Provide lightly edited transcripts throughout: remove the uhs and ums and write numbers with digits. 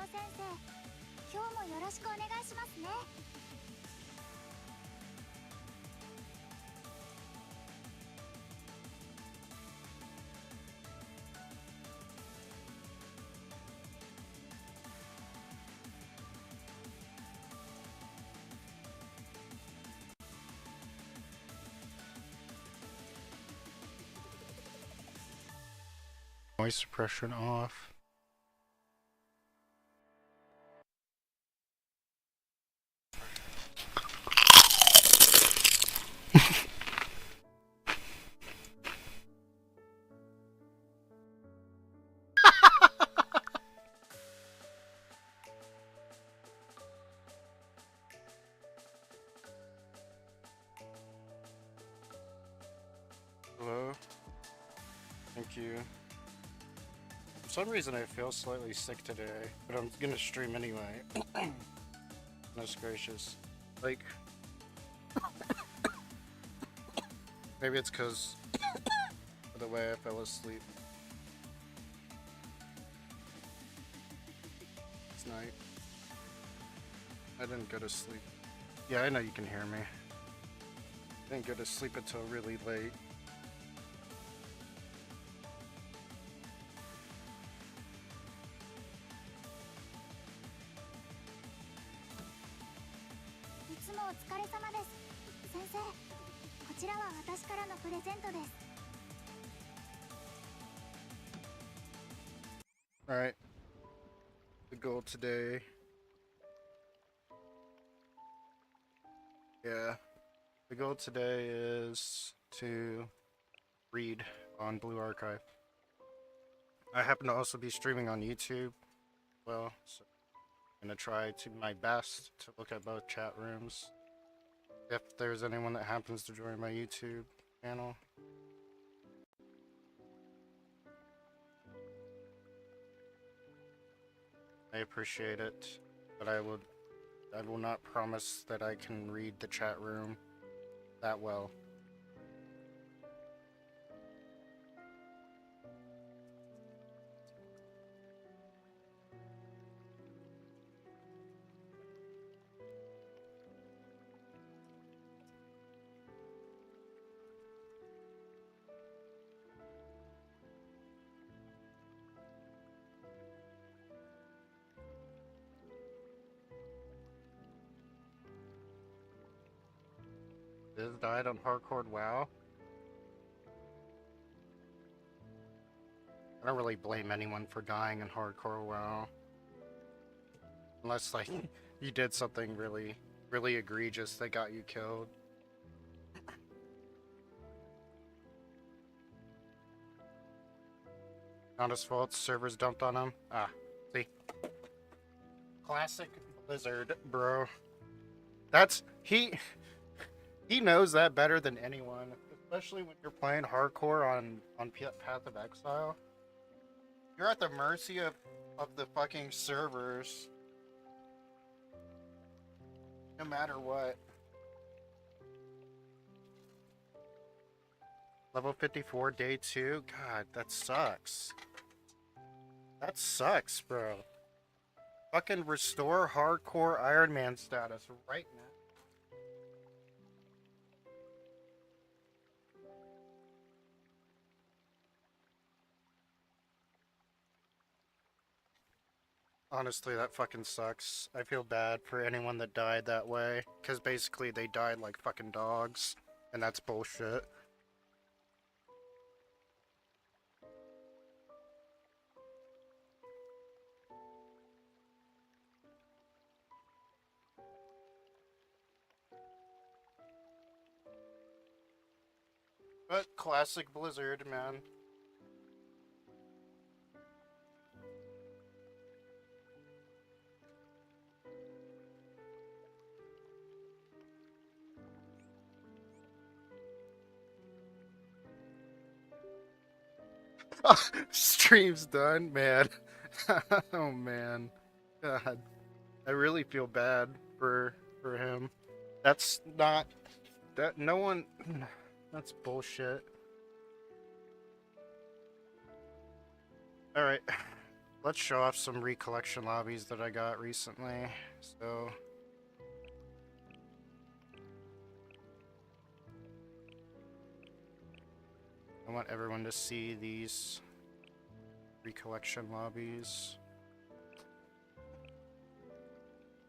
先生、今日もよろしくお願いしますね。Noise suppression off. Hello. Thank you. For some reason I feel slightly sick today, but I'm gonna stream anyway. Goodness gracious. Like, maybe it's because of the way I fell asleep. It's night. I didn't go to sleep. Yeah, I know you can hear me. I didn't go to sleep until really late. Alright. The goal today. Yeah. The goal today is to read on Blue Archive. I happen to also be streaming on YouTube. Well, so I'm gonna try to my best to look at both chat rooms. If there's anyone that happens to join my YouTube channel. I appreciate it, but I will not promise that I can read the chat room that well. This died on hardcore WoW. I don't really blame anyone for dying in hardcore WoW. Unless, like, you did something really, really egregious that got you killed. Not his fault, servers dumped on him. Ah, see? Classic Blizzard, bro. That's, he knows that better than anyone. Especially when you're playing hardcore on Path of Exile. You're at the mercy of the fucking servers. No matter what. Level 54, day 2? God, that sucks. That sucks, bro. Fucking restore hardcore Iron Man status right now. Honestly, that fucking sucks. I feel bad for anyone that died that way. Because basically they died like fucking dogs. And that's bullshit. But classic Blizzard, man. Stream's done, man. Oh man. God. I really feel bad for him. That's not that no one that's bullshit. Alright. let's show off some recollection lobbies that I got recently. So I want everyone to see these recollection lobbies.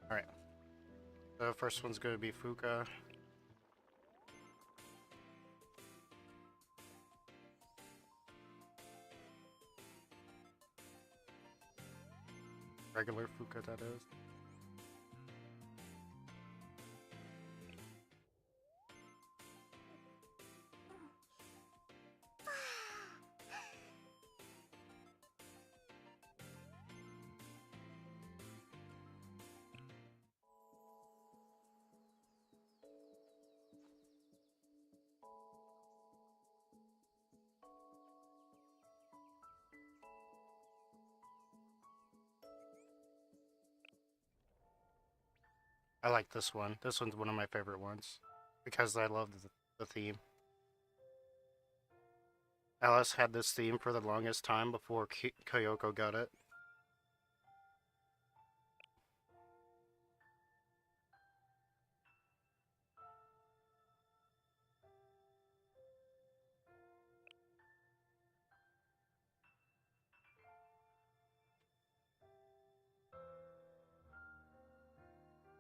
Alright. The first one's going to be Fuka. Regular Fuka, that is. I like this one. This one's one of my favorite ones because I love the theme. Alice had this theme for the longest time before Kyoko got it.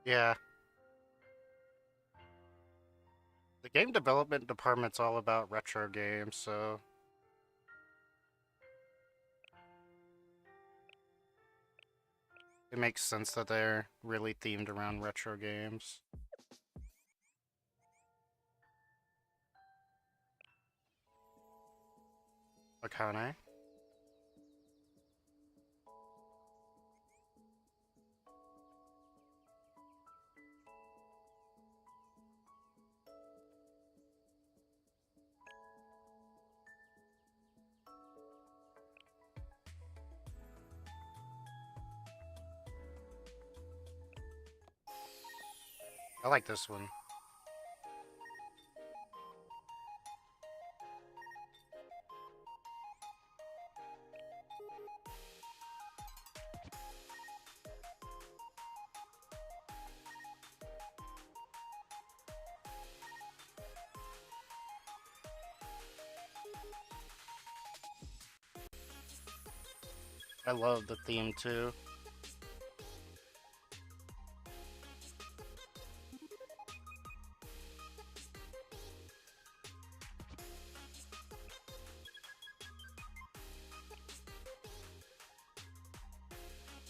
Yeah. The game development department's all about retro games, so it makes sense that they're really themed around retro games. Akane. I like this one. I love the theme too.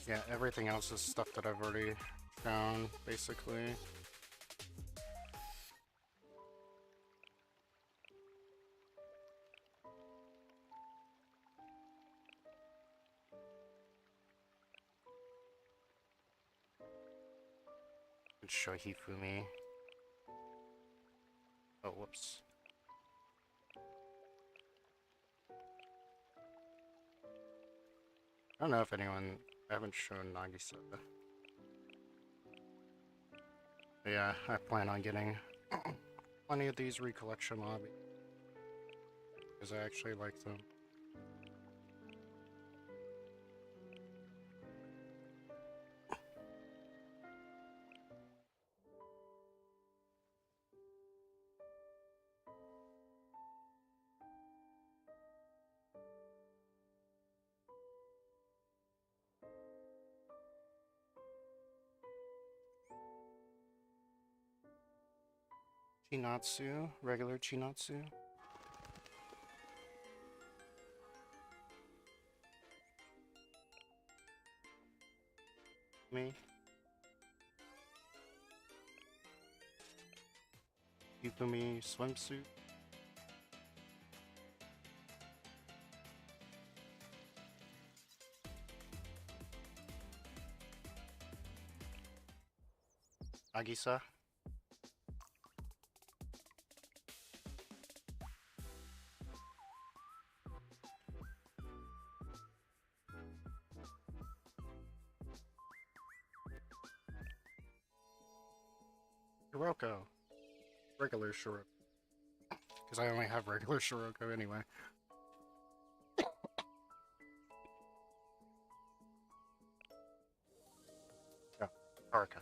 Yeah, everything else is stuff that I've already shown, basically. And show Hifumi. Oh, whoops. I don't know if anyone... I haven't shown Nagisa. But yeah, I plan on getting plenty of these recollection lobbies. Because I actually like them. Chinatsu, regular Chinatsu. Me. Yukumi swimsuit. Agisa. Shiroko. Regular Shiroko. Because I only have regular Shiroko anyway. Parka.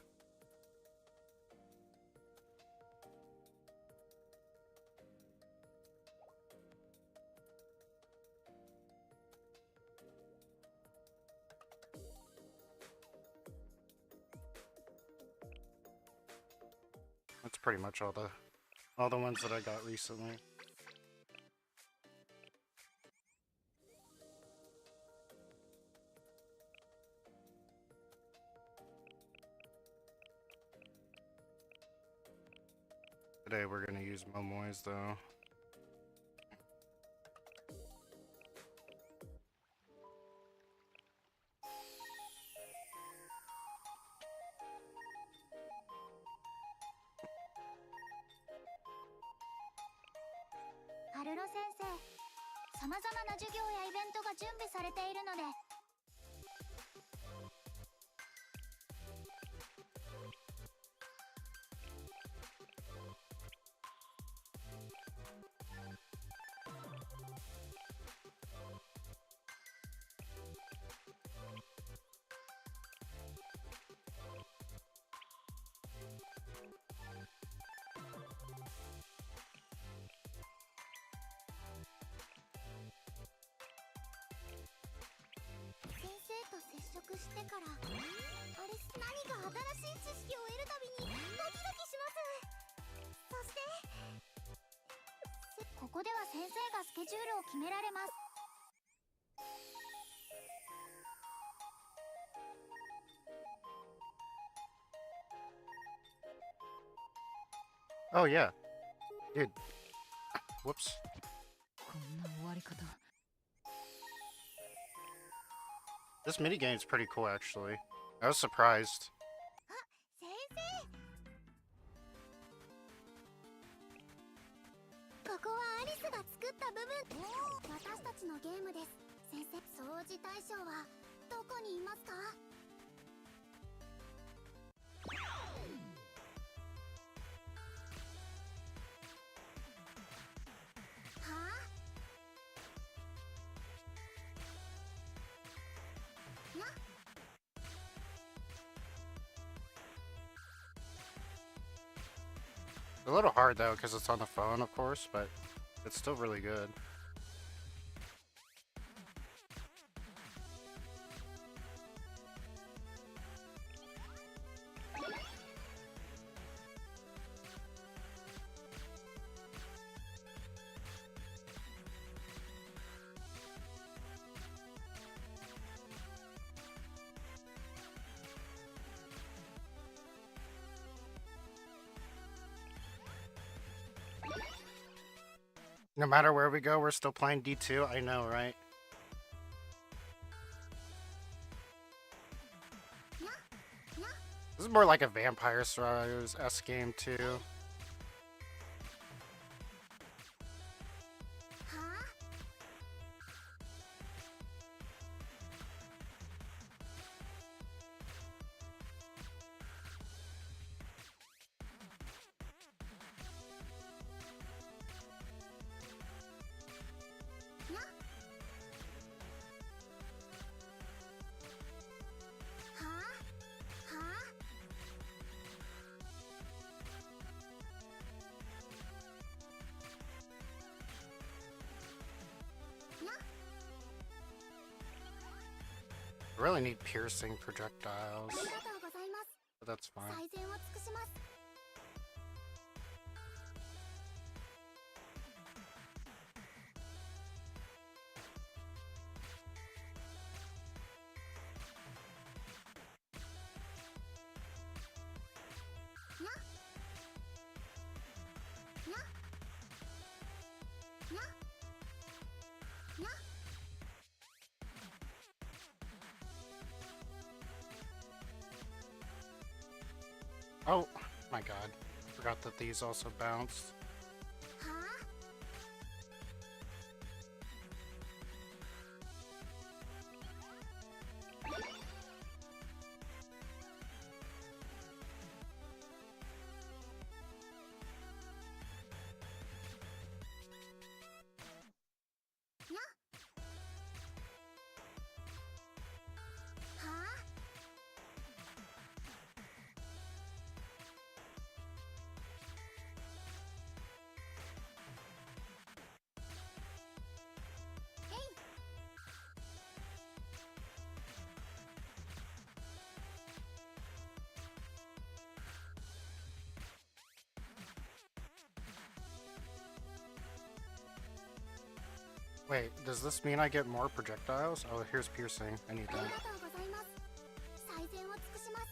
That's pretty much all the ones that I got recently. Today we're gonna use Momoys though. Haruno 先生、様々な授業やイベントが準備されているので。先生と接触してから、あれ、何か新しい知識を得るたびにドキドキします。そしてここでは先生がスケジュールを決められます。Oh yeah, dude. Whoops. こんな終わり方。 This minigame's pretty cool, actually. I was surprised. 先生、ここはアリスが作った部分。私たちのゲームです。先生、掃除対象はどこにいますか？はあ？ A little hard though, because it's on the phone, of course, but it's still really good. No matter where we go, we're still playing D2. I know, right? This is more like a Vampire Survivors-esque game, too. I really need piercing projectiles, but that's fine. Oh my god, forgot that these also bounced. Wait, does this mean I get more projectiles? Oh, here's piercing. I need あり that. がとうございます。最善を尽くします。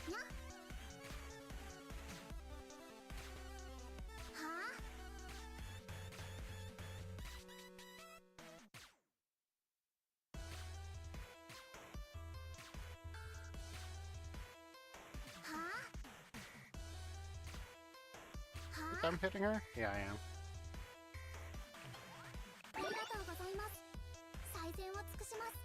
にゃはあはあは Think I'm hitting her? Yeah, I am. ありがとうございます。最善を尽くします。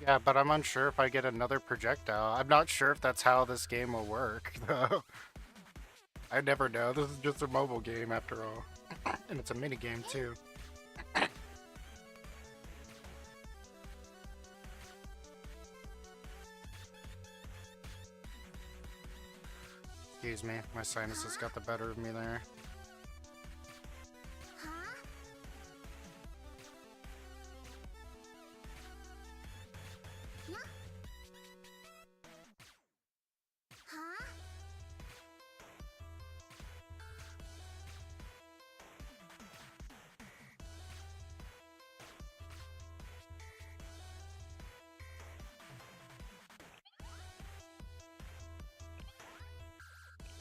Yeah, but I'm unsure if I get another projectile. I'm not sure if that's how this game will work, though. I never know. This is just a mobile game after all. And it's a mini game too. Excuse me, my sinuses got the better of me there. はあにゃはあ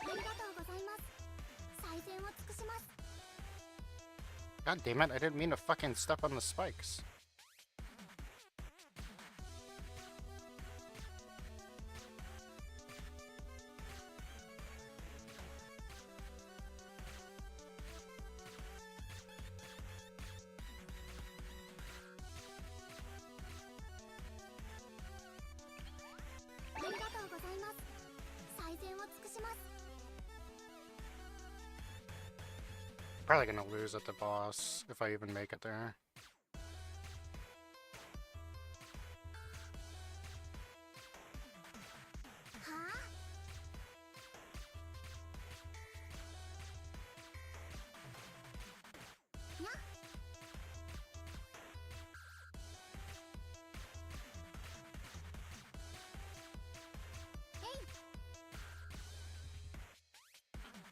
ありがとうございます。最善を尽くします。 God damn it, I didn't mean to fucking step on the spikes. Probably gonna lose at the boss if I even make it there.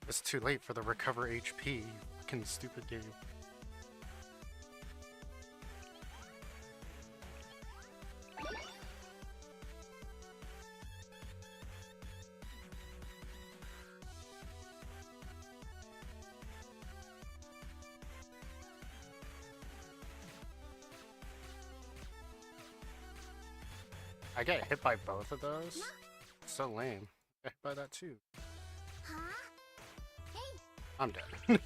It's too late for the recover HP. Fucking stupid game. I get hit by both of those? So lame. I get hit by that too. I'm dead.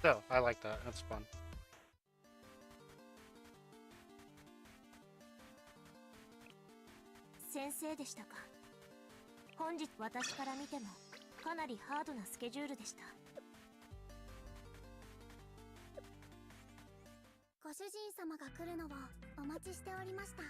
So, I like that. That's fun. 先生でしたか。本日私から見てもかなりハードなスケジュールでした。ご主人様が来るのをお待ちしておりました。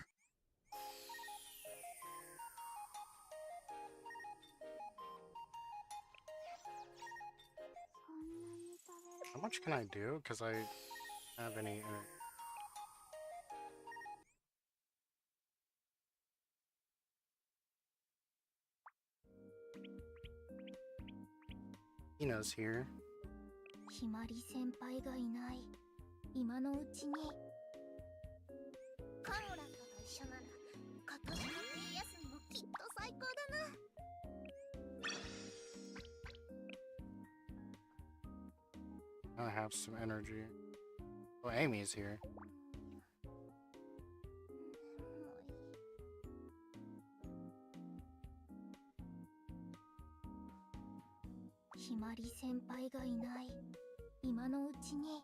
How much can I do? Because I have any... Hina's here. ひまり先輩がいない今のうちにカモランドと一緒なら今年の冬休みもきっと最高だな。 I have some energy. Oh, Amy's here. ひまり先輩がいない今のうちに。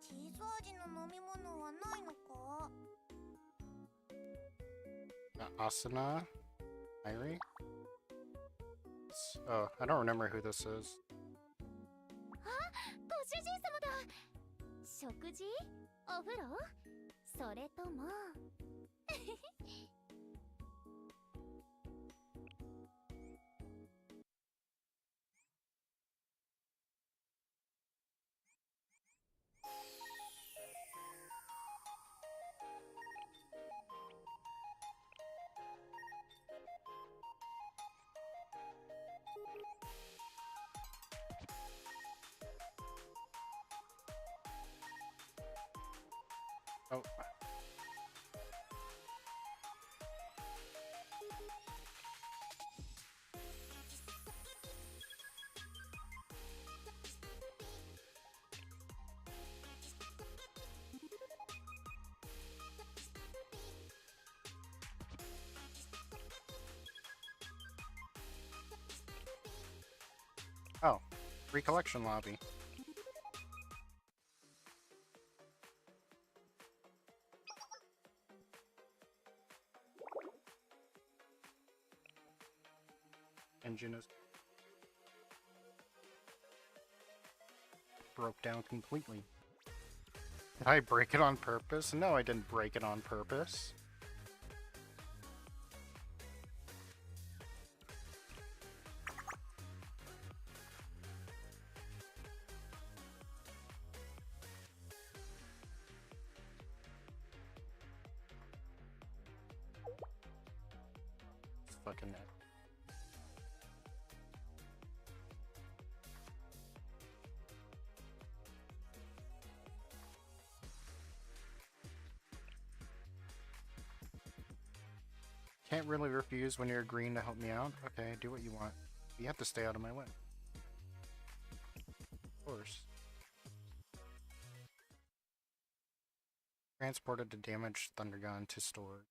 チーズ味の飲み物はないのか。 Asuna? Irie? Oh, I don't remember who this is. あ、ご主人様だ。食事？お風呂？それともOh. Oh, recollection lobby. Engine is broke down completely. Did I break it on purpose? No, I didn't break it on purpose. Fucking net. Can't really refuse when you're agreeing to help me out. Okay, do what you want. You have to stay out of my way. Of course. Transported the damaged thunder gun to storage.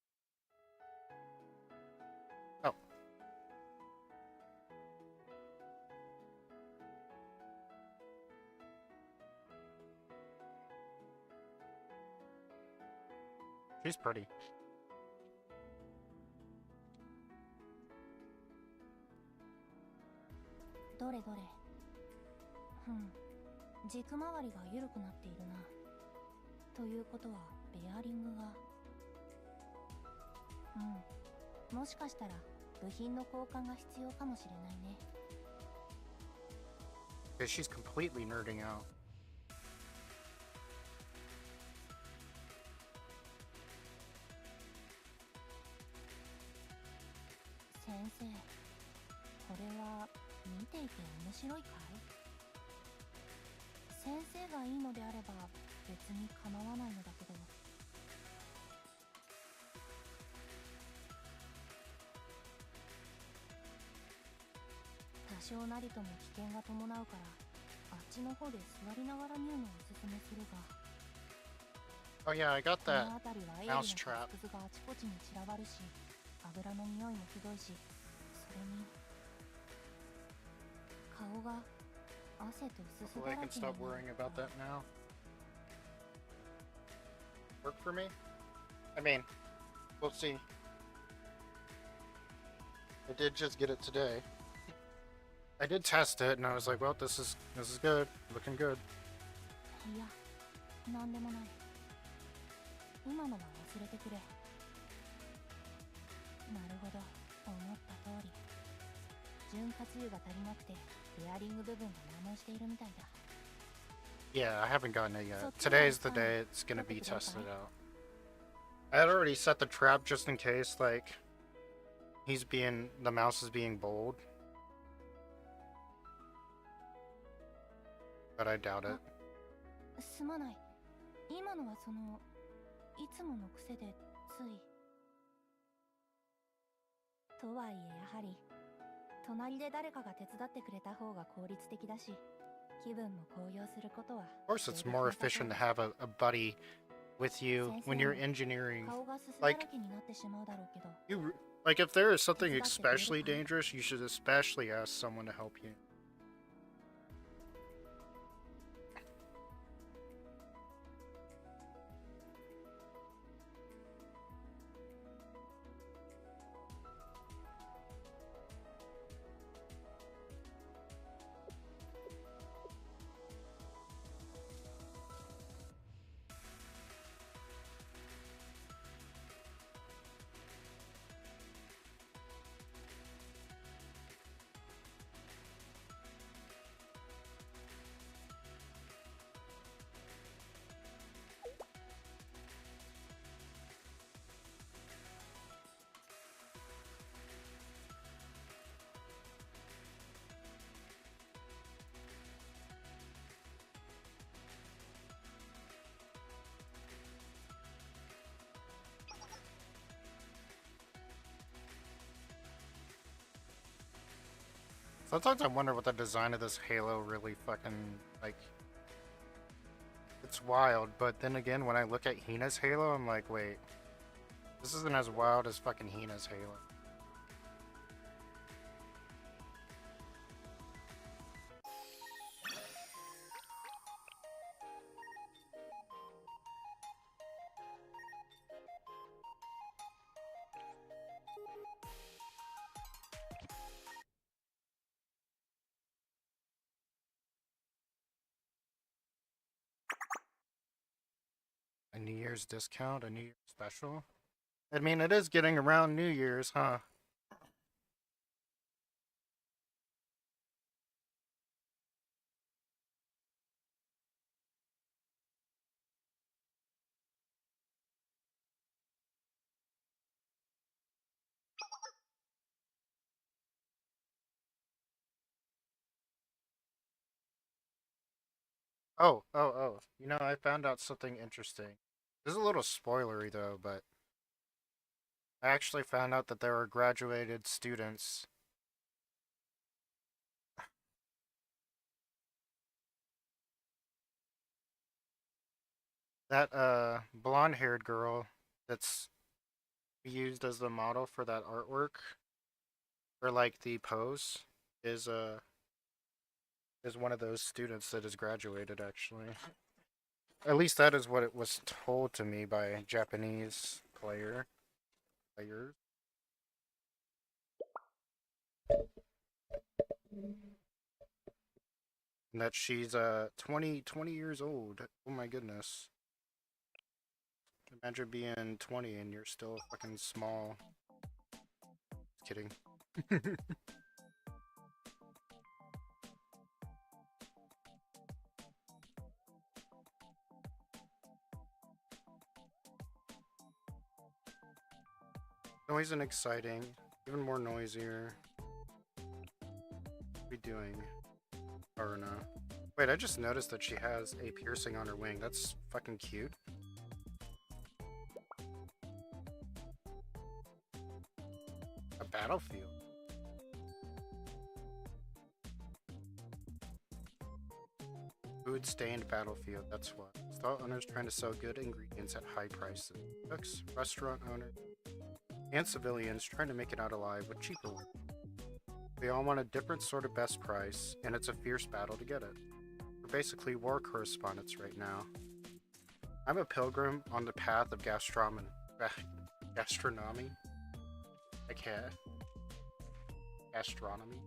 Oh. She's pretty. どれどれ。軸回りが緩くなっているな。ということはベアリングが。もしかしたら部品の交換が必要かもしれないね。Okay, she's completely nerding out. 先生、これは見ていて面白いかい？先生がいいのであれば別に構わないのだけど。多少なりとも危険が伴うからあっちの方で座りながら見るのをおすすめするが。 Oh yeah, I got こ that の辺りは鋭利な mouse 鉄 trap. くずがあちこちに散らばるし、油の匂いもひどいし、それに顔が汗とすす Hopefully だ I ら can けにな stop る worrying about か that now. Work for me? I mean, we'll see. I did just get it today. I did test it and I was like, well, this is good. Looking good. いや、なんでもない。今のは忘れてくれ。なるほど、思った通り。潤滑油が足りなくてベアリング部分が摩耗しているみたいだ。 Yeah, I haven't gotten it yet. So Today's the tomorrow's day it's gonna be Perfect, okay. tested out. I had already set the trap just in case, like, the mouse is being bold. But I doubt it. すまない。今のはそのいつもの癖でつい。とはいえやはり隣で誰かが手伝ってくれた方が効率的だし、気分も高揚することは。 Of course, it's more efficient to have a buddy with you when you're engineering. 顔がすすだらけになってしまうだろうけど。 Like, if there is something especially dangerous, you should especially ask someone to help you. Sometimes I wonder what the design of this Halo really fucking, like, it's wild, but then again, when I look at Hina's Halo, I'm like, wait, this isn't as wild as fucking Hina's Halo. A New Year's discount, a New Year's special? I mean, it is getting around New Year's, huh? Oh. You know, I found out something interesting. This is a little spoilery though, but I actually found out that there are graduated students. That blonde-haired girl that's used as the model for that artwork for like the pose is one of those students that has graduated actually. At least that is what it was told to me by a Japanese players. And that she's 20 years old. Oh my goodness. Imagine being 20 and you're still fucking small. Just kidding. Noise and exciting. Even more noisier. What are we doing? Aruna. Wait, I just noticed that she has a piercing on her wing. That's fucking cute. A battlefield. Food stained battlefield, that's what. Stall owners trying to sell good ingredients at high prices. Cooks, restaurant owners, and civilians trying to make it out alive with cheaper ones. They all want a different sort of best price, and it's a fierce battle to get it. We're basically war correspondents right now. I'm a pilgrim on the path of gastronomy. Like, gastronomy?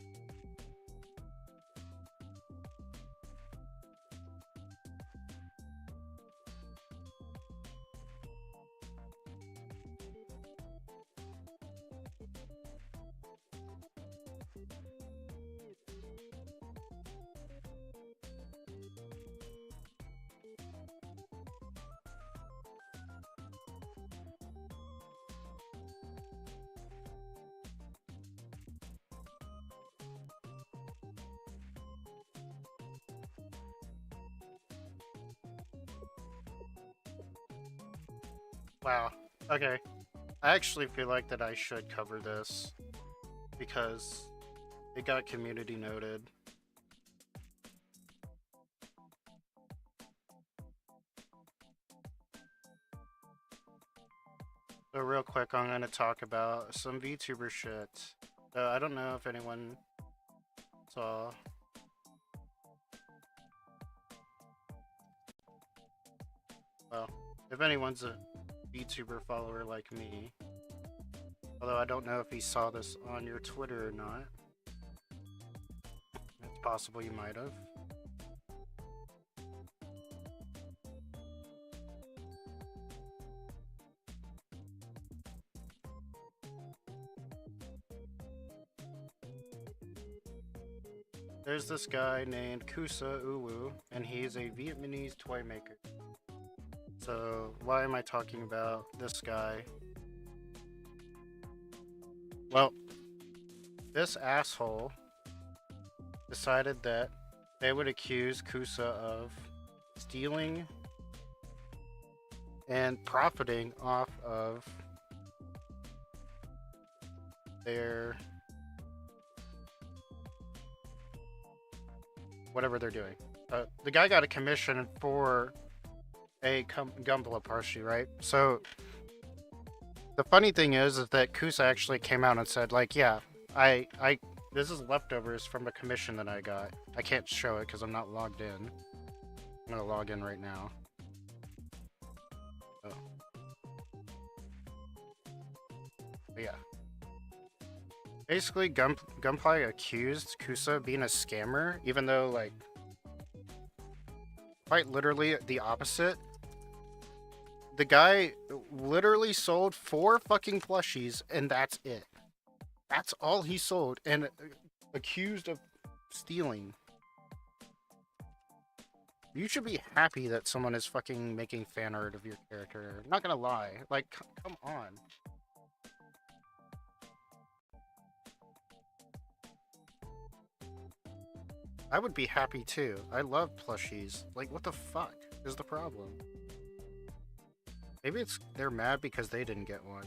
Wow. Okay. I actually feel like that I should cover this because it got community noted. So real quick, I'm gonna talk about some VTuber shit. I don't know if anyone saw. Well, if anyone's a VTuber follower like me, although I don't know if he saw this on your Twitter or not. It's possible you might have. There's this guy named Kusa Uwu, and he's a Vietnamese toy maker. So, why am I talking about this guy? Well, this asshole decided that they would accuse Kusa of stealing and profiting off of their whatever they're doing. The guy got a commission for a Gumball plushie, right? So the funny thing is that Kusa actually came out and said, like, yeah, I this is leftovers from a commission that I got. I can't show it because I'm not logged in. I'm gonna log in right now. Oh. But yeah. Basically, Gunpla accused Kusa of being a scammer, even though, like, quite literally the opposite. The guy literally sold 4 fucking plushies, and that's it. That's all he sold, and accused of stealing. You should be happy that someone is fucking making fan art of your character. I'm not gonna lie. Like, come on. I would be happy too. I love plushies. Like, what the fuck is the problem? Maybe they're mad because they didn't get one.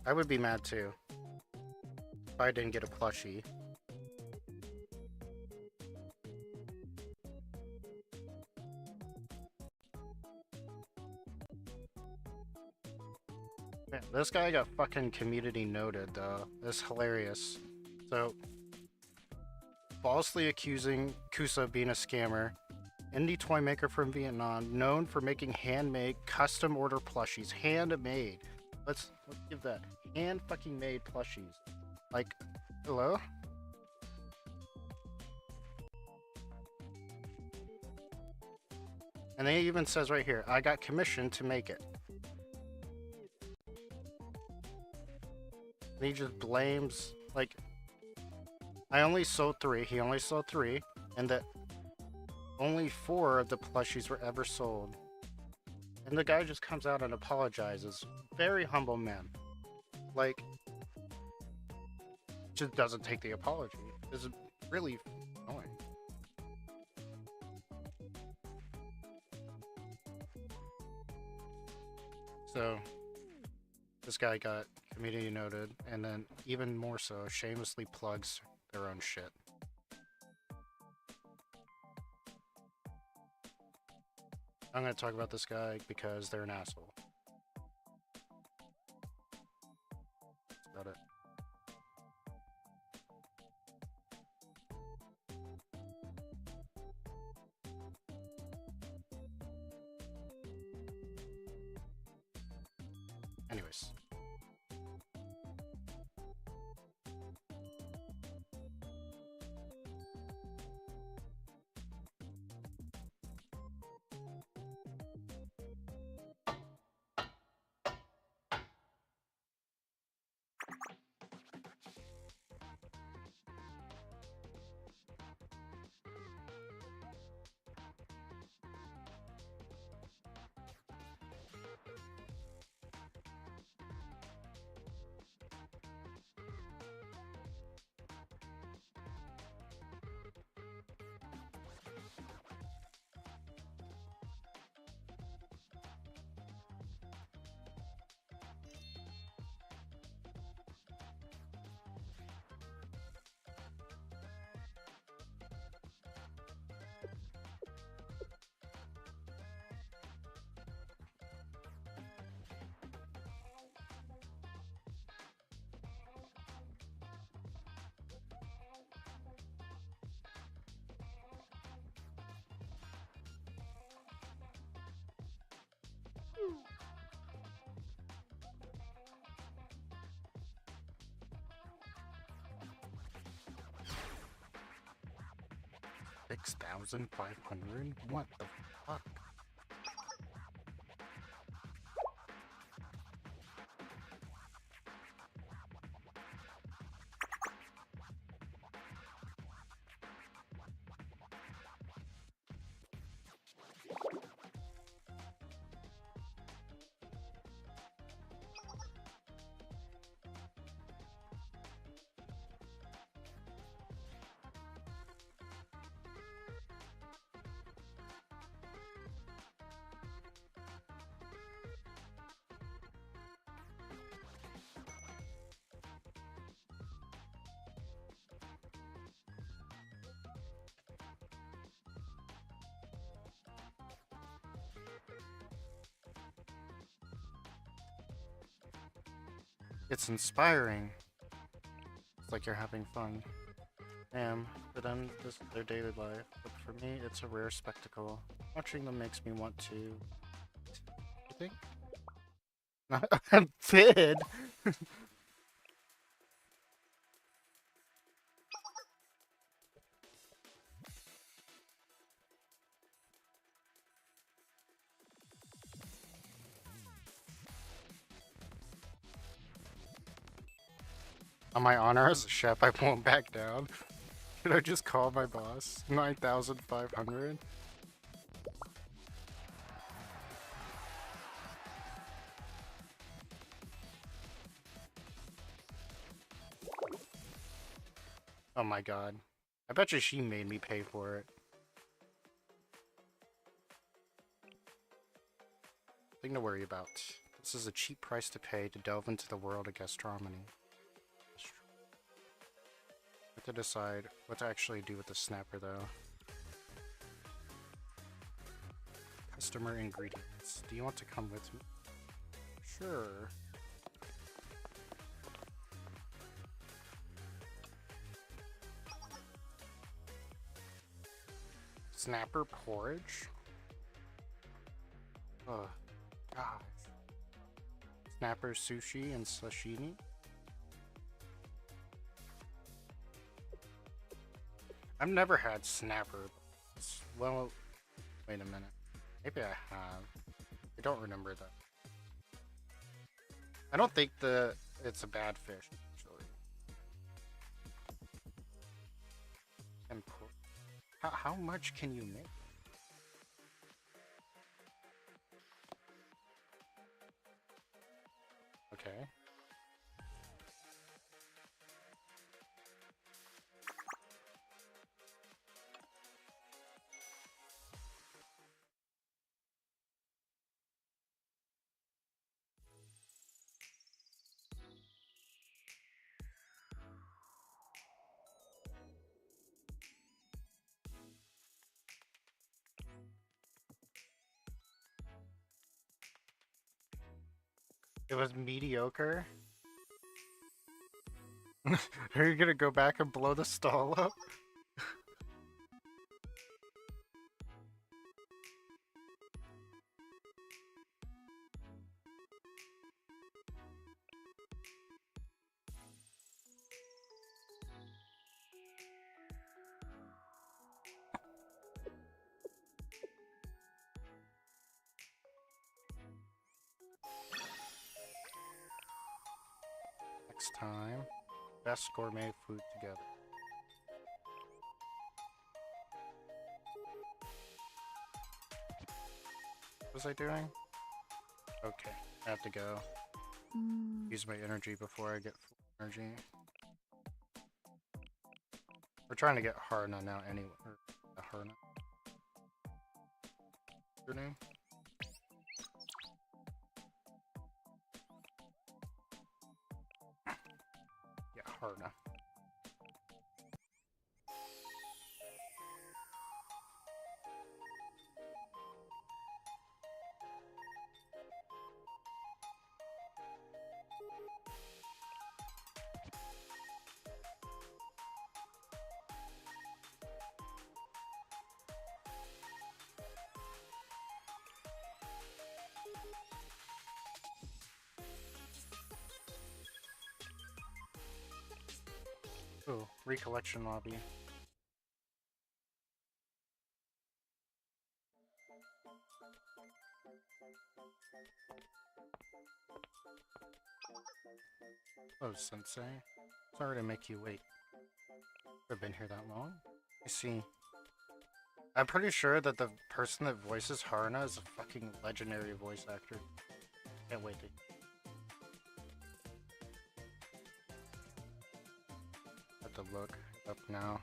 I would be mad too if I didn't get a plushie. Man, this guy got fucking community noted though. That's hilarious. So, falsely accusing Kusa of being a scammer. Indie toy maker from Vietnam, known for making handmade custom order plushies. Handmade. Let's give that. Hand fucking made plushies. Like, hello? And then he even says right here, I got commissioned to make it. And he just blames, like, I only sold 3. He only sold 3. And that only 4 of the plushies were ever sold. And the guy just comes out and apologizes. Very humble man. Like, just doesn't take the apology. It's really annoying. So, this guy got community noted, and then even more so, shamelessly plugs their own shit. I'm gonna talk about this guy because they're an asshole. That's about it. Anyways. $6,500? What the fuck? It's inspiring. It's like you're having fun. For them, this is their daily life, but for me, it's a rare spectacle. Watching them makes me want to... You think? I did! On my honor as a chef, I won't back down. Should I just call my boss? 9,500? Oh my god. I bet you she made me pay for it. Thing to worry about. This is a cheap price to pay to delve into the world of gastronomy. I have to decide what to actually do with the snapper though. Customer ingredients. Do you want to come with me? Sure. Snapper porridge? Oh, gosh. Snapper sushi and sashimi? I've never had snapper. Well, wait a minute. Maybe I have. I don't remember that. I don't think it's a bad fish, actually. And how much can you make? Okay. It was mediocre. Are you gonna go back and blow the stall up? Next time, best gourmet food together. What was I doing? Okay, I have to go. Use my energy before I get full energy. We're trying to get Harna now anyway. Harna. Your name? Yeah, Harna. Oh, recollection lobby. Oh, Sensei. Sorry to make you wait. I've been here that long? I see. I'm pretty sure that the person that voices Harna is a fucking legendary voice actor. Can't wait to... Have to look up now.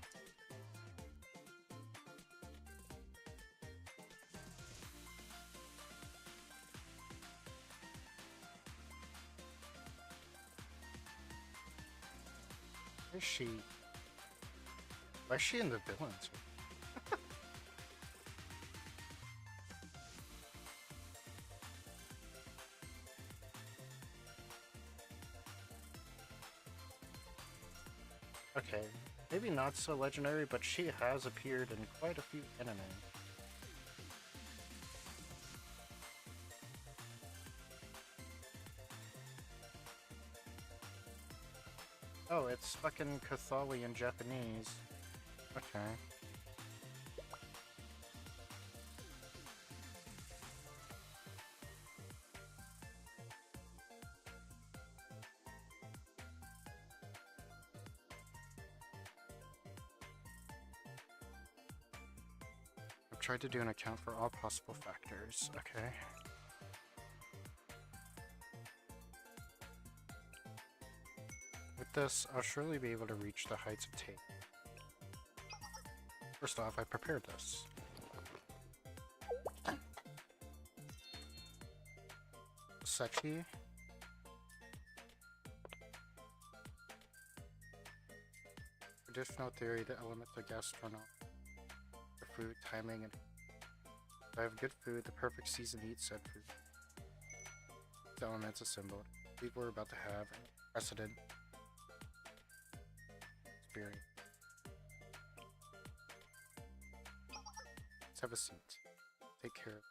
Where is she? Why is she in the villains? Okay, maybe not so legendary, but she has appeared in quite a few anime. Oh, it's fucking Cathali in Japanese. Okay. I've tried to do an account for all possible factors. Okay. With this, I'll surely be able to reach the heights of tape. First off, I prepared this. Sechi. Traditional theory, the elements of gastronomy, the food, timing, and if I have good food, the perfect season to eat said food. The elements assembled. People are about to have an precedent experience. Let's have a seat. Take care of it.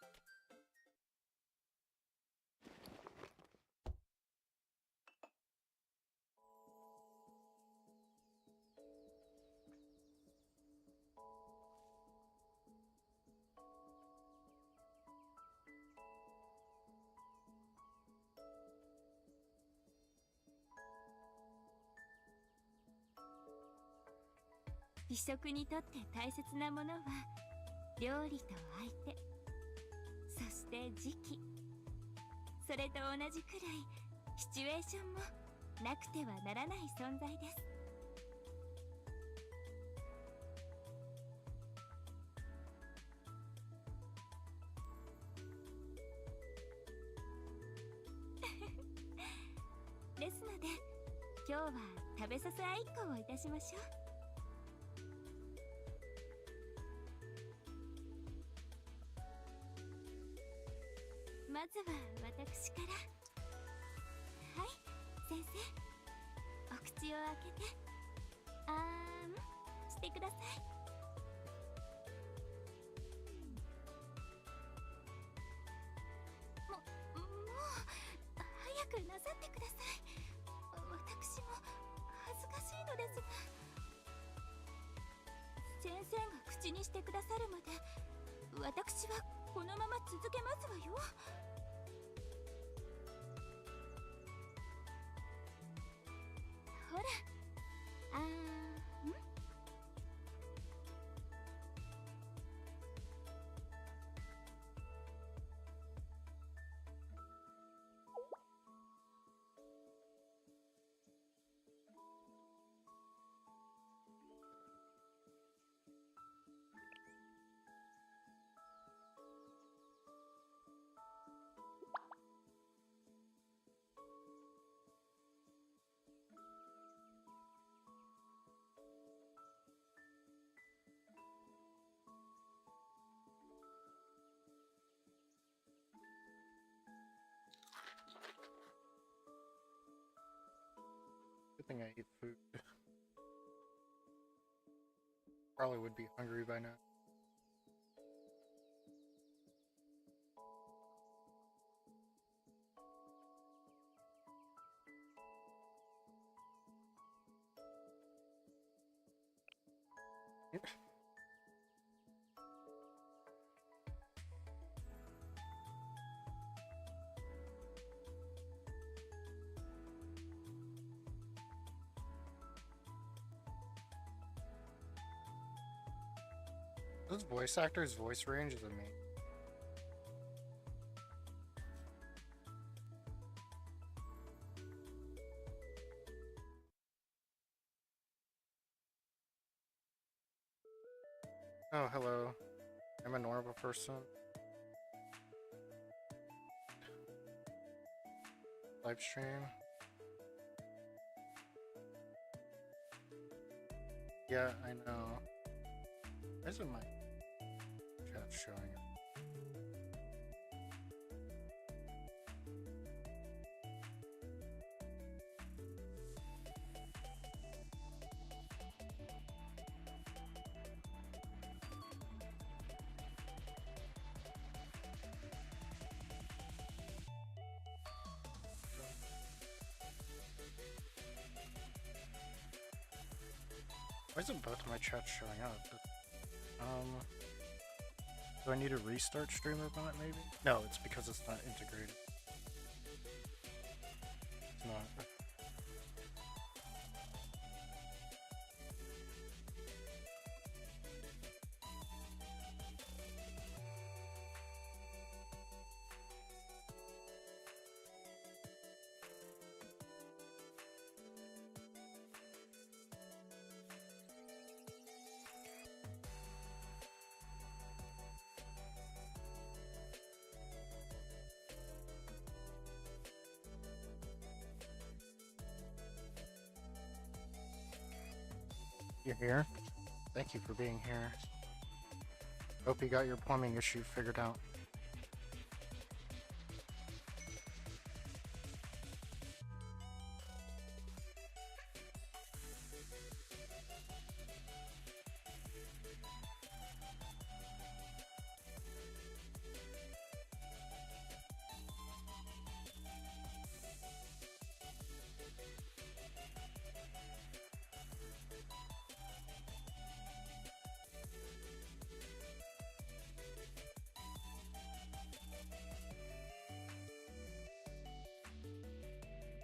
「美食にとって大切なものは料理と相手、そして時期、それと同じくらいシチュエーションもなくてはならない存在です」。ですので今日は食べさせ合いっこをいたしましょう。まずは私から。はい、先生、お口を開けてあーんしてください。もう早くなさってください。私も恥ずかしいのですが。先生が口にしてくださるまで私はこのまま続けますわよ。ほら、あーん。Good thing I eat food. Probably would be hungry by now. Those voice actors' voice range is amazing. Oh, hello. I'm a normal person. Live stream. Yeah, I know. Why isn't my chat showing it? Why isn't both of my chats showing up? Do I need to restart streamer bot maybe? No, it's because it's not integrated. It's not. You're here? Thank you for being here. Hope you got your plumbing issue figured out.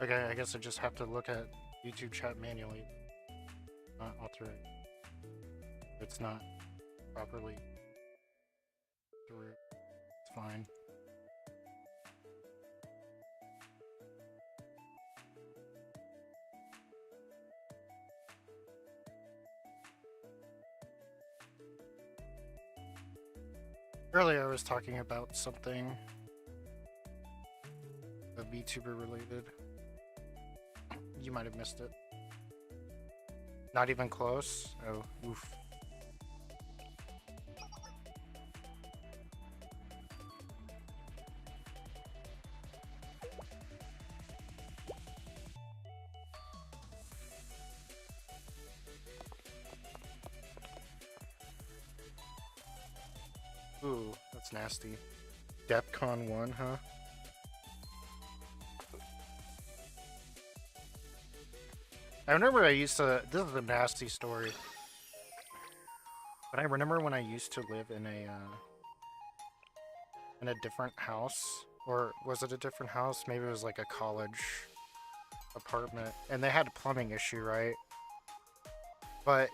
Okay, I guess I just have to look at YouTube chat manually, not alter it. It's not properly through. It's fine. Earlier I was talking about something VTuber related. You might have missed it. Not even close? Oh, oof. Ooh, that's nasty. DEPCON 1, huh? I remember I used to, this is a nasty story, but I remember when I used to live in a different house, or was it a different house? Maybe it was like a college apartment, and they had a plumbing issue, right? But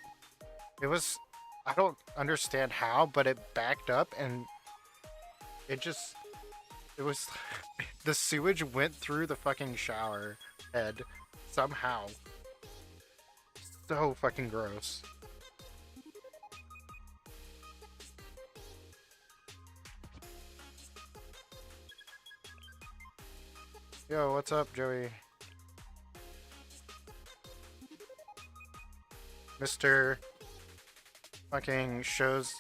it was, I don't understand how, but it backed up and it just, it was, the sewage went through the fucking shower head somehow. So fucking gross. Yo, what's up, Joey? Mr. fucking shows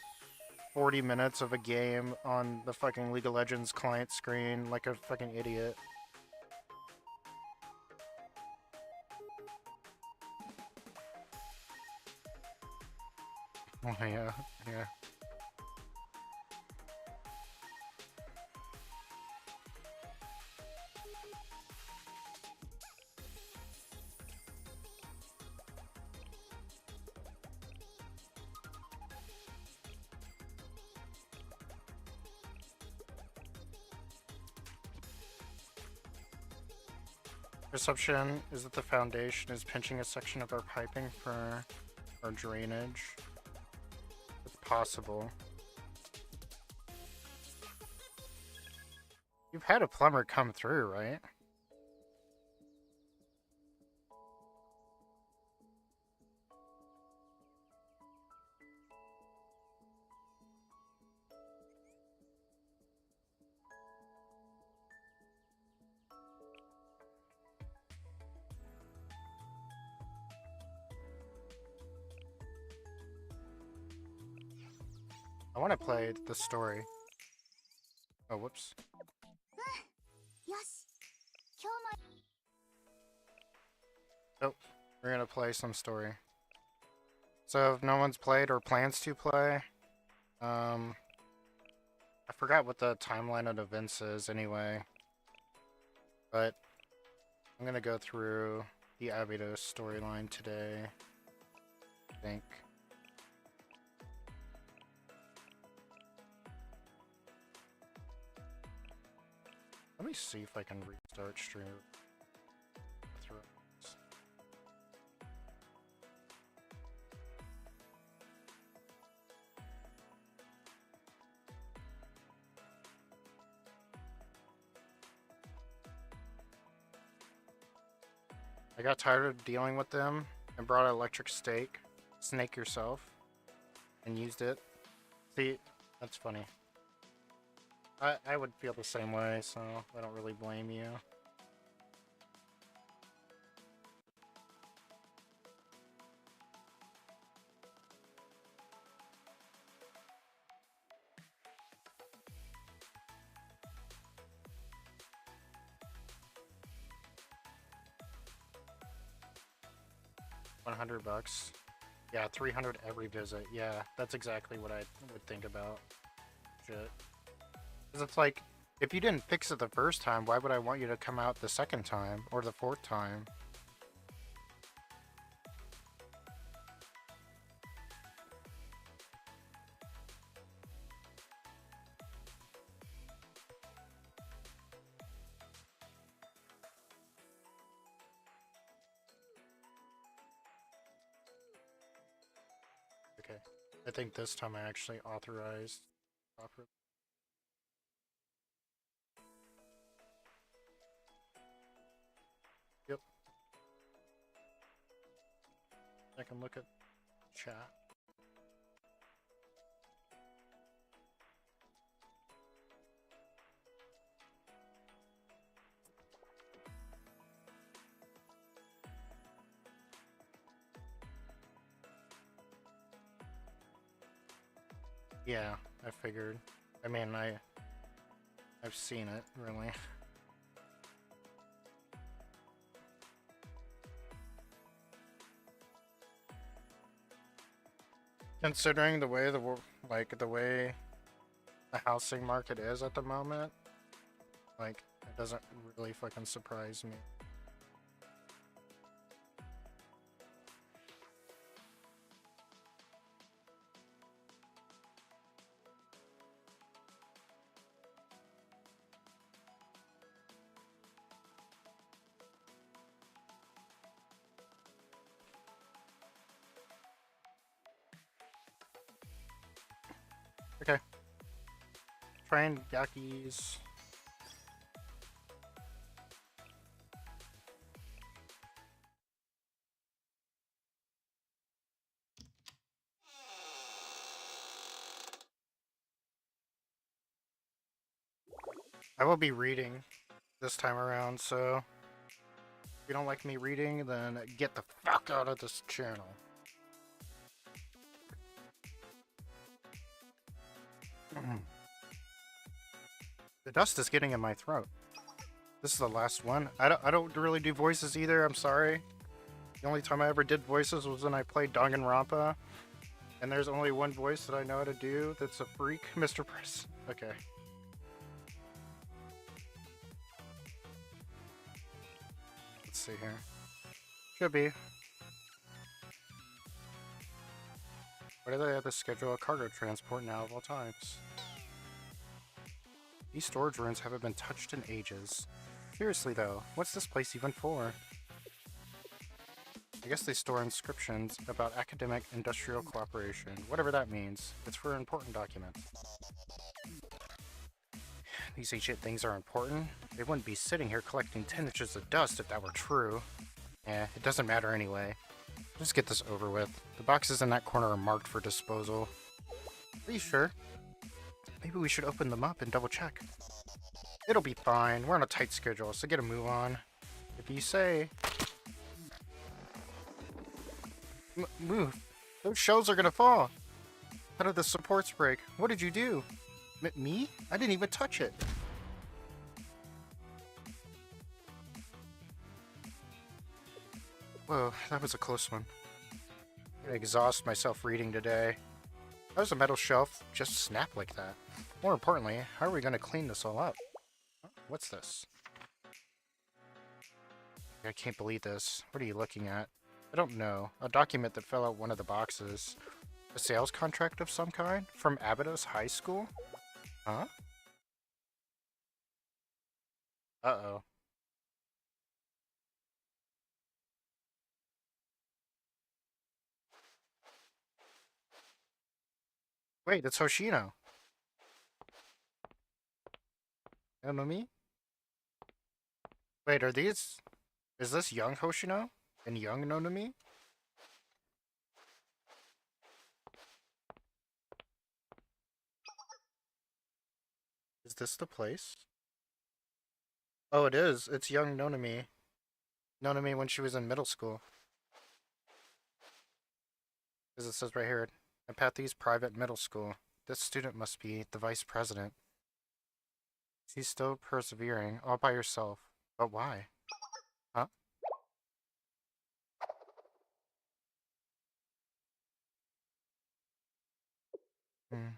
40 minutes of a game on the fucking League of Legends client screen like a fucking idiot. Oh yeah, yeah. Perception is that the foundation is pinching a section of our piping for our drainage. It's possible. You've had a plumber come through, right? I want to play the story. Oh, whoops. Oh, we're gonna play some story. So if no one's played or plans to play, I forgot what the timeline of events is anyway. But I'm gonna go through the Abydos storyline today. I think. Let me see if I can restart stream. I got tired of dealing with them and brought an electric snake yourself, and used it. See, that's funny. I would feel the same way, so I don't really blame you. $100. Yeah, 300 every visit. Yeah, that's exactly what I would think about. Shit. Because it's like, if you didn't fix it the first time, why would I want you to come out the second time or the fourth time? Okay, I think this time I actually authorized properly. Yep. I can look at chat. Yeah, I figured. I mean, I've seen it, really. Considering the way the way the housing market is at the moment, like, it doesn't really fucking surprise me. Okay. Train yakis. I will be reading this time around, so if you don't like me reading, then get the fuck out of this channel. The dust is getting in my throat. This is the last one. I don't really do voices either, I'm sorry. The only time I ever did voices was when I played Danganronpa. And there's only one voice that I know how to do that's a freak, Mr. Press. Okay. Let's see here. Should be. Why do they have to schedule a cargo transport now of all times? These storage rooms haven't been touched in ages. Seriously though, what's this place even for? I guess they store inscriptions about academic industrial cooperation, whatever that means. It's for important documents. These ancient things are important. They wouldn't be sitting here collecting 10 inches of dust if that were true. Eh, it doesn't matter anyway. Just get this over with. The boxes in that corner are marked for disposal. Are you sure? Maybe we should open them up and double check. It'll be fine. We're on a tight schedule, so get a move on. If you say... Move. Those shells are gonna fall. How did the supports break? What did you do? Me? I didn't even touch it. Whoa, that was a close one. I'm gonna exhaust myself reading today. How does a metal shelf just snap like that? More importantly, how are we gonna clean this all up? What's this? I can't believe this. What are you looking at? I don't know. A document that fell out one of the boxes. A sales contract of some kind? From Abydos High School? Huh? Uh-oh. Wait, it's Hoshino. You know me? Wait, are these... Is this young Hoshino? And young Nonami? Is this the place? Oh, it is. It's young Nonami. Nonami when she was in middle school. As it says right here, Empathy's private middle school. This student must be the vice president. She's still persevering, all by herself. But why? Huh?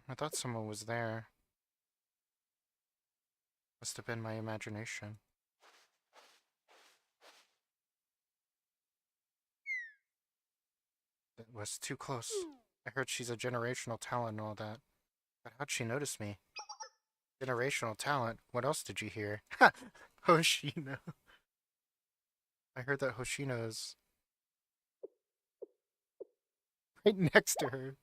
I thought someone was there. Must have been my imagination. It was too close. I heard she's a generational talent and all that. But how'd she notice me? Generational talent? What else did you hear? Ha! Hoshino. I heard that Hoshino's right next to her.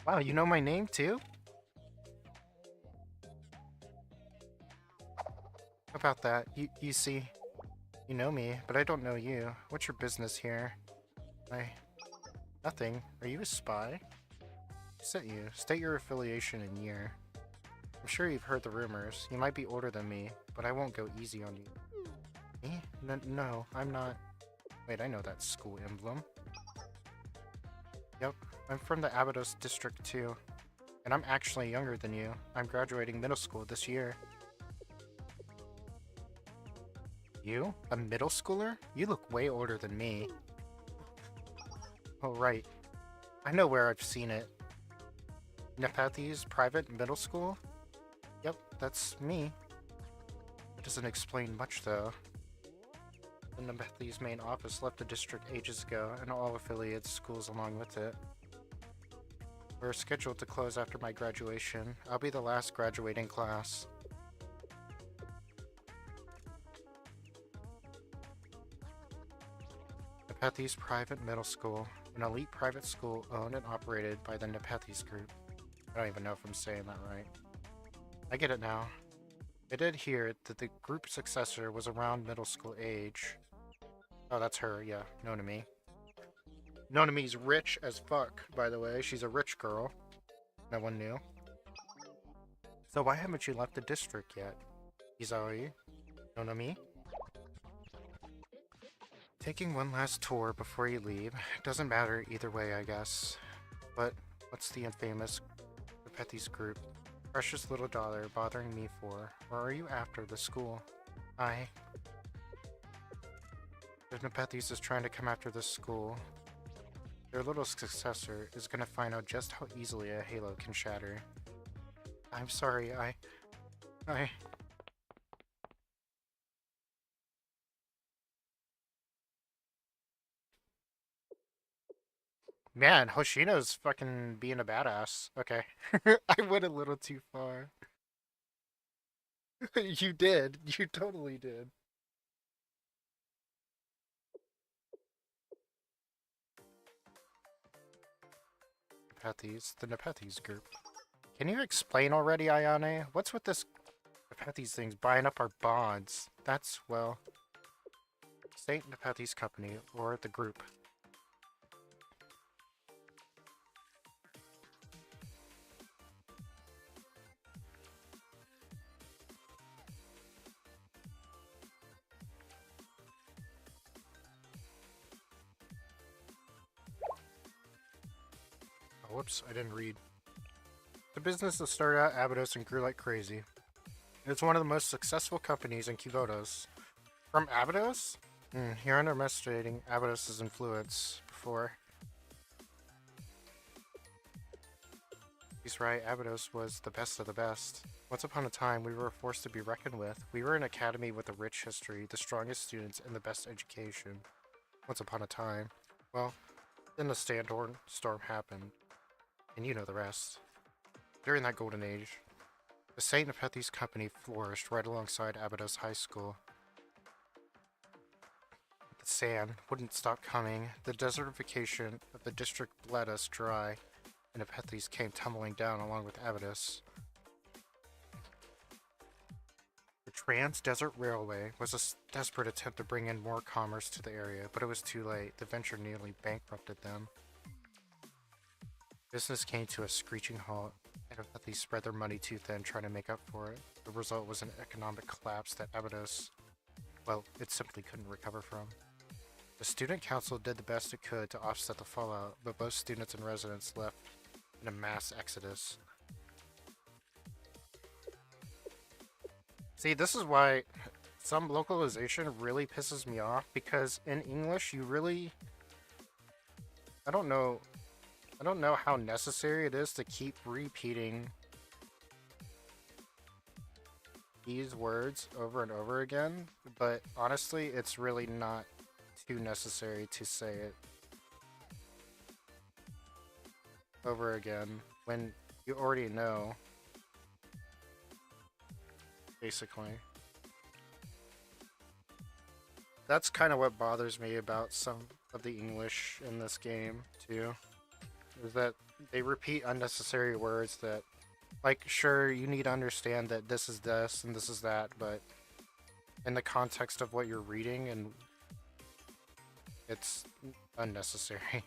Wow, you know my name too? About that, you see, you know me, but I don't know you. What's your business here? Nothing. Are you a spy? Who sent you? State your affiliation and year. I'm sure you've heard the rumors. You might be older than me, but I won't go easy on you. Me? No, I'm not. Wait, I know that school emblem. Yep, I'm from the Abydos district too. And I'm actually younger than you. I'm graduating middle school this year. You? A middle schooler? You look way older than me. Oh, right. I know where I've seen it. Nepathy's private middle school? Yep, that's me. It doesn't explain much, though. The Nepathy's main office left the district ages ago, and all affiliate schools along with it. We're scheduled to close after my graduation. I'll be the last graduating class. Nepathy's private middle school, an elite private school owned and operated by the Nepathy's group. I don't even know if I'm saying that right. I get it now. I did hear that the group successor was around middle school age. Oh, that's her, yeah, Nonami. Nonami's rich as fuck, by the way. She's a rich girl. No one knew. So why haven't you left the district yet? Izai? Nonami? Taking one last tour before you leave. Doesn't matter either way, I guess. But what's the infamous Nepathy's group? Precious little daughter bothering me for? Or are you after the school? The Nepathy's is trying to come after the school. Their little successor is gonna find out just how easily a halo can shatter. I'm sorry, Man, Hoshino's fucking being a badass. Okay. I went a little too far. You did. You totally did. The Nepathy's group. Can you explain already, Ayane? What's with this Nepathy's things buying up our bonds? That's, well... Saint Nepathy's company, or the group. Oh, whoops, I didn't read. The business that started out Abydos and grew like crazy. It's one of the most successful companies in Kivodos. From Abydos? You're underestimating Abydos' influence before. He's right, Abydos was the best of the best. Once upon a time, we were a force to be reckoned with. We were an academy with a rich history, the strongest students, and the best education. Once upon a time. Well, then the storm happened, and you know the rest. During that golden age, the St. Nepenthes Company flourished right alongside Abydos High School. The sand wouldn't stop coming. The desertification of the district bled us dry, and Nepenthes came tumbling down along with Abydos. The Trans-Desert Railway was a desperate attempt to bring in more commerce to the area, but it was too late. The venture nearly bankrupted them. Business came to a screeching halt, and Nepenthes spread their money too thin trying to make up for it. The result was an economic collapse that Abydos, well, it simply couldn't recover from. The student council did the best it could to offset the fallout, but both students and residents left in a mass exodus. See, this is why some localization really pisses me off, because in English you really... I don't know how necessary it is to keep repeating these words over and over again, but honestly, it's really not too necessary to say it over again when you already know, basically. That's kind of what bothers me about some of the English in this game, too. Is that they repeat unnecessary words that, like, sure, you need to understand that this is this and this is that, but in the context of what you're reading, and it's unnecessary.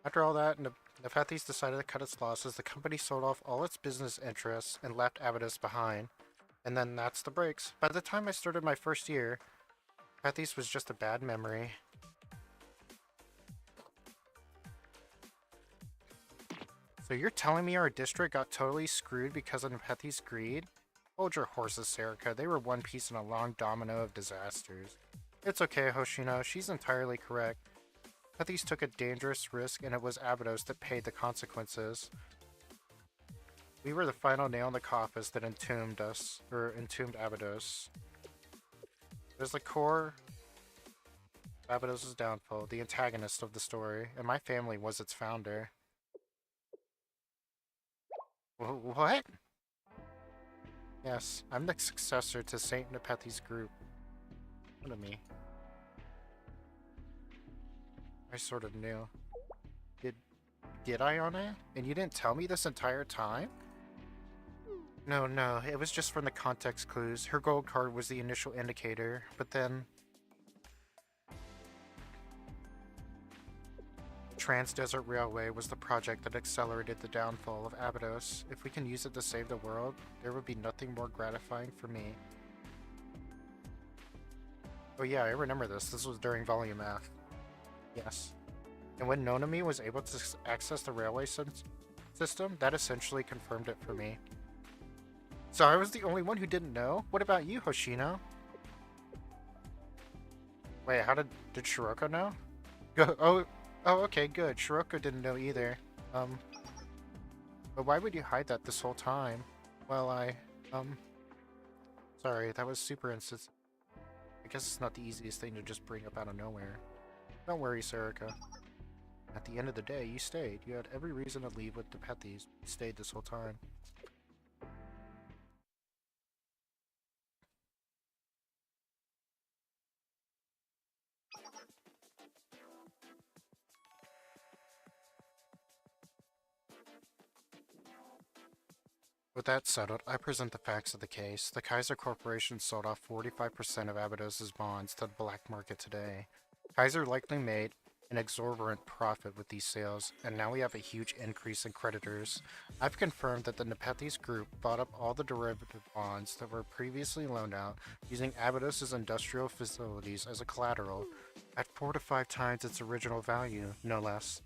After all that, Nepenthes decided to cut its losses. The company sold off all its business interests and left Abydos behind. And then that's the breaks. By the time I started my first year, Nepenthes was just a bad memory. So you're telling me our district got totally screwed because of Nepenthes' greed? Hold your horses, Serica. They were one piece in a long domino of disasters. It's okay, Hoshino. She's entirely correct. Nepenthes took a dangerous risk, and it was Abydos that paid the consequences. We were the final nail in the coffin that entombed Abydos. It was the core of Abydos' downfall, the antagonist of the story, and my family was its founder. What? Yes, I'm the successor to St. Nepenthes Group. What of me? I sort of knew. Did I, Anna? And you didn't tell me this entire time? No, it was just from the context clues. Her gold card was the initial indicator, but then... Trans-Desert Railway was the project that accelerated the downfall of Abydos. If we can use it to save the world, there would be nothing more gratifying for me. Oh yeah, I remember this. This was during Volume F. Yes. And when Nonami was able to access the railway system, that essentially confirmed it for me. So I was the only one who didn't know? What about you, Hoshino? Wait, how did Shiroko know? Oh, okay, good. Shiroko didn't know either. But why would you hide that this whole time? Well, sorry, that was super insensitive. I guess it's not the easiest thing to just bring up out of nowhere. Don't worry, Serica. At the end of the day, you stayed. You had every reason to leave with the Nepenthes. You stayed this whole time. With that settled, I present the facts of the case. The Kaiser Corporation sold off 45% of Abydos' bonds to the black market today. Kaiser likely made an exorbitant profit with these sales, and now we have a huge increase in creditors. I've confirmed that the Nepenthes Group bought up all the derivative bonds that were previously loaned out using Abydos' industrial facilities as a collateral, at 4 to 5 times its original value, no less.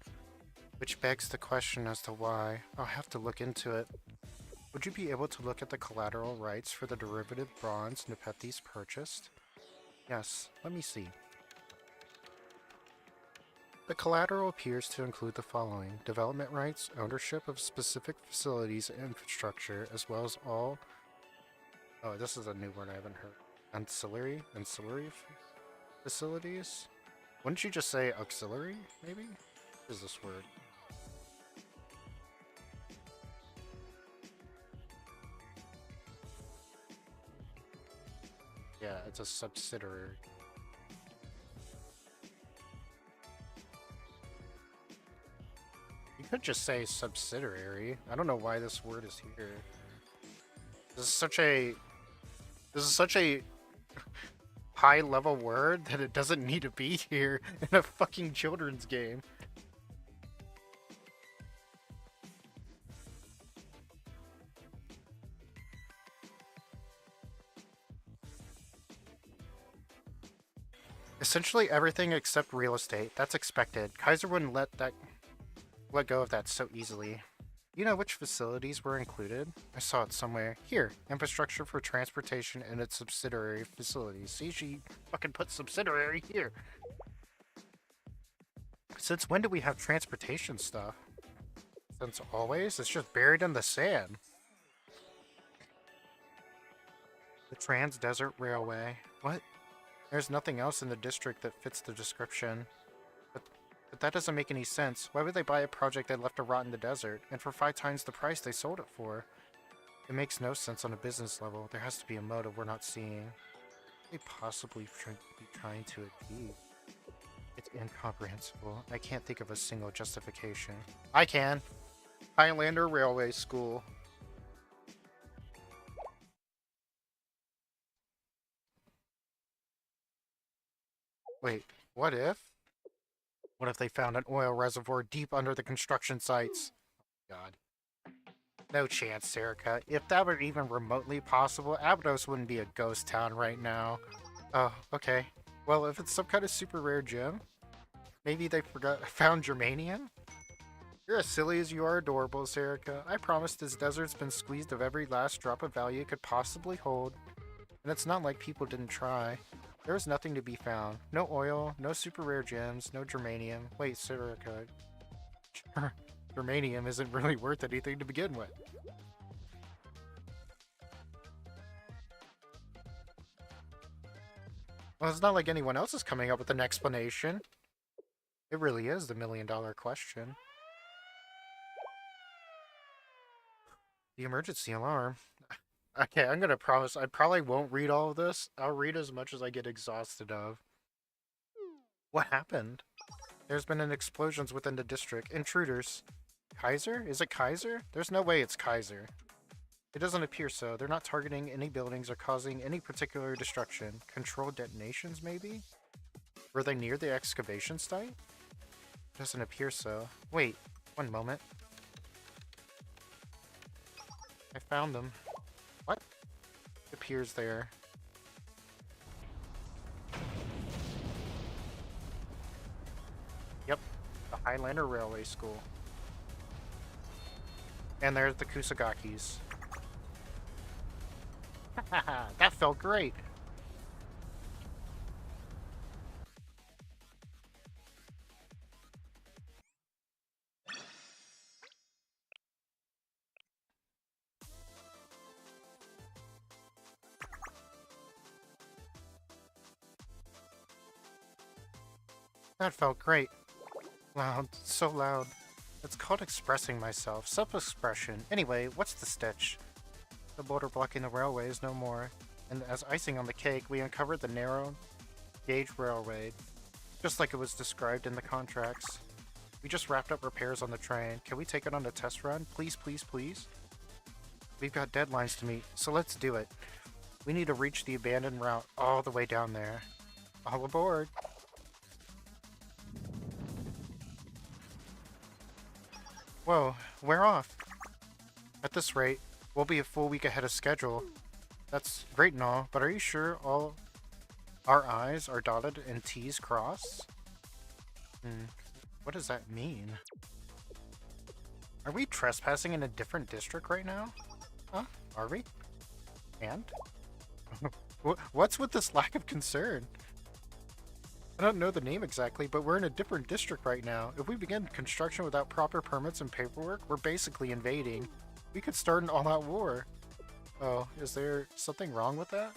Which begs the question as to why. I'll have to look into it. Would you be able to look at the collateral rights for the derivative bonds Nepenthes purchased? Yes, let me see. The collateral appears to include the following: development rights, ownership of specific facilities and infrastructure, as well as all... Oh, this is a new word I haven't heard. Ancillary facilities? Wouldn't you just say auxiliary, maybe? What is this word? Yeah, it's a subsidiary. You could just say subsidiary. I don't know why this word is here. This is such a high level word that it doesn't need to be here in a fucking children's game. Essentially everything except real estate. That's expected. Kaiser wouldn't let go of that so easily. You know which facilities were included? I saw it somewhere. Here, infrastructure for transportation and its subsidiary facilities. See, she fucking put subsidiary here. Since when do we have transportation stuff? Since always? It's just buried in the sand. The Trans-Desert Railway. What? There's nothing else in the district that fits the description. But that doesn't make any sense. Why would they buy a project that left to rot in the desert, and for 5 times the price they sold it for? It makes no sense on a business level. There has to be a motive we're not seeing. What could they possibly be trying to achieve? It's incomprehensible. I can't think of a single justification. I can! Highlander Railway School. Wait, what if? What if they found an oil reservoir deep under the construction sites? Oh, God. No chance, Serica. If that were even remotely possible, Abydos wouldn't be a ghost town right now. Oh, okay. Well, if it's some kind of super rare gem, maybe they found germanium? You're as silly as you are adorable, Serica. I promise this desert's been squeezed of every last drop of value it could possibly hold. And it's not like people didn't try. There was nothing to be found. No oil, no super rare gems, no germanium. Wait, Serica. Germanium isn't really worth anything to begin with. Well, it's not like anyone else is coming up with an explanation. It really is the million-dollar question. The emergency alarm. Okay, I'm gonna promise I probably won't read all of this. I'll read as much as I get exhausted of. What happened? There's been an explosions within the district. Intruders. Kaiser? Is it Kaiser? There's no way it's Kaiser. It doesn't appear so. They're not targeting any buildings or causing any particular destruction. Controlled detonations, maybe? Were they near the excavation site? Doesn't appear so. Wait, one moment. I found them. What? It appears there. Yep, the Highlander Railway School. And there's the Kusagakis. Haha, that felt great! That felt great. Loud, so loud. It's called expressing myself. Self-expression. Anyway, what's the stitch? The border blocking the railway is no more. And as icing on the cake, we uncovered the narrow gauge railway, just like it was described in the contracts. We just wrapped up repairs on the train. Can we take it on a test run? Please, please, please? We've got deadlines to meet, so let's do it. We need to reach the abandoned route all the way down there. All aboard! Whoa, we're off. At this rate, we'll be a full week ahead of schedule. That's great and all, but are you sure all our I's are dotted and T's crossed? What does that mean? Are we trespassing in a different district right now? Huh? Are we? And? What's with this lack of concern? I don't know the name exactly, but we're in a different district right now. If we begin construction without proper permits and paperwork, we're basically invading. We could start an all-out war. Oh, is there something wrong with that?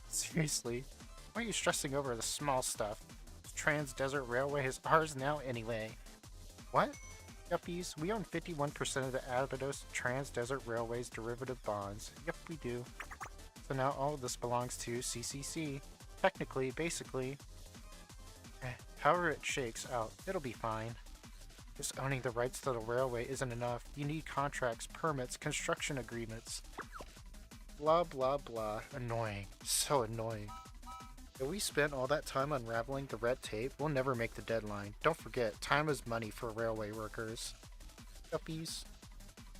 Seriously, why are you stressing over the small stuff? This Trans-Desert Railway is ours now anyway. What? Yuppies, we own 51% of the Abydos Trans-Desert Railway's derivative bonds. Yep, we do. So now all of this belongs to CCC. Technically, basically. However it shakes out, it'll be fine. Just owning the rights to the railway isn't enough. You need contracts, permits, construction agreements. Blah blah blah. Annoying. So annoying. If we spent all that time unraveling the red tape, we'll never make the deadline. Don't forget, time is money for railway workers. Yuppies.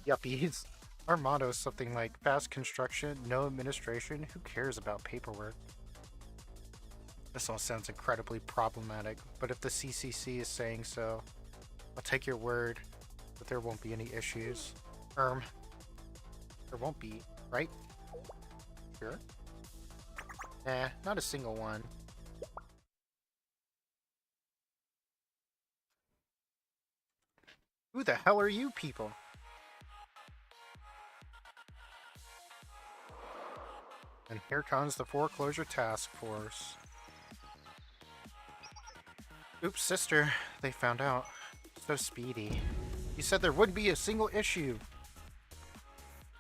Yuppies. Our motto is something like fast construction, no administration, who cares about paperwork? This all sounds incredibly problematic, but if the CCC is saying so, I'll take your word that there won't be any issues. There won't be, right? Sure? Nah, not a single one. Who the hell are you people? And here comes the foreclosure task force. Oops, sister. They found out. So speedy. You said there wouldn't be a single issue.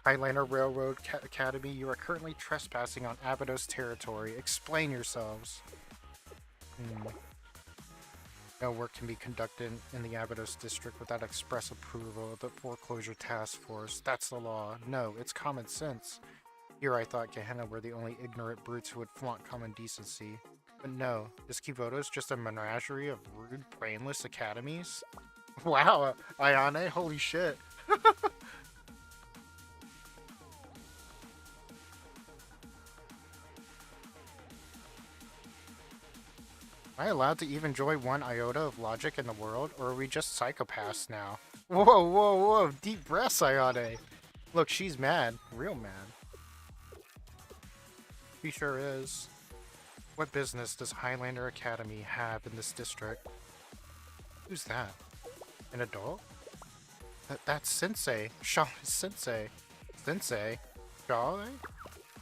Highliner Railroad Academy, you are currently trespassing on Abydos territory. Explain yourselves. No work can be conducted in the Abydos district without express approval of the foreclosure task force. That's the law. No, it's common sense. Here I thought Gehenna were the only ignorant brutes who would flaunt common decency. But no, is Kivoto's just a menagerie of rude, brainless academies? Wow, Ayane, holy shit. Am I allowed to even enjoy one iota of logic in the world, or are we just psychopaths now? Whoa, whoa, whoa, deep breaths, Ayane. Look, she's mad. Real mad. She sure is. What business does Highlander Academy have in this district? Who's that? An adult? That's Sensei. Shaw Sensei. Sensei? Shaw?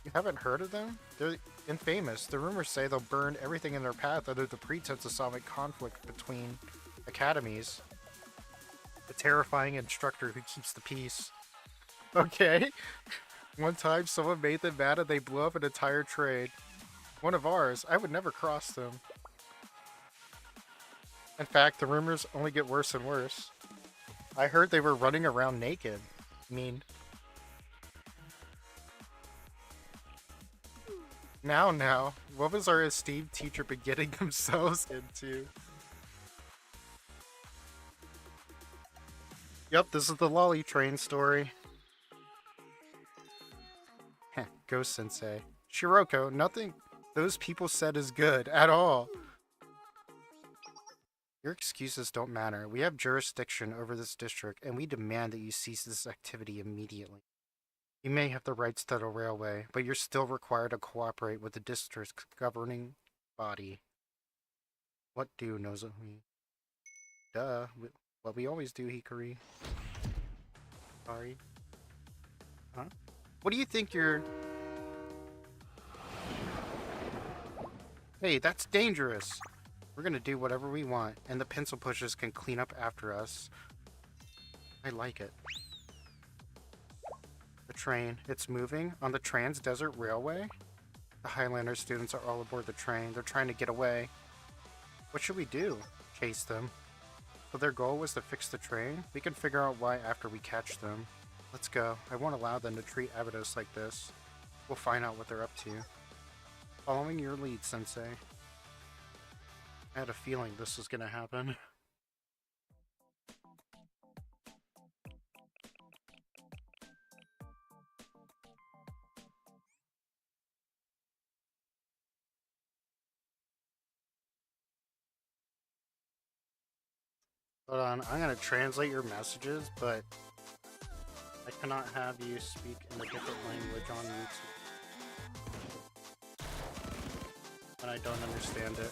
You haven't heard of them? They're infamous. The rumors say they'll burn everything in their path under the pretense of solving conflict between academies. The terrifying instructor who keeps the peace. Okay. One time someone made them mad and they blew up an entire trade. One of ours. I would never cross them. In fact, the rumors only get worse and worse. I heard they were running around naked. I mean... Now, what was our esteemed teacher been getting themselves into? Yep, this is the lolly train story. Heh, go Sensei. Shiroko, nothing those people said is good at all. Your excuses don't matter. We have jurisdiction over this district, and we demand that you cease this activity immediately. You may have the rights to the railway, but you're still required to cooperate with the district's governing body. What do, Nozomi? Duh. What we always do, Hikari. Sorry. Huh? What do you think you're... Hey, that's dangerous! We're gonna do whatever we want, and the pencil pushers can clean up after us. I like it. The train, it's moving on the Trans-Desert Railway? The Highlander students are all aboard the train. They're trying to get away. What should we do? Chase them. So their goal was to fix the train? We can figure out why after we catch them. Let's go. I won't allow them to treat Abydos like this. We'll find out what they're up to. Following your lead, Sensei. I had a feeling this was gonna happen. Hold on, I'm gonna translate your messages, but I cannot have you speak in a different language on YouTube. when I don't understand it.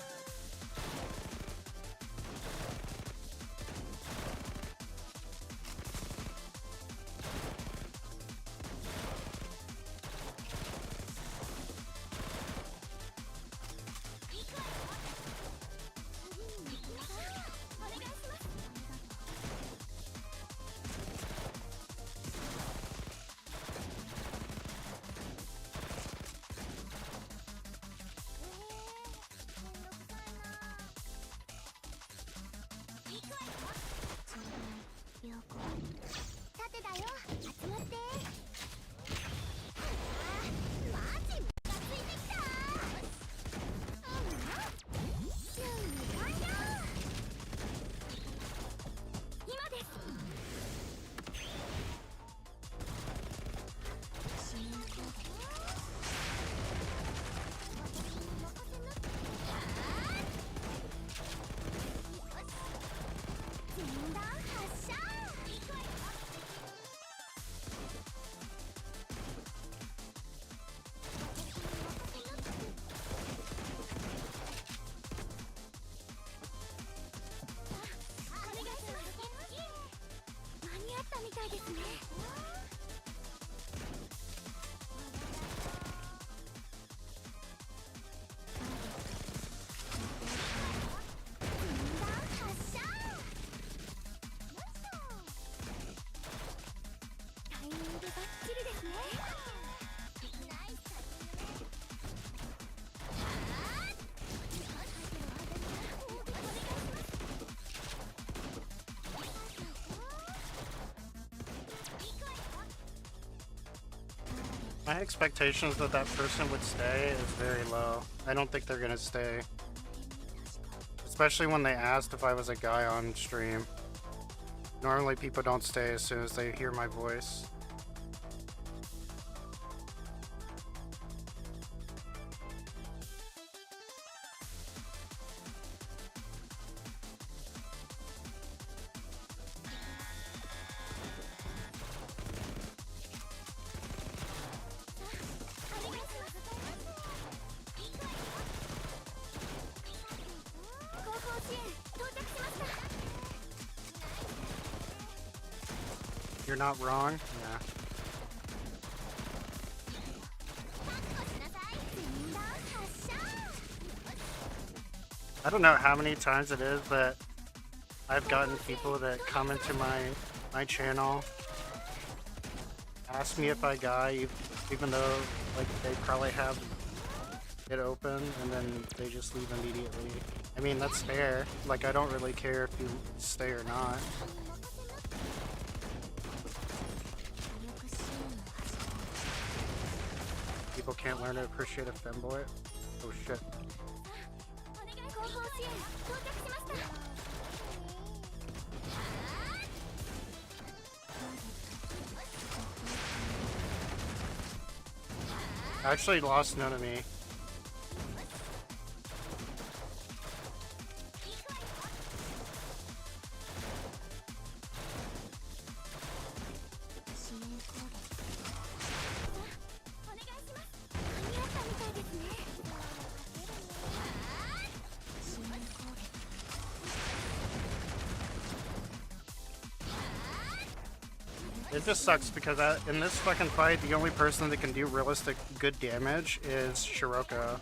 My expectations that that person would stay is very low. I don't think they're gonna stay. Especially when they asked if I was a guy on stream. Normally people don't stay as soon as they hear my voice. You're not wrong? Yeah. I don't know how many times it is that I've gotten people that come into my channel, ask me if I guy, even though like they probably have it open, and then they just leave immediately. I mean, that's fair. Like, I don't really care if you stay or not. People can't learn to appreciate a femboy? Oh shit. I actually lost none of me. It just sucks because in this fucking fight, the only person that can do realistic good damage is Shiroka.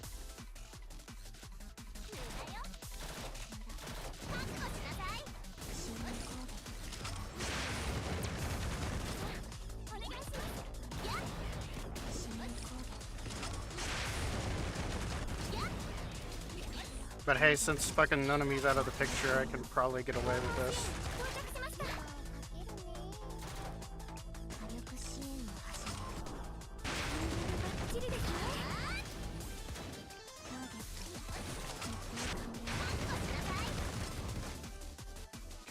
But hey, since fucking Nonomi's out of the picture, I can probably get away with this.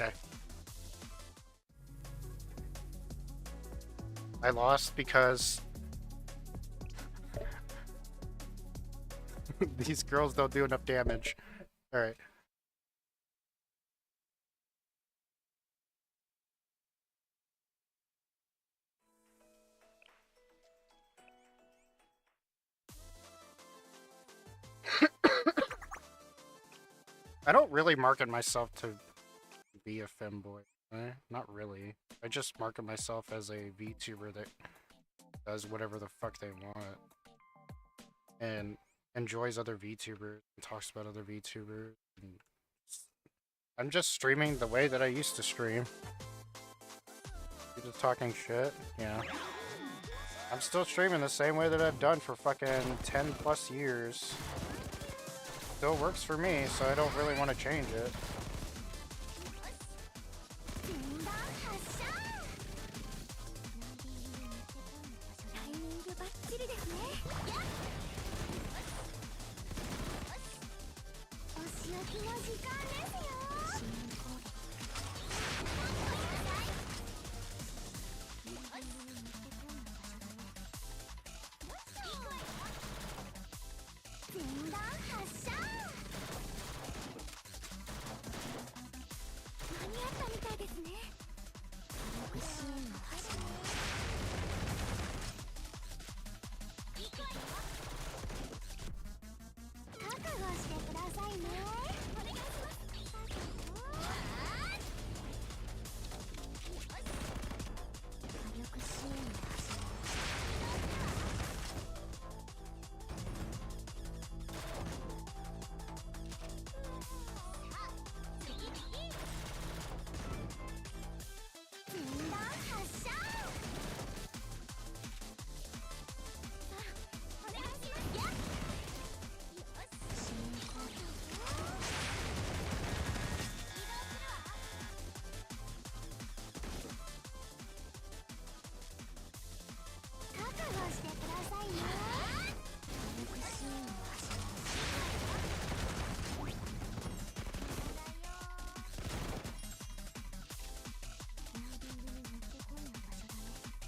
Okay. I lost because these girls don't do enough damage. Alright. I don't really market myself to be a femboy. Not really. I just market myself as a VTuber that does whatever the fuck they want and enjoys other VTubers and talks about other VTubers. And I'm just streaming the way that I used to stream. You're just talking shit? Yeah. I'm still streaming the same way that I've done for fucking 10 plus years. Still works for me, so I don't really want to change it.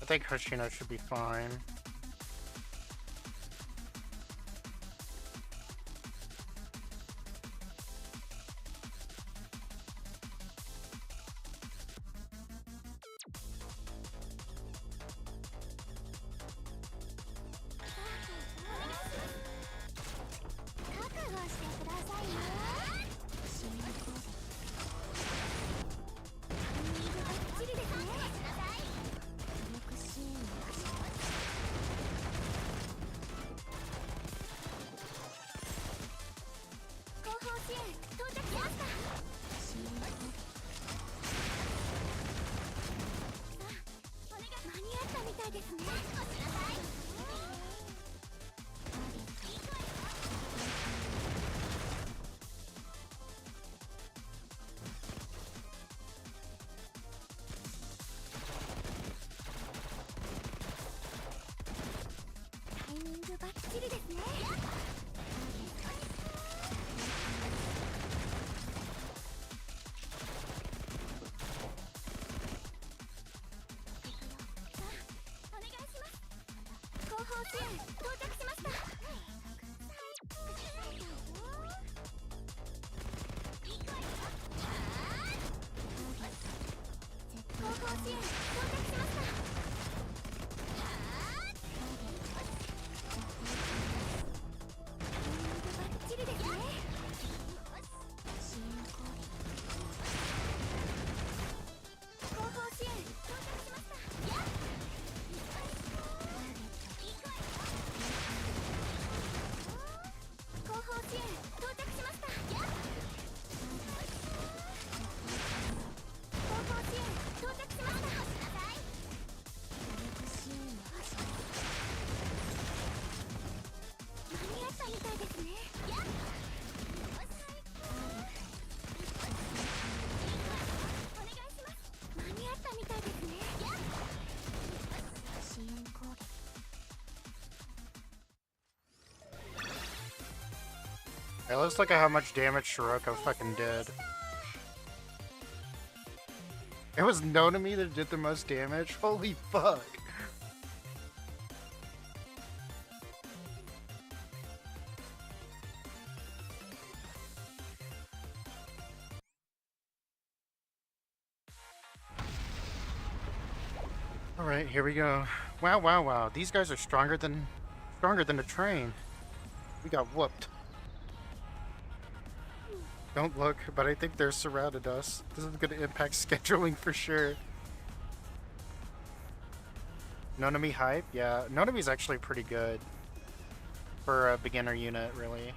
I think Hoshino should be fine. Hey, let's look at how much damage Shiroko fucking did. It was known to me that it did the most damage? Holy fuck. Alright, here we go. Wow, wow, wow. These guys are stronger than a train. We got whooped. Don't look, but I think they're surrounded us. This is gonna impact scheduling for sure. Nonami hype? Yeah, Nonami's actually pretty good for a beginner unit, really.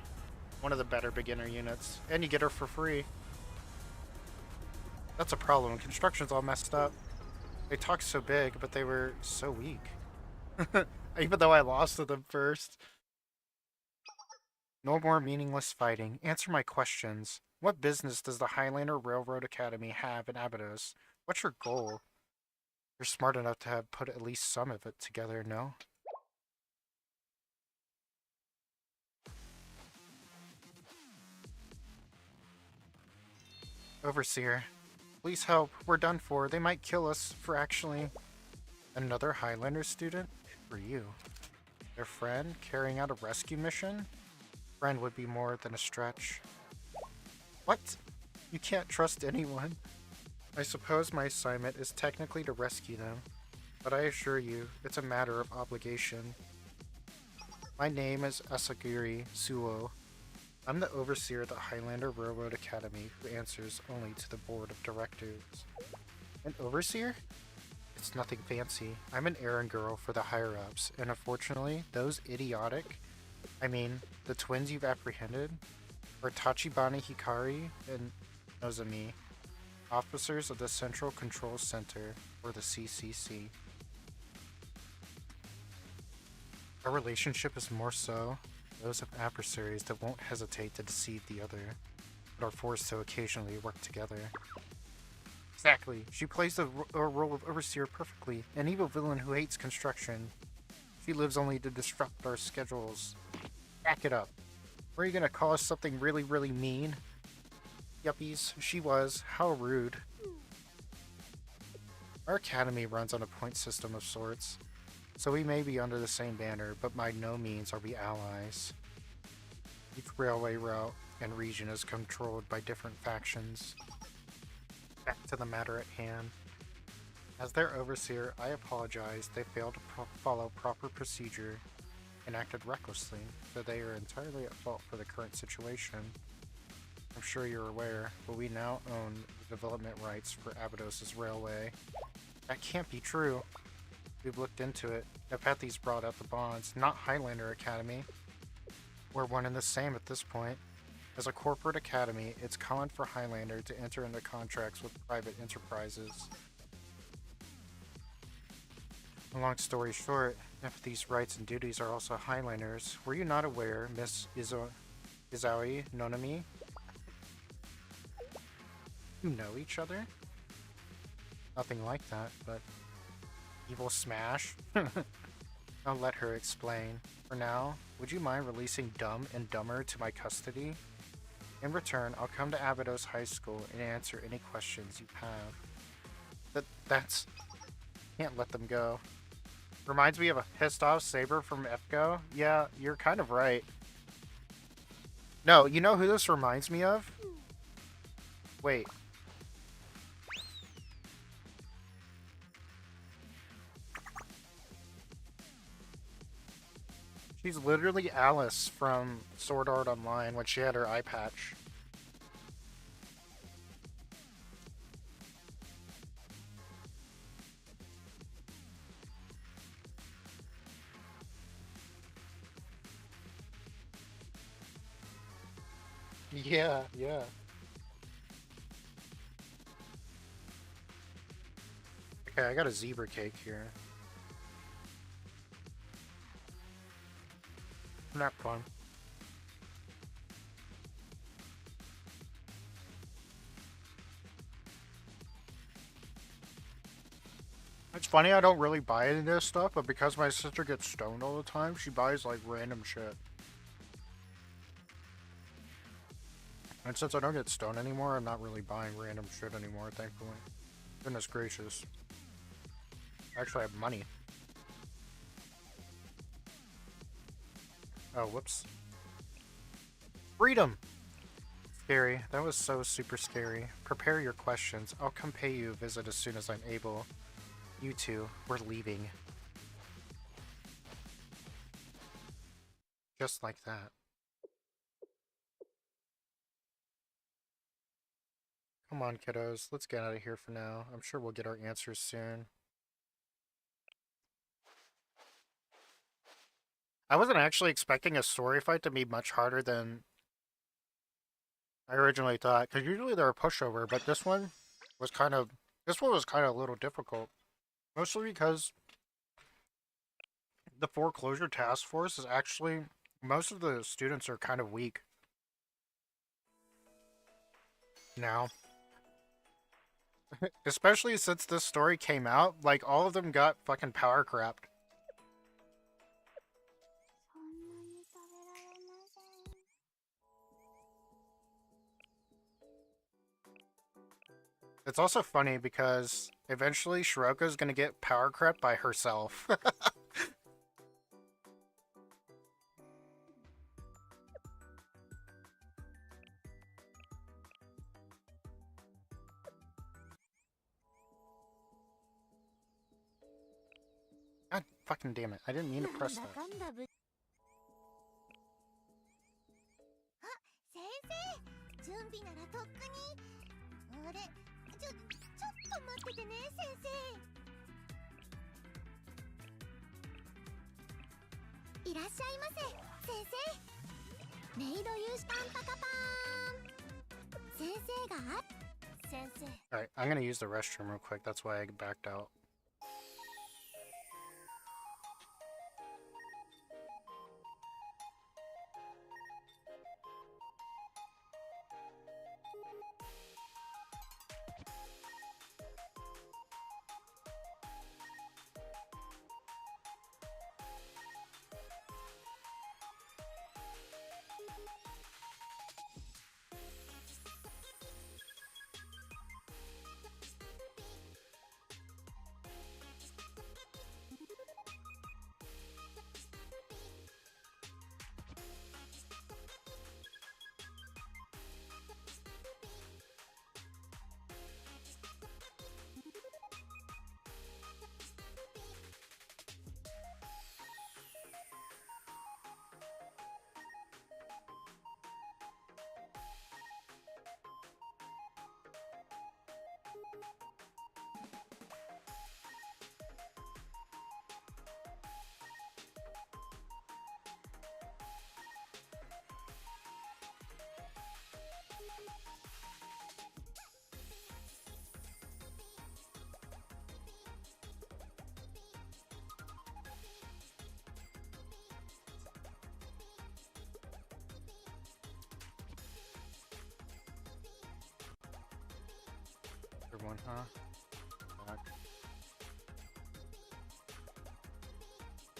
One of the better beginner units. And you get her for free. That's a problem. Construction's all messed up. They talked so big, but they were so weak. Even though I lost to them first. No more meaningless fighting. Answer my questions. What business does the Highlander Railroad Academy have in Abydos? What's your goal? You're smart enough to have put at least some of it together, no? Overseer, please help. We're done for. They might kill us for actually... Another Highlander student? For you. Their friend carrying out a rescue mission? Friend would be more than a stretch. What? You can't trust anyone. I suppose my assignment is technically to rescue them, but I assure you, it's a matter of obligation. My name is Asagiri Suo. I'm the overseer of the Highlander Railroad Academy who answers only to the board of directors. An overseer? It's nothing fancy. I'm an errand girl for the higher-ups, and unfortunately, those the twins you've apprehended, are Tachibana Hikari and Nozomi, officers of the Central Control Center, or the CCC. Our relationship is more so those of adversaries that won't hesitate to deceive the other, but are forced to occasionally work together. Exactly. She plays the role of overseer perfectly, an evil villain who hates construction. She lives only to disrupt our schedules. Back it up. Were you gonna call us something really, really mean? Yuppies, she was. How rude. Our academy runs on a point system of sorts, so we may be under the same banner, but by no means are we allies. Each railway route and region is controlled by different factions. Back to the matter at hand. As their overseer, I apologize they failed to follow proper procedure and acted recklessly, so they are entirely at fault for the current situation. I'm sure you're aware, but we now own the development rights for Abydos' railway. That can't be true. We've looked into it. Apathy's brought out the bonds, not Highlander Academy. We're one and the same at this point. As a corporate academy, it's common for Highlander to enter into contracts with private enterprises. A long story short, if these rights and duties are also Highlanders, were you not aware, Miss Izaoi Nonami? You know each other? Nothing like that, but... Evil smash? I'll let her explain. For now, would you mind releasing Dumb and Dumber to my custody? In return, I'll come to Abydos High School and answer any questions you have. That's... Can't let them go. Reminds me of a pissed off Saber from FGO? Yeah, you're kind of right. No, you know who this reminds me of? Wait. She's literally Alice from Sword Art Online when she had her eye patch. Yeah, yeah. Okay, I got a zebra cake here. Not fun. It's funny I don't really buy any of this stuff, but because my sister gets stoned all the time, she buys like random shit. And since I don't get stoned anymore, I'm not really buying random shit anymore, thankfully. Goodness gracious. I actually have money. Oh, whoops. Freedom! Scary. That was so super scary. Prepare your questions. I'll come pay you a visit as soon as I'm able. You two, we're leaving. Just like that. Come on, kiddos. Let's get out of here for now. I'm sure we'll get our answers soon. I wasn't actually expecting a story fight to be much harder than I originally thought, because usually they're a pushover, but this one was kind of a little difficult. Mostly because the foreclosure task force is actually, most of the students are kind of weak now. Especially since this story came out, like, all of them got fucking power crapped. It's also funny because eventually Shiroka's gonna get power crept by herself. God fucking damn it. I didn't mean to press that. 準備ならとっくに。あれ、ちょっと待っててね、先生。いらっしゃいませ、先生。メイドユーシパンパカパーン。先生が先生。Alright, I'm gonna use the restroom real quick. That's why I backed out. One, huh? Back.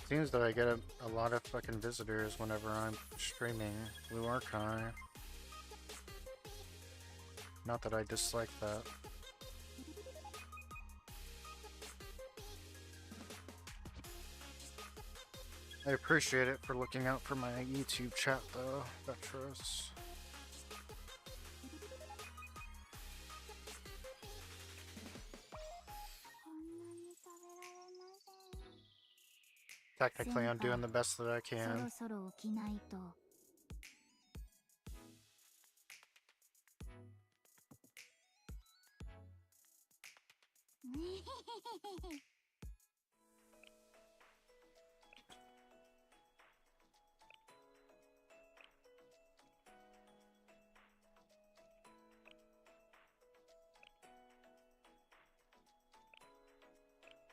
Seems that I get a lot of fucking visitors whenever I'm streaming Blue Archive. Not that I dislike that. I appreciate it for looking out for my YouTube chat though, Vetros. Technically, I'm doing the best that I can. そろそろ起きないと。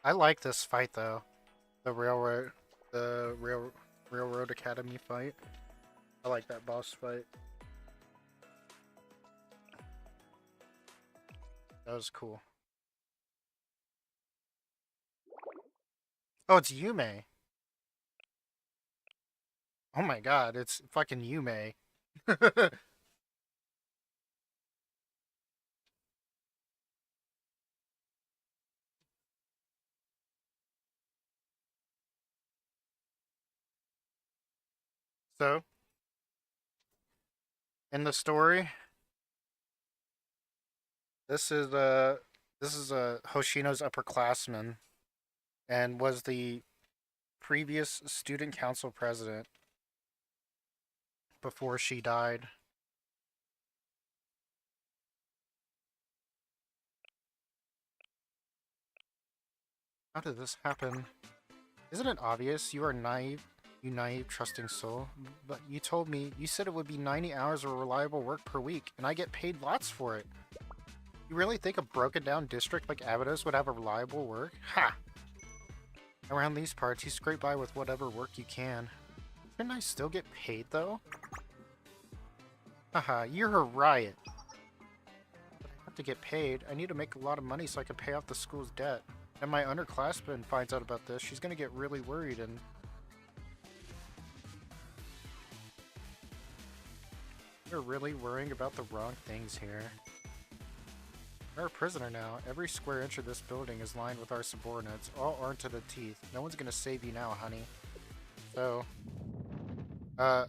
I like this fight though. The Railroad Academy fight. I like that boss fight. That was cool. Oh, it's Yume. Oh my god, it's fucking Yume. So, in the story, this is Hoshino's upperclassman and was the previous student council president before she died. How did this happen? Isn't it obvious? You are naive, you naive, trusting soul. But you told me, you said it would be 90 hours of reliable work per week, and I get paid lots for it. You really think a broken down district like Abydos would have a reliable work? Ha! Around these parts, you scrape by with whatever work you can. Shouldn't I still get paid, though? Haha, you're a riot. But I have to get paid. I need to make a lot of money so I can pay off the school's debt. And my underclassman finds out about this, she's gonna get really worried and... You're really worrying about the wrong things here. You're a prisoner now. Every square inch of this building is lined with our subordinates, all armed to the teeth. No one's gonna save you now, honey. So... Uh-oh.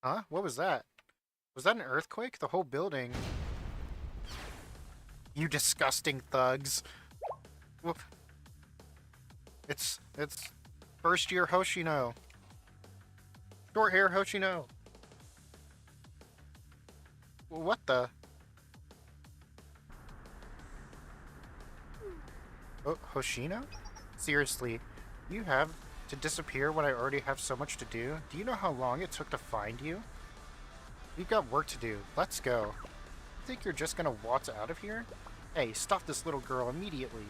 Huh? What was that? Was that an earthquake? The whole building... You disgusting thugs. Whoop. It's first year Hoshino. Short hair Hoshino. What the? Oh, Hoshino? Seriously, you have to disappear when I already have so much to do? Do you know how long it took to find you? We've got work to do. Let's go. You think you're just gonna waltz out of here? Hey, stop this little girl immediately.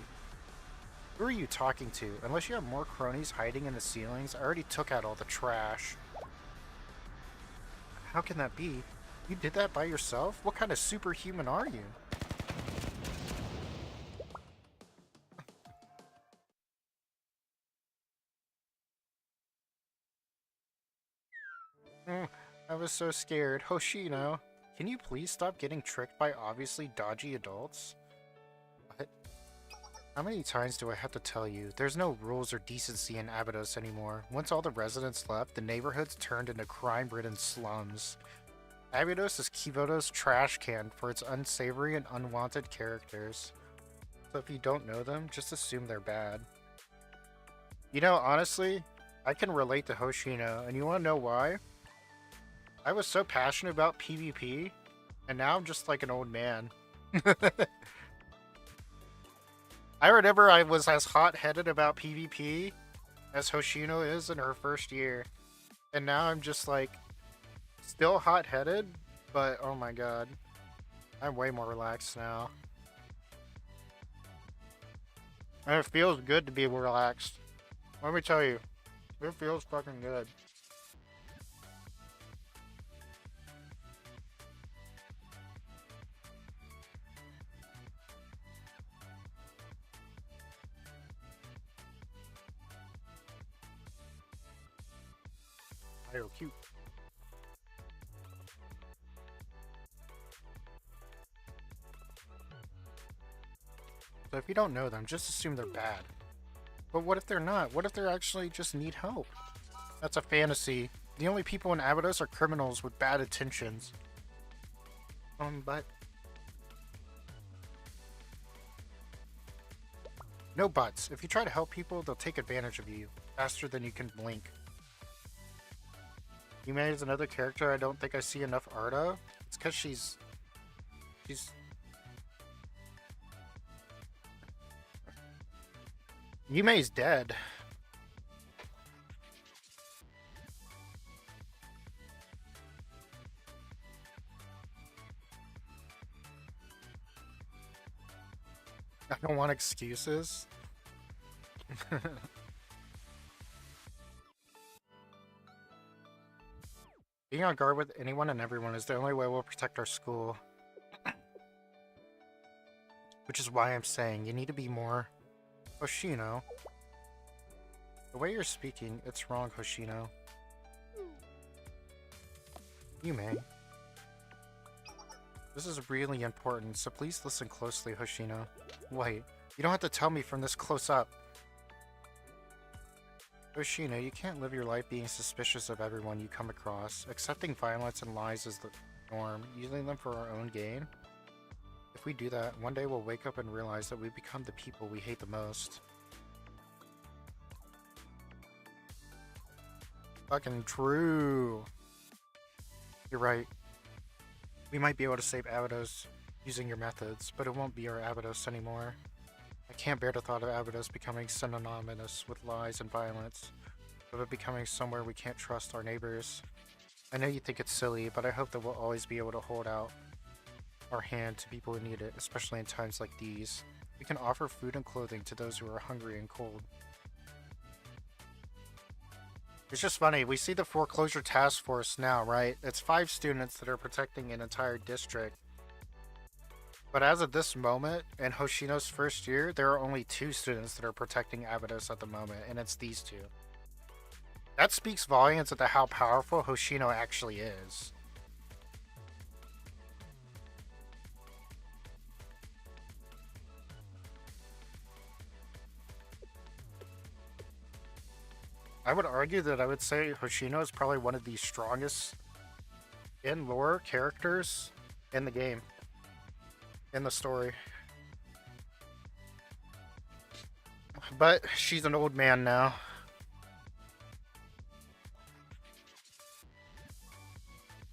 Who are you talking to? Unless you have more cronies hiding in the ceilings, I already took out all the trash. How can that be? You did that by yourself? What kind of superhuman are you? I was so scared. Hoshino, can you please stop getting tricked by obviously dodgy adults? What? How many times do I have to tell you? There's no rules or decency in Abydos anymore. Once all the residents left, the neighborhoods turned into crime-ridden slums. Abydos is Kivoto's trash can for its unsavory and unwanted characters. So if you don't know them, just assume they're bad. You know, honestly, I can relate to Hoshino, and you want to know why? I was so passionate about PvP, and now I'm just like an old man. I remember I was as hot-headed about PvP as Hoshino is in her first year. And now I'm just like, still hot-headed, but oh my god. I'm way more relaxed now. And it feels good to be relaxed. Let me tell you, it feels fucking good. Oh, cute. So if you don't know them, just assume they're bad. But what if they're not? What if they actually just need help? That's a fantasy. The only people in Abydos are criminals with bad intentions. But... No buts. If you try to help people, they'll take advantage of you. Faster than you can blink. Yume is another character I don't think I see enough art of. It's because she's... Yume's dead. I don't want excuses. Being on guard with anyone and everyone is the only way we'll protect our school. Which is why I'm saying you need to be more... Hoshino. The way you're speaking, it's wrong, Hoshino. Yume. This is really important, so please listen closely, Hoshino. Wait, you don't have to tell me from this close up. Hoshino, you can't live your life being suspicious of everyone you come across. Accepting violence and lies is the norm, using them for our own gain. If we do that, one day we'll wake up and realize that we become the people we hate the most. Fucking true. You're right. We might be able to save Abydos using your methods, but it won't be our Abydos anymore. I can't bear the thought of Abydos becoming synonymous with lies and violence, of it becoming somewhere we can't trust our neighbors. I know you think it's silly, but I hope that we'll always be able to hold out our hand to people who need it, especially in times like these. We can offer food and clothing to those who are hungry and cold. It's just funny, we see the foreclosure task force now, right? It's 5 students that are protecting an entire district. But as of this moment, in Hoshino's first year, there are only 2 students that are protecting Abydos at the moment, and it's these 2. That speaks volumes to how powerful Hoshino actually is. I would argue that I would say Hoshino is probably one of the strongest in lore characters in the game, in the story. But she's an old man now.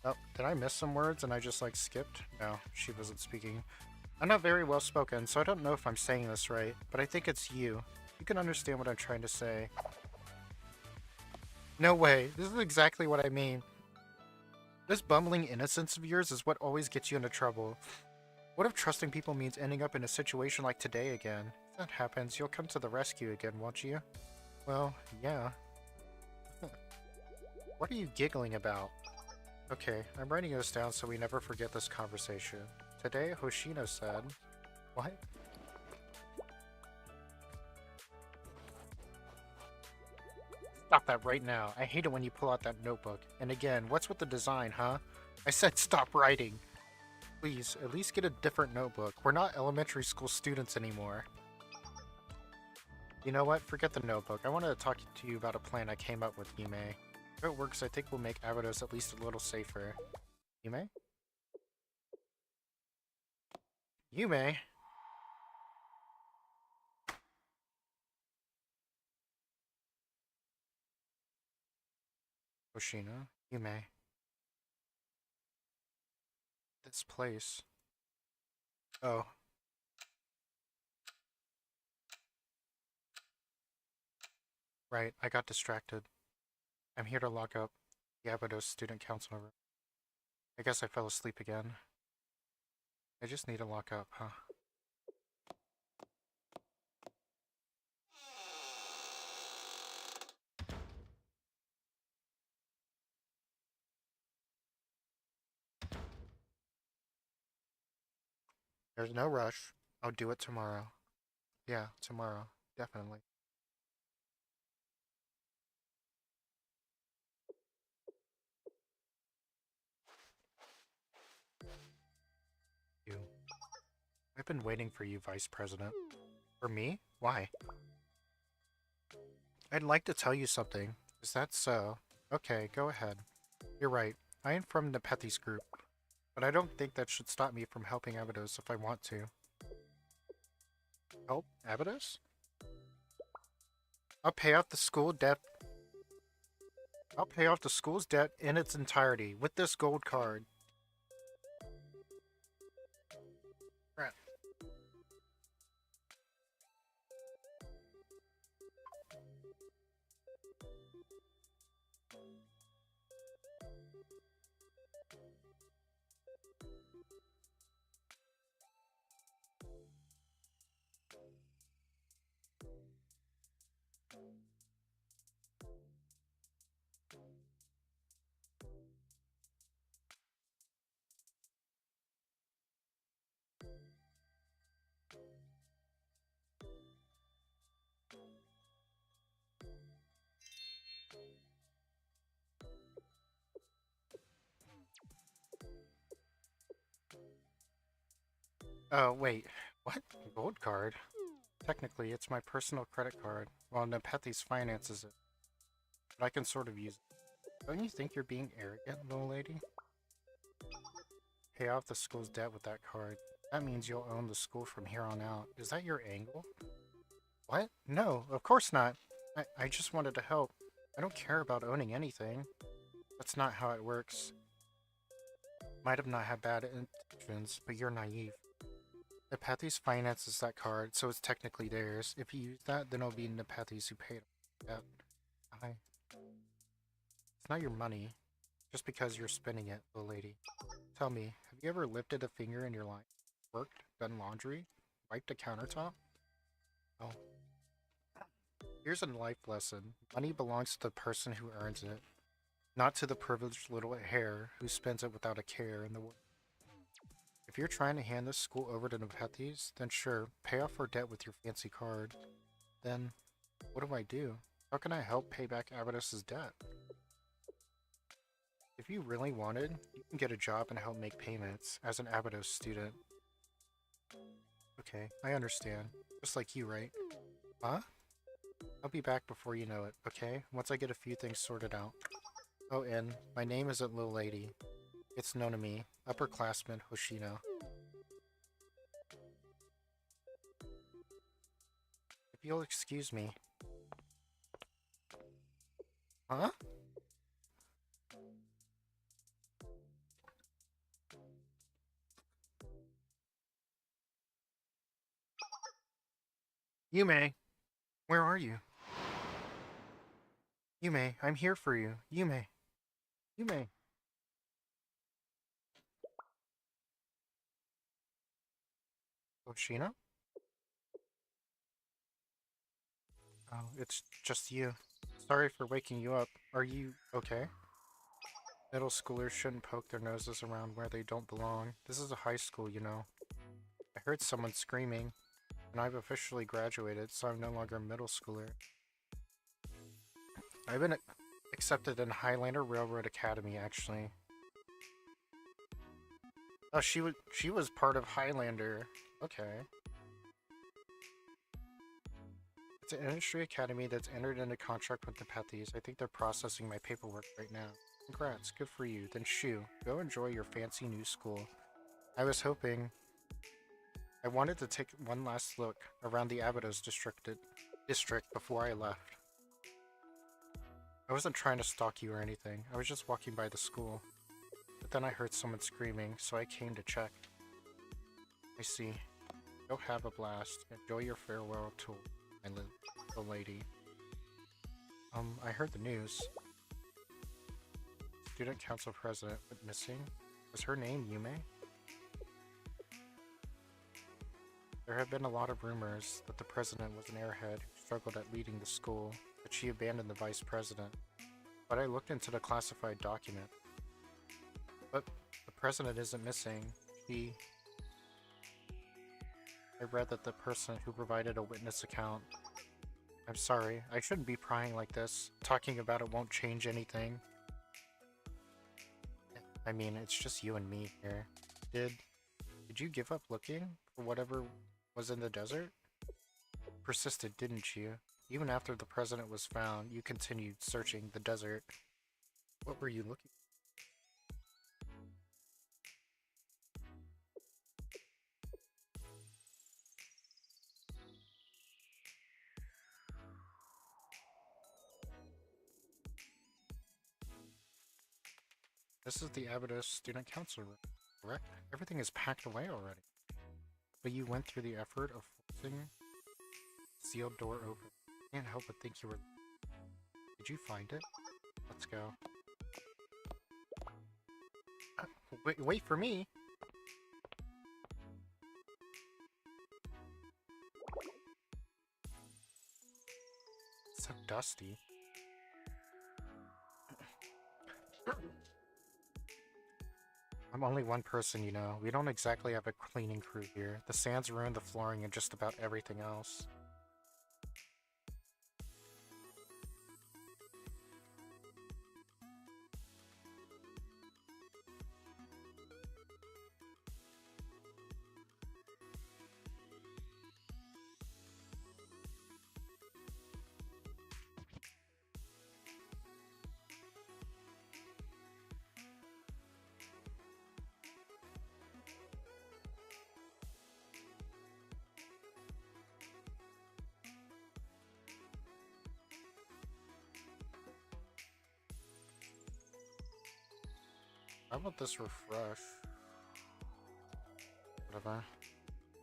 Oh, did I miss some words and I just like skipped? No, she wasn't speaking. I'm not very well spoken, so I don't know if I'm saying this right, but I think it's you. You can understand what I'm trying to say. No way, this is exactly what I mean. This bumbling innocence of yours is what always gets you into trouble. What if trusting people means ending up in a situation like today again? If that happens, you'll come to the rescue again, won't you? Well, yeah. What are you giggling about? Okay, I'm writing this down so we never forget this conversation. Today, Hoshino said... What? Stop that right now. I hate it when you pull out that notebook. And again, what's with the design, huh? I said stop writing. Please, at least get a different notebook. We're not elementary school students anymore. You know what? Forget the notebook. I wanted to talk to you about a plan I came up with, Yume. If it works, I think we'll make Abydos at least a little safer. Yume? Yume? Hoshino? Yume? This place. Oh. Right, I got distracted. I'm here to lock up the Abydos Student Council room. I guess I fell asleep again. I just need to lock up, huh? There's no rush. I'll do it tomorrow. Yeah, tomorrow. Definitely. You. I've been waiting for you, Vice President. For me? Why? I'd like to tell you something. Is that so? Okay, go ahead. You're right. I am from the Nepethy's group, but I don't think that should stop me from helping Abydos if I want to. Help Abydos? I'll pay off the school debt. I'll pay off the school's debt in its entirety with this gold card. Crap. Oh, wait. What? Gold card? Technically, it's my personal credit card, while Nepethy's finances it. But I can sort of use it. Don't you think you're being arrogant, little lady? Pay off the school's debt with that card. That means you'll own the school from here on out. Is that your angle? What? No, of course not. I just wanted to help. I don't care about owning anything. That's not how it works. Might have not had bad intentions, but you're naive. Nepathes finances that card, so it's technically theirs. If you use that, then it'll be Nepathes who paid. Yep. It's not your money, just because you're spending it, little lady. Tell me, have you ever lifted a finger in your life? Worked? Done laundry? Wiped a countertop? Oh. Here's a life lesson. Money belongs to the person who earns it, not to the privileged little hare who spends it without a care in the world. If you're trying to hand this school over to Nepethes, then sure, pay off our debt with your fancy card. Then, what do I do? How can I help pay back Avidus's debt? If you really wanted, you can get a job and help make payments as an Abydos student. Okay, I understand. Just like you, right? Huh? I'll be back before you know it, okay? Once I get a few things sorted out. Oh, and my name isn't Lil Lady. It's known to me, upperclassman Hoshino. If you'll excuse me. Huh? Yume, where are you? Yume, I'm here for you. Yume. Yume. Hoshino? Oh, it's just you. Sorry for waking you up. Are you okay? Middle schoolers shouldn't poke their noses around where they don't belong. This is a high school, you know. I heard someone screaming, and I've officially graduated, so I'm no longer a middle schooler. I've been accepted in Highlander Railroad Academy, actually. Oh, she was part of Highlander. Okay. It's an industry academy that's entered into contract with Nepethes. I think they're processing my paperwork right now. Congrats, good for you. Then shoo, go enjoy your fancy new school. I wanted to take one last look around the Abydos district before I left. I wasn't trying to stalk you or anything. I was just walking by the school. But then I heard someone screaming, so I came to check. I see. Go have a blast. Enjoy your farewell tour, my little lady. I heard the news. Student council president went missing. Was her name Yume? There have been a lot of rumors that the president was an airhead who struggled at leading the school, but she abandoned the vice president. But I looked into the classified document. But the president isn't missing. I read that the person who provided a witness account. I'm sorry, I shouldn't be prying like this. Talking about it won't change anything. I mean, it's just you and me here. Did you give up looking for whatever was in the desert? Persisted, didn't you? Even after the president was found, you continued searching the desert. What were you looking for? This is the Abydos Student Council room, correct? Everything is packed away already. But you went through the effort of forcing the sealed door open. Can't help but think you were... Did you find it? Let's go. Wait for me! It's so dusty. I'm only one person, you know. We don't exactly have a cleaning crew here. The sands ruined the flooring and just about everything else. How about this refresh? Whatever.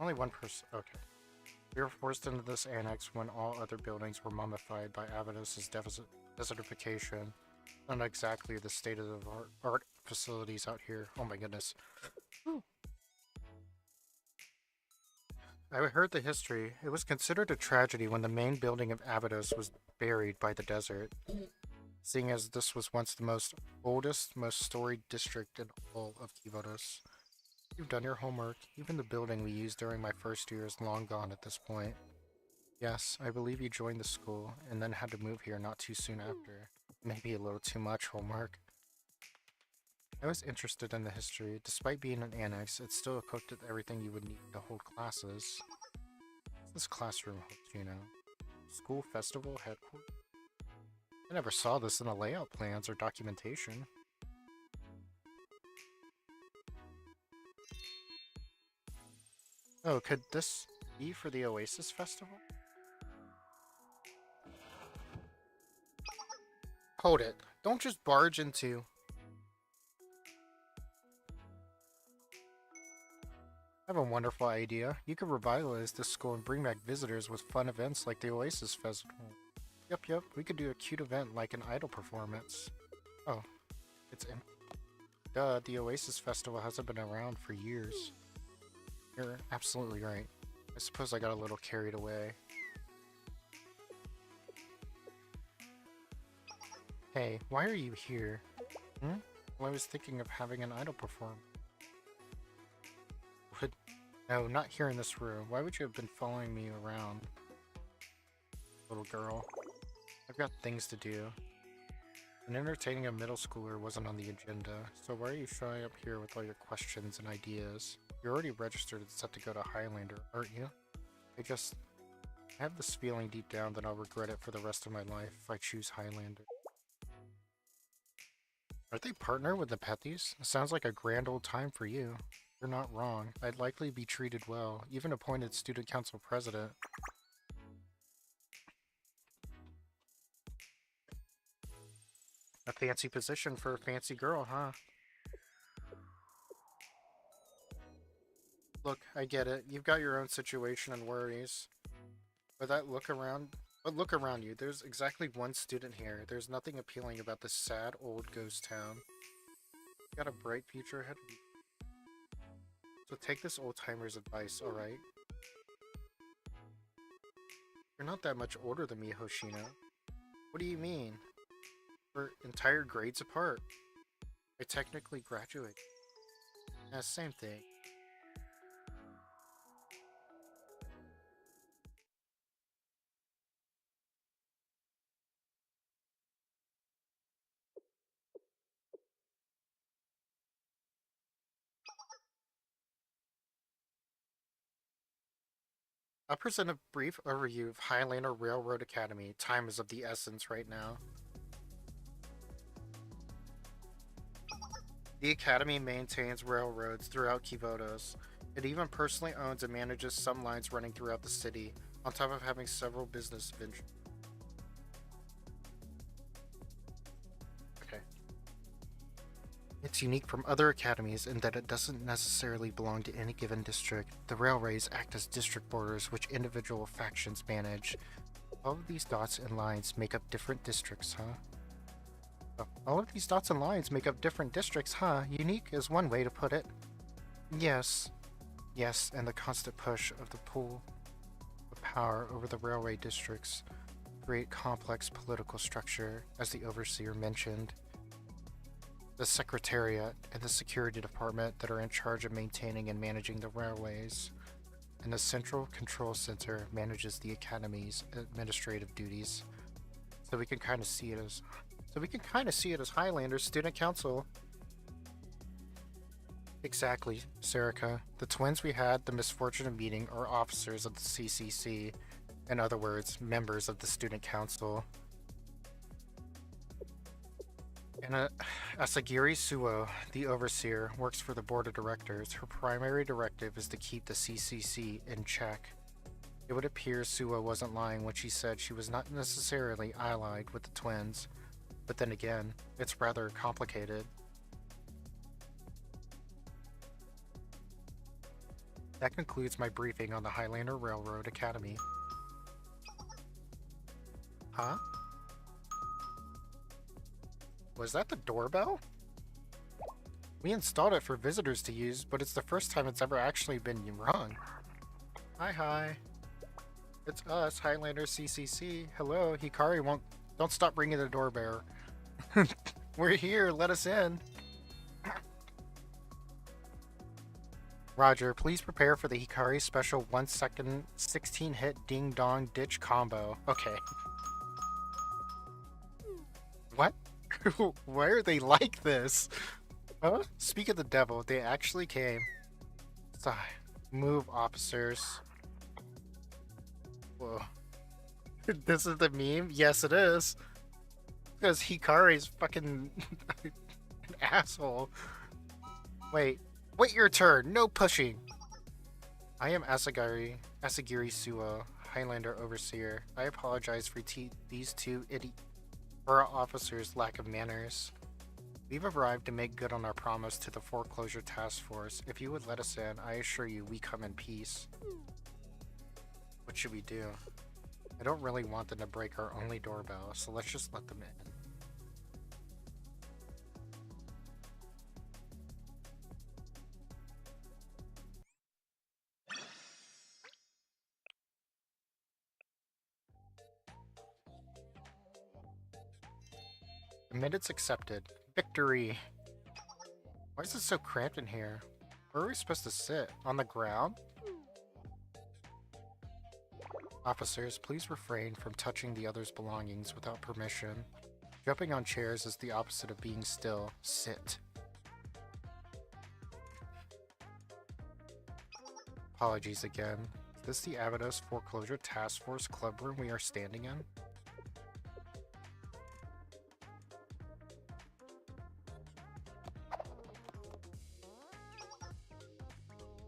Only one person. Okay. We were forced into this annex when all other buildings were mummified by Avidos's desertification. Not exactly the state of the art facilities out here. Oh my goodness. I heard the history. It was considered a tragedy when the main building of Abydos was buried by the desert, seeing as this was once the oldest, most storied district in all of Kivodos. You've done your homework. Even the building we used during my first year is long gone at this point. Yes, I believe you joined the school and then had to move here not too soon after. Maybe a little too much homework. I was interested in the history. Despite being an annex, it still equipped with everything you would need to hold classes. This classroom holds, you know. School festival headquarters? I never saw this in the layout plans or documentation. Oh, could this be for the Oasis Festival? Hold it. Don't just barge into... I have a wonderful idea. You could revitalize this school and bring back visitors with fun events like the Oasis Festival. Yep, we could do a cute event like an idol performance. Oh, it's empty. Duh, the Oasis Festival hasn't been around for years. You're absolutely right. I suppose I got a little carried away. Hey, why are you here? Hmm? Well, I was thinking of having an idol perform. What? No, not here in this room. Why would you have been following me around? Little girl. I've got things to do. And entertaining a middle schooler wasn't on the agenda, so why are you showing up here with all your questions and ideas? You're already registered and set to go to Highlander, aren't you? I have this feeling deep down that I'll regret it for the rest of my life if I choose Highlander. Are they partnered with the Pethies? It sounds like a grand old time for you. You're not wrong. I'd likely be treated well, even appointed student council president. A fancy position for a fancy girl, huh? Look, I get it. You've got your own situation and worries. But look around you. There's exactly one student here. There's nothing appealing about this sad old ghost town. You got a bright future ahead of you. So take this old-timer's advice, alright? You're not that much older than me, Hoshino. What do you mean? We're entire grades apart. I technically graduated. Yeah, same thing. I'll present a brief overview of Highlander Railroad Academy. Time is of the essence right now. The Academy maintains railroads throughout Kivodos. It even personally owns and manages some lines running throughout the city, on top of having several business ventures. Okay. It's unique from other academies in that it doesn't necessarily belong to any given district. The railways act as district borders which individual factions manage. All of these dots and lines make up different districts, huh? All of these dots and lines make up different districts, huh? Unique is one way to put it. Yes. Yes, and the constant push of the pull of power over the railway districts create complex political structure, as the overseer mentioned. The Secretariat and the Security Department that are in charge of maintaining and managing the railways, and the Central Control Center manages the Academy's administrative duties. So we can kind of see it as Highlander Student Council. Exactly, Serica. The twins we had the misfortune of meeting are officers of the CCC. In other words, members of the Student Council. And Asagiri Suo, the overseer, works for the board of directors. Her primary directive is to keep the CCC in check. It would appear Suo wasn't lying when she said she was not necessarily allied with the twins. But then again, it's rather complicated. That concludes my briefing on the Highlander Railroad Academy. Huh? Was that the doorbell? We installed it for visitors to use, but it's the first time it's ever actually been rung. Hi. It's us, Highlander CCC. Hello, Hikari don't stop ringing the doorbell. We're here, let us in. Roger, please prepare for the Hikari special 1 second 16 hit ding dong ditch combo. Okay. What? Why are they like this? Huh? Speak of the devil, they actually came. Sigh. Move, officers. Whoa. This is the meme? Yes, it is. Because Hikari's fucking an asshole. Wait your turn. No pushing. I am Asagiri Suo, Highlander Overseer. I apologize for these two borough officers' lack of manners. We've arrived to make good on our promise to the foreclosure task force. If you would let us in, I assure you we come in peace. What should we do? I don't really want them to break our only doorbell, so let's just let them in. Minutes accepted. Victory! Why is it so cramped in here? Where are we supposed to sit? On the ground? Officers, please refrain from touching the other's belongings without permission. Jumping on chairs is the opposite of being still. Sit. Apologies again. Is this the Avados Foreclosure Task Force club room we are standing in?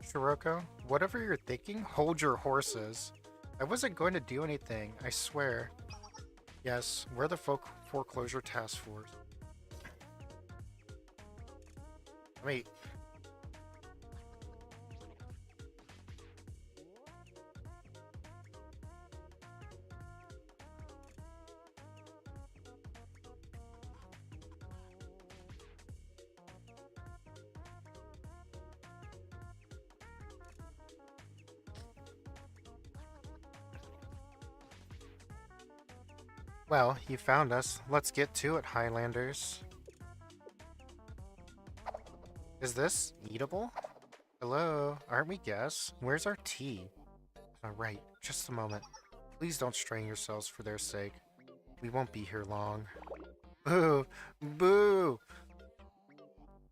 Shiroko, whatever you're thinking, hold your horses. I wasn't going to do anything, I swear. Yes, we're the foreclosure task force. Wait. Well, you found us. Let's get to it, Highlanders. Is this eatable? Hello? Aren't we guests? Where's our tea? Right, just a moment. Please don't strain yourselves for their sake. We won't be here long. Boo! Boo!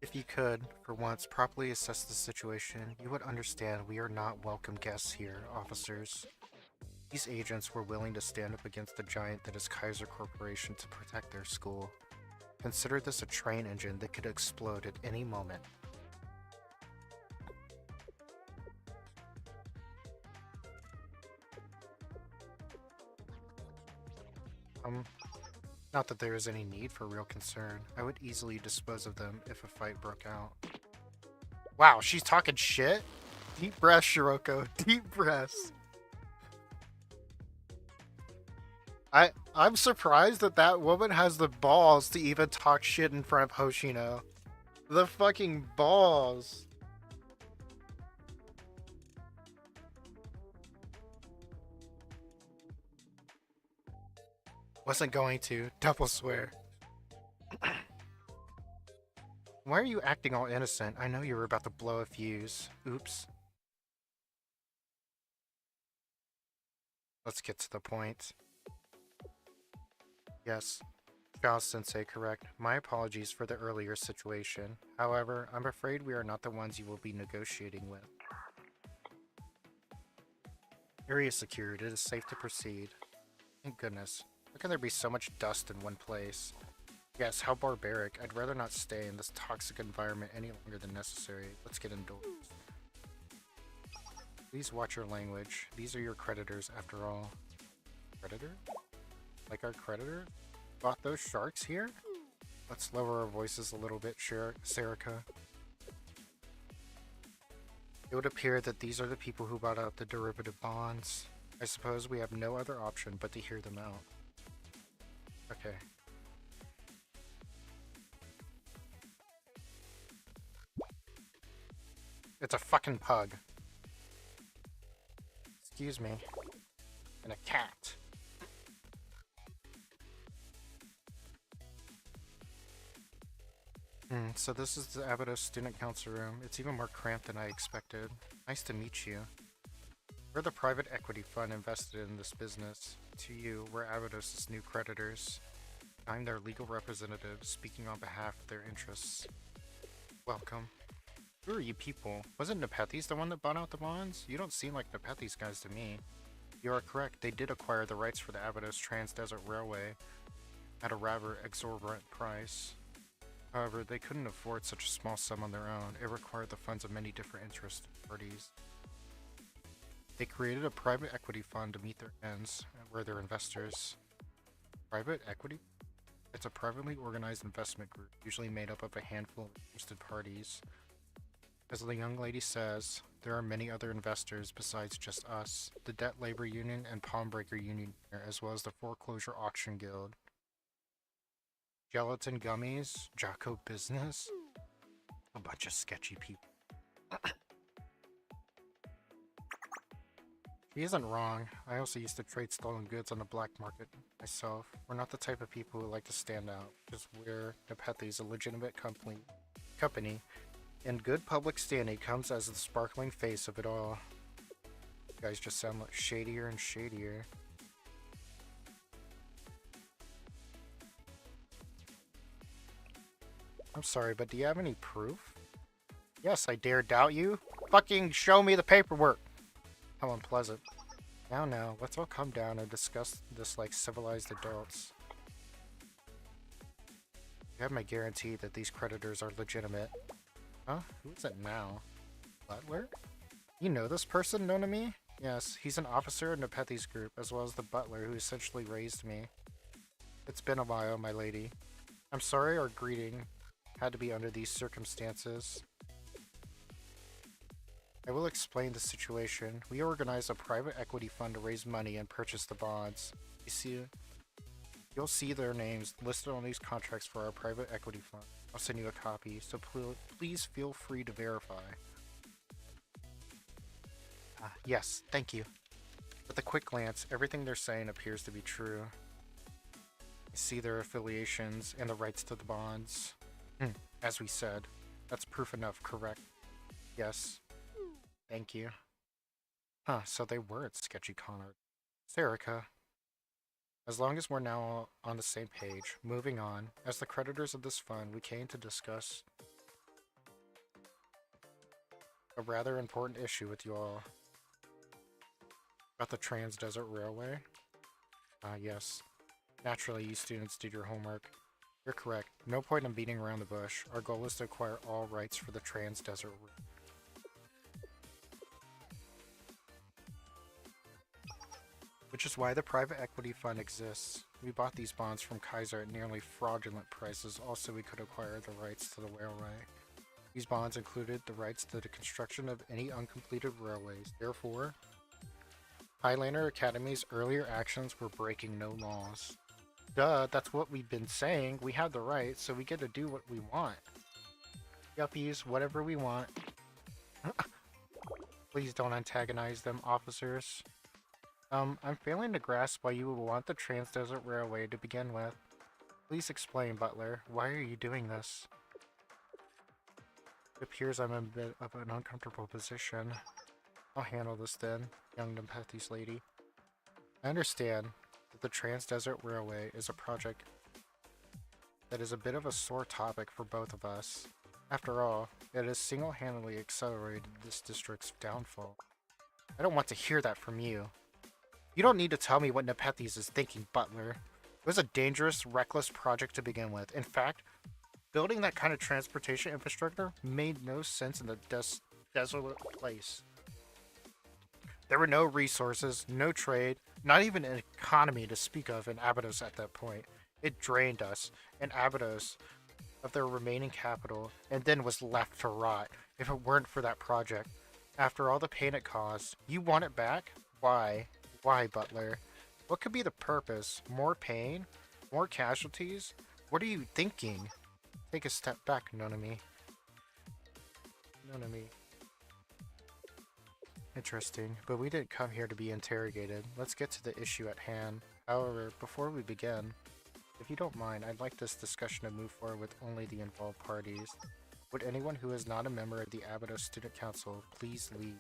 If you could, for once, properly assess the situation, you would understand we are not welcome guests here, officers. These agents were willing to stand up against the giant that is Kaiser Corporation to protect their school. Consider this a train engine that could explode at any moment. Not that there is any need for real concern. I would easily dispose of them if a fight broke out. Wow, she's talking shit? Deep breaths, Shiroko. Deep breaths. I'm surprised that that woman has the balls to even talk shit in front of Hoshino. The fucking balls. Wasn't going to. Double swear. Why are you acting all innocent? I know you were about to blow a fuse. Oops. Let's get to the point. Yes, Shao-sensei, correct. My apologies for the earlier situation. However, I'm afraid we are not the ones you will be negotiating with. Area secured. It is safe to proceed. Thank goodness. How can there be so much dust in one place? Yes, how barbaric. I'd rather not stay in this toxic environment any longer than necessary. Let's get indoors. Please watch your language. These are your creditors, after all. Creditor? Like our creditor? Bought those sharks here? Let's lower our voices a little bit, Sarika. It would appear that these are the people who bought out the derivative bonds. I suppose we have no other option but to hear them out. Okay. It's a fucking pug. Excuse me. And a cat. So this is the Abydos Student Council room. It's even more cramped than I expected. Nice to meet you. We're the private equity fund invested in this business. To you, we're Abydos' new creditors. I'm their legal representative, speaking on behalf of their interests. Welcome. Who are you people? Wasn't Nepethes the one that bought out the bonds? You don't seem like Nepethes guys to me. You are correct, they did acquire the rights for the Abydos Trans-Desert Railway at a rather exorbitant price. However, they couldn't afford such a small sum on their own. It required the funds of many different interested parties. They created a private equity fund to meet their ends, where their investors. Private equity? It's a privately organized investment group, usually made up of a handful of interested parties. As the young lady says, there are many other investors besides just us, the Debt Labor Union and Pawnbreaker Union, as well as the Foreclosure Auction Guild. Gelatin gummies, Jocko business, a bunch of sketchy people. She isn't wrong. I also used to trade stolen goods on the black market myself. We're not the type of people who like to stand out, because we're Nepethes, a legitimate company, and good public standing comes as the sparkling face of it all. You guys just sound like shadier and shadier. I'm sorry, but do you have any proof? Yes, I dare doubt you. Fucking show me the paperwork! How unpleasant. Now, let's all come down and discuss this like civilized adults. You have my guarantee that these creditors are legitimate. Huh? Who is it now? Butler? You know this person known to me? Yes, he's an officer in Nepethes group, as well as the butler who essentially raised me. It's been a while, my lady. I'm sorry our greeting had to be under these circumstances. I will explain the situation. We organized a private equity fund to raise money and purchase the bonds. You'll see their names listed on these contracts for our private equity fund. I'll send you a copy, so please feel free to verify. Yes, thank you. With a quick glance, everything they're saying appears to be true. I see their affiliations and the rights to the bonds. As we said, that's proof enough, correct? Yes. Thank you. Huh, so they were at Sketchy Connor. Serica. As long as we're now on the same page, moving on, as the creditors of this fund, we came to discuss a rather important issue with you all. About the Trans-Desert Railway? Yes. Naturally, you students did your homework. You're correct. No point in beating around the bush. Our goal is to acquire all rights for the Trans-Desert Railway. Which is why the private equity fund exists. We bought these bonds from Kaiser at nearly fraudulent prices, also we could acquire the rights to the railway. These bonds included the rights to the construction of any uncompleted railways. Therefore, Highlander Academy's earlier actions were breaking no laws. Duh, that's what we've been saying. We have the rights, so we get to do what we want. Yuppies, whatever we want. Please don't antagonize them, officers. I'm failing to grasp why you would want the Trans-Desert Railway to begin with. Please explain, Butler. Why are you doing this? It appears I'm in a bit of an uncomfortable position. I'll handle this then, young Nepethes lady. I understand that the Trans-Desert Railway is a project that is a bit of a sore topic for both of us. After all, it has single-handedly accelerated this district's downfall. I don't want to hear that from you. You don't need to tell me what Nepethes is thinking, Butler. It was a dangerous, reckless project to begin with. In fact, building that kind of transportation infrastructure made no sense in the desolate place. There were no resources, no trade, not even an economy to speak of in Abydos at that point. It drained us, and Abydos, of their remaining capital, and then was left to rot. If it weren't for that project, After all the pain it caused, you want it back? Why? Why, Butler? What could be the purpose? More pain? More casualties? What are you thinking? Take a step back, Nonami. Nonami. Interesting, but we didn't come here to be interrogated. Let's get to the issue at hand. However, before we begin, if you don't mind, I'd like this discussion to move forward with only the involved parties. Would anyone who is not a member of the Abydos Student Council please leave?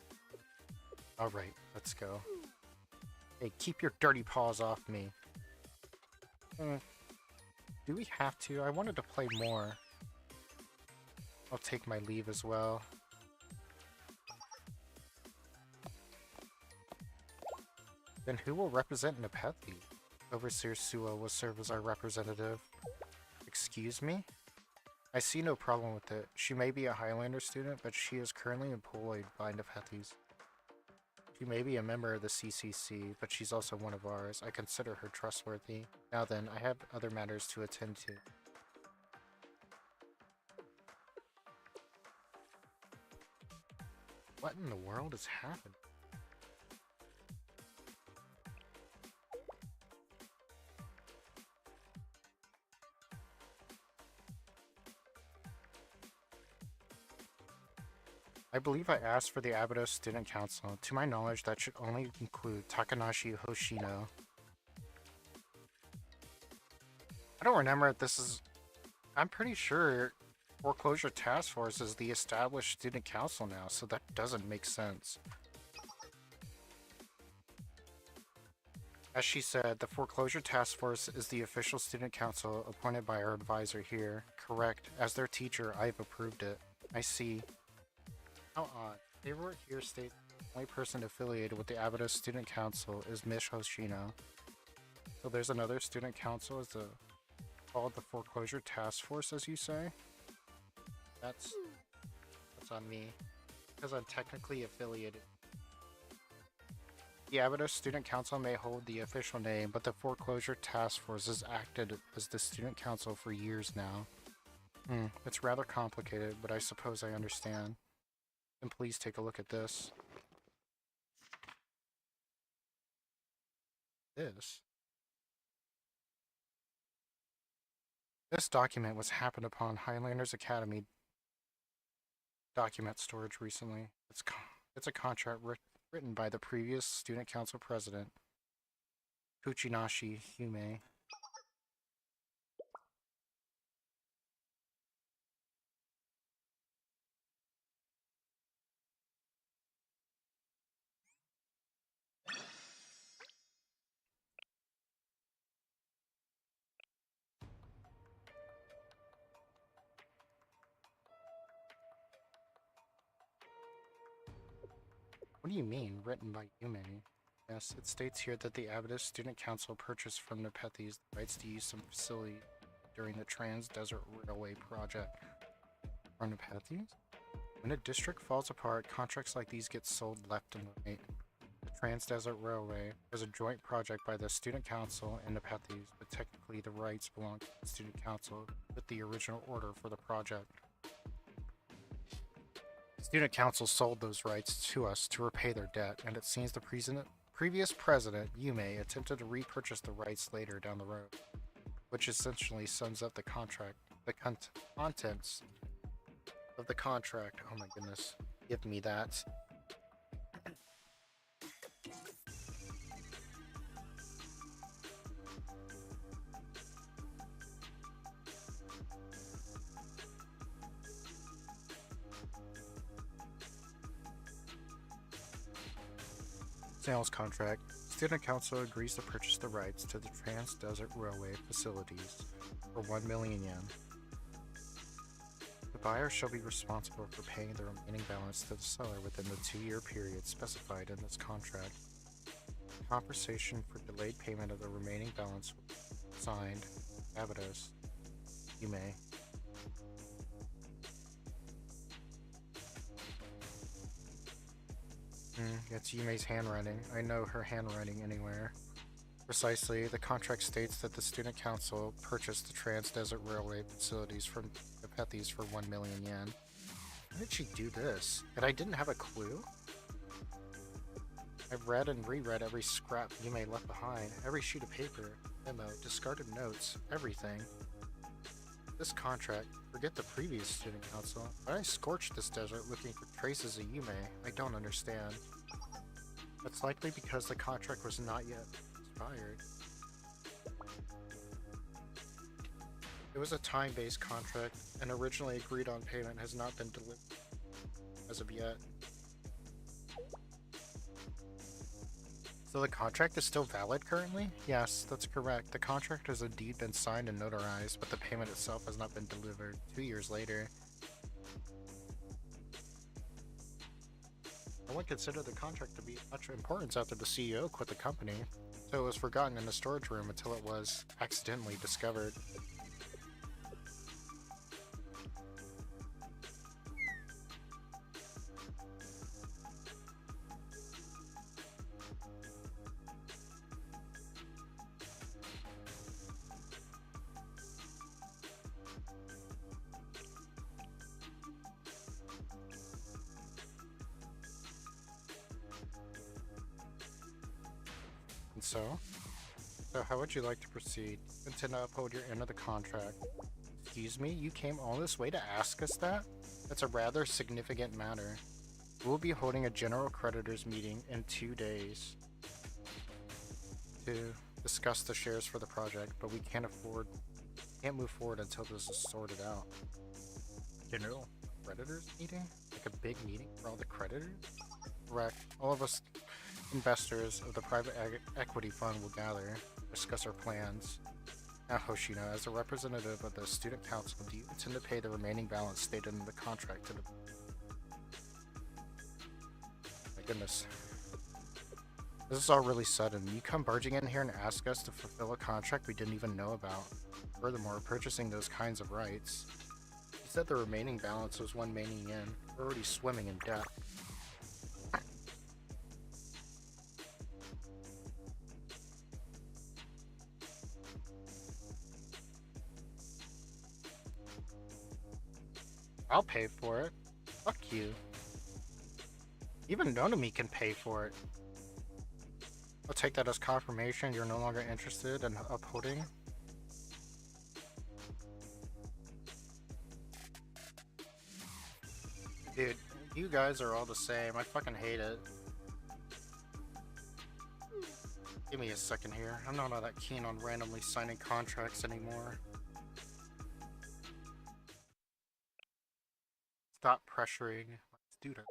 Alright, let's go. Hey, keep your dirty paws off me. Do we have to? I wanted to play more. I'll take my leave as well. Then who will represent Nepethe? Overseer Suo will serve as our representative. Excuse me? I see no problem with it. She may be a Highlander student, but she is currently employed by Nepethes. She may be a member of the CCC, but she's also one of ours. I consider her trustworthy. Now then, I have other matters to attend to. What in the world is happening? I believe I asked for the Abydos Student Council. To my knowledge, that should only include Takanashi Hoshino. I don't remember if this is... I'm pretty sure Foreclosure Task Force is the established student council now, so that doesn't make sense. As she said, the Foreclosure Task Force is the official student council appointed by our advisor here. Correct. As their teacher, I've approved it. I see. How odd. Paperwork here states the only person affiliated with the Abydos Student Council is Miss Hoshino. So there's another student council called the Foreclosure Task Force, as you say? That's on me. Because I'm technically affiliated. The Abydos Student Council may hold the official name, but the Foreclosure Task Force has acted as the student council for years now. It's rather complicated, but I suppose I understand. And please take a look at this. This document was happened upon Highlanders Academy document storage recently. It's a contract written by the previous student council president, Kuchinashi Yume. What do you mean, written by Yume? Yes, it states here that the Abydos Student Council purchased from Nepethes the rights to use some facility during the Trans-Desert Railway project. From Nepethes? When a district falls apart, contracts like these get sold left and right. The Trans-Desert Railway was a joint project by the Student Council and Nepethes, but technically the rights belong to the Student Council with the original order for the project. Student Council sold those rights to us to repay their debt, and it seems the previous president, Yume, attempted to repurchase the rights later down the road, which essentially sums up the contract, the contents of the contract. Oh my goodness, give me that. Sales contract. Student Council agrees to purchase the rights to the Trans-Desert Railway facilities for 1 million yen. The buyer shall be responsible for paying the remaining balance to the seller within the 2-year period specified in this contract. Compensation for delayed payment of the remaining balance signed, Abydos, Yume. It's Yume's handwriting. I know her handwriting anywhere. Precisely, the contract states that the Student Council purchased the Trans-Desert Railway facilities from Nepethes for 1 million yen. How did she do this? And I didn't have a clue? I've read and reread every scrap you may left behind, every sheet of paper, memo, discarded notes, everything. This contract, forget the previous student council, but I scorched this desert looking for traces of Yume. I don't understand. That's likely because the contract was not yet expired. It was a time-based contract, and originally agreed on payment has not been delivered as of yet. So the contract is still valid currently? Yes, that's correct. The contract has indeed been signed and notarized, but the payment itself has not been delivered 2 years later. No one considered the contract to be of much importance after the CEO quit the company, so it was forgotten in the storage room until it was accidentally discovered. So how would you like to proceed? You intend to uphold your end of the contract? Excuse me, you came all this way to ask us that? That's a rather significant matter. We'll be holding a general creditors meeting in 2 days to discuss the shares for the project, but we can't move forward until this is sorted out. General creditors meeting? Like a big meeting for all the creditors? Correct. All of us investors of the private equity fund will gather, discuss our plans. Now, Hoshino, as a representative of the student council, do you intend to pay the remaining balance stated in the contract to the... My goodness. This is all really sudden. You come barging in here and ask us to fulfill a contract we didn't even know about. Furthermore, purchasing those kinds of rights. You said the remaining balance was 1 maining yen. We're already swimming in debt. I'll pay for it. Fuck you. Even Nonami can pay for it. I'll take that as confirmation you're no longer interested in upholding. Dude, you guys are all the same. I fucking hate it. Give me a second here. I'm not all that keen on randomly signing contracts anymore. Stop pressuring my student.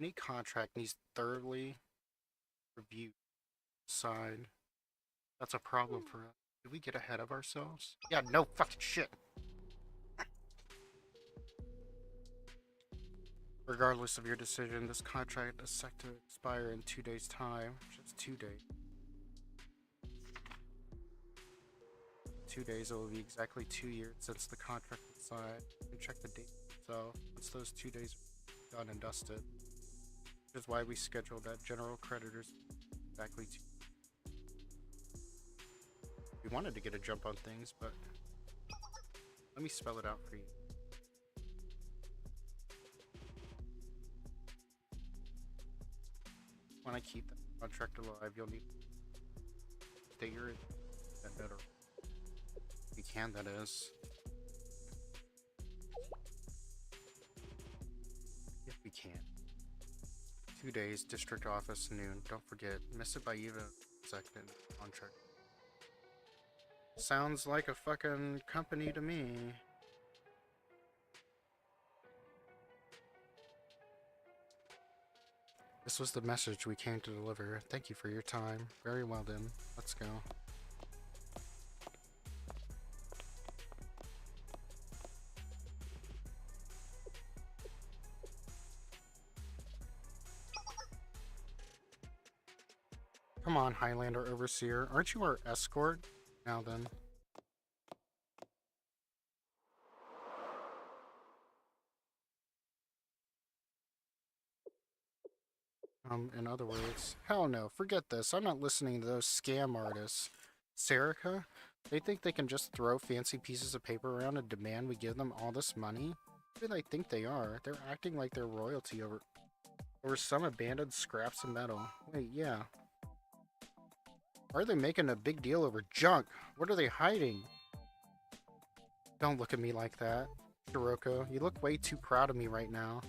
Any contract needs thoroughly reviewed, signed. That's a problem for us. Did we get ahead of ourselves? Yeah, no fucking shit. Regardless of your decision, this contract is set to expire in 2 days' time. Just 2 days. 2 days, it will be exactly 2 years since the contract was signed. You can check the date itself. Once those 2 days are done and dusted, which is why we scheduled that general creditors exactly 2. We wanted to get a jump on things, but let me spell it out for you. When I keep that contract alive, you'll need to stay your that better. If you can, that is. If we can. 2 days, district office, noon. Don't forget, miss it by even second contract. Sounds like a fucking company to me. This was the message we came to deliver. Thank you for your time. Very well then. Let's go. Come on, Highlander Overseer. Aren't you our escort? Now then. In other words, hell no, forget this. I'm not listening to those scam artists. Serica? They think they can just throw fancy pieces of paper around and demand we give them all this money? Who do they think they are? They're acting like they're royalty over some abandoned scraps of metal. Wait, yeah. Why are they making a big deal over junk? What are they hiding? Don't look at me like that. Shiroko, you look way too proud of me right now.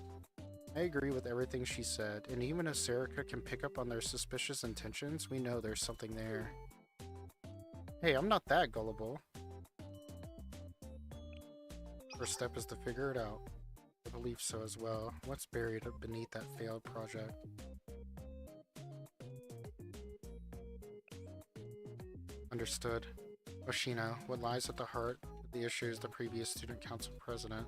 I agree with everything she said, and even if Serica can pick up on their suspicious intentions, we know there's something there. Hey, I'm not that gullible. First step is to figure it out. I believe so as well. What's buried beneath that failed project? Understood. Oshino, what lies at the heart of the issue is the previous student council president.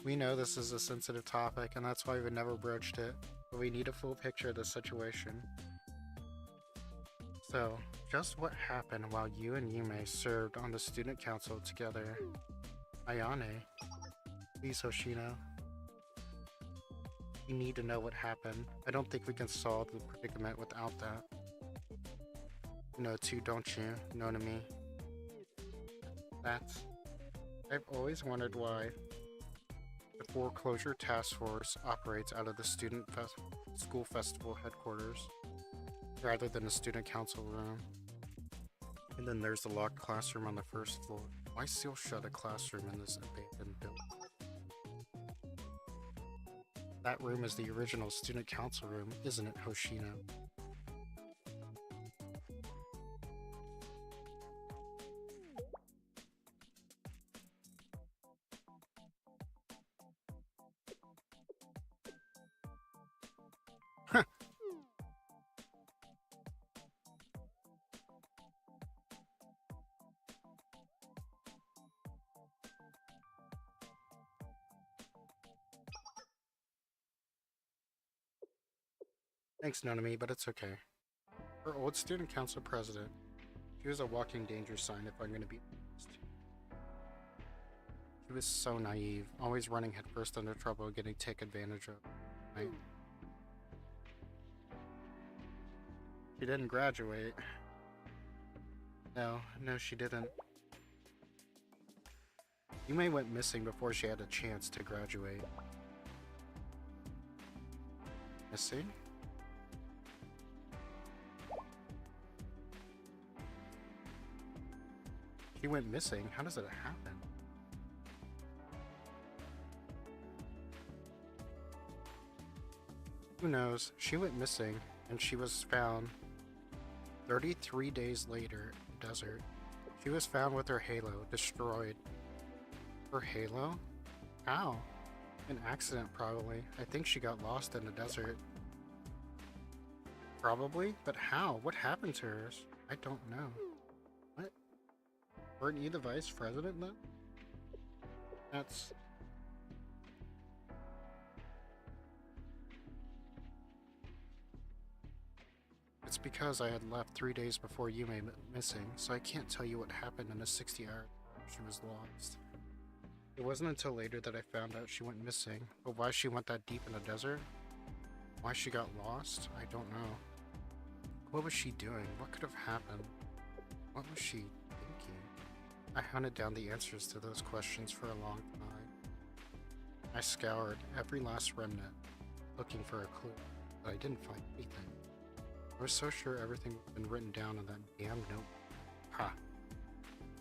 We know this is a sensitive topic, and that's why we've never broached it, but we need a full picture of the situation. So, just what happened while you and Yume served on the student council together? Ayane, please, Hoshino. We need to know what happened. I don't think we can solve the predicament without that. You know too, don't you? Nonami? That's... I've always wondered why the Foreclosure Task Force operates out of the school festival headquarters, rather than a student council room. And then there's the locked classroom on the first floor. Why seal shut a classroom in this abandoned building? That room is the original student council room, isn't it, Hoshino? Thanks, Nonami, but it's okay. Her old student council president. She was a walking danger sign, if I'm gonna be honest. She was so naive, always running headfirst into trouble, getting taken advantage of. Right? She didn't graduate. No, she didn't. Yume went missing before she had a chance to graduate. Missing? She went missing? How does it happen? Who knows? She went missing, and she was found 33 days later in the desert. She was found with her halo destroyed. Her halo? How? An accident, probably. I think she got lost in the desert. Probably? But how? What happened to her? I don't know. What? Weren't you the vice president, though? That's... It's because I had left 3 days before Yume went missing, so I can't tell you what happened in the 60 hours she was lost. It wasn't until later that I found out she went missing, but why she went that deep in the desert? Why she got lost? I don't know. What was she doing? What could have happened? What was she thinking? I hunted down the answers to those questions for a long time. I scoured every last remnant, looking for a clue, but I didn't find anything. I was so sure everything had been written down in that damn note. Ha!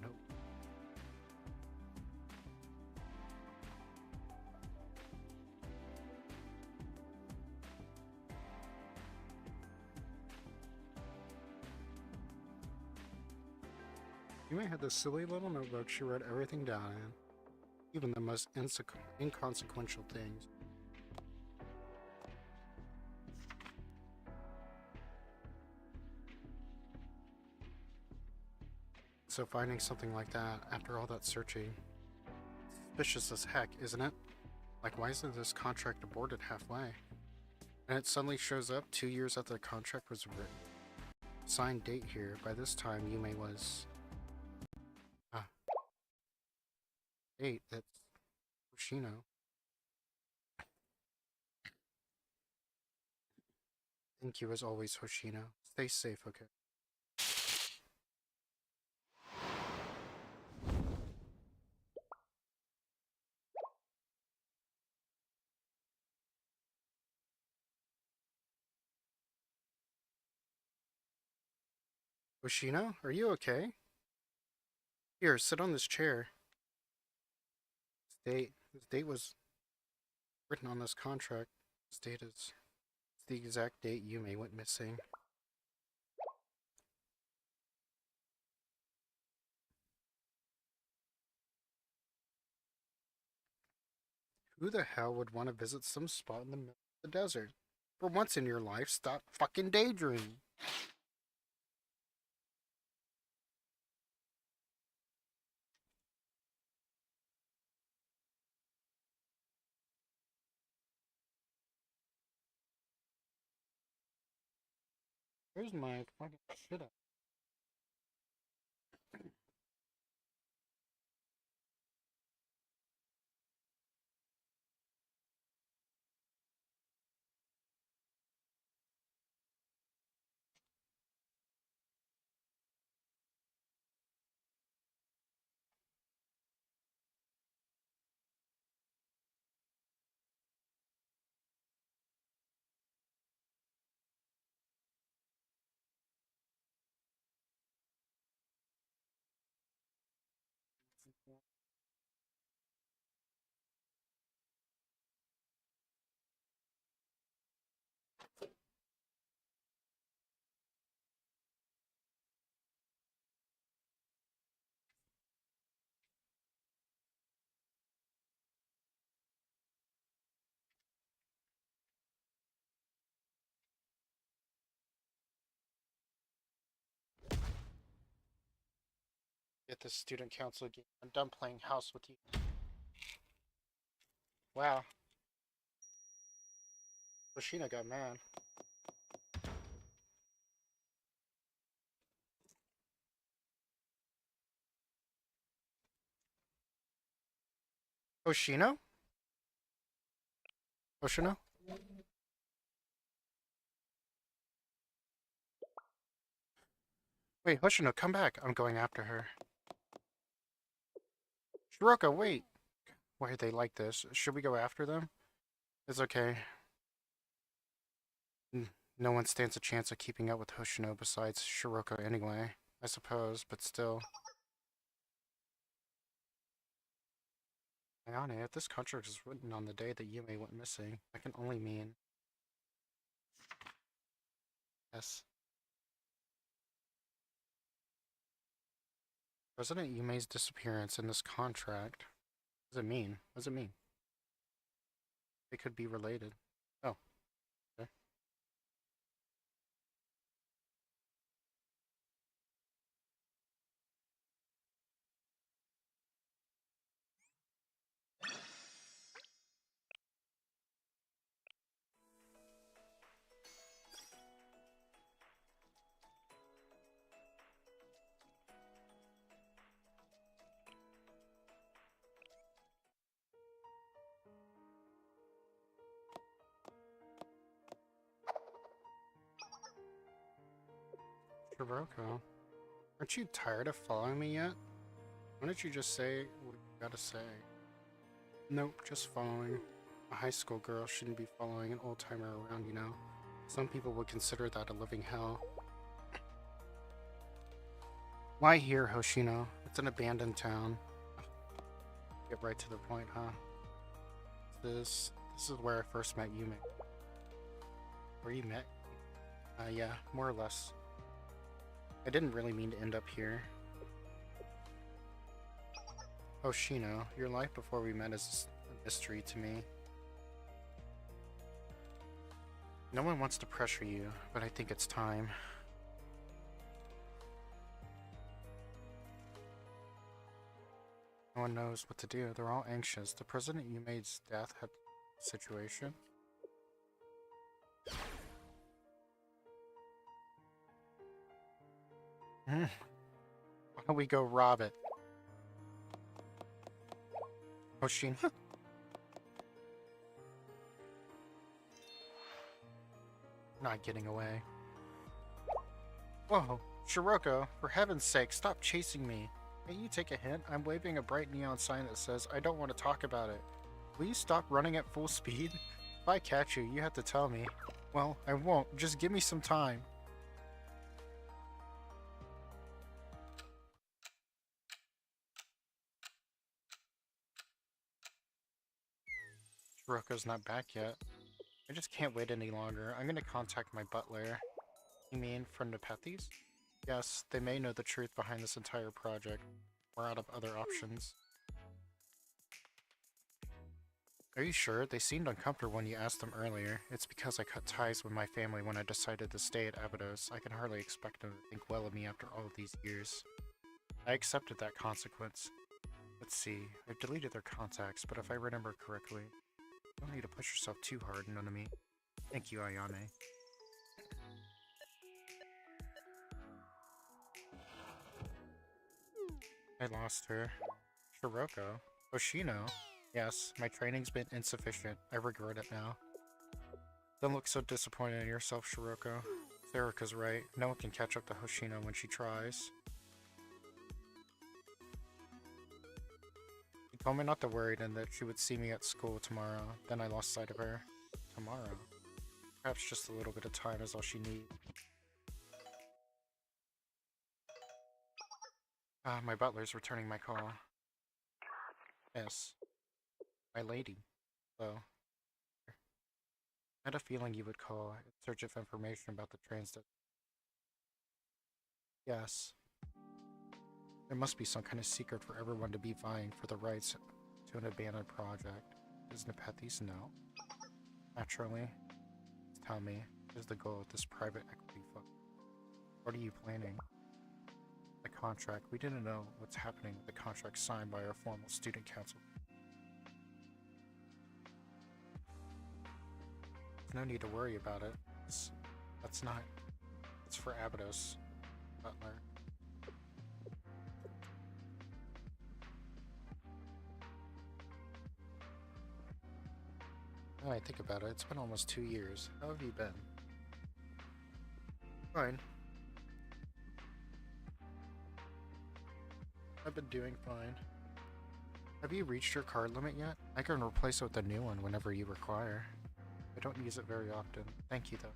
Nope. You may have this silly little notebook she wrote everything down in, even the most inconsequential things. So finding something like that, after all that searching, suspicious as heck, isn't it? Like, why isn't this contract aborted halfway? And it suddenly shows up 2 years after the contract was written. Signed date here. By this time, Yume was... Date, that's... Hoshino. Thank you as always, Hoshino. Stay safe, okay? Oshino, are you okay? Here, sit on this chair. This date was written on this contract. This date is the exact date Yume went missing. Who the hell would want to visit some spot in the middle of the desert? For once in your life, stop fucking daydreaming. Where's my fucking shit at? Get the student council game. I'm done playing house with you. Wow. Yoshina got mad. Hoshino? Hoshino? Wait, Hoshino, come back. I'm going after her. Shiroka, wait. Why are they like this? Should we go after them? It's okay. No one stands a chance of keeping up with Hoshino besides Shiroka anyway, I suppose, but still. Ayane, if this contract is written on the day that Yume went missing, that can only mean... Yes. President Yume's disappearance in this contract. What does it mean? What does it mean? They could be related. Oh. Okay. Shiroko, aren't you tired of following me yet? Why don't you just say what you gotta say? Nope, just following. A high school girl shouldn't be following an old-timer around, you know? Some people would consider that a living hell. Why here, Hoshino? It's an abandoned town. Get right to the point, huh? This is where I first met Yume. Where you met? Yeah, more or less. I didn't really mean to end up here. Hoshino, your life before we met is a mystery to me. No one wants to pressure you, but I think it's time. No one knows what to do. They're all anxious. The President Yume's death had a situation. Why don't we go rob it? Hoshino? Not getting away. Whoa, Shiroko, for heaven's sake, stop chasing me. Can't you take a hint? I'm waving a bright neon sign that says, I don't want to talk about it. Will you stop running at full speed? If I catch you, you have to tell me. Well, I won't. Just give me some time. Roko's not back yet. I just can't wait any longer. I'm gonna contact my butler. You mean from the Pethies? Yes, they may know the truth behind this entire project. We're out of other options. Are you sure? They seemed uncomfortable when you asked them earlier. It's because I cut ties with my family when I decided to stay at Abydos. I can hardly expect them to think well of me after all of these years. I accepted that consequence. Let's see, I've deleted their contacts, but if I remember correctly, you don't need to push yourself too hard, Nonami. Thank you, Ayane. I lost her. Shiroko? Oshino? Yes, my training's been insufficient. I regret it now. Don't look so disappointed in yourself, Shiroko. Sarika's right. No one can catch up to Hoshino when she tries. She told me not to worry and that she would see me at school tomorrow. Then I lost sight of her. Tomorrow? Perhaps just a little bit of time is all she needs. My butler's returning my call. Yes. My lady. Hello. I had a feeling you would call in search of information about the transit. Yes. There must be some kind of secret for everyone to be vying for the rights to an abandoned project. Does Nepethes know? Naturally. Tell me, what is the goal of this private equity fund? What are you planning? The contract. We didn't know what's happening with the contract signed by our formal student council. No need to worry about it. It's for Abydos, butler. Now I think about it, it's been almost 2 years. How have you been? Fine. I've been doing fine. Have you reached your card limit yet? I can replace it with a new one whenever you require. I don't use it very often. Thank you, though.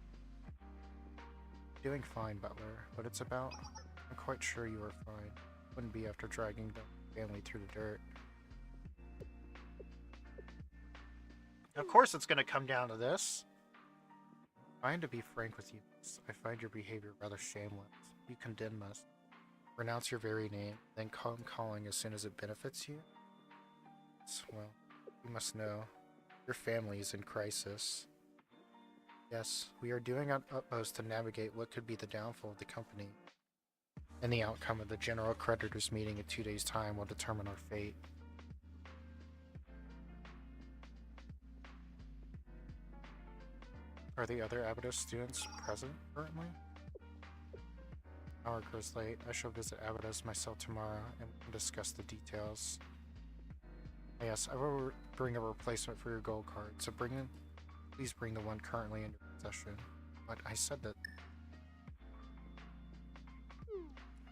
Doing fine, Butler, but it's about... I'm quite sure you are fine. Wouldn't be after dragging the family through the dirt. Of course it's gonna come down to this. Trying to be frank with you, I find your behavior rather shameless. You condemn us. Renounce your very name, then come calling as soon as it benefits you? Well, you must know. Your family is in crisis. Yes, we are doing our utmost to navigate what could be the downfall of the company. And the outcome of the general creditors meeting in 2 days' time will determine our fate. Are the other Abydos students present currently? Hour grows late. I shall visit Abydos myself tomorrow and we can discuss the details. Yes, I will bring a replacement for your gold card, so please bring the one currently in your possession. But I said that...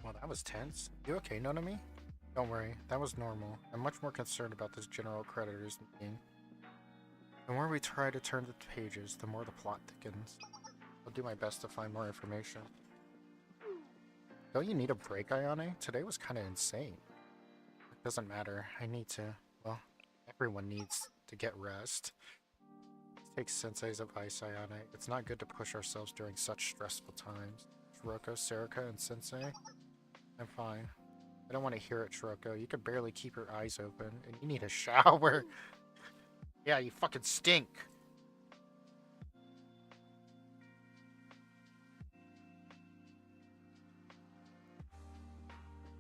Well, that was tense. You okay, Nonami? Don't worry, that was normal. I'm much more concerned about this general creditors meeting. The more we try to turn the pages, the more the plot thickens. I'll do my best to find more information. Don't you need a break, Ayane? Today was kinda insane. It doesn't matter, I need to... Well, everyone needs to get rest. Take Sensei's advice, Ayane. It's not good to push ourselves during such stressful times. Shiroko, Sarika, and Sensei? I'm fine. I don't want to hear it, Shiroko. You can barely keep your eyes open, and you need a shower. Yeah, you fucking stink.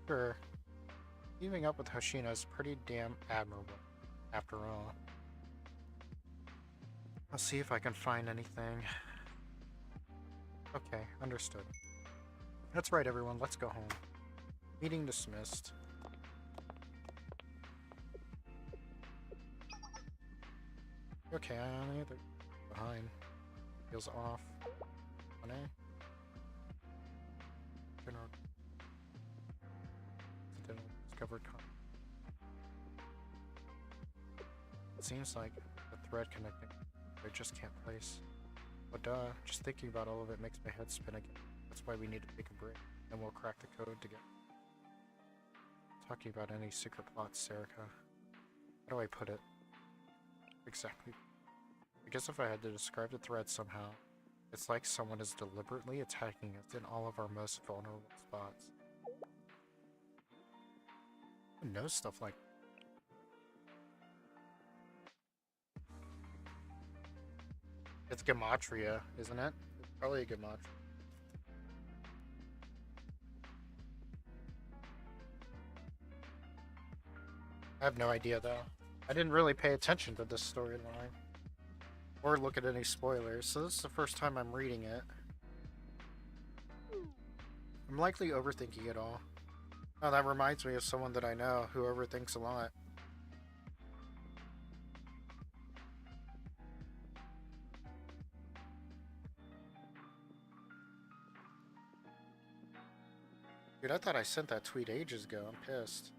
Sure. Teaming up with Hoshino is pretty damn admirable, after all. I'll see if I can find anything. Okay, understood. That's right, everyone. Let's go home. Meeting dismissed. Okay, Ayane, they're behind. Feels off. Ayane? General. Accidental discovered It seems like the thread connecting I just can't place. But just thinking about all of it makes my head spin again. That's why we need to take a break, and we'll crack the code together. Talking about any secret plots, Sarika. How do I put it? Exactly. I guess if I had to describe the thread somehow, it's like someone is deliberately attacking us in all of our most vulnerable spots. Who knows stuff like that? It's gematria, isn't it? It's probably a gematria. I have no idea though. I didn't really pay attention to this storyline or look at any spoilers, so this is the first time I'm reading it. I'm likely overthinking it all. Oh, that reminds me of someone that I know who overthinks a lot. Dude, I thought I sent that tweet ages ago. I'm pissed.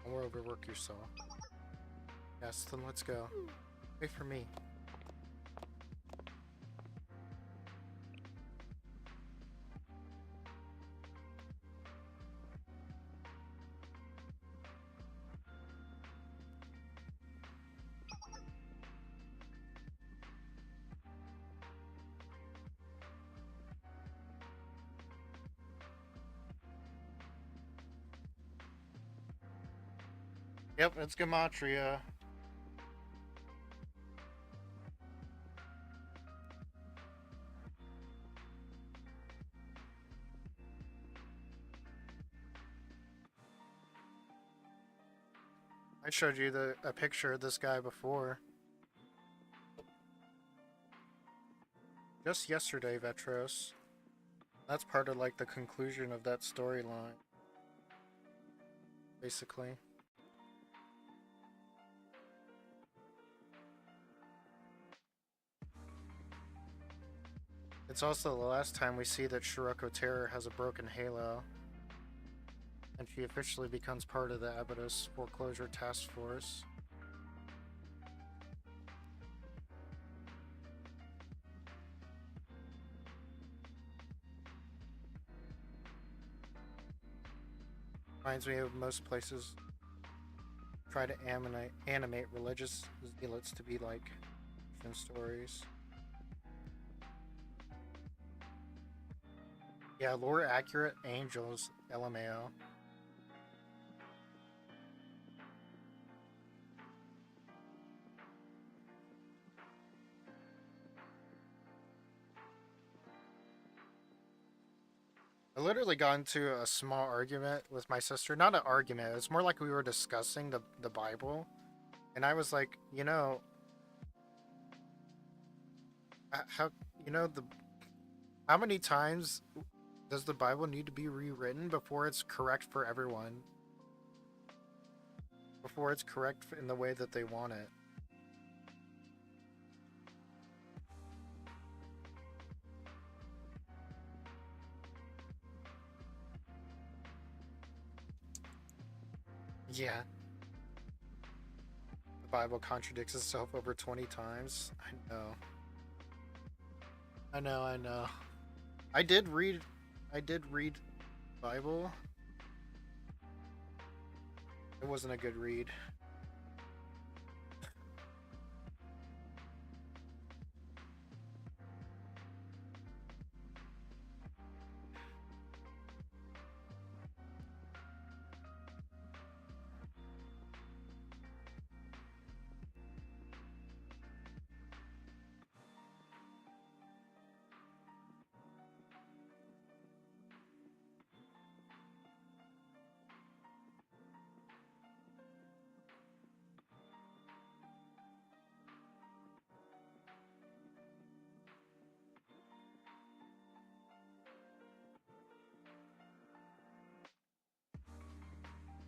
Don't overwork yourself. Yes, then let's go. Wait for me. Yep, it's gematria. I showed you a picture of this guy before. Just yesterday, Vetros. That's part of like the conclusion of that storyline. Basically. It's also the last time we see that Shiroko Terror has a broken halo. And she officially becomes part of the Abydos Foreclosure Task Force. Reminds me of most places try to animate religious zealots to be like Christian stories. Yeah, lore accurate angels, LMAO. I literally got into a small argument with my sister. Not an argument, it's more like we were discussing the Bible. And I was like, you know, how, you know, how many times does the Bible need to be rewritten before it's correct for everyone? Before it's correct in the way that they want it. Yeah. The Bible contradicts itself over 20 times. I know. I know. I did read Bible. It wasn't a good read.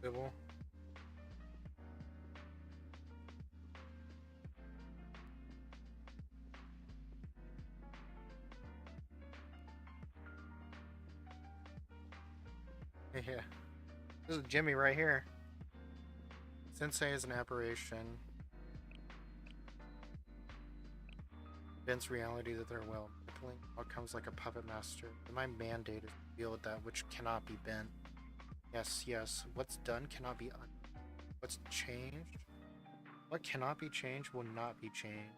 Bible. Yeah. This is Jimmy right here. Sensei is an aberration. Bends reality that they're well. Manipulating outcomes like a puppet master. My mandate is to deal with that which cannot be bent. Yes, yes. What's done cannot be what's changed? What cannot be changed will not be changed.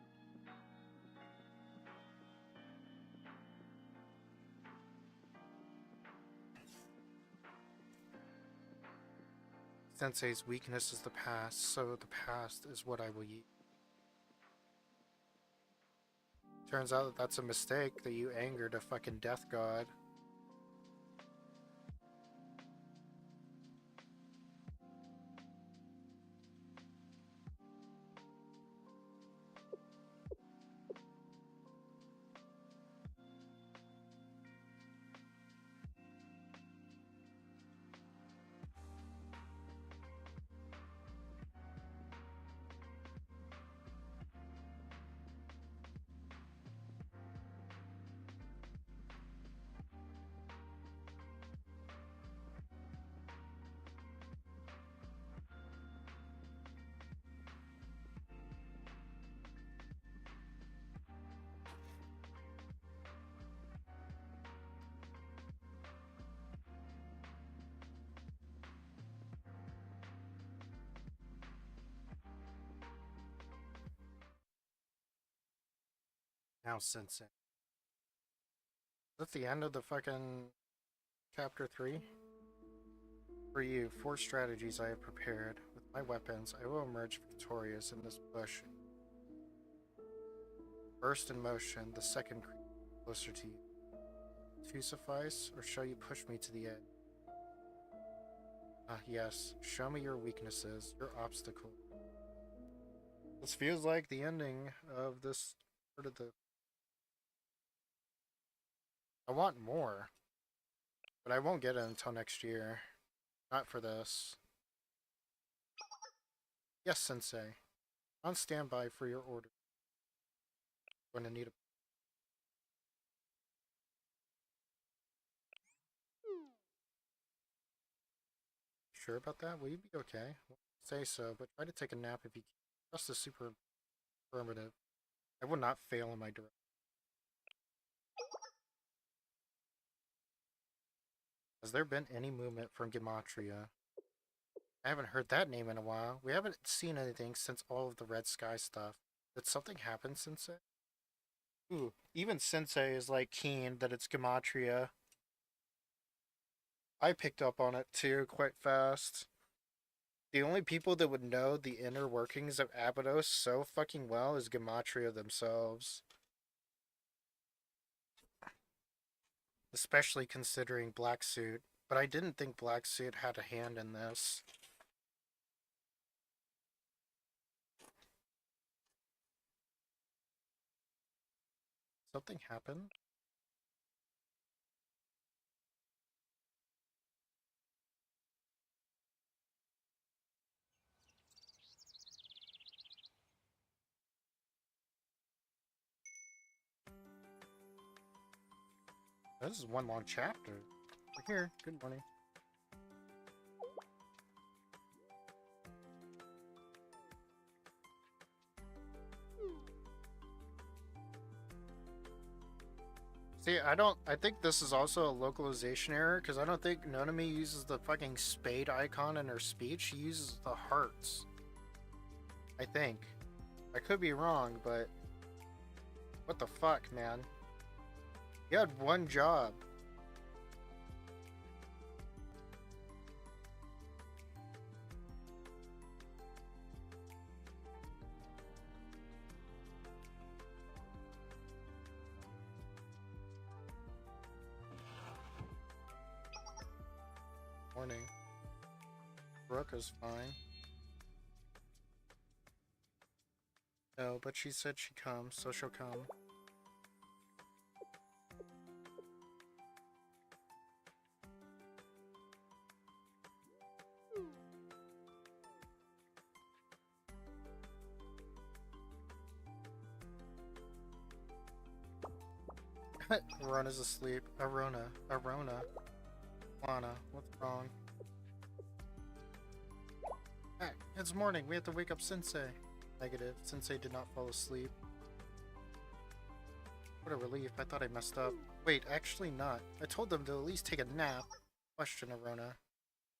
Sensei's weakness is the past, so the past is what I will use. Turns out that that's a mistake, that you angered a fucking death god. Now, Sensei. Is that the end of the fucking chapter 3? For you, 4 strategies I have prepared. With my weapons, I will emerge victorious in this bush. Burst in motion, the second closer to you. 2 suffice, or shall you push me to the edge? Ah, yes. Show me your weaknesses, your obstacles. This feels like the ending of this part of the... I want more, but I won't get it until next year. Not for this. Yes, Sensei. On standby for your order. Going to need a... Sure about that? Will you be okay? Well, say so, but try to take a nap if you can. Trust is super affirmative. I will not fail in my direction. Has there been any movement from Gematria? I haven't heard that name in a while. We haven't seen anything since all of the Red Sky stuff. Did something happen, Sensei? Ooh, even Sensei is like keen that it's Gematria. I picked up on it too quite fast. The only people that would know the inner workings of Abydos so fucking well is Gematria themselves. Especially considering Black Suit. But I didn't think Black Suit had a hand in this. Something happened? This is one long chapter. We're here. Good morning. See, I think this is also a localization error, because I don't think Nonami uses the fucking spade icon in her speech. She uses the hearts. I think. I could be wrong, but... What the fuck, man? You had one job. Morning. Brooke is fine. No, but she said she'd come, so she'll come. Arona's asleep. Arona. Lana, what's wrong? Ah, it's morning. We have to wake up Sensei. Negative. Sensei did not fall asleep. What a relief. I thought I messed up. Wait, actually not. I told them to at least take a nap. Question, Arona.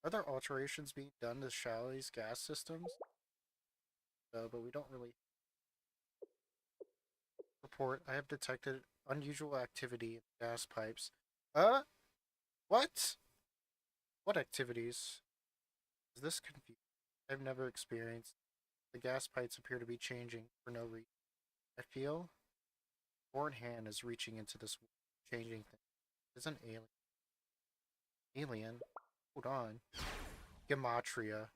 Are there alterations being done to Shalley's gas systems? But we don't really... Report. I have detected unusual activity in the gas pipes. What? What activities? Is this confusing? I've never experienced. The gas pipes appear to be changing for no reason. I feel a foreign hand is reaching into this changing thing. It's an alien. Alien? Hold on. Gematria.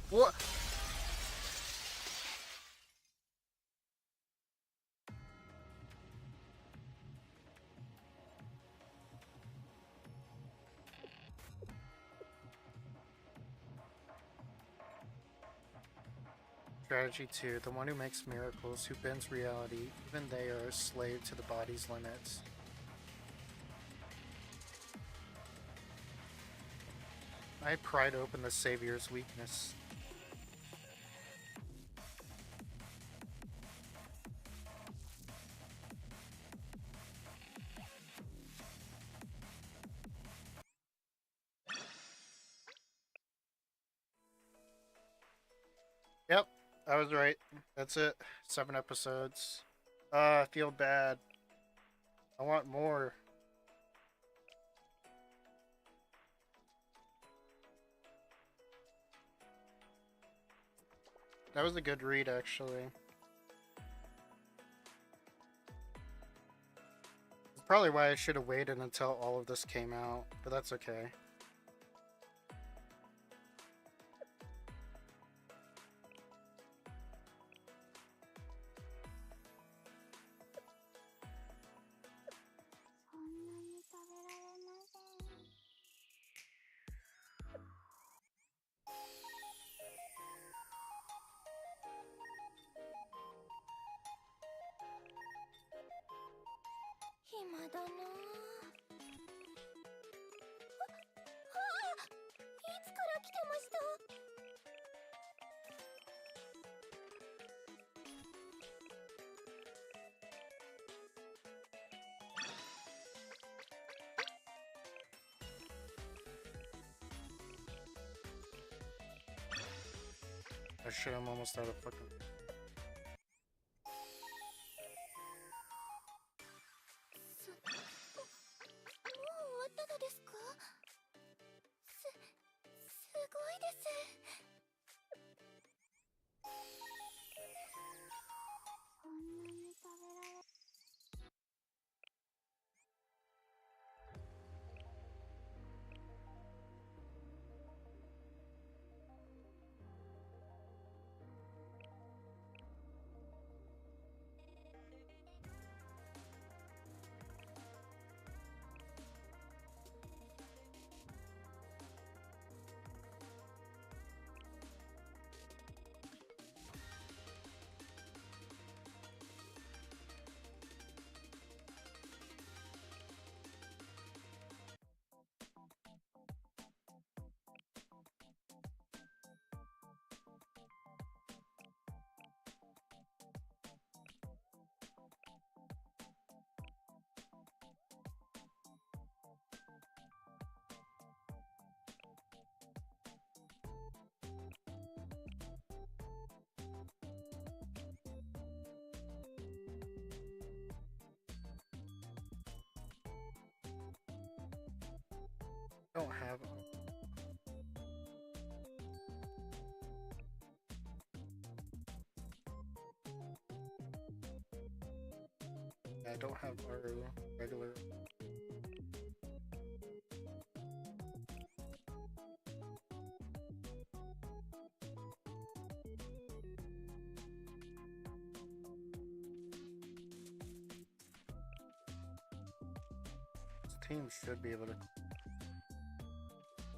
What? Strategy 2. The one who makes miracles, who bends reality, even they are a slave to the body's limits. I pried open the Savior's weakness. Yep, I was right. That's it. 7 episodes. I feel bad. I want more. That was a good read, actually. It's probably why I should have waited until all of this came out, but that's okay. I should have almost out of fucking... Don't have... I don't have Aru regular. This team should be able to,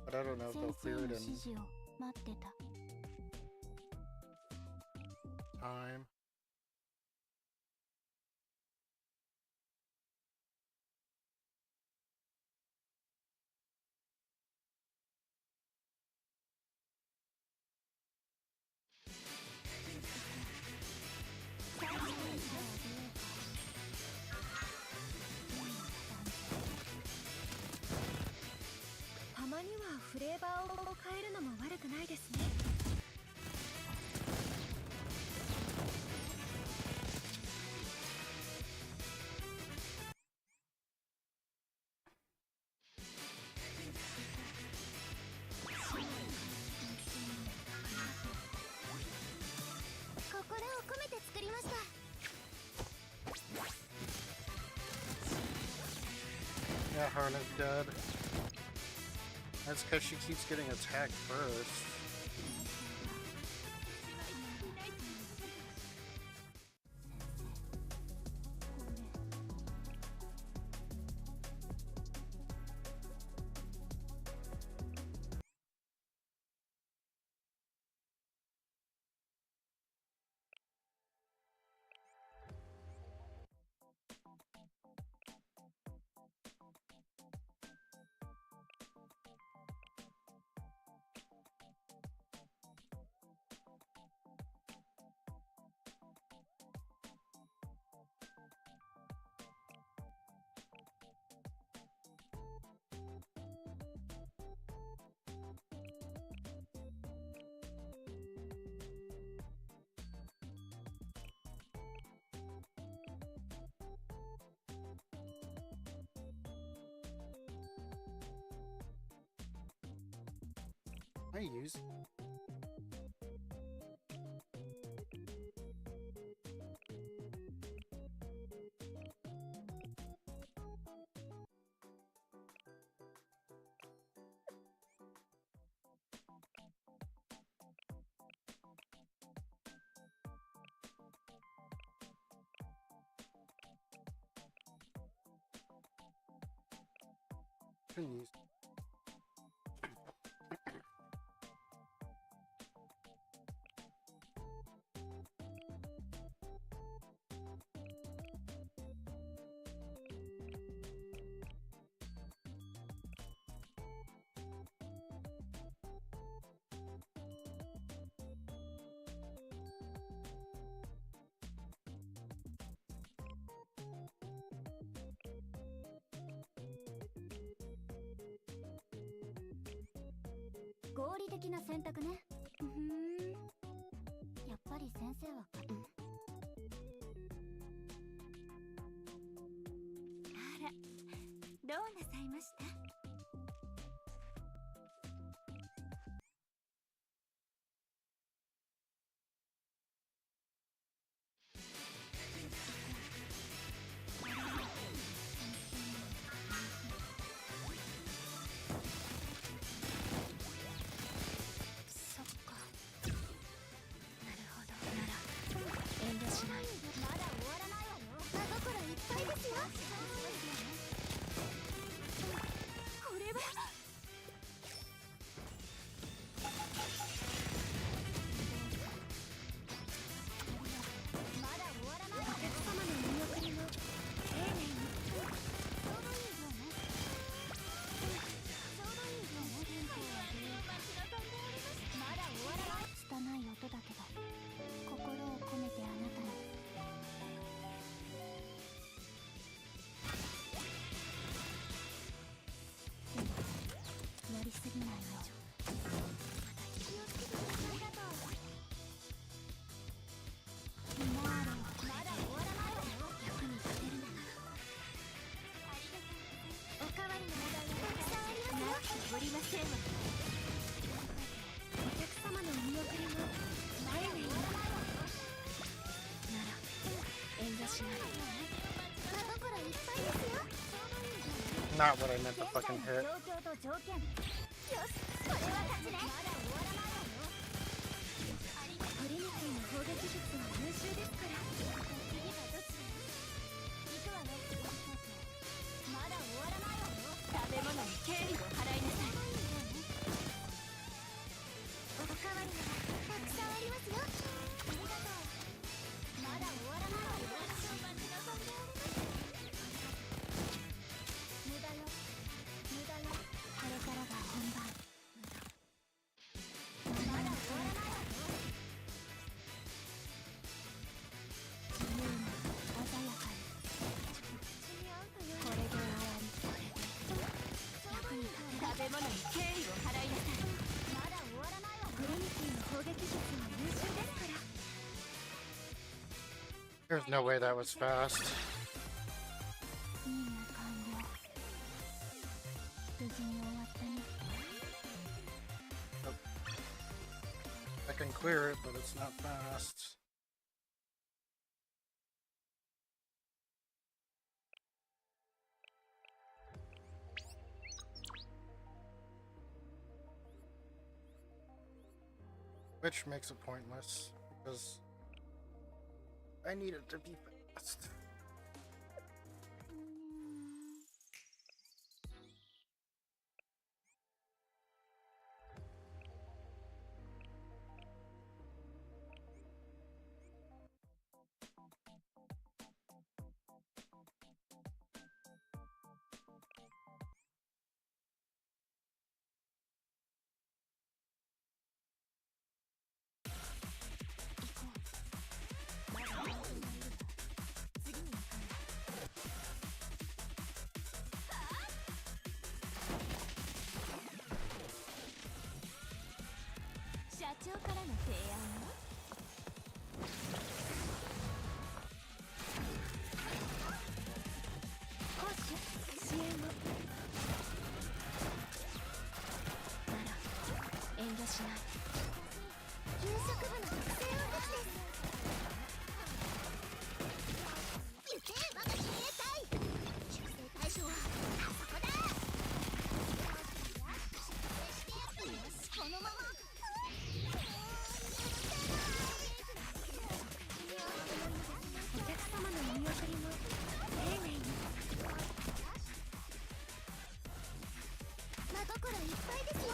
but I don't know if they'll clear it in time. フレーバーを変えるのも悪くないですね。心を込めて作りました。Yeah, Harna's dead. That's because she keeps getting attacked first. I use. Can use.「合理的な選択ね。やっぱり先生はあら、どうなさいました？そっか。なるほど。なら遠慮しない。まだ終わらないわよ。真心いっぱいですよ。これはまだ終わらないわよ。お客様の見送りも丁寧に。ちょうどいいよね。ちょうどいいよね。まだ終わらない。拙い音だけど心を込めてあなたに。でもやりすぎないよう。気をつけてください。ありがとう。まだ終わらないわよ。役に立てるなら。ありがとう。おかわりのお題がたくさんありますよ。おりませんわ。お客様の見送りも丁寧に。なら遠慮しない。真心いっぱいですよ。 Not what I meant to fucking hit. 状況と条件。よし、これは勝ちね。まだ終わらないわよ。トリニティの攻撃術は優秀ですから。次はどちら？行くわよ。まだ終わらないわよ。食べ物に敬意を払いなさい。おかわりならたくさんありますよ。ありがとう。まだ終わらないわよ。無駄よ。無駄よ。これからが本番。まだ終わらないわよ。自由べ物に敬意を払いなさい。まだ終わらないわ。グレニティの攻撃術は優秀ですから。 There's no way that was fast. 任務完了。無事に終わったね。 I can clear it, but it's not fast. Which makes it pointless, because I need it to be fast.社長からの提案は講師支援を。なら遠慮しない。給食部の特製音楽です。行け我が親衛隊。粛清対象はあそこだ。よしこのまま。お客様の見送りも丁寧に。真心いっぱいですよ。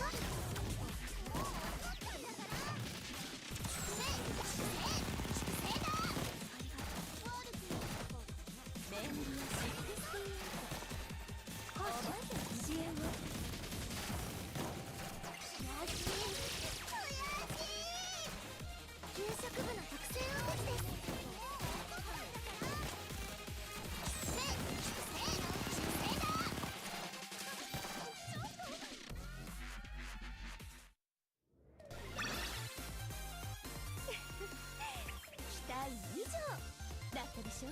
メールは16講師支援を。給食部の特製音楽です。期待以上だったでしょ。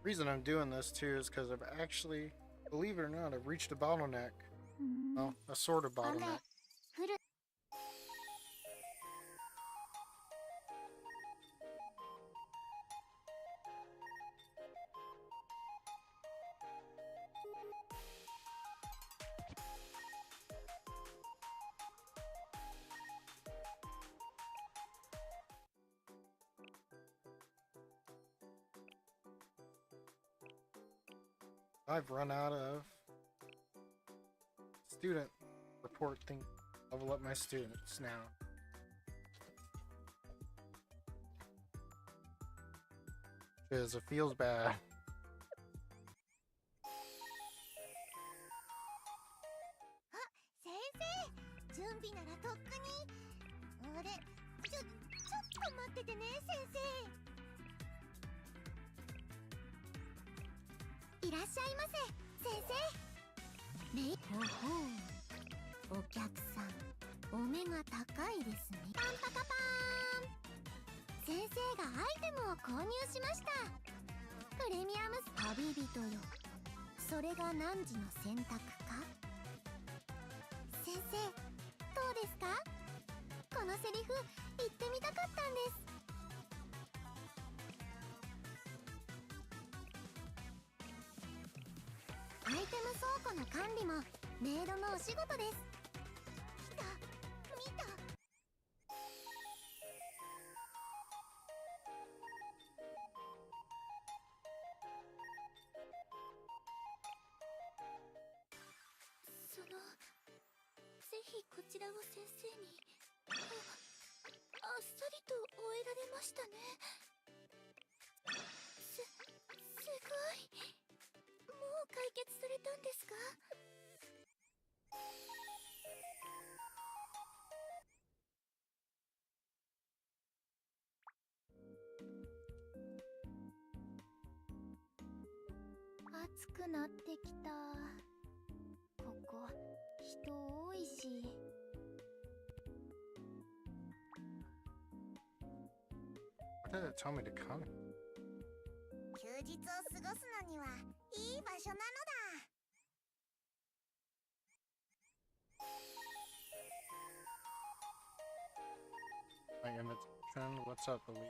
Reason I'm doing this too is because I've actually, believe it or not, I've reached a bottleneck. Well, a sort of bottleneck. I've run out of student report thing. Level up my students now. Because it feels bad. 先生、準備ならとっくに。あれ、ちょっと待っててね、先生。いらっしゃいませ、先生。ほほう、お客さん、お目が高いですね。パンパカパーン。先生がアイテムを購入しました。プレミアム旅人よ、それが何時の選択か。先生、どうですか？このセリフ言ってみたかったんです。アイテム倉庫の管理もメイドのお仕事です。来た、見た。ぜひこちらを先生に。あっさりと終えられましたね。すごい。もう解決されたんですか？暑くなってきた。ここ人多いし。Why did it tell me to come? 休日を過ごすのにはいい場所なのだ。My invitation. What's up, Elite?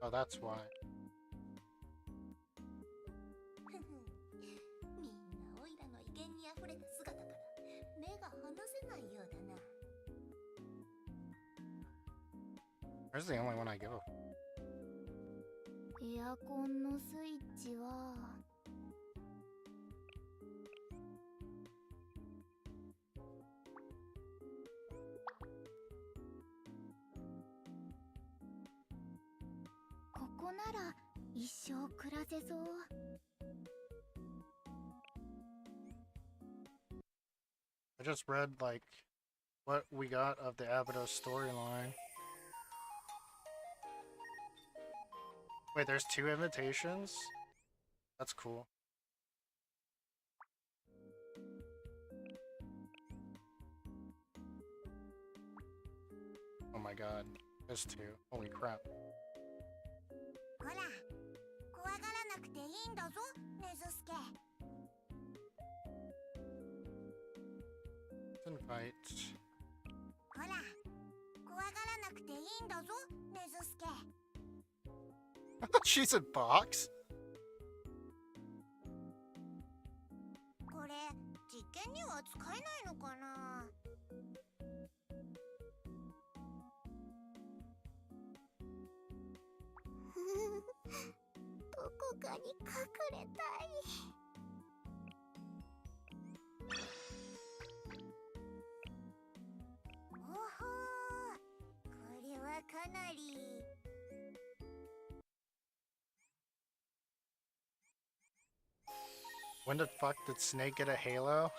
Oh, that's why. みんなオイラの威厳にあふれた姿から目が離せないようだな。Where's the only one I go? エアコンのスイッチはここなら一生暮らせそう。I just read, like, what we got of the Abydos storyline. Wait, there's 2 invitations? That's cool. Oh my god. There's 2. Holy crap. ほら、怖がらなくていいんだぞ、ネズスケ。Invite. ほら、怖がらなくていいんだぞ、ネズスケ。She's a box? これ、実験には使えないのかな。どこかに隠れたい。おほー、これはかなり。When the fuck did Snake get a halo?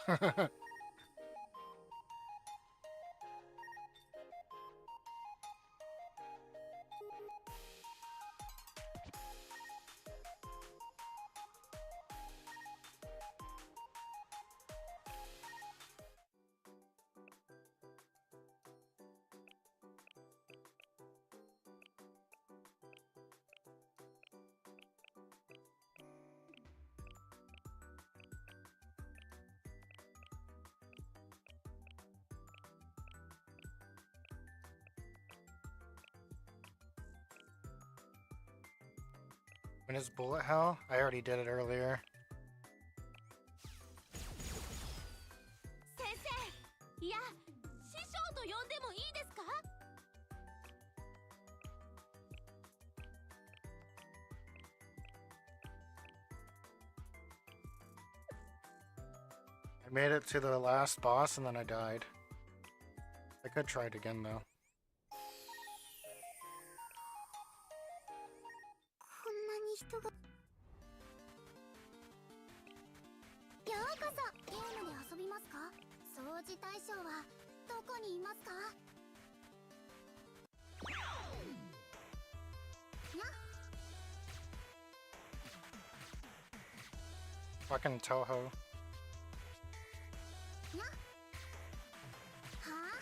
When is bullet hell? I already did it earlier. 先生、いや、師匠と呼んでもいいですか？ I made it to the last boss and then I died. I could try it again though. こんなに人が。ようこそ、ゲームで遊びますか？掃除大将はどこにいますか？やっ Fucking Toho. やっはあ。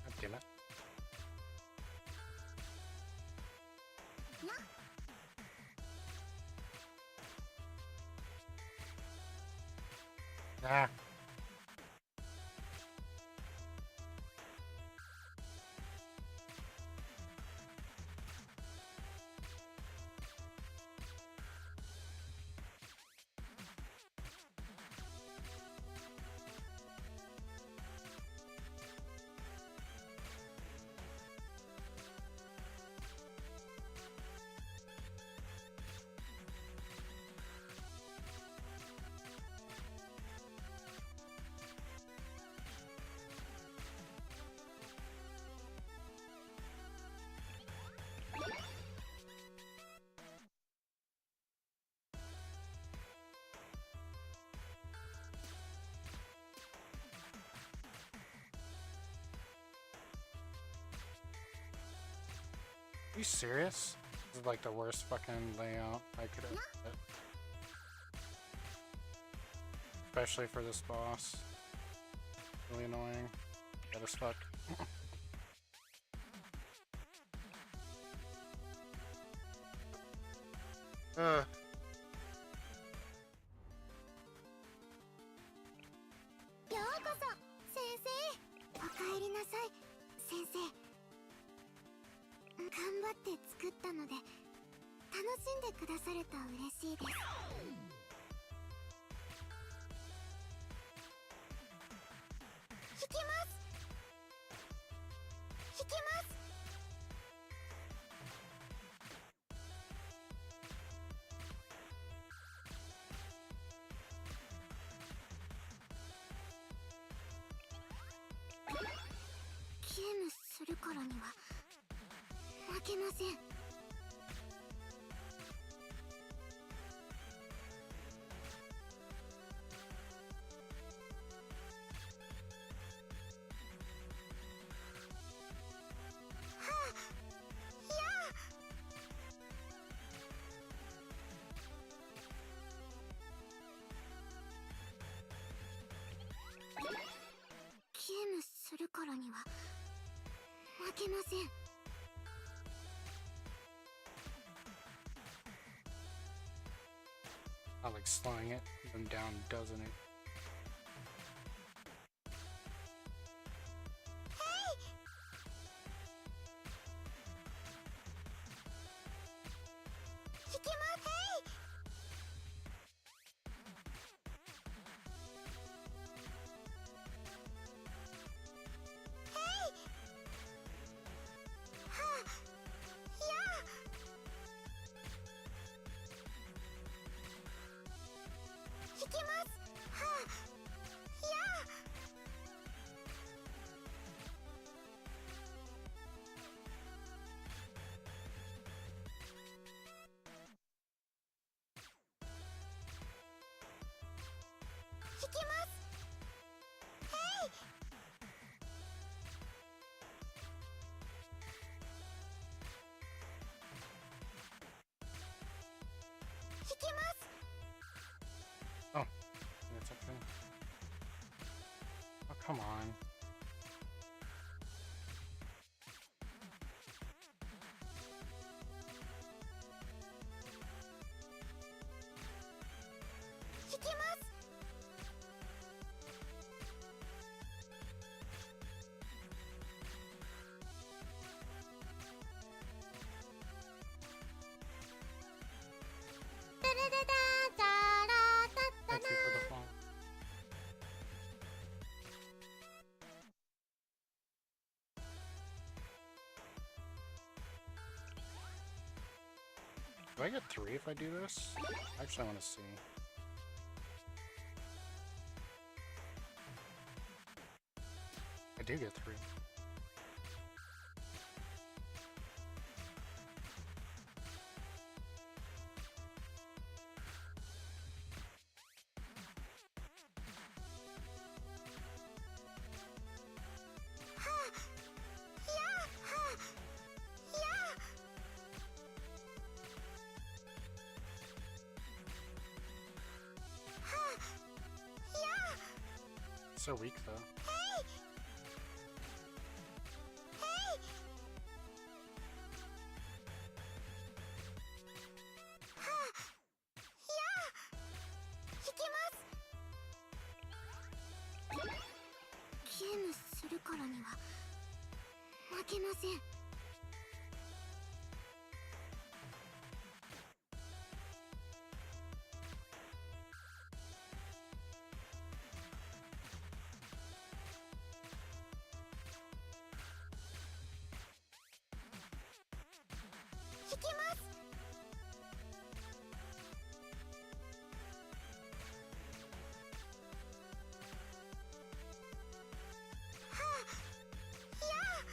God damn it. やっ Ah. Are you serious? This is like the worst fucking layout I could have had. Especially for this boss. Really annoying. That is fuck. uh. ようこそ先生。おかえりなさい先生。頑張って作ったので楽しんでくださると嬉しいです。弾きます弾きます。ゲームするからには負けません。ゲームするからには負けません。I like slowing it even down, doesn't it? 弾きます弾きますはあやあ。弾きますへい。弾きます。 Oh, it's up there. Oh, come on. 弾きます。タラララタラタタ Thank you for the phone. Do I get 3 if I do this? Actually, I want to see. I do get 3. So weak though.ゲームするからには負けません。弾きます。はあやあ。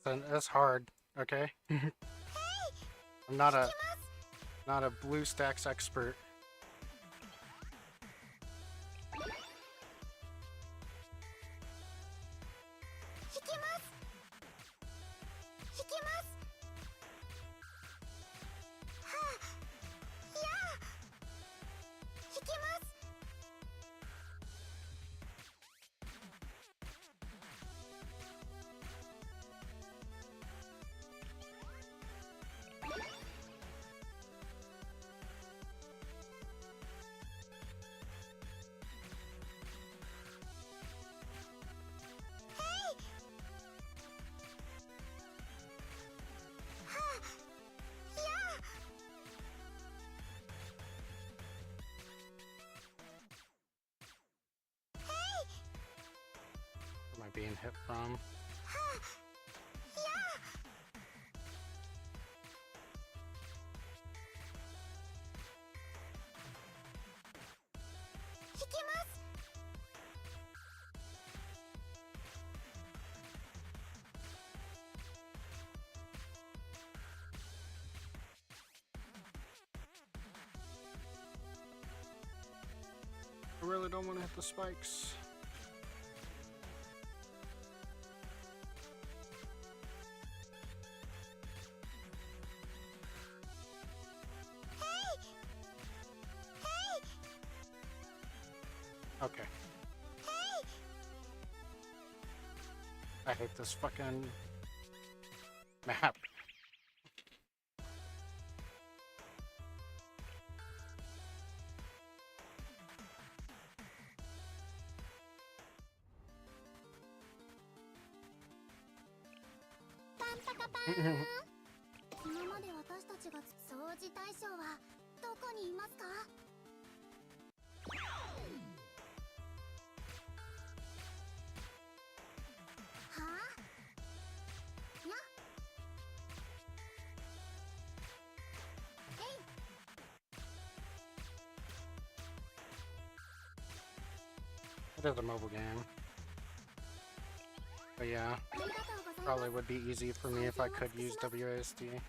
Listen, it's hard, okay? I'm not Not a BlueStacks expert. Am I being hit from? I really don't want to hit the spikes. Okay. I hate this fucking map.今まで私たちが掃除対象はどこにいますか？はあ？や？えい。It is a mobile game. But yeah, probably would be easy for me if I could use WASD. Yeah.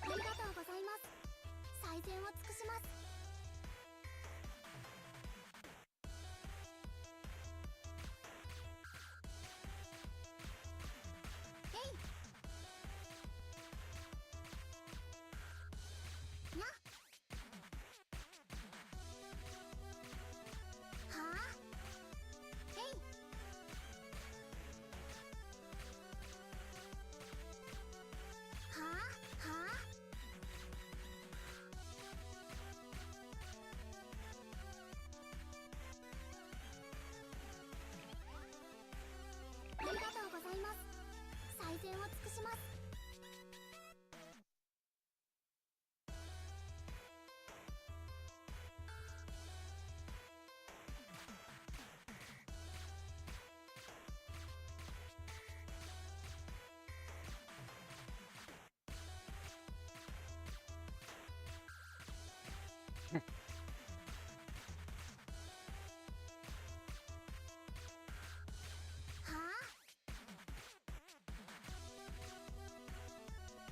ありがとうございます。最善を尽くします。えい。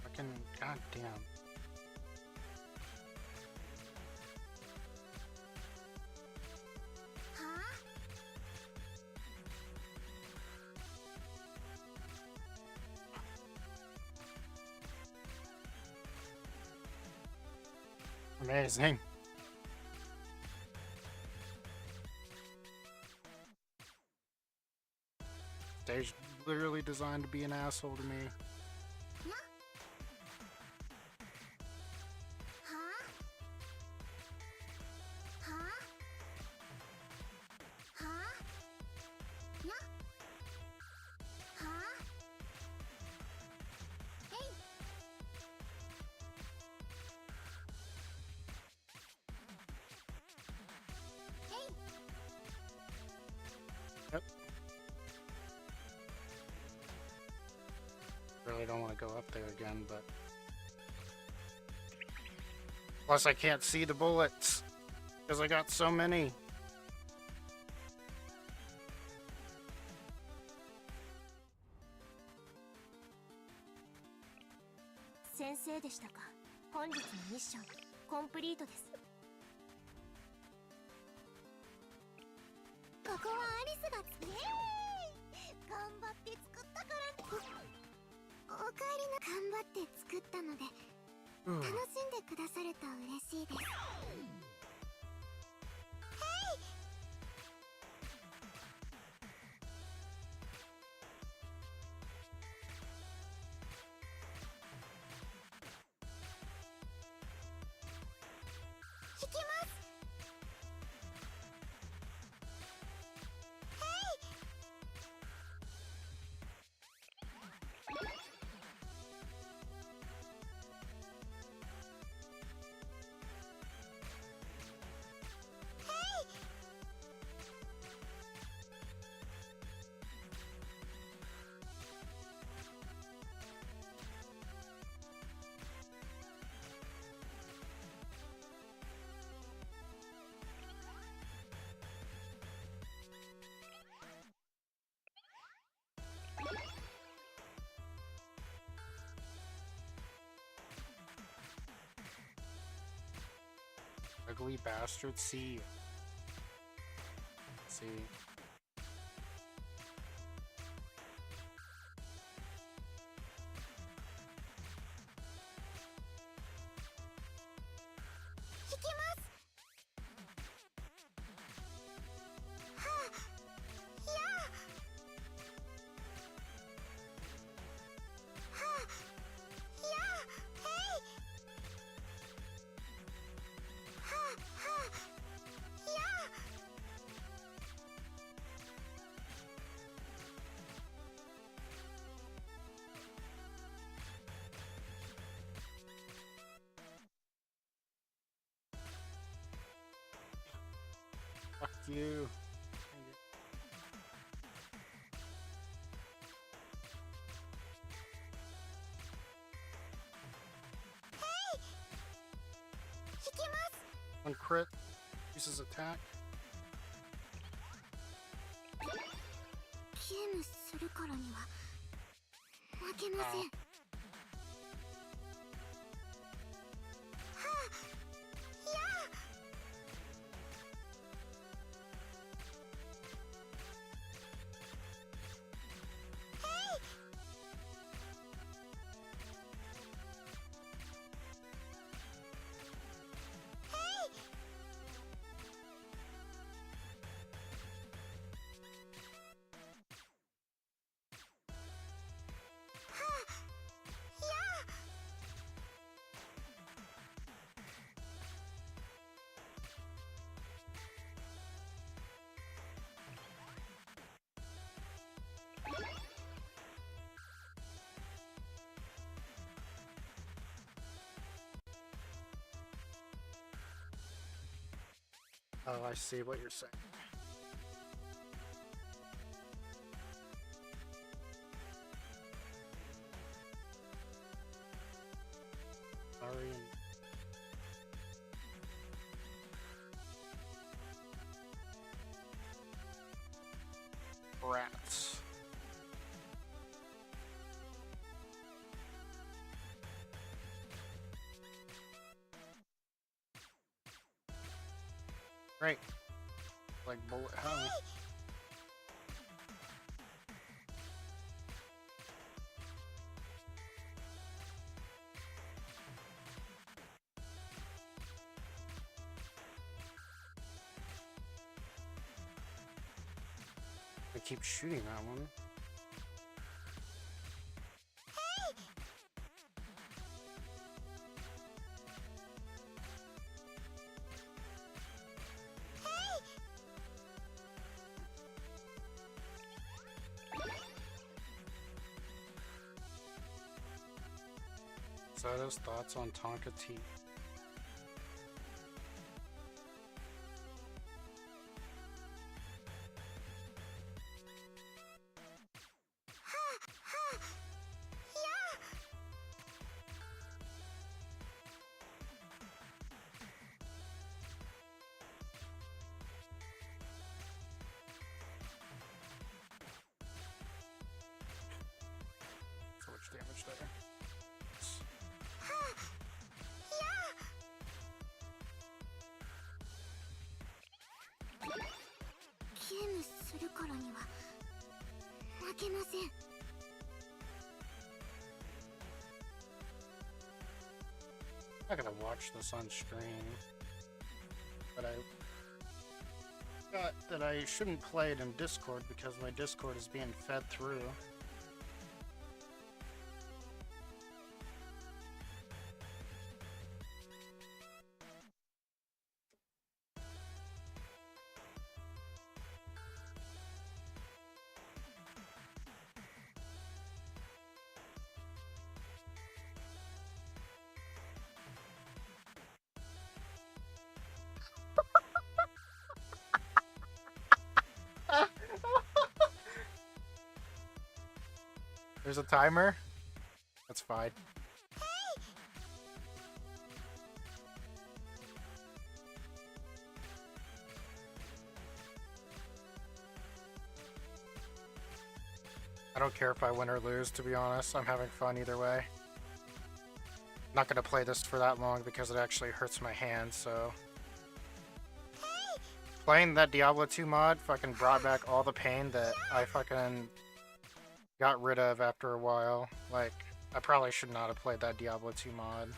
Fucking goddamn. Amazing. Stage literally designed to be an asshole to me. Yep. Really don't want to go up there again, but plus I can't see the bullets because I got so many. Sensei でしたか。本日のミッションコンプリートです。ここはアリスがイエーイ頑張って作ったから。お帰りの頑張って作ったので楽しんでくださると嬉しいです。引きます。Ugly bastard. See. See. Fuck you. One crit uses attack. ゲームするからには負けません。Oh, I see what you're saying. Sorry. Rats. Great. Like bullet hell. I keep shooting that one. Soda's thoughts on Tonka tea. So much damage there. I'm not gonna watch this on stream, but I got that I shouldn't play it in Discord because my Discord is being fed through. There's a timer? That's fine. I don't care if I win or lose, to be honest. I'm having fun either way. I'm not gonna play this for that long because it actually hurts my hands, so... Playing that Diablo 2 mod fucking brought back all the pain that I fucking got rid of after a while. Like, I probably should not have played that Diablo 2 mod.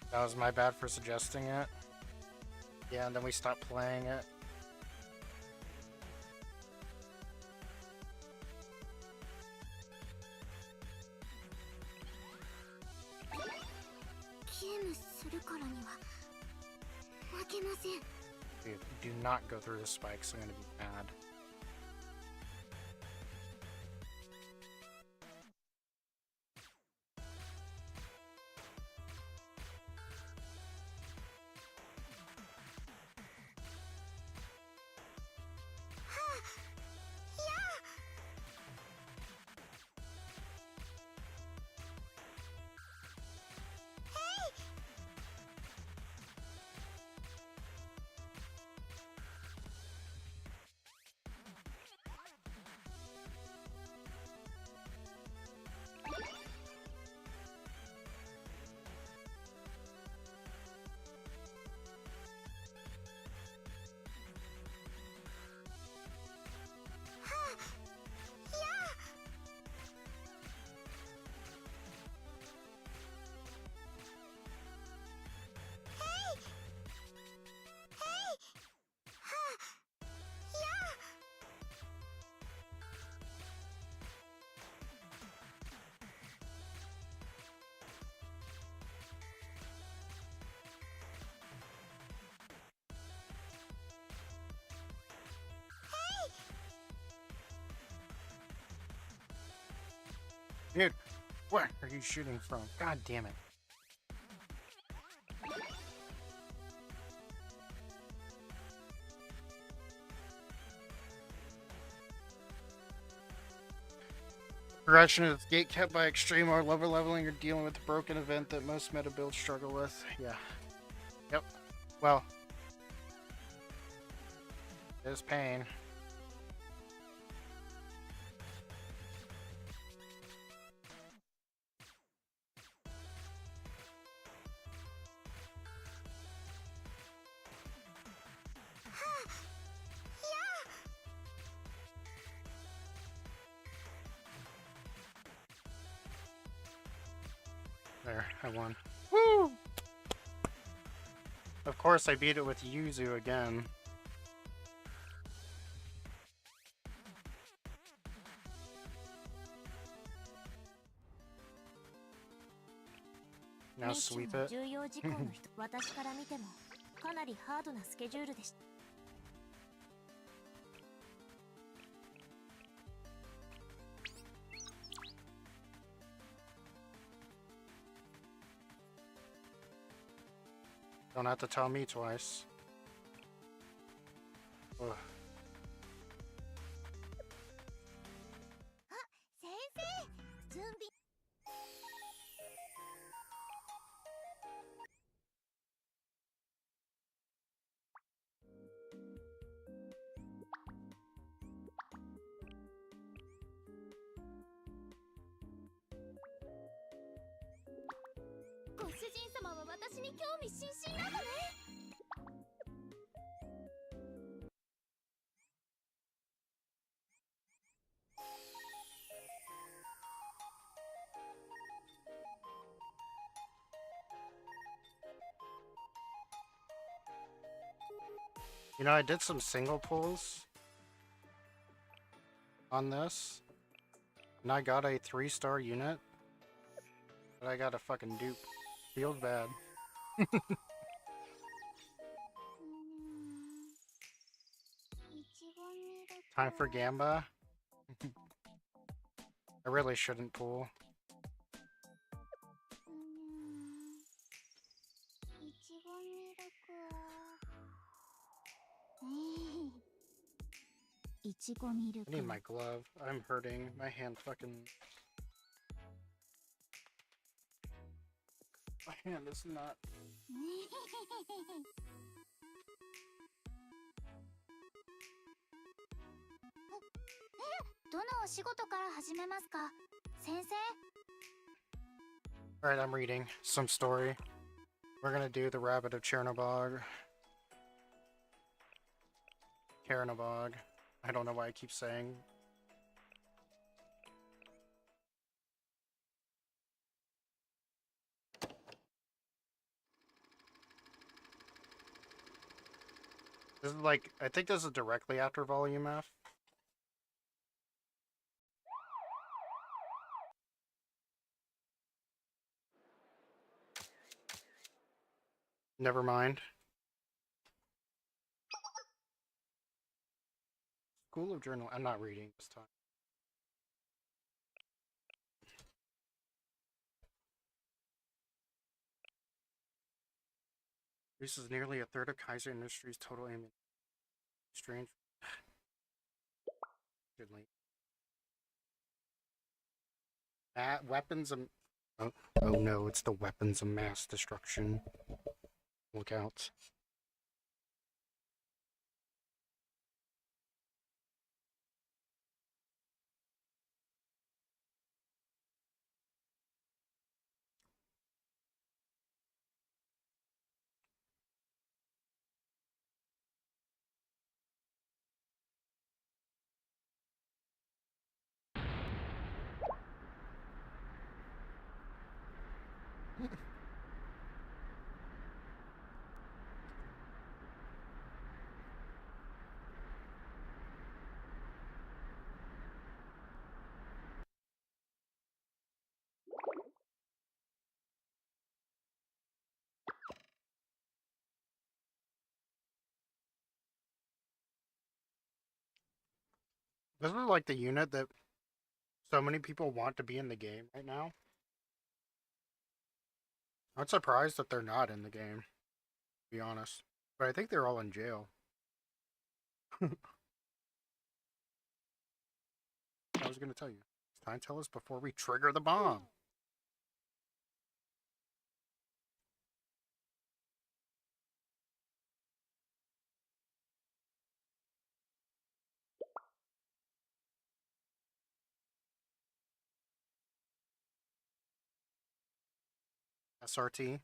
That was my bad for suggesting it. Yeah, and then we stopped playing it. Dude, do not go through the spikes, I'm gonna be mad. Dude, where are you shooting from? God damn it. Progression is gatekept by extreme or lower leveling or dealing with the broken event that most meta builds struggle with. Yeah. Yep. Well. There's pain. There, I won. Woo! Of course, I beat it with Yuzu again. Now sweep it. 重要事項の人私から見てもかなりハードなスケジュールでした。Don't have to tell me twice. Ugh. 先生、準備。ご主人様は私に興味津々なのね。You know, I did some single pulls on this, and I got a 3-star unit, but I got a fucking dupe. Feels bad. Time for Gamba? I really shouldn't pull. いちごミルク。 I need my glove. I'm hurting. My hand fucking... My hand is not... どのお仕事から始めますか、先生？ Alright, I'm reading some story. We're gonna do the Rabbit of Chernobog. Chernobog. I don't know why I keep saying. This is like, I think this is directly after Volume F. Never mind. School of Journal. I'm not reading this time. This is nearly a third of Kaiser Industries' total ammunition. Strange. Weapons of... Oh, oh no, it's the weapons of mass destruction. Look out. This is like the unit that so many people want to be in the game right now. I'm surprised that they're not in the game, to be honest. But I think they're all in jail. I was gonna tell you. Time tell us before we trigger the bomb. SRT.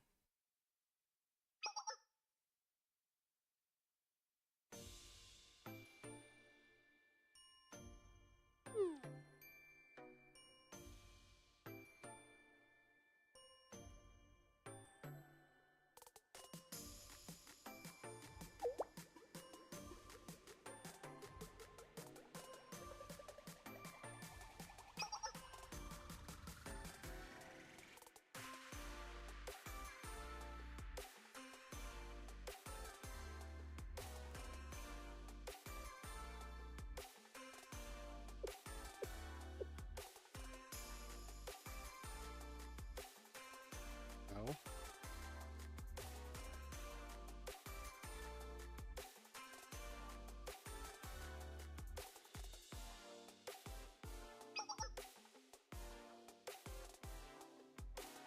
No.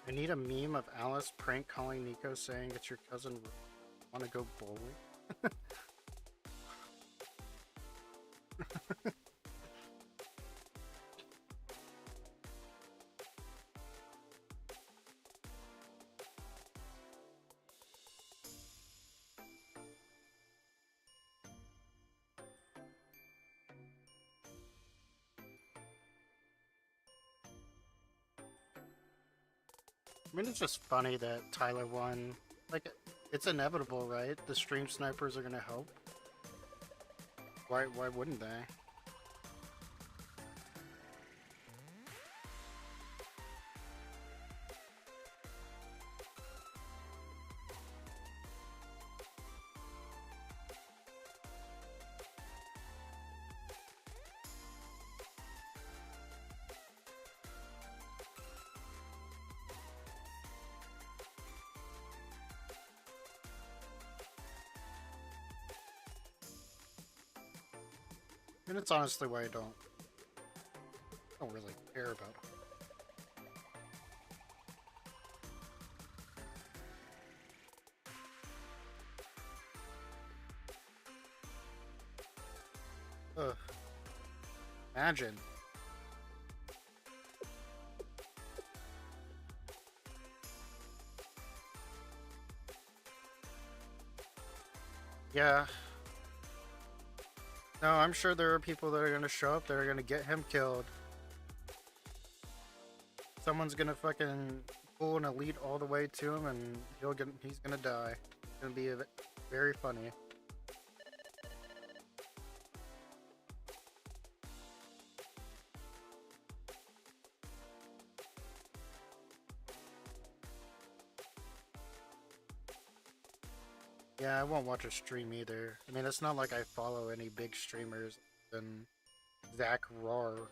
I need a meme of Alice prank calling Nico saying it's your cousin. Want to go bowling? I mean, it's just funny that Tyler won. Like, it's inevitable, right? The stream snipers are gonna help. Why wouldn't they? And it's honestly why I don't really care about it. Ugh. Imagine. Yeah. No, I'm sure there are people that are gonna show up that are gonna get him killed. Someone's gonna fucking pull an elite all the way to him and he's gonna die. It's gonna be very funny. Yeah, I won't watch a stream either. I mean, it's not like I follow any big streamers than Zach Roar.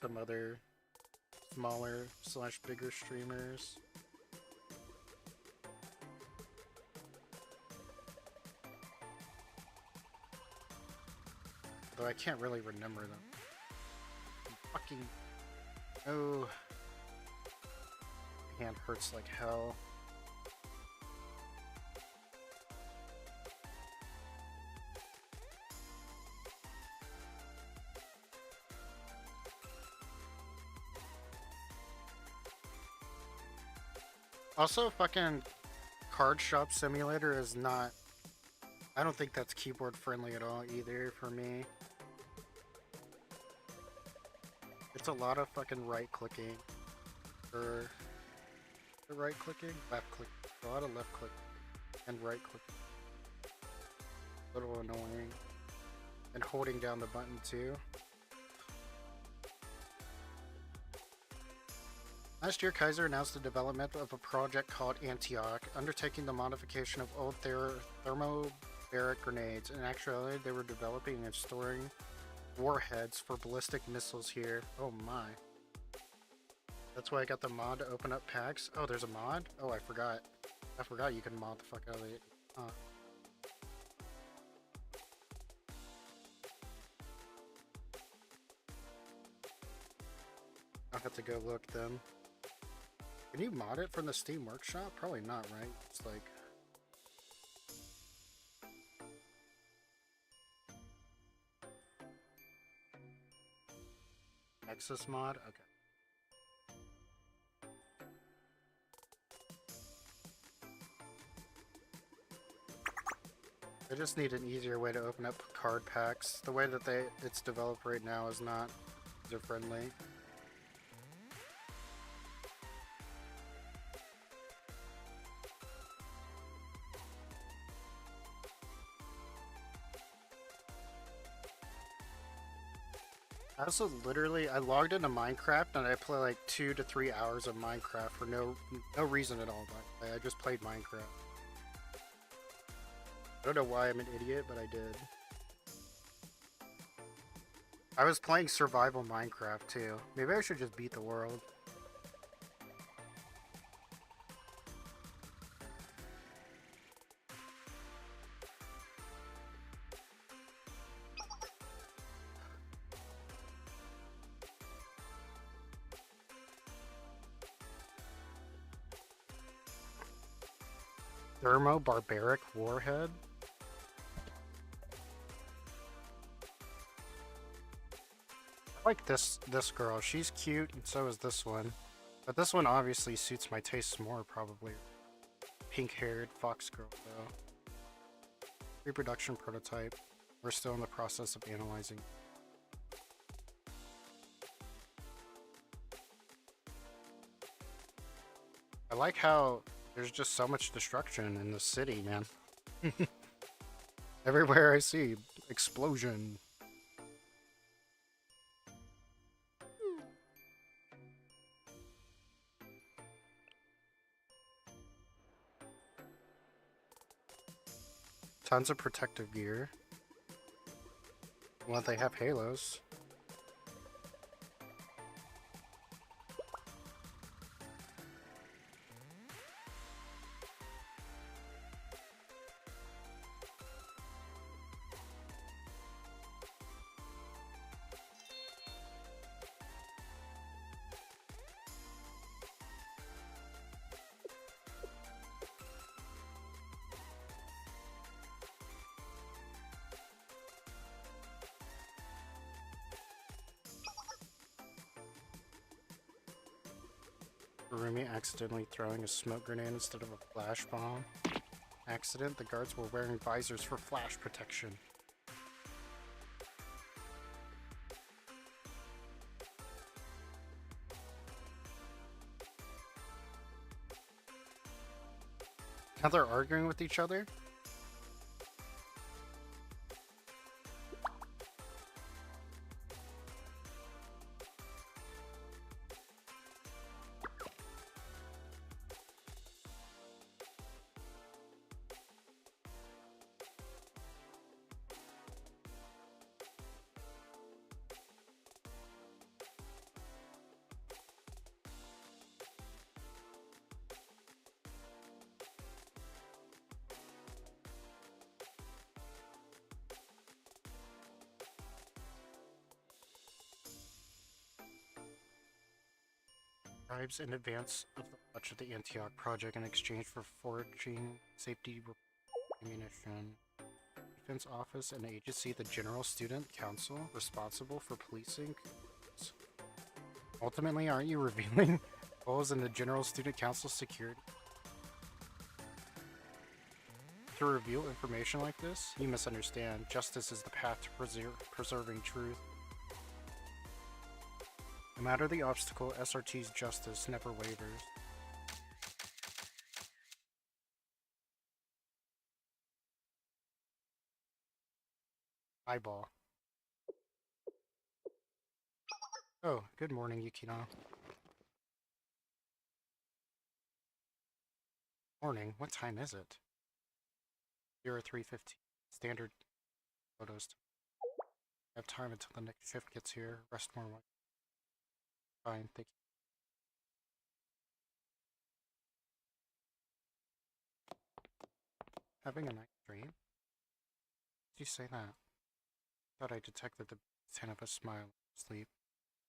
Some other smaller / bigger streamers. Though I can't really remember them. Fucking... Oh... Hand hurts like hell. Also, fucking Card Shop Simulator is not... I don't think that's keyboard friendly at all either for me. It's a lot of fucking right clicking. Or... right clicking? Left click. A lot of left click and right click. A little annoying. And holding down the button too. Last year, Kaiser announced the development of a project called Antioch, undertaking the modification of old thermobaric grenades. In actuality, they were developing and storing warheads for ballistic missiles here. Oh my. That's why I got the mod to open up packs. Oh, there's a mod? Oh, I forgot. I forgot you can mod the fuck out of it. Huh. have to go look then. Can you mod it from the Steam Workshop? Probably not, right? It's like... Nexus mod? Okay. I just need an easier way to open up card packs. The way that it's developed right now is not user friendly. I also literally, I logged into Minecraft and I play like 2 to 3 hours of Minecraft for no reason at all, by the way. I just played Minecraft. I don't know why I'm an idiot, but I did. I was playing survival Minecraft too. Maybe I should just beat the world. Thermo-barbaric warhead? I like this girl. She's cute, and so is this one. But this one obviously suits my tastes more, probably. Pink-haired fox girl, though. Reproduction prototype. We're still in the process of analyzing. I like how there's just so much destruction in the city, man. Everywhere I see, explosion. Tons of protective gear. Well, they have halos. Roommate accidentally throwing a smoke grenade instead of a flash bomb. Accident, the guards were wearing visors for flash protection. Now they're arguing with each other? Bribes in advance of the launch of the Antioch project in exchange for foraging, safety ammunition. Defense Office and agency, the General Student Council, responsible for policing. Ultimately, aren't you revealing roles in the General Student Council security? To reveal information like this, you misunderstand. Justice is the path to preserving truth. No matter the obstacle, SRT's justice never wavers. Eyeball. Oh, good morning, Yukino. Morning, what time is it? 03:15. Standard photos. I have time until the next shift gets here. Rest more. Fine, thank you. Having a night dream? Did you say that? Thought I detected the hint of a smile. Sleep.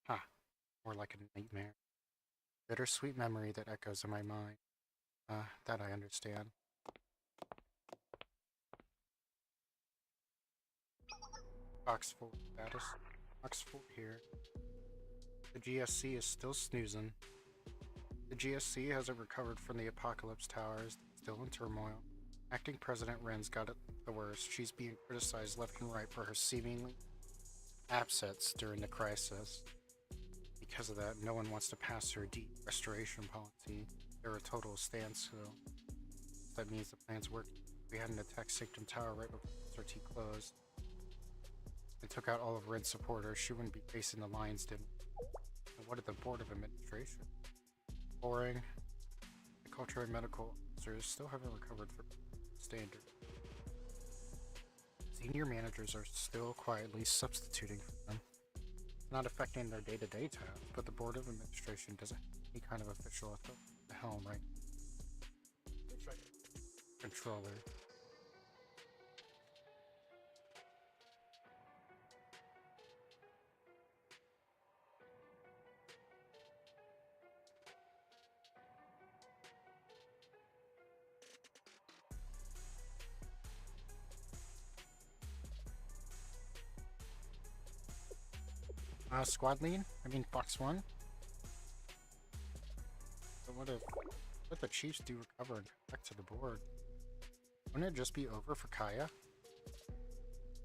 Ha. More like a nightmare. Bittersweet memory that echoes in my mind. That I understand. Oxford status. Oxford here. The GSC is still snoozing. The GSC hasn't recovered from the apocalypse towers, still in turmoil. Acting President Ren's got it the worst. She's being criticized left and right for her seemingly absence during the crisis. Because of that, no one wants to pass her deep restoration policy. They're a total standstill. That means the plan's working. We had an attack Sanctum Tower right before SRT closed. They took out all of Ren's supporters. She wouldn't be facing the Lions, didn't. And what did the Board of Administration? Boring. The culture and medical officers still haven't recovered from standard. Senior managers are still quietly substituting for them. It's not affecting their day-to-day tasks, but the Board of Administration doesn't have any kind of official authority at the helm, right? Controller. Squad lead? I mean Fox 1? So what if the Chiefs do recover and come back to the board? Wouldn't it just be over for Kaya?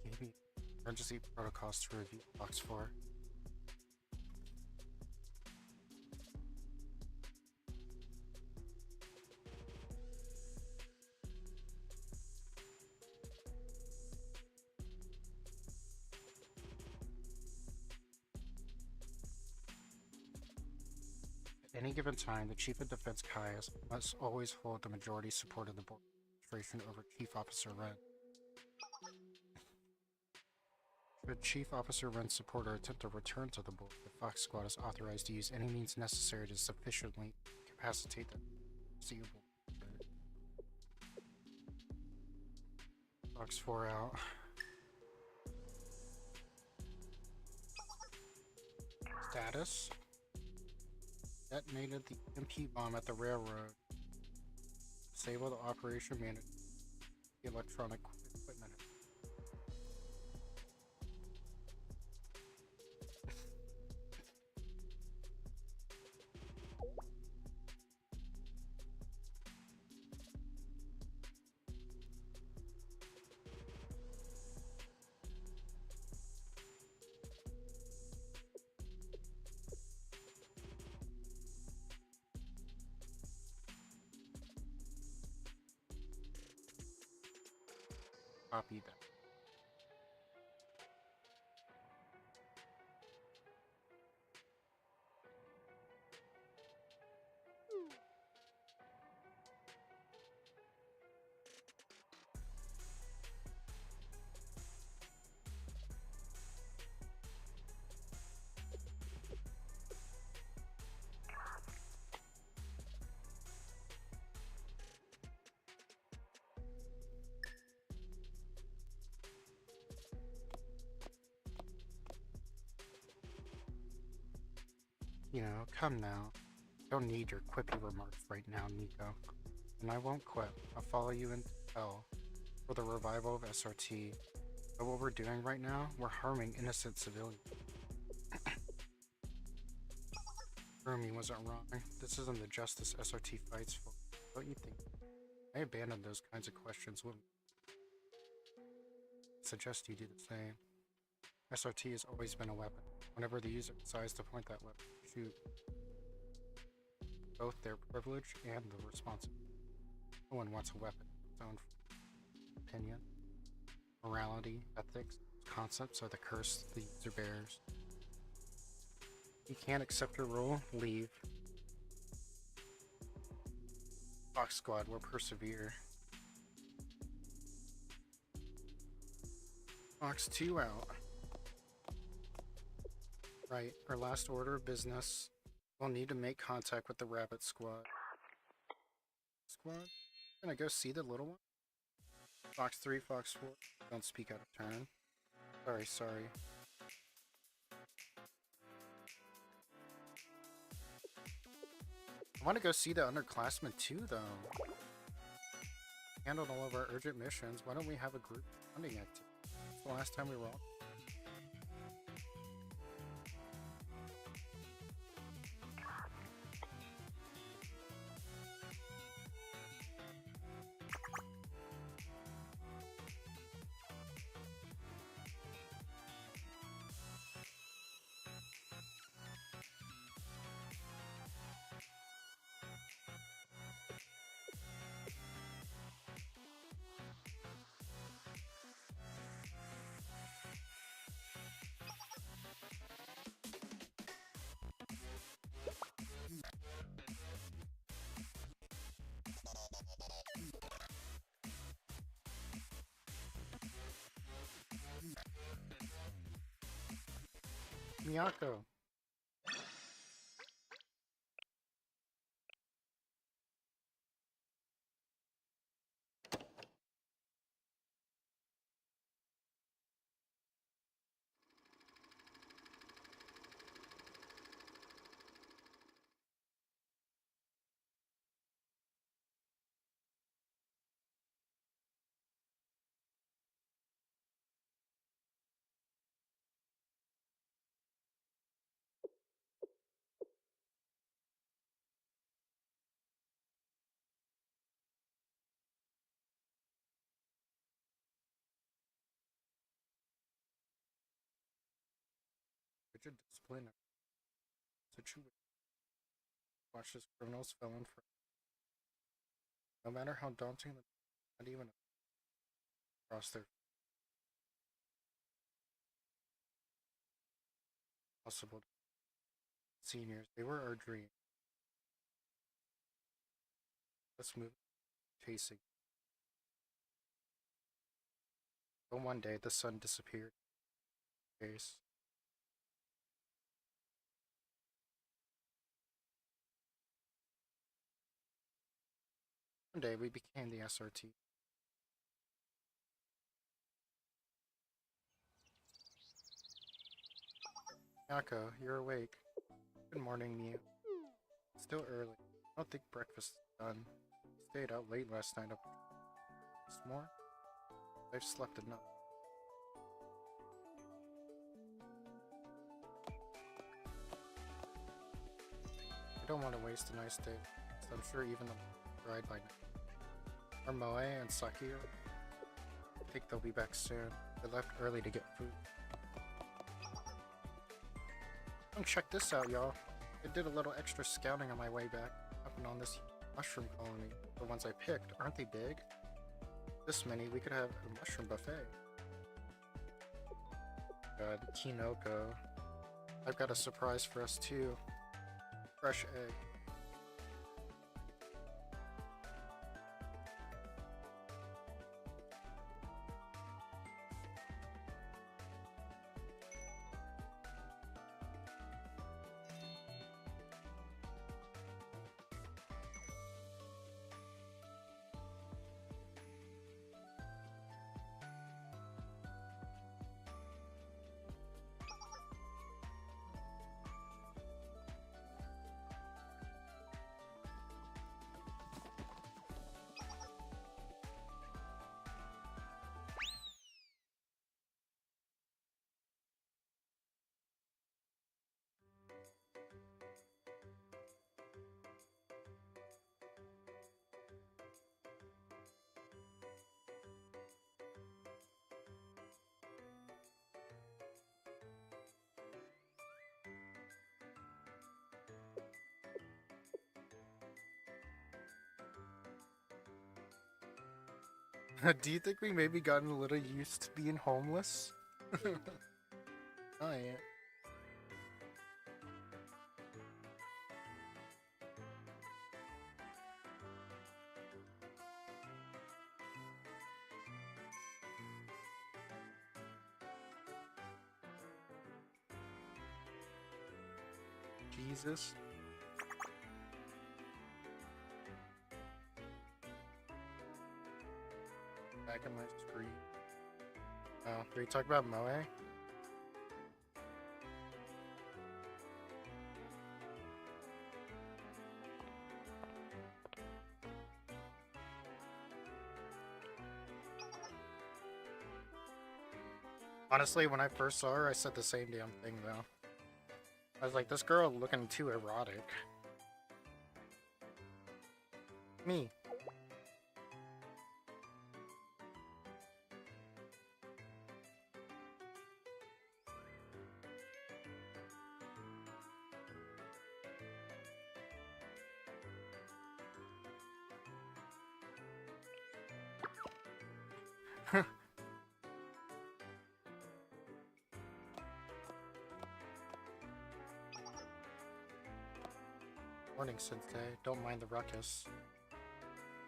Maybe emergency protocols to review Fox 4. At any given time, the Chief of Defense Kaias must always hold the majority support of the board administration over Chief Officer Ren. Should Chief Officer Ren's supporter attempt to return to the board, the Fox Squad is authorized to use any means necessary to sufficiently incapacitate the foreseeable future. Fox 4 out. Status. Detonated the MP bomb at the railroad. Disabled the operation manager. The electronic equipment. Copy that. You know, come now. Don't need your quippy remarks right now, Nico. And I won't quit. I'll follow you into hell for the revival of SRT. But what we're doing right now, we're harming innocent civilians. Rumi wasn't wrong. This isn't the justice SRT fights for. Don't you think? I abandoned those kinds of questions. I suggest you do the same. SRT has always been a weapon. Whenever the user decides to point that weapon, shoot. Both their privilege and the responsibility. No one wants a weapon of its own opinion. Morality, ethics, concepts are the curse the user bears. You can't accept your role, leave. Fox Squad will persevere. Fox 2 out. Right, our last order of business. We'll need to make contact with the Rabbit Squad. Squad? Gonna go see the little one? Fox 3, Fox 4. Don't speak out of turn. Sorry. want to go see the underclassmen too, though. Handled all of our urgent missions. Why don't we have a group bonding activity? It's the last time we were all. Miyako. Rigid discipline. Situation. Watch as criminals felon for. No matter how daunting the not even across their possible seniors. They were our dream. Let's move chasing. But one day the sun disappeared. Face. One day we became the SRT. Yako, you're awake. Good morning, Miu. Still early. I don't think breakfast is done. Stayed out late last night up this more. I've slept enough. I don't want to waste a nice day, so I'm sure even the ride by now. Are Moe and Sakio? I think they'll be back soon. They left early to get food. Come check this out, y'all. I did a little extra scouting on my way back. Happened on this mushroom colony. The ones I picked, aren't they big? This many, we could have a mushroom buffet. God, Kinoko. I've got a surprise for us too. Fresh egg. Do you think we maybe gotten a little used to being homeless? Oh yeah. Jesus. Back on my screen. Oh, did we talk about Moe? Honestly, when I first saw her, I said the same damn thing, though. I was like, this girl looking too erotic. Me. Morning, Sensei. Don't mind the ruckus.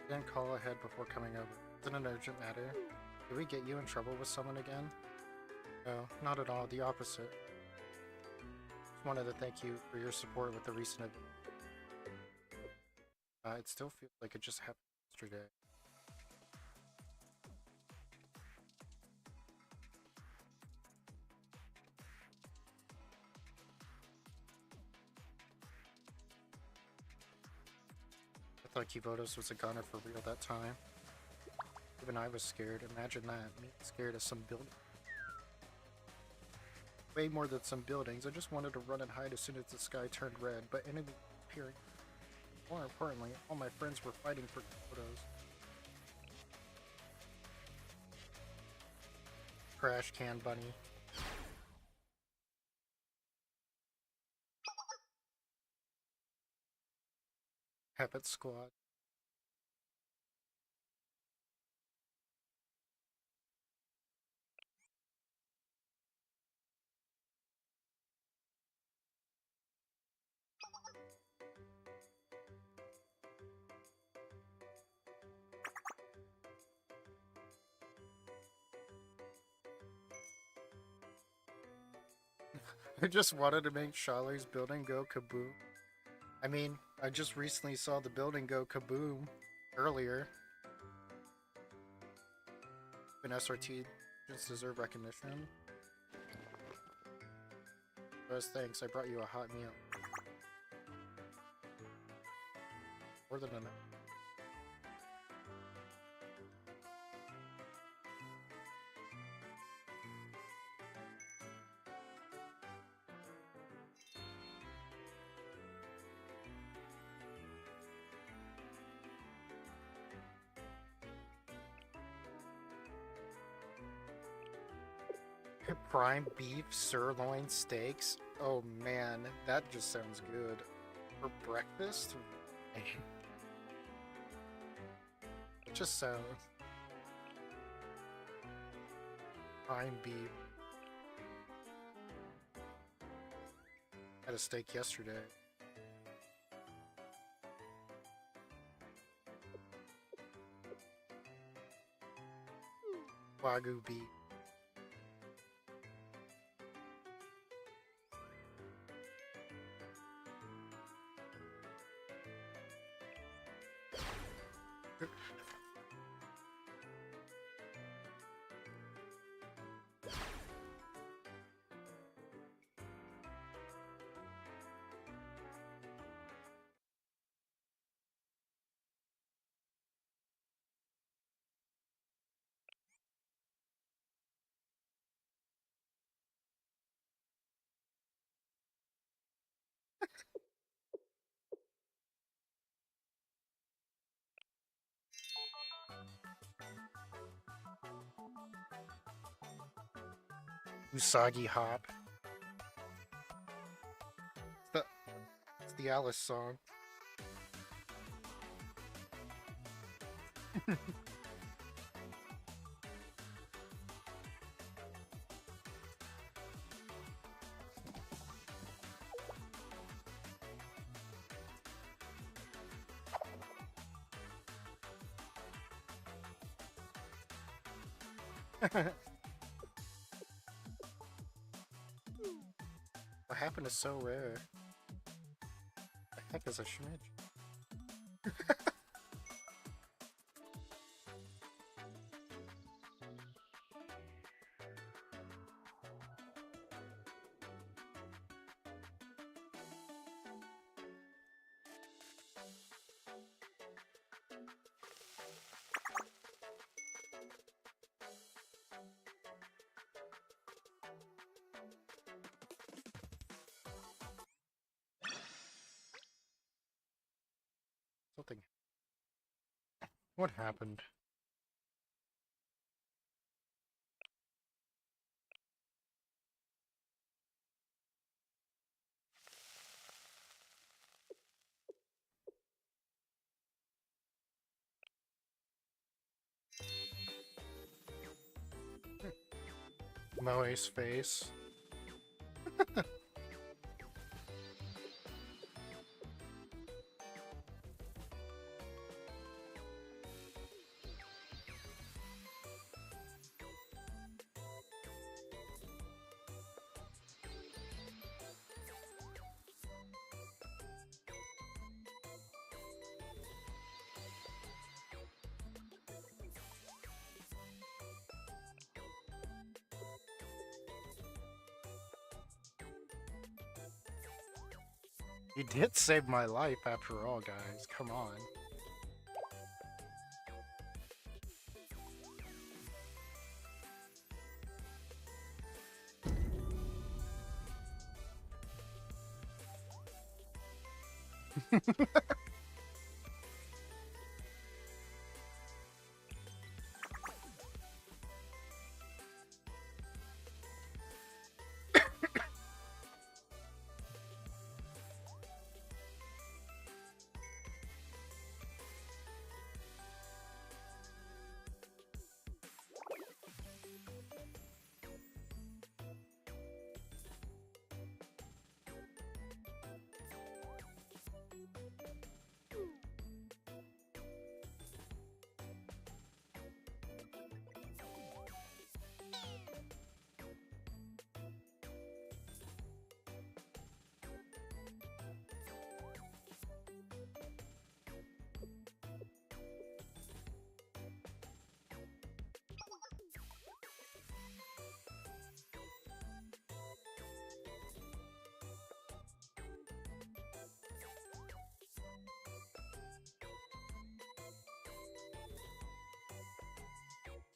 Didn't call ahead before coming over. Isn't an urgent matter. Did we get you in trouble with someone again? No, not at all. The opposite. Just wanted to thank you for your support with the recent event. It still feels like it just happened yesterday. I thought Kivotos was a gunner for real that time. Even I was scared. Imagine that. Me scared of some building. Way more than some buildings. I just wanted to run and hide as soon as the sky turned red, but enemies appearing. More importantly, all my friends were fighting for photos. Trash can bunny. Habit squad. I just wanted to make Charlie's building go kaboom. I mean, I just recently saw the building go kaboom earlier. An SRT just deserve recognition. As thanks, I brought you a hot meal. More than enough. Prime beef sirloin steaks. Oh man, that just sounds good. For breakfast? It just sounds. Prime beef. Had a steak yesterday. Wagyu beef. Usagi hop. It's the Alice song. What happened is so rare. The heck is a schmidge? Something. What happened? Moe's face. He did save my life after all, guys. Come on.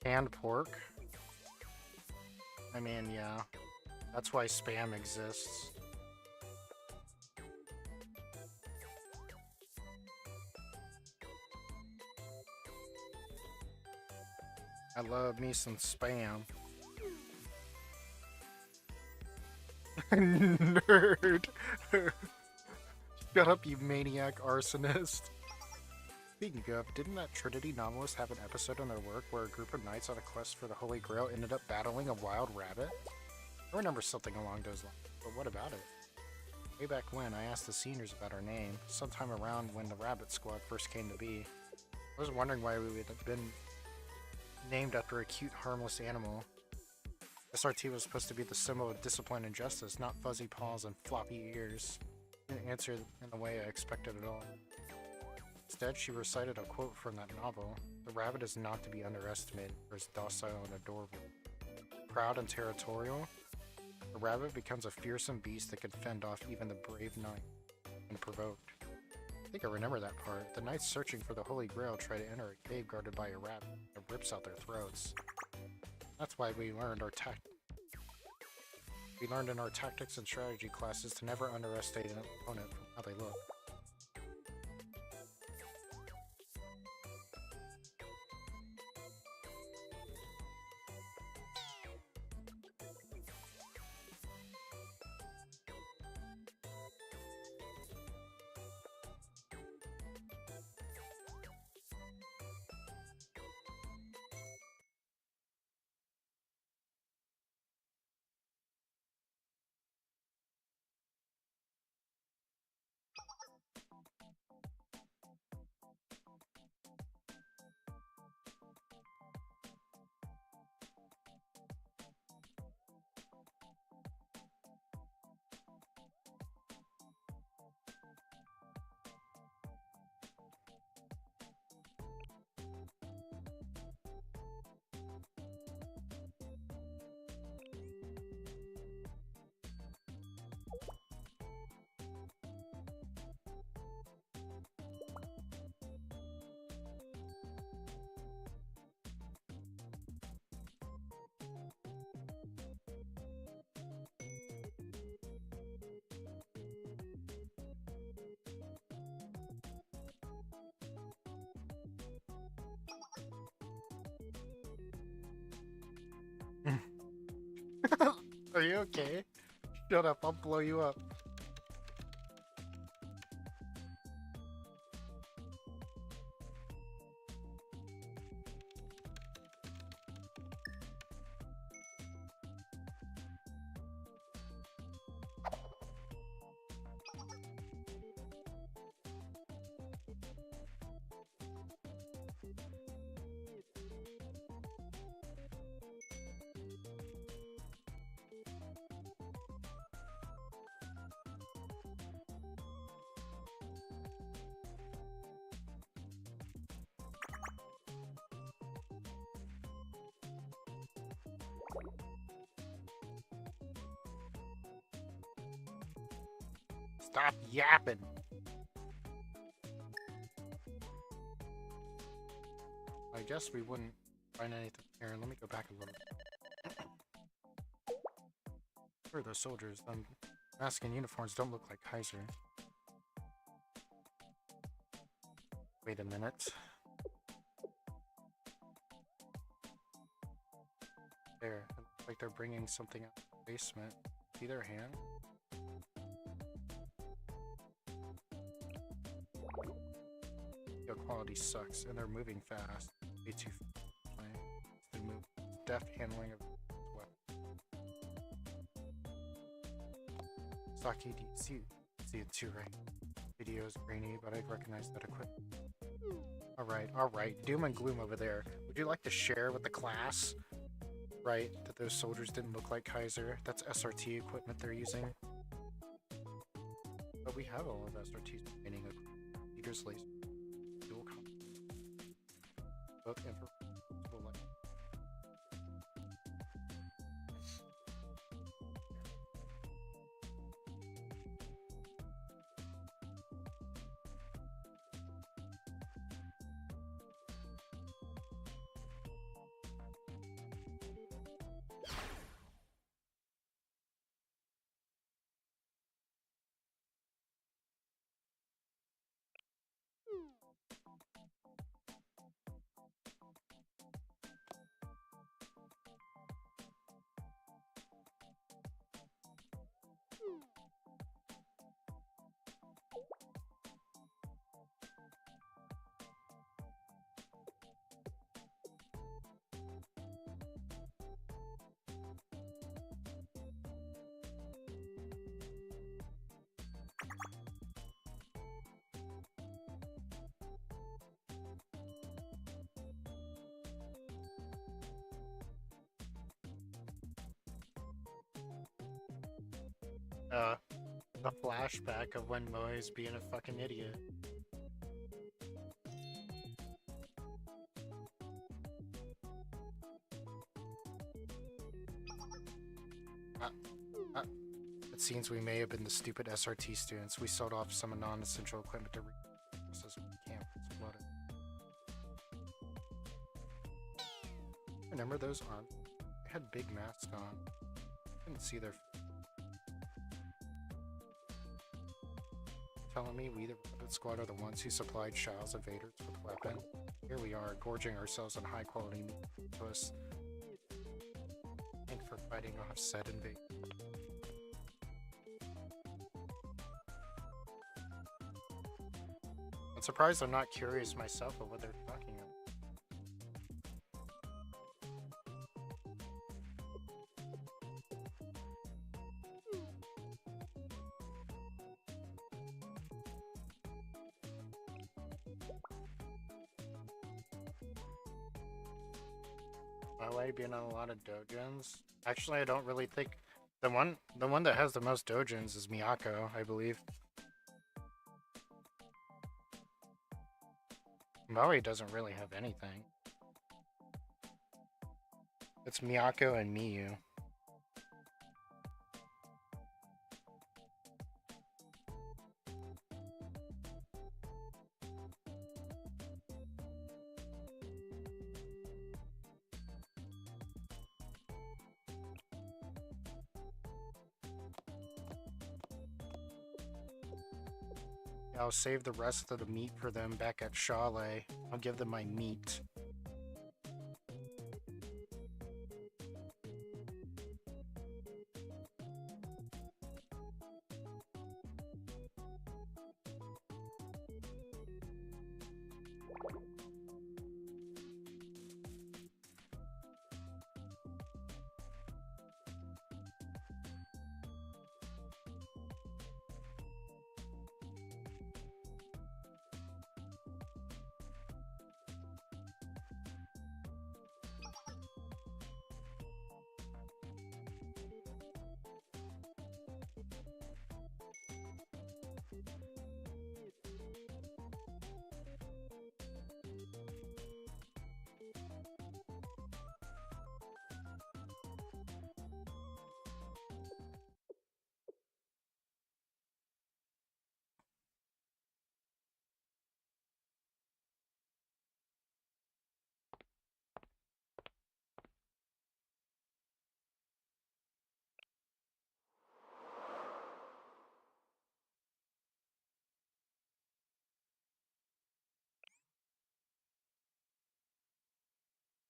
Canned pork? I mean, yeah. That's why spam exists. I love me some spam. Nerd! Shut up, you maniac arsonist. Speaking of, didn't that Trinity novelist have an episode in their work where a group of knights on a quest for the Holy Grail ended up battling a wild rabbit? I remember something along those lines, but what about it? Way back when, I asked the seniors about our name, sometime around when the Rabbit Squad first came to be. I was wondering why we would have been named after a cute, harmless animal. SRT was supposed to be the symbol of discipline and justice, not fuzzy paws and floppy ears. Didn't answer in the way I expected at all. Instead, she recited a quote from that novel. The rabbit is not to be underestimated for its docile and adorable. Proud and territorial, the rabbit becomes a fearsome beast that can fend off even the brave knight when provoked. I think I remember that part. The knights searching for the Holy Grail try to enter a cave guarded by a rabbit that rips out their throats. That's why we learned in our tactics and strategy classes to never underestimate an opponent from how they look. you okay? Shut up, I'll blow you up. Stop yapping. I guess we wouldn't find anything here. Let me go back a little bit. Where are those soldiers? Them mask and uniforms don't look like Kaiser. Wait a minute. There. It looks like they're bringing something out of the basement. See their hand? Video quality sucks, and they're moving fast. Way too fast. They move. Deft handling of weapons. Saki, do you see it too, right? Video is grainy, but I'd recognize that equipment. Alright. Doom and gloom over there. Would you like to share with the class? Right, that those soldiers didn't look like Kaiser. That's SRT equipment they're using. But we have all of SRT's training equipment. Leaders laser. Dual comp. Both infrared. The flashback of when Moe's being a fucking idiot. It seems we may have been the stupid SRT students. We sold off some non-essential equipment to resources camp exploded. Remember those arms? They had big masks on. Couldn't see their. Telling me we the Rabbit Squad are the ones who supplied Shiles invaders with weapons? Here we are, gorging ourselves on high quality meat to us. Thank for fighting off said invaders. I'm surprised I'm not curious myself of what they're talking about. LA being on a lot of dojins. Actually, I don't really think the one that has the most dojins is Miyako, I believe. Maui doesn't really have anything. It's Miyako and Miyu. I'll save the rest of the meat for them back at Chalet. I'll give them my meat.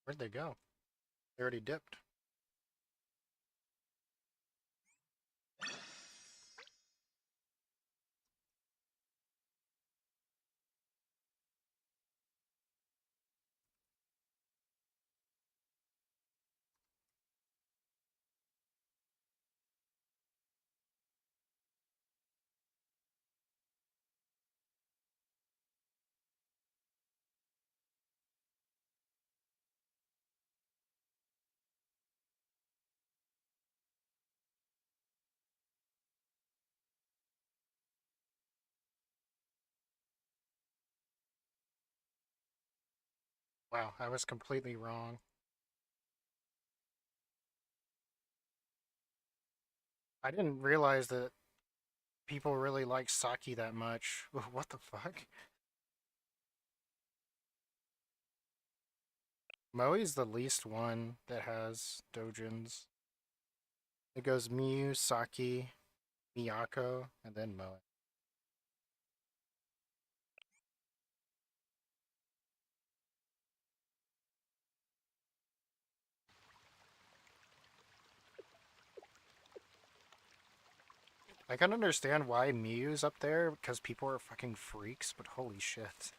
Where'd they go? They already dipped. Wow, I was completely wrong. I didn't realize that people really like sake that much. What the fuck? Moe's the least one that has dojins. It goes Miyu, Saki, Miyako, and then Moe. I can understand why Miyu's up there, because people are fucking freaks, but holy shit.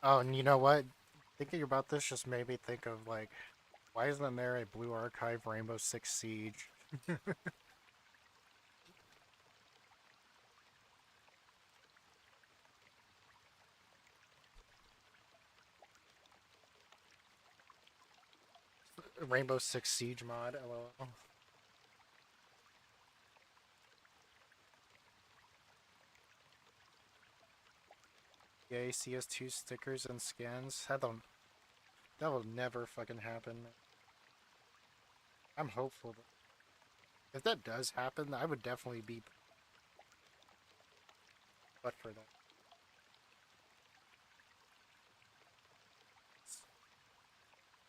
Oh, and you know what? Thinking about this just made me think of, like, why isn't there a Blue Archive Rainbow Six Siege? Rainbow Six Siege mod, lol. Yay, CS2 stickers and skins. That will never fucking happen. I'm hopeful. If that does happen, I would definitely be but for that.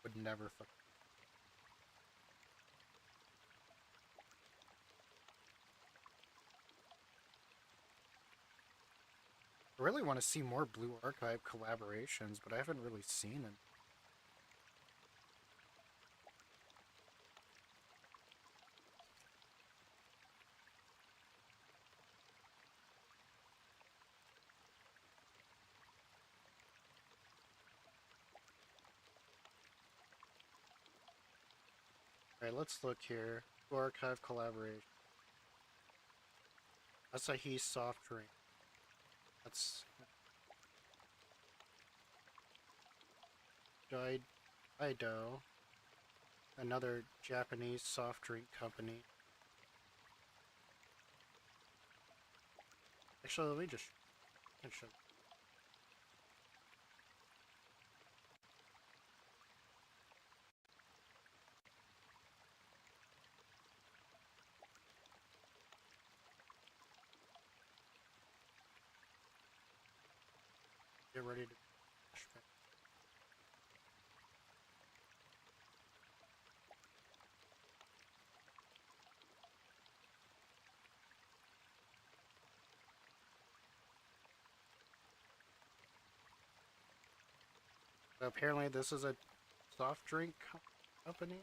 Would never fuck. I really want to see more Blue Archive collaborations, but I haven't really seen them. Alright, let's look here. Blue Archive collaboration. Asahi soft drink. That's Ido, another Japanese soft drink company. Actually, let me just show. get ready to. So apparently, this is a soft drink company.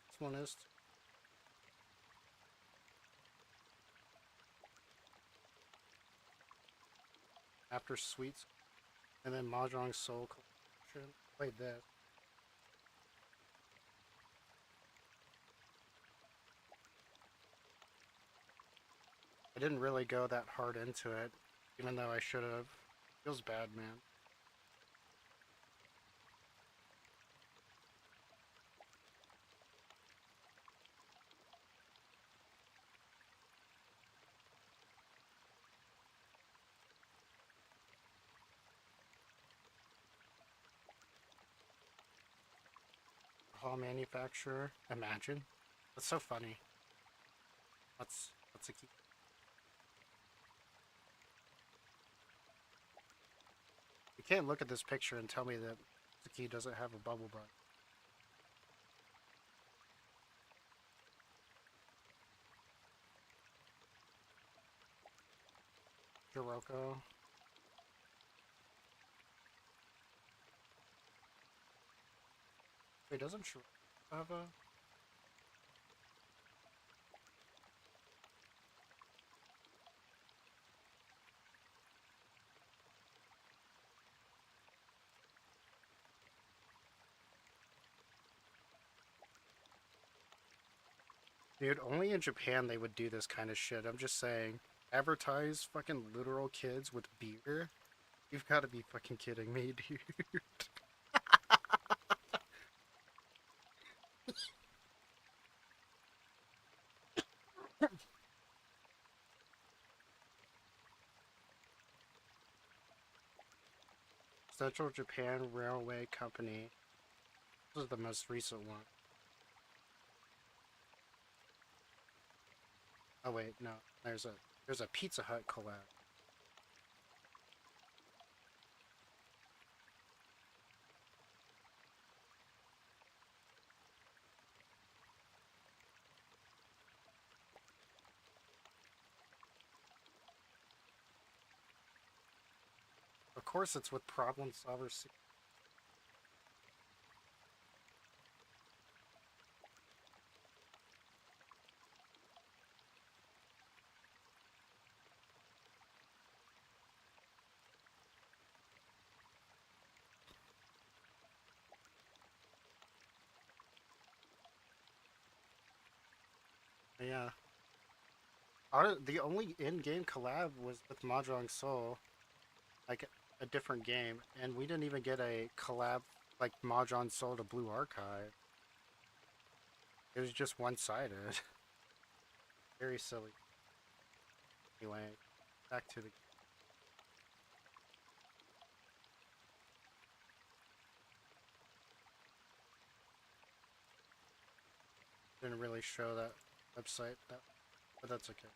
This one is. After Sweets, and then Mahjong Soul Collection. Played this. I didn't really go that hard into it, even though I should have. Feels bad, man. Alcohol manufacturer. Imagine. That's so funny. That's a key. You can't look at this picture and tell me that the key doesn't have a bubble butt. Jiroko. Wait, doesn't Jiroko have a... Dude, only in Japan they would do this kind of shit. I'm just saying. Advertise fucking literal kids with beer? You've got to be fucking kidding me, dude. Central Japan Railway Company. This is the most recent one. Oh wait, no. There's a Pizza Hut collab. Of course it's with Problem Solver. Yeah. The only in-game collab was with Mahjong Soul. Like, a different game. And we didn't even get a collab like Mahjong Soul to Blue Archive. It was just one-sided. Very silly. Anyway, back to the... Didn't really show that website, but that's okay.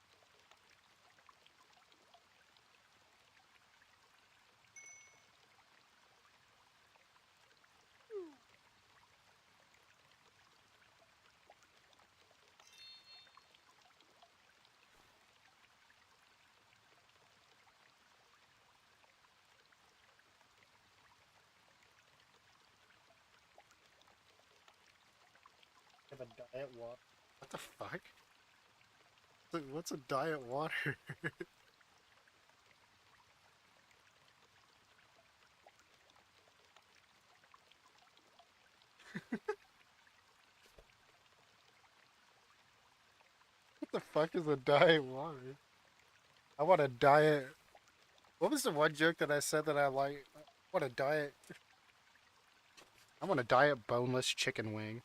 Have a diet water. What the fuck? What's a diet water? What the fuck is a diet water? I want a diet. What was the one joke that I said that I like? I want a diet. I want a diet boneless chicken wing.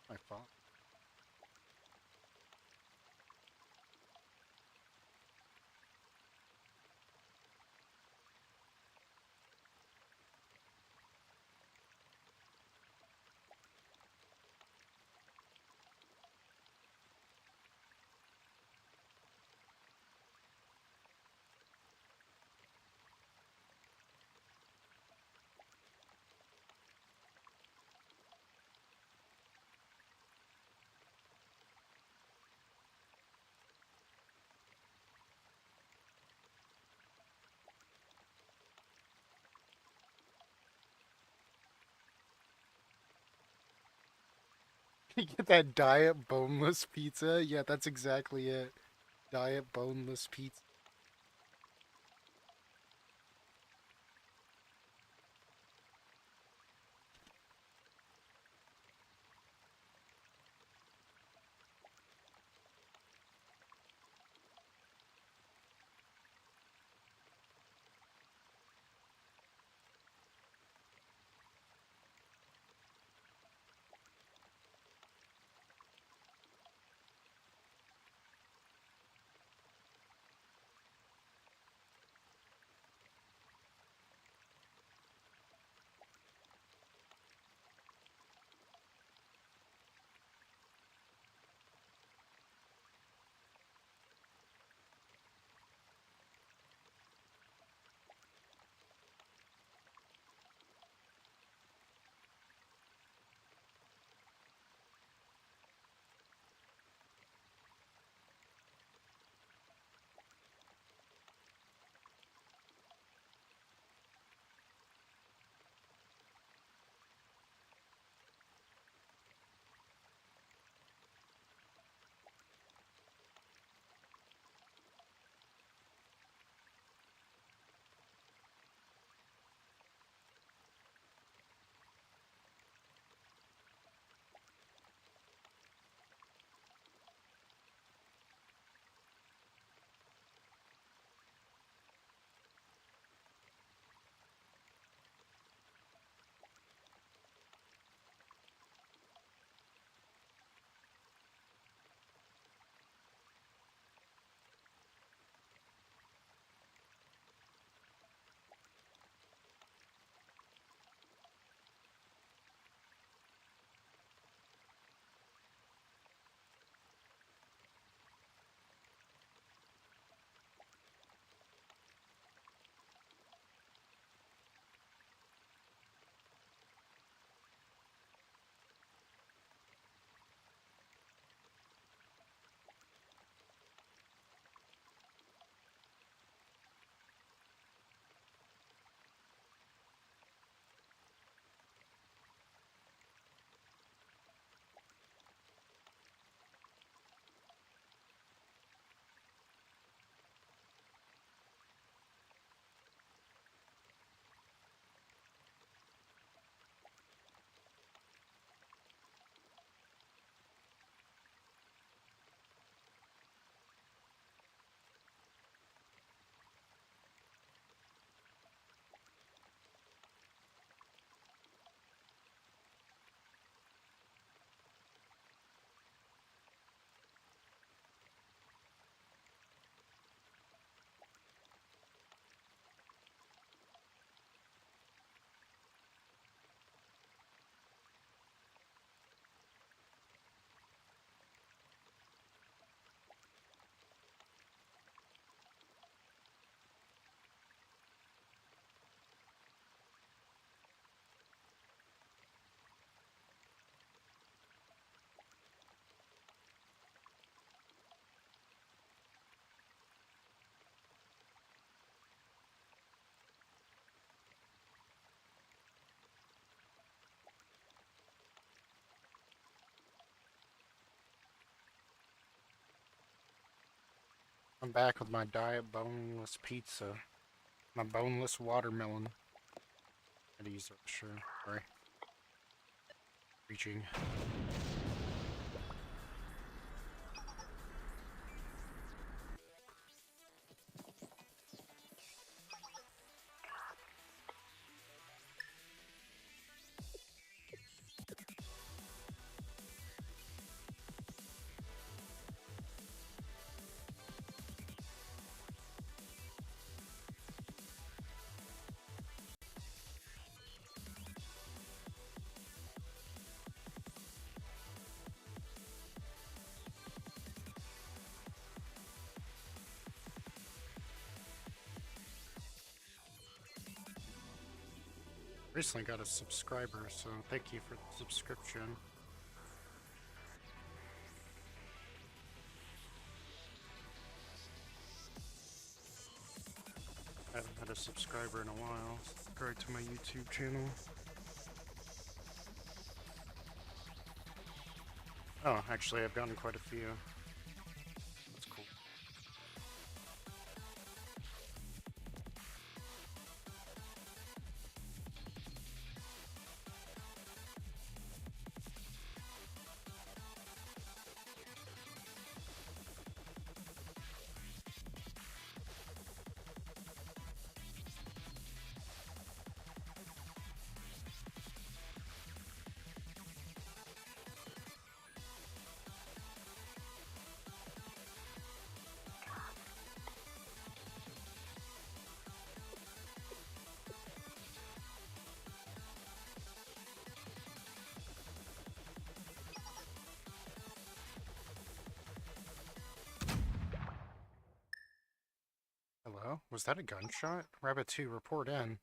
My fault. You get that diet boneless pizza? Yeah, that's exactly it. Diet boneless pizza. I'm back with my diet boneless pizza. My boneless watermelon. At ease, sure. Sorry. Reaching. Recently got a subscriber, so thank you for the subscription. I haven't had a subscriber in a while. Subscribe to my YouTube channel. Oh, actually, I've gotten quite a few. That's cool. Hello? Was that a gunshot? Rabbit 2, report in.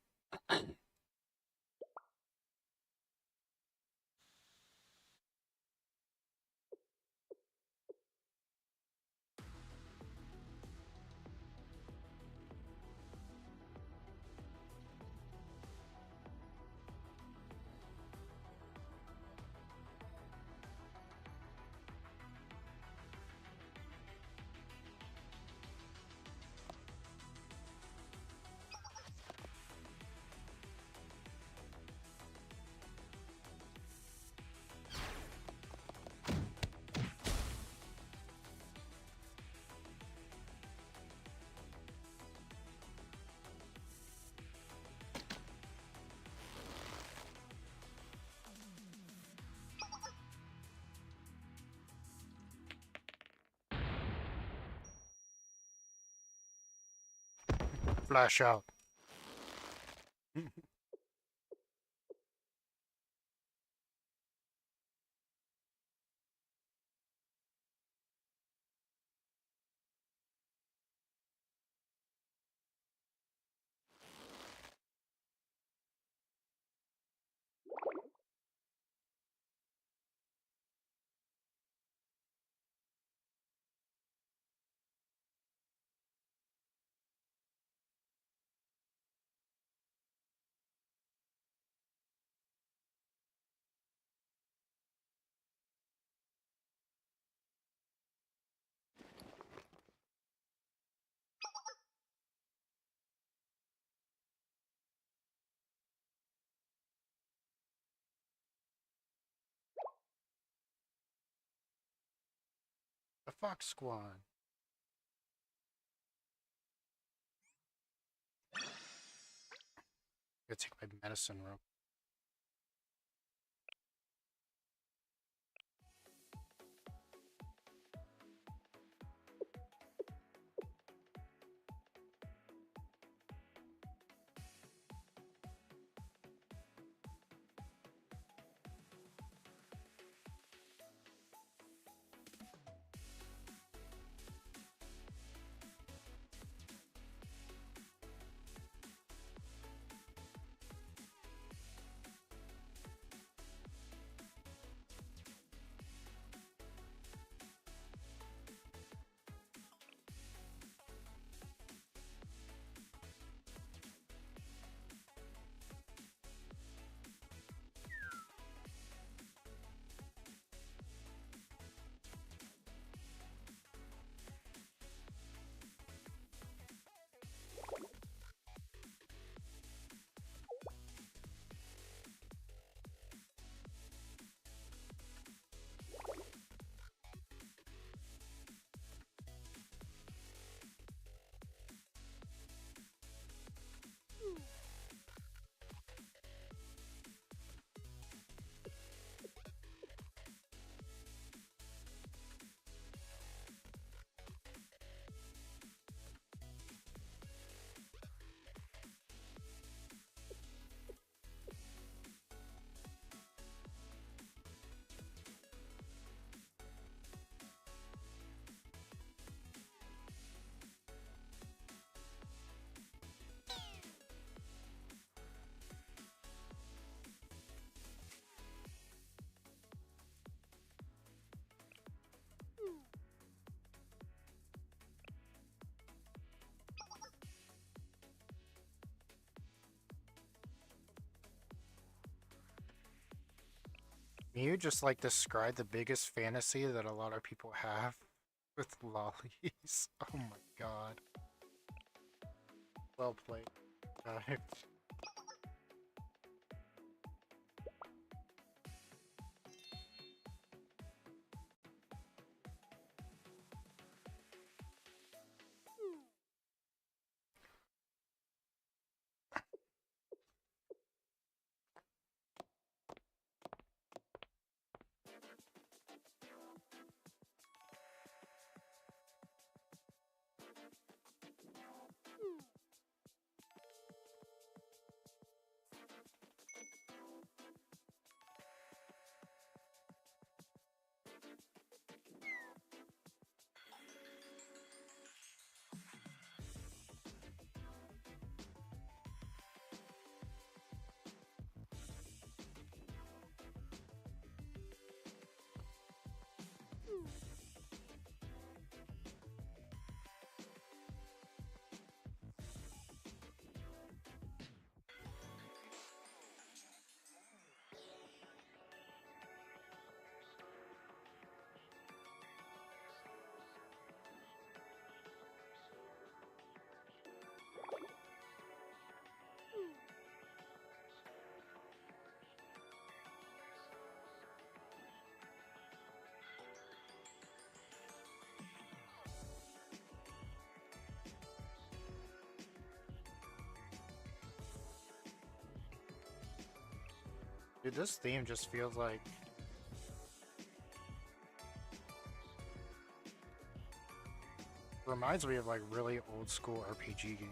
Flash out. The Fox Squad. Gotta take my medicine real. Can you just like describe the biggest fantasy that a lot of people have with lollies? Oh my god. Well played, guys. Dude, this theme just feels like reminds me of like really old school RPG game.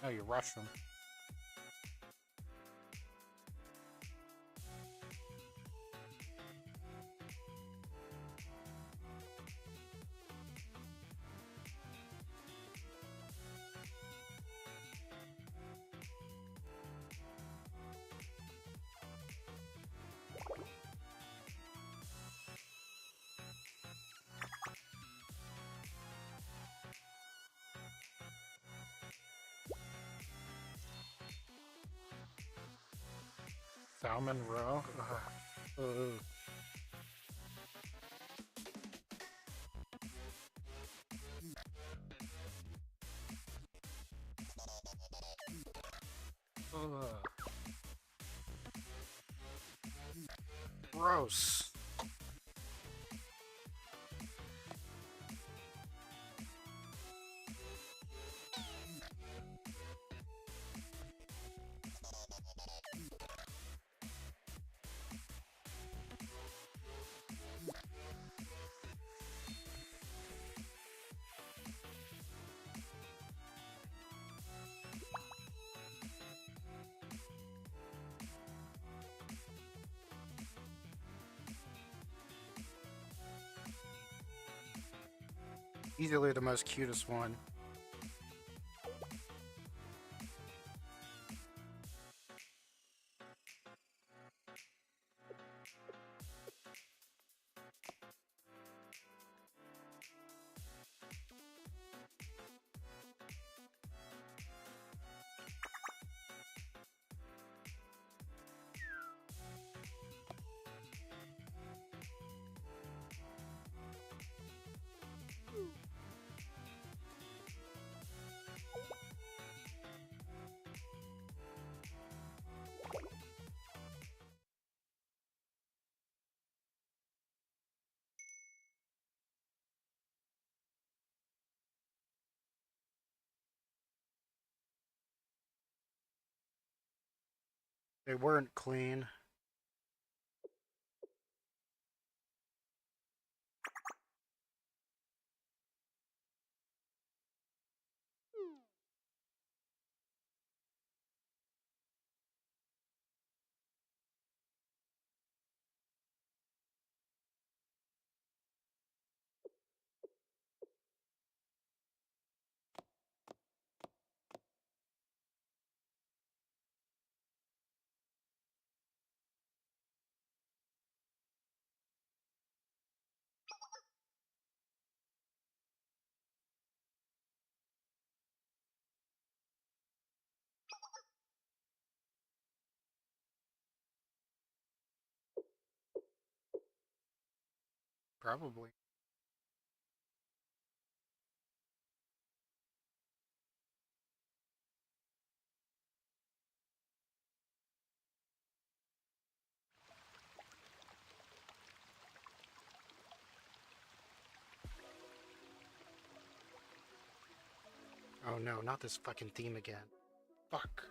No, you're Russian. Salmon roe? Ugh. Ugh. Ugh. Gross. Easily the most cutest one. They weren't clean. Probably. Oh no, not this fucking theme again. Fuck.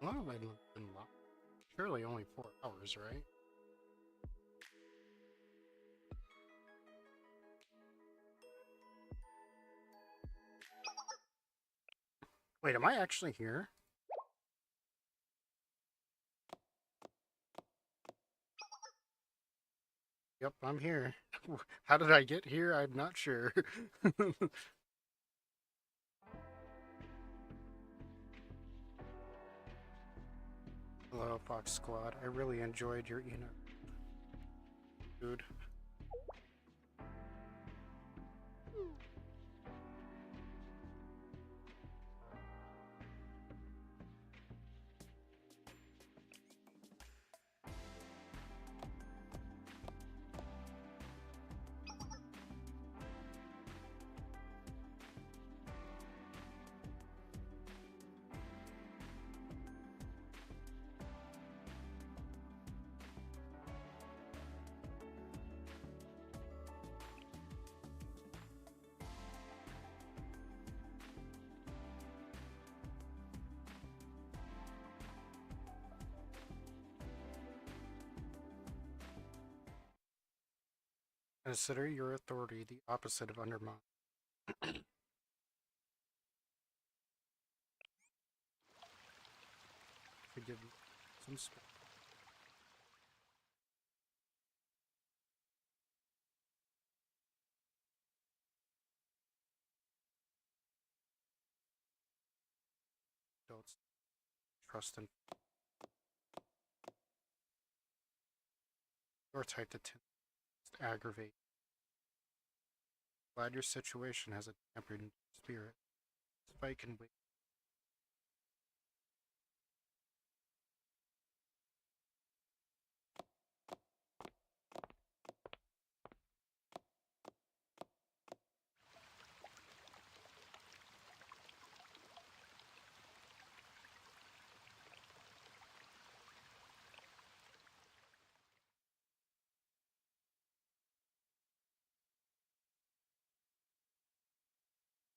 Well, I've been surely only 4 hours, right? Wait, am I actually here? Yep, I'm here. How did I get here? I'm not sure. Hello, Fox Squad. I really enjoyed your food. Consider your authority the opposite of undermine. To give you some space. Don't trust in your type to aggravate. Glad your situation has a tempered spirit. Spike and wait.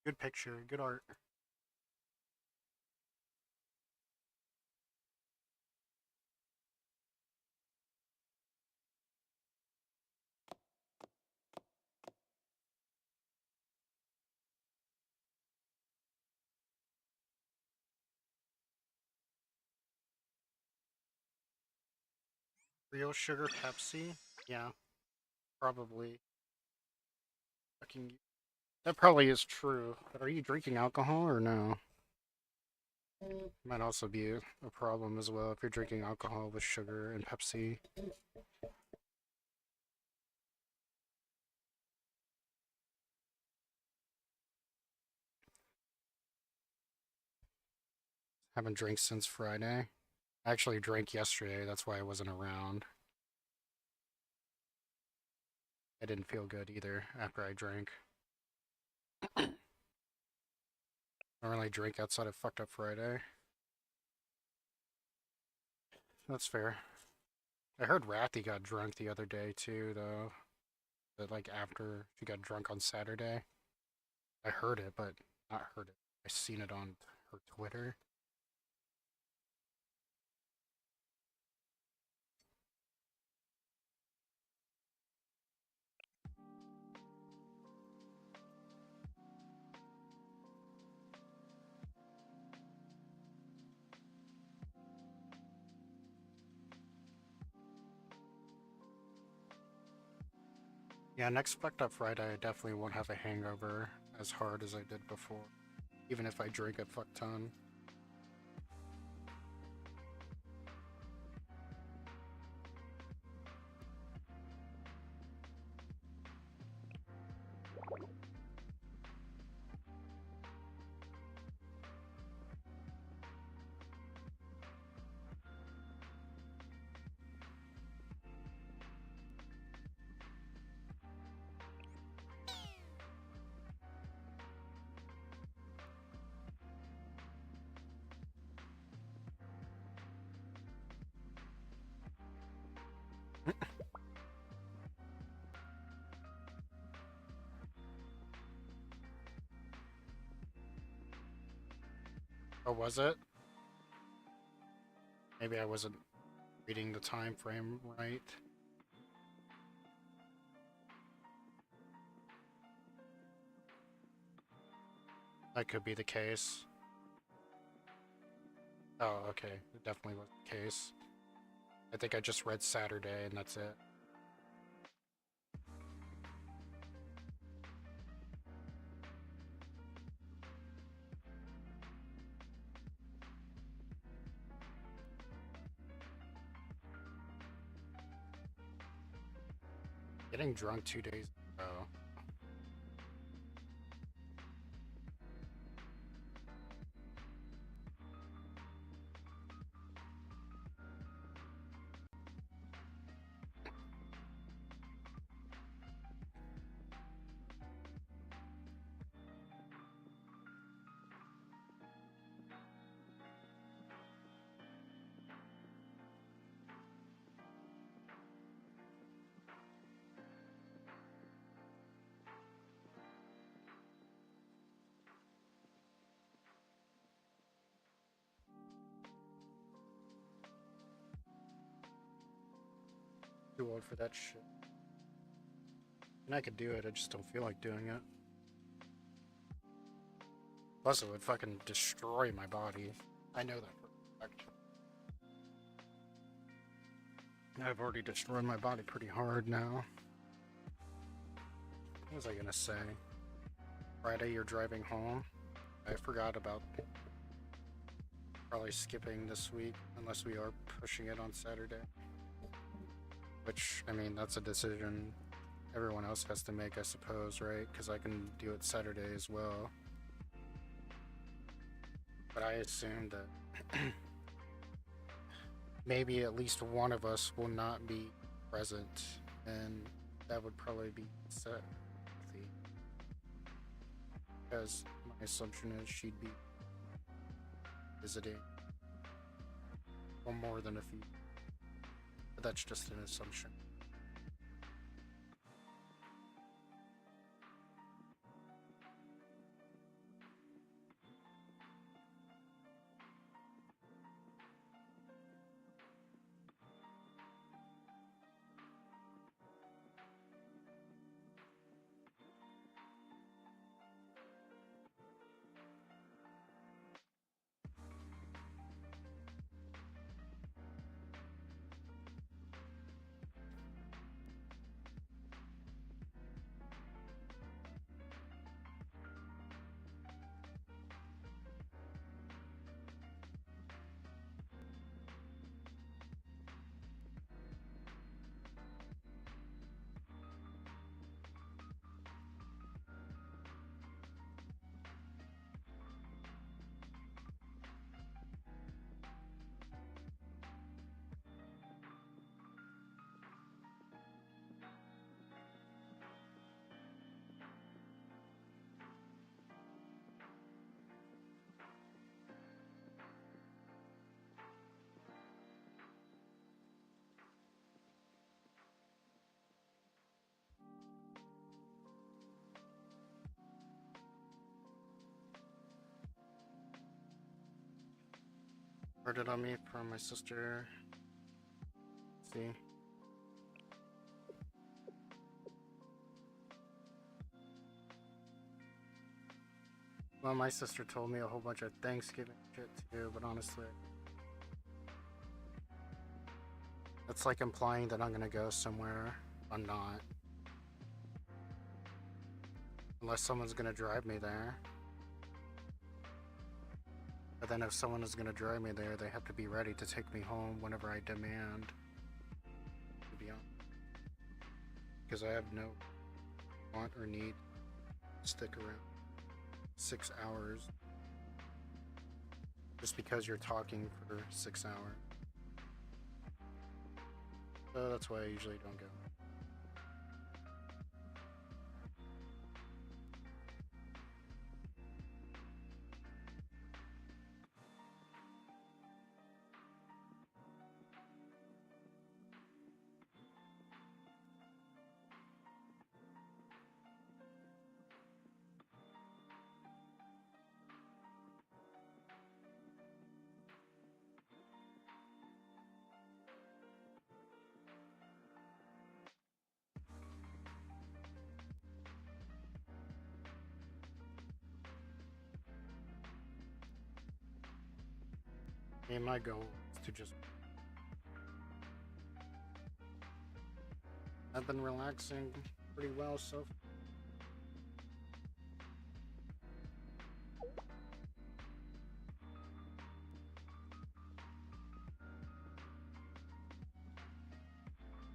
Good picture, good art. Real sugar Pepsi? Yeah, probably. Fucking. That probably is true. But are you drinking alcohol or no? Might also be a problem as well if you're drinking alcohol with sugar and Pepsi. Haven't drank since Friday. I actually drank yesterday, that's why I wasn't around. I didn't feel good either after I drank. I don't really drink outside of Fucked Up Friday. That's fair. I heard Rathy got drunk the other day too, though. That like after she got drunk on Saturday. I heard it, but not heard it. I seen it on her Twitter. Yeah, next Fucked Up Friday, I definitely won't have a hangover as hard as I did before, even if I drink a fuck ton. Or was it? Maybe I wasn't reading the time frame right. That could be the case. Oh, okay. It definitely was the case. I think I just read Saturday and that's it. Getting drunk 2 days ago. Too old for that shit. And I could do it, I just don't feel like doing it. Plus, it would fucking destroy my body. I know that for a fact. I've already destroyed my body pretty hard now. What was I gonna say? Friday, you're driving home. I forgot about probably skipping this week, unless we are pushing it on Saturday. Which, I mean, that's a decision everyone else has to make, I suppose, right? Because I can do it Saturday as well. But I assume that maybe at least one of us will not be present, and that would probably be set. Because my assumption is she'd be visiting for more than a few. But that's just an assumption. Ordered on me from my sister. Let's see. Well, my sister told me a whole bunch of Thanksgiving shit too, but honestly, that's like implying that I'm gonna go somewhere. I'm not. Unless someone's gonna drive me there. But then if someone is gonna drive me there, they have to be ready to take me home whenever I demand. To be honest. Because I have no want or need to stick around 6 hours. Just because you're talking for 6 hours. So that's why I usually don't go. And my goal is to just... I've been relaxing pretty well so far.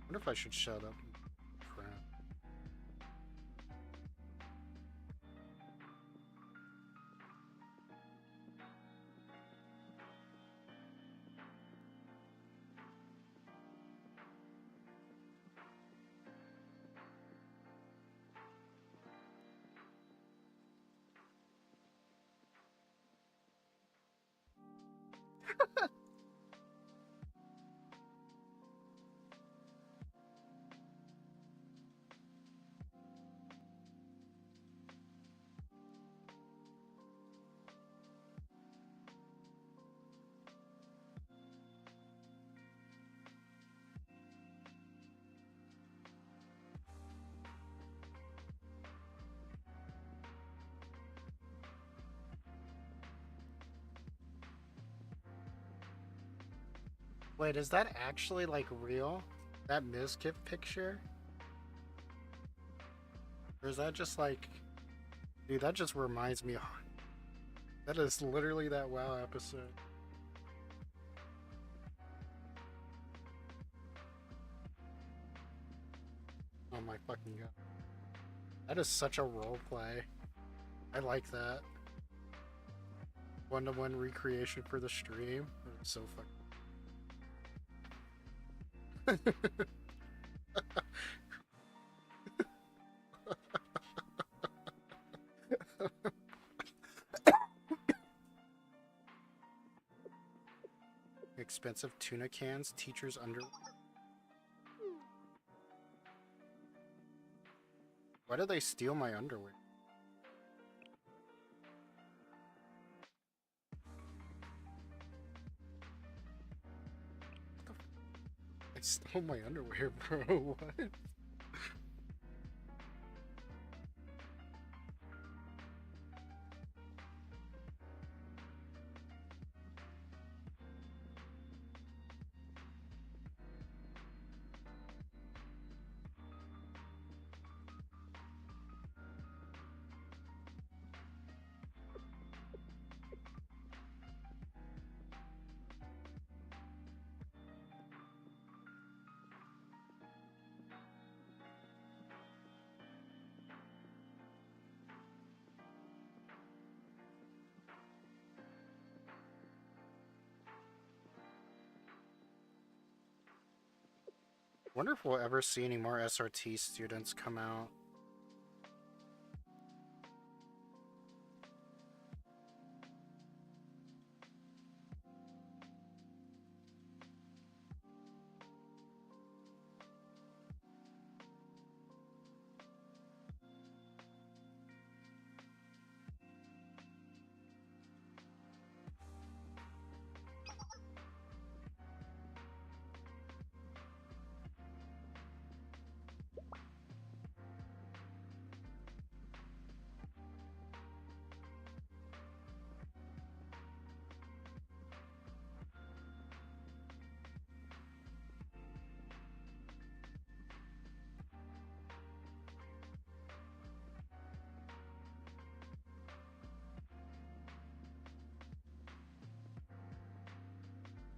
What if I should shut up? Crap. Wait, is that actually like real? That Mizkif picture? Or is that just like... Dude, that just reminds me of... That is literally that WoW episode. Oh my fucking god. That is such a role play. I like that. One-to-one recreation for the stream. It's so fucking... Expensive tuna cans, teacher's underwear. Why did they steal my underwear? I stole my underwear, bro. What? Wonder if we'll ever see any more SRT students come out.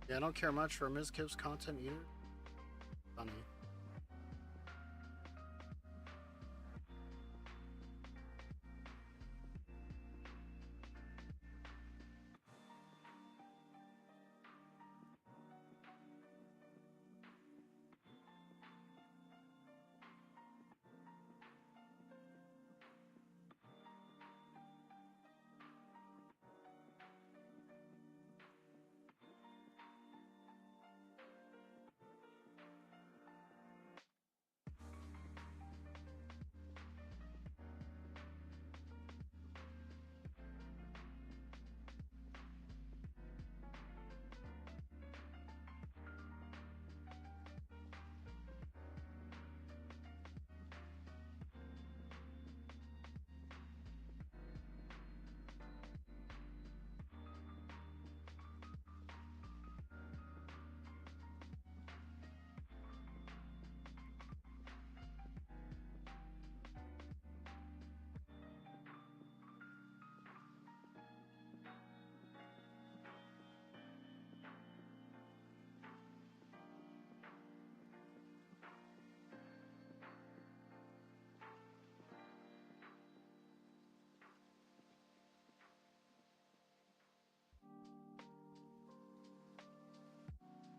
Yeah, I don't care much for Ms. Kip's content either. Funny.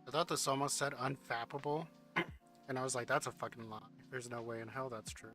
I thought this almost said unfappable, and I was like, that's a fucking lie. There's no way in hell that's true.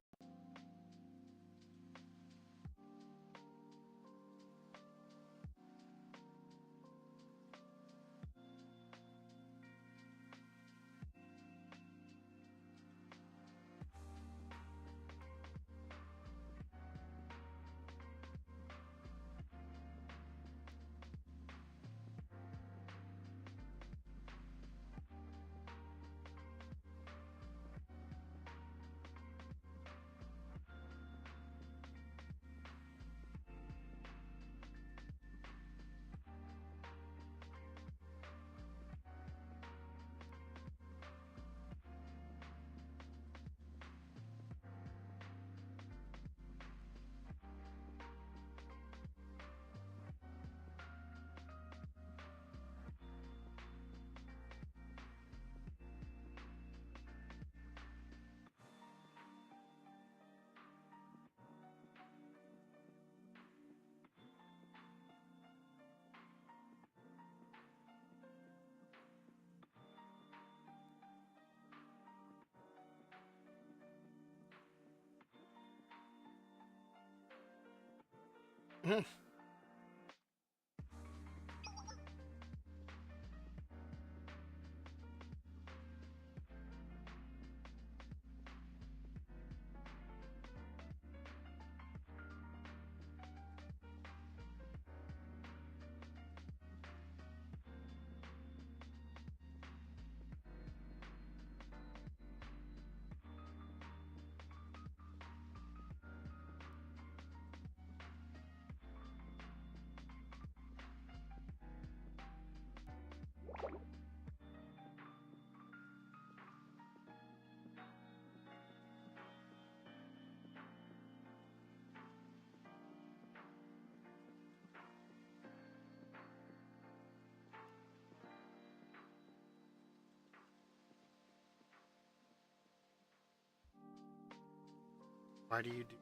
Why do you do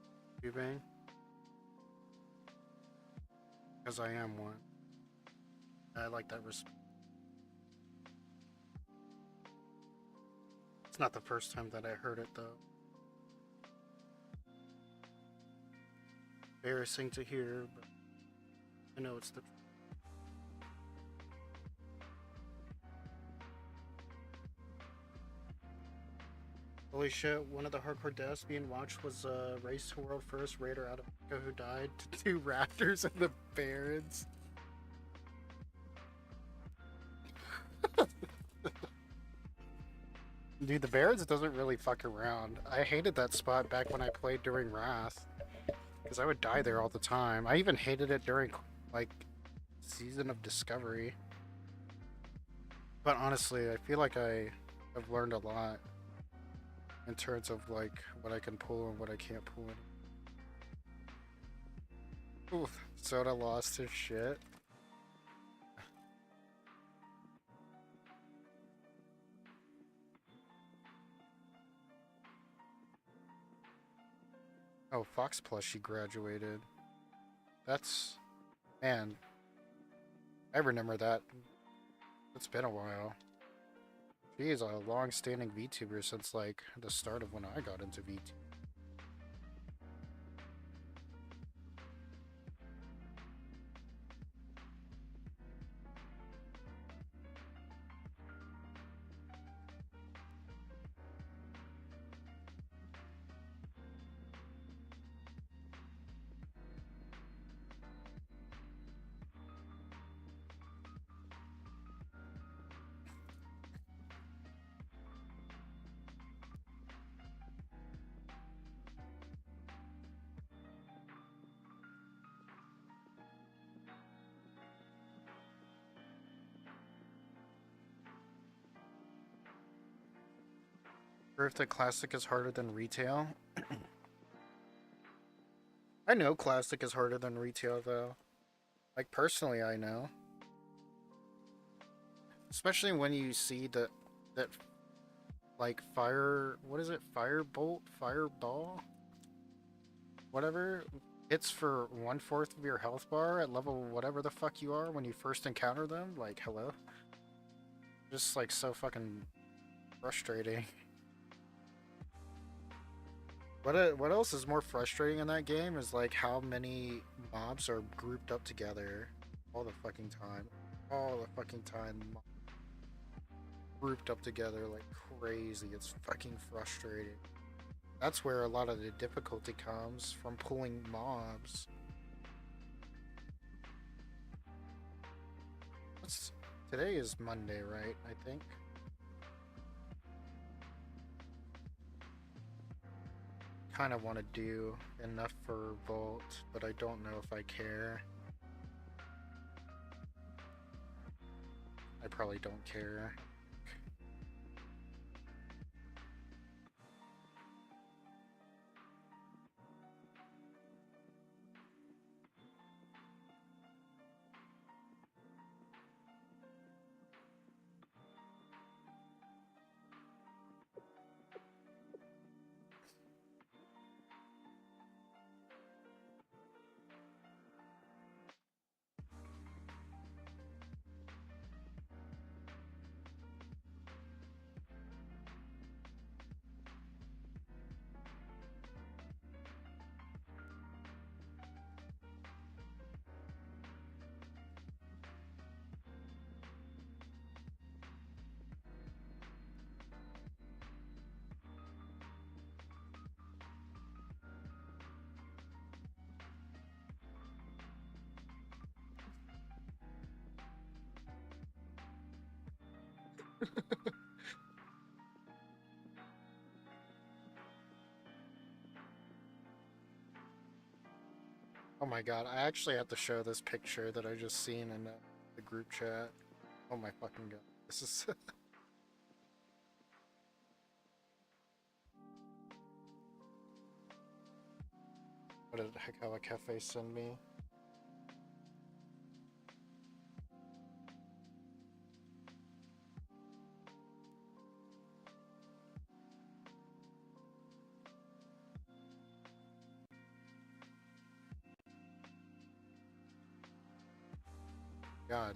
tubing? Because I am one. I like that respect. It's not the first time that I heard it though. Embarrassing to hear, but I know it's the truth. Holy shit, one of the hardcore deaths being watched was Race to World First Raider out of Africa who died to two raptors and the Barons. Dude, the Barons doesn't really fuck around. I hated that spot back when I played during Wrath. Because I would die there all the time. I even hated it during, like, Season of Discovery. But honestly, I feel like I have learned a lot in terms of, like, what I can pull and what I can't pull. Oof, Soda lost his shit. Oh, Fox Plus, she graduated. That's... Man. I remember that. It's been a while. She is a long-standing VTuber since, like, the start of when I got into VTuber. Or if the classic is harder than retail. I know classic is harder than retail though. Like personally I know. Especially when you see that like what is it? Firebolt? Fireball? Whatever. Hits for 1/4 of your health bar at level whatever the fuck you are when you first encounter them. Like, hello? Just like so fucking frustrating. What else is more frustrating in that game is like how many mobs are grouped up together all the fucking time. All the fucking time. Grouped up together like crazy. It's fucking frustrating. That's where a lot of the difficulty comes, from pulling mobs. Today is Monday, right? I think. Kind of want to do enough for Vault, but I don't know if I care. I probably don't care. Oh my god, I actually have to show this picture that I just seen in the group chat. Oh my fucking god. This is... What did Hekawa Cafe send me? God.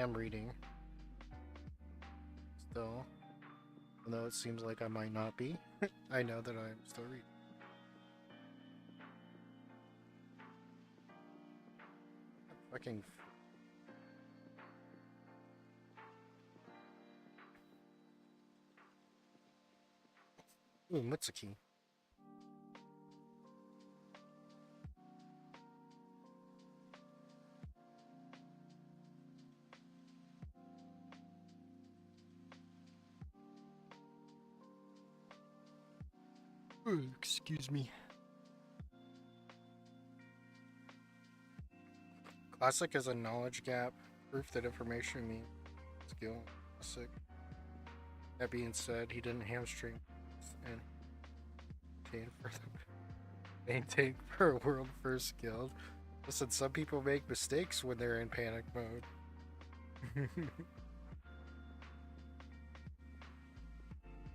am reading. Still. Even though it seems like I might not be. I know that I'm still reading. Fucking. Ooh, Mitsuki. Ooh, excuse me. Classic is a knowledge gap. Proof that information means skill. Classic. That being said, he didn't hamstring and maintain for a world first guild. Listen, some people make mistakes when they're in panic mode.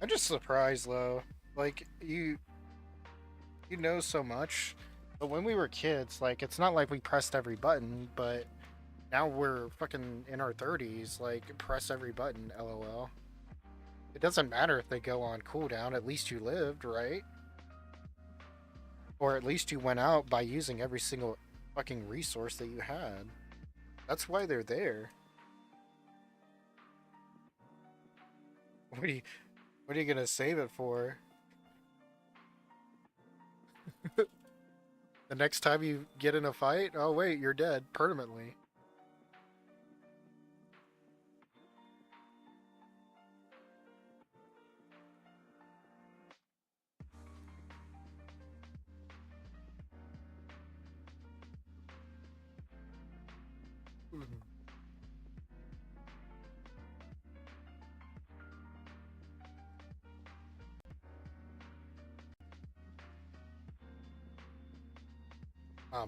I'm just surprised though. Like you know so much, but when we were kids, like it's not like we pressed every button, but now we're fucking in our 30s, like press every button, lol. It doesn't matter if they go on cooldown, at least you lived, right? Or at least you went out by using every single fucking resource that you had. That's why they're there. What are you gonna save it for? The next time you get in a fight, oh wait, you're dead permanently.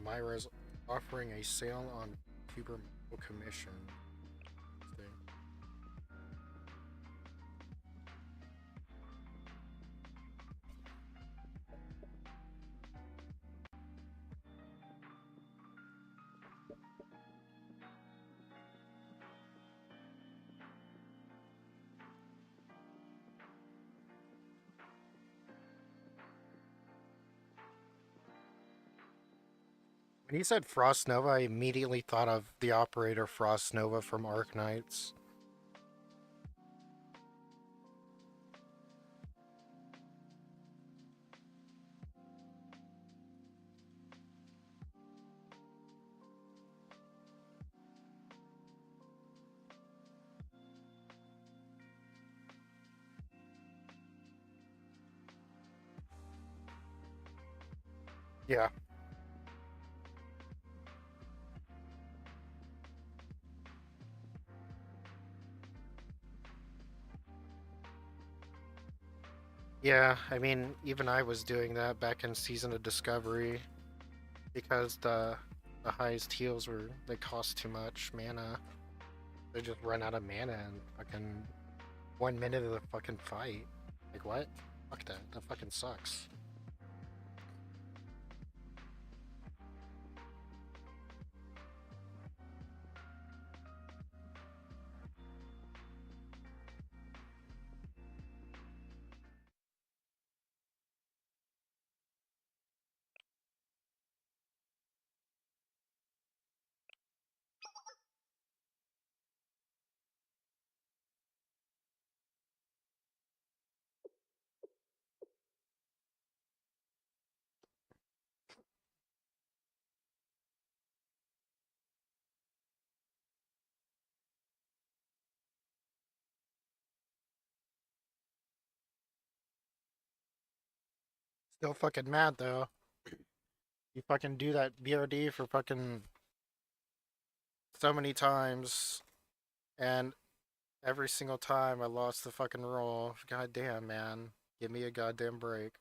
Myra's offering a sale on VTuber commission. When he said Frost Nova, I immediately thought of the operator Frost Nova from Ark Knights. Yeah. Yeah, I mean, even I was doing that back in Season of Discovery because the highest heals they cost too much mana. They just run out of mana in fucking 1 minute of the fucking fight. Like what? Fuck that. That fucking sucks. Still fucking mad though. You fucking do that BOD for fucking so many times, and every single time I lost the fucking roll. God damn, man. Give me a goddamn break.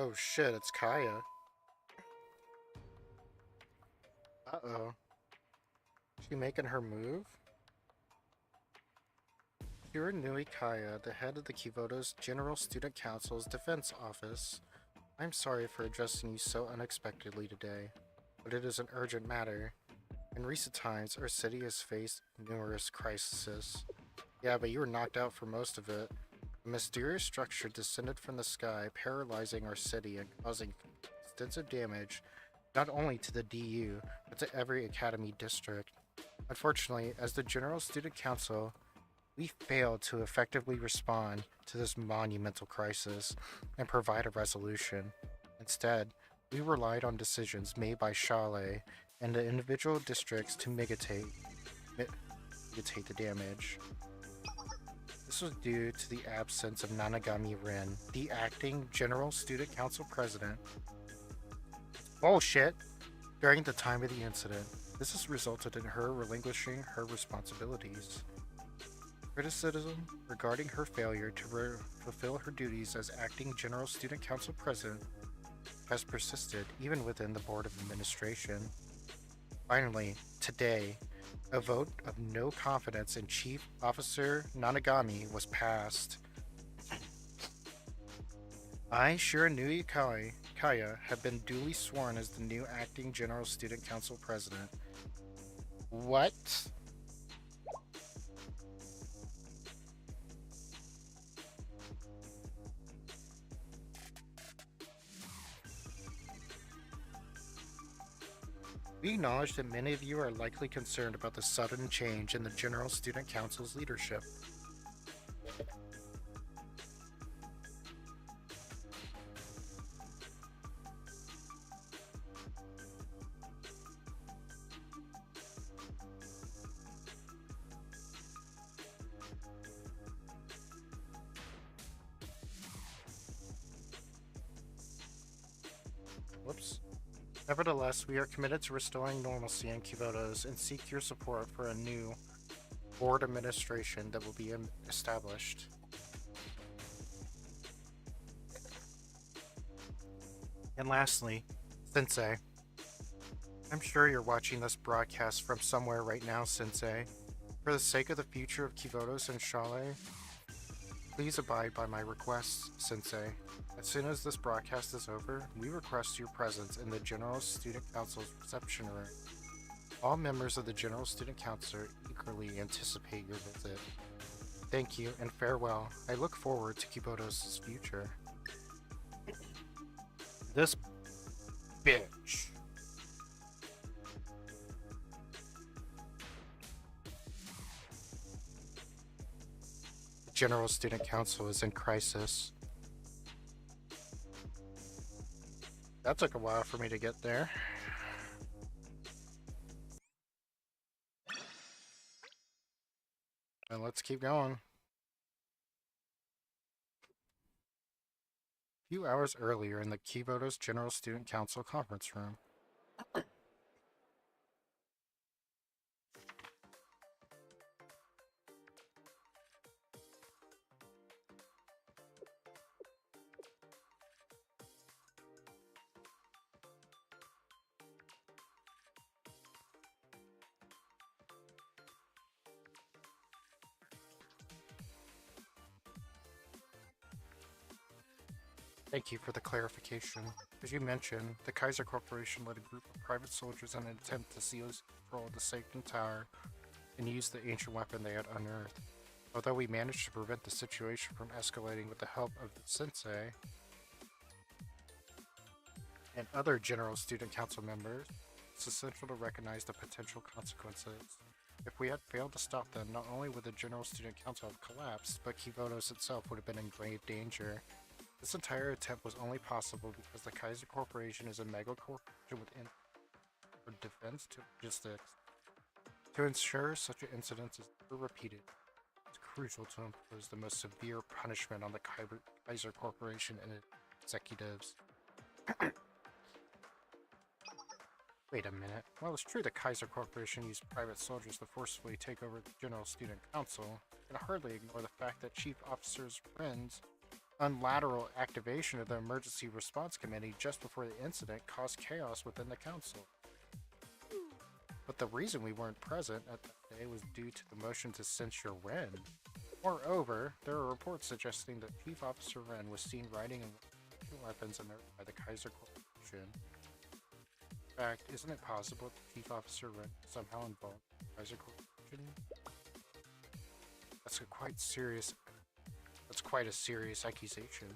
Oh shit, it's Kaya. Uh-oh. She making her move? Hiranui Kaya, the head of the Kivoto's General Student Council's Defense Office. I'm sorry for addressing you so unexpectedly today, but it is an urgent matter. In recent times, our city has faced numerous crises. Yeah, but you were knocked out for most of it. A mysterious structure descended from the sky, paralyzing our city and causing extensive damage not only to the DU, but to every academy district. Unfortunately, as the General Student Council, we failed to effectively respond to this monumental crisis and provide a resolution. Instead, we relied on decisions made by Shale and the individual districts to mitigate the damage. This was due to the absence of Nanagami Rin, the acting General Student Council President. Bullshit! During the time of the incident, this has resulted in her relinquishing her responsibilities. Criticism regarding her failure to fulfill her duties as acting General Student Council President has persisted even within the Board of Administration. Finally, today, a vote of no confidence in Chief Officer Nanagami was passed. I, Shiranui Kaya, have been duly sworn as the new acting General Student Council President. What? We acknowledge that many of you are likely concerned about the sudden change in the General Student Council's leadership. Whoops. Nevertheless, we are committed to restoring normalcy in Kivoto's and seek your support for a new board administration that will be established. And lastly, Sensei. I'm sure you're watching this broadcast from somewhere right now, Sensei. For the sake of the future of Kivoto's and Shale, please abide by my requests, Sensei. As soon as this broadcast is over, we request your presence in the General Student Council's reception room. All members of the General Student Council eagerly anticipate your visit. Thank you and farewell. I look forward to Kivoto's future. This bitch. The General Student Council is in crisis. That took a while for me to get there. And let's keep going. A few hours earlier in the Kivoto's General Student Council conference room. Thank you for the clarification. As you mentioned, the Kaiser Corporation led a group of private soldiers in an attempt to seize control of the Satan Tower and use the ancient weapon they had unearthed. Although we managed to prevent the situation from escalating with the help of the Sensei and other General Student Council members, it's essential to recognize the potential consequences. If we had failed to stop them, not only would the General Student Council have collapsed, but Kivoto's itself would have been in grave danger. This entire attempt was only possible because the Kaiser Corporation is a mega corporation within for defense to logistics. To ensure such an incident is never repeated, it's crucial to impose the most severe punishment on the Kaiser Corporation and its executives. Wait a minute. While it's true the Kaiser Corporation used private soldiers to forcefully take over the General Student Council, you can hardly ignore the fact that Chief Officer's friends Unilateral activation of the Emergency Response Committee just before the incident caused chaos within the council. But the reason we weren't present at that day was due to the motion to censure Ren. Moreover, there are reports suggesting that Chief Officer Ren was seen riding in weapons unearthed by the Kaiser Corporation. In fact, isn't it possible that Chief Officer Ren is somehow involved in the Kaiser Corporation? That's quite a serious accusation.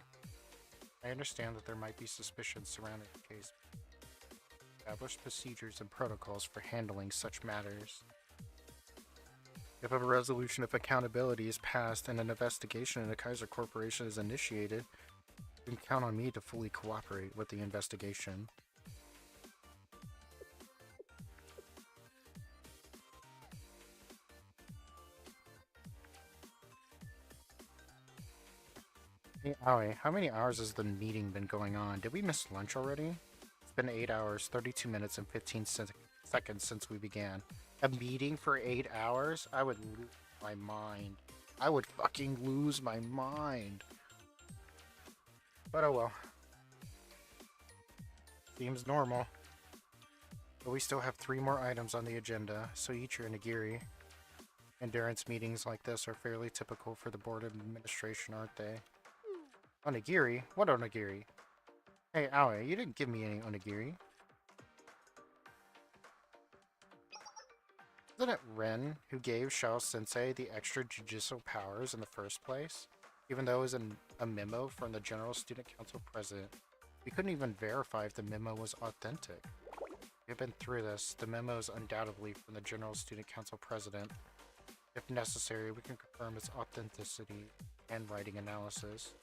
I understand that there might be suspicions surrounding the case. Establish procedures and protocols for handling such matters. If a resolution of accountability is passed and an investigation in the Kaiser Corporation is initiated, you can count on me to fully cooperate with the investigation. Hey, Aoi, how many hours has the meeting been going on? Did we miss lunch already? It's been 8 hours, 32 minutes, and 15 seconds since we began. A meeting for 8 hours? I would lose my mind. I would fucking lose my mind. But oh well. Seems normal. But we still have 3 more items on the agenda, so eat your onigiri. Endurance meetings like this are fairly typical for the Board of Administration, aren't they? Onigiri? What onigiri? Hey, Aoi, you didn't give me any onigiri. Isn't it Ren who gave Shao Sensei the extra judicial powers in the first place? Even though it was a memo from the General Student Council President, we couldn't even verify if the memo was authentic. We've been through this. The memo is undoubtedly from the General Student Council President. If necessary, we can confirm its authenticity and writing analysis.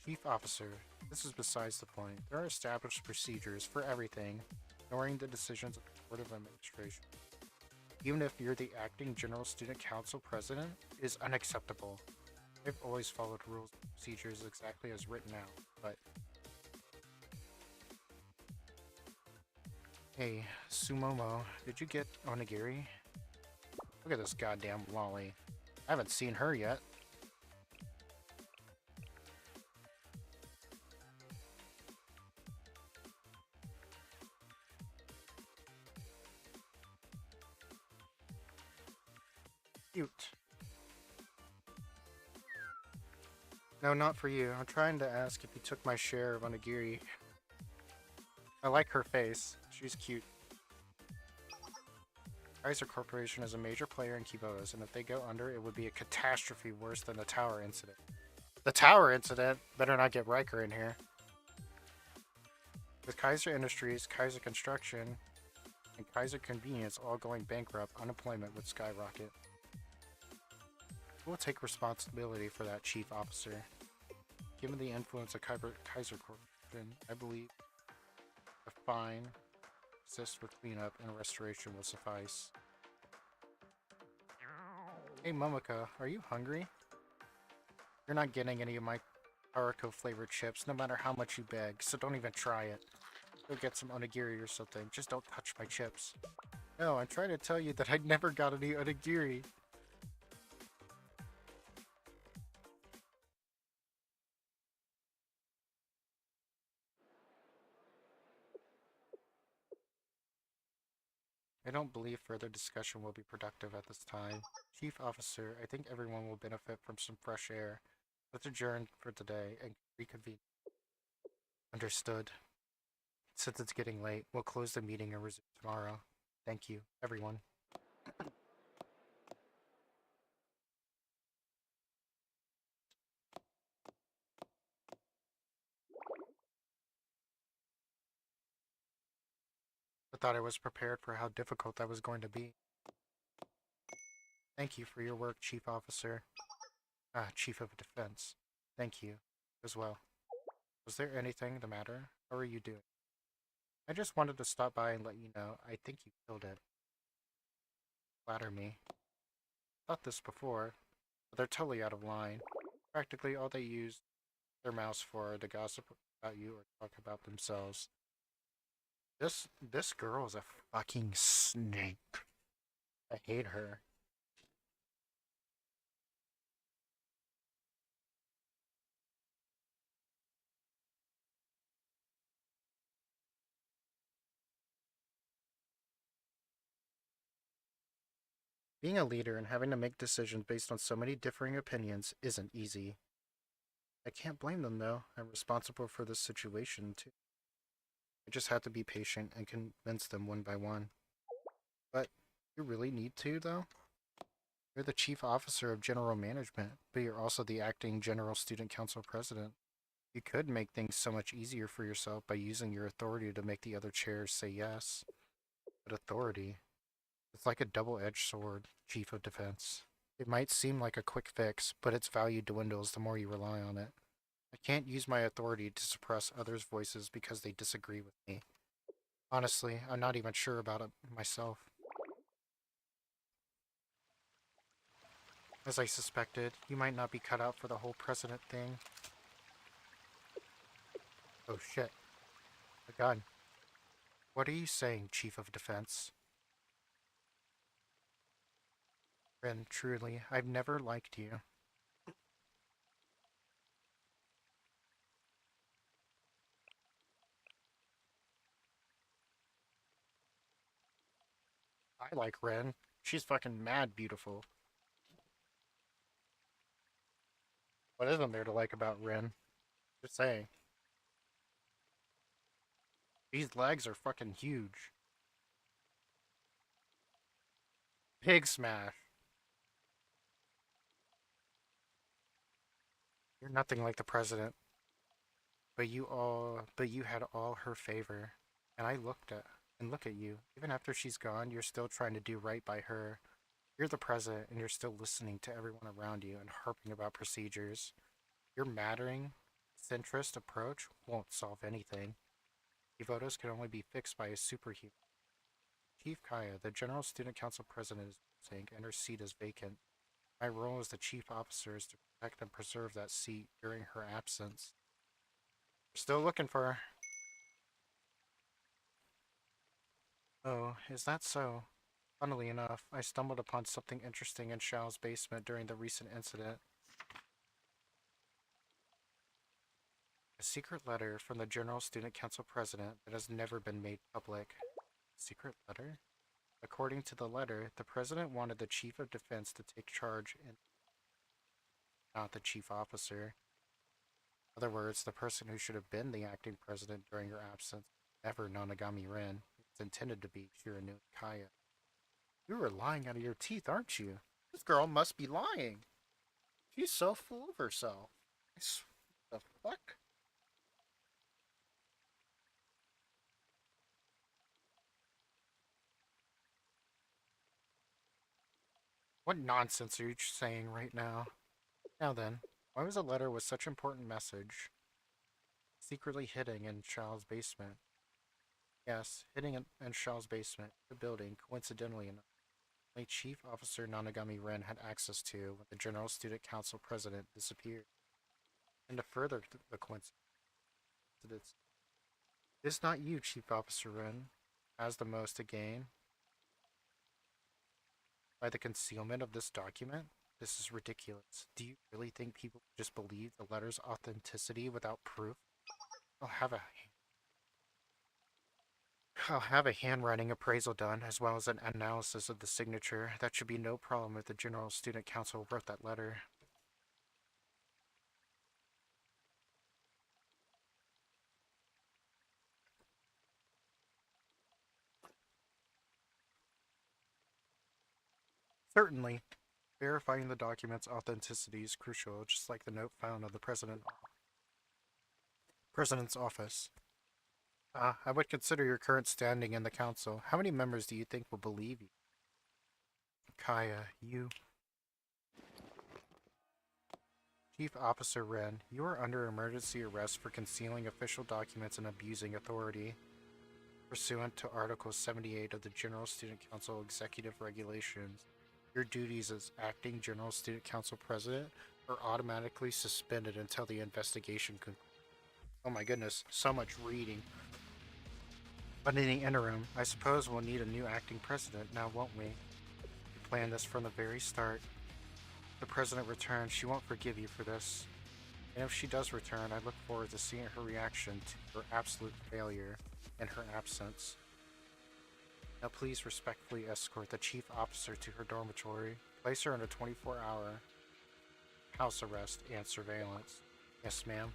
Chief Officer, this is besides the point. There are established procedures for everything, ignoring the decisions of the Board of Administration. Even if you're the acting General Student Council President, is unacceptable. I've always followed rules and procedures exactly as written out, but... Hey, Sumomo, did you get onigiri? Look at this goddamn lolly. I haven't seen her yet. Cute. No, not for you. I'm trying to ask if you took my share of onigiri. I like her face. She's cute. Kaiser Corporation is a major player in Kibotas, and if they go under, it would be a catastrophe worse than the tower incident. The tower incident? Better not get Riker in here. With Kaiser Industries, Kaiser Construction, and Kaiser Convenience all going bankrupt, unemployment would skyrocket. Who will take responsibility for that, Chief Officer? Given the influence of Kaiser Corporation, I believe a fine, assist with cleanup and restoration will suffice. Hey Momoka, are you hungry? You're not getting any of my Harako flavored chips, no matter how much you beg, so don't even try it. Go get some onigiri or something, just don't touch my chips. No, I'm trying to tell you that I never got any onigiri. I don't believe further discussion will be productive at this time. Chief Officer, I think everyone will benefit from some fresh air. Let's adjourn for today and reconvene. Understood. Since it's getting late, we'll close the meeting and resume tomorrow. Thank you, everyone. I thought I was prepared for how difficult that was going to be. Thank you for your work, Chief Officer. Chief of Defense. Thank you, as well. Was there anything the matter? How are you doing? I just wanted to stop by and let you know I think you killed it. Flatter me. Thought this before, but they're totally out of line. Practically all they use their mouths for to gossip about you or talk about themselves. This girl is a fucking snake. I hate her. Being a leader and having to make decisions based on so many differing opinions isn't easy. I can't blame them though. I'm responsible for this situation too. I just have to be patient and convince them one by one. But you really need to though? You're the chief officer of general management, but you're also the acting general student council president. You could make things so much easier for yourself by using your authority to make the other chairs say yes. But authority, it's like a double-edged sword, chief of defense. It might seem like a quick fix, but its value dwindles the more you rely on it. I can't use my authority to suppress others' voices because they disagree with me. Honestly, I'm not even sure about it myself. As I suspected, you might not be cut out for the whole president thing. Oh shit. A gun. What are you saying, Chief of Defense? Ren, truly, I've never liked you. I like Ren. She's fucking mad beautiful. What isn't there to like about Ren? Just saying. These legs are fucking huge. Pig smash. You're nothing like the president. But you had all her favor. And look at you. Even after she's gone, you're still trying to do right by her. You're the president and you're still listening to everyone around you and harping about procedures. Your mattering, centrist approach won't solve anything. Votos can only be fixed by a superhuman. Chief Kaya, the General Student Council President, is missing and her seat is vacant. My role as the chief officer is to protect and preserve that seat during her absence. We're still looking for her. Oh, is that so? Funnily enough, I stumbled upon something interesting in Shao's basement during the recent incident. A secret letter from the General Student Council President that has never been made public. Secret letter? According to the letter, the President wanted the Chief of Defense to take charge and not the Chief Officer. In other words, the person who should have been the acting president during her absence, never Nanagami Ren. It's intended to be Shiranui Kaya. You are lying out of your teeth, aren't you? This girl must be lying. She's so full of herself. The fuck? What nonsense are you saying right now? Now then, why was a letter with such important message secretly hidden in Shao's basement? Yes, hidden in Shao's basement, the building, coincidentally enough, only Chief Officer Nanagami Ren had access to when the General Student Council President disappeared. And to further the coincidence, it's not you, Chief Officer Ren, has the most to gain by the concealment of this document? This is ridiculous. Do you really think people just believe the letter's authenticity without proof? I'll have a handwriting appraisal done, as well as an analysis of the signature. That should be no problem if the General Student Council wrote that letter. Certainly. Verifying the document's authenticity is crucial, just like the note found on the president's office. I would consider your current standing in the council. How many members do you think will believe you? Kaya, you... Chief Officer Ren, you are under emergency arrest for concealing official documents and abusing authority. Pursuant to Article 78 of the General Student Council Executive Regulations, your duties as Acting General Student Council President are automatically suspended until the investigation concludes. Oh my goodness, so much reading. But in the interim, I suppose we'll need a new acting president now, won't we? We planned this from the very start. If the president returns, she won't forgive you for this. And if she does return, I look forward to seeing her reaction to her absolute failure in her absence. Now please respectfully escort the chief officer to her dormitory. Place her under 24-hour house arrest and surveillance. Yes, ma'am.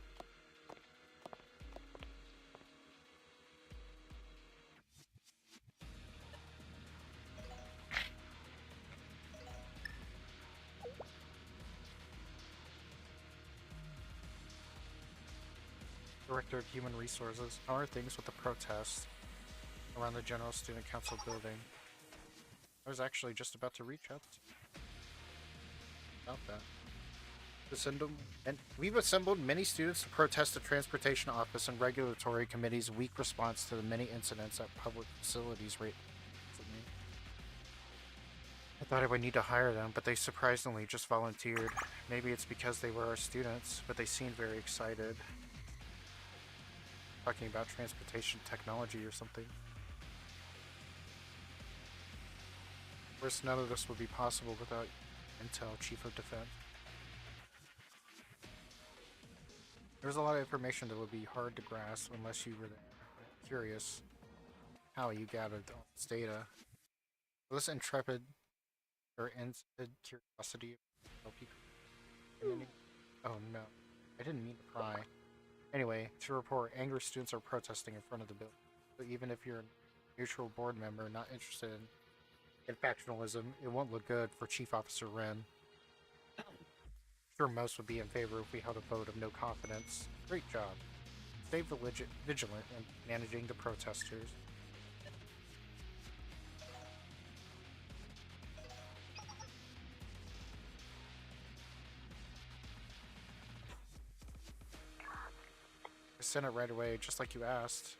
Director of Human Resources. How are things with the protests around the General Student Council building? I was actually just about to reach out about that. We've assembled many students to protest the Transportation Office and Regulatory Committee's weak response to the many incidents at public facilities recently. I thought I would need to hire them, but they surprisingly just volunteered. Maybe it's because they were our students, but they seemed very excited. Talking about transportation technology or something. Of course, none of this would be possible without Intel, Chief of Defense. There's a lot of information that would be hard to grasp unless you were curious how you gathered all this data. Will this intrepid curiosity help you? Oh no, I didn't mean to cry. Anyway, to report, angry students are protesting in front of the building. So even if you're a neutral board member not interested in factionalism, it won't look good for Chief Officer Wren. Sure, most would be in favor if we held a vote of no confidence. Great job. Stay vigilant in managing the protesters. I sent it right away, just like you asked.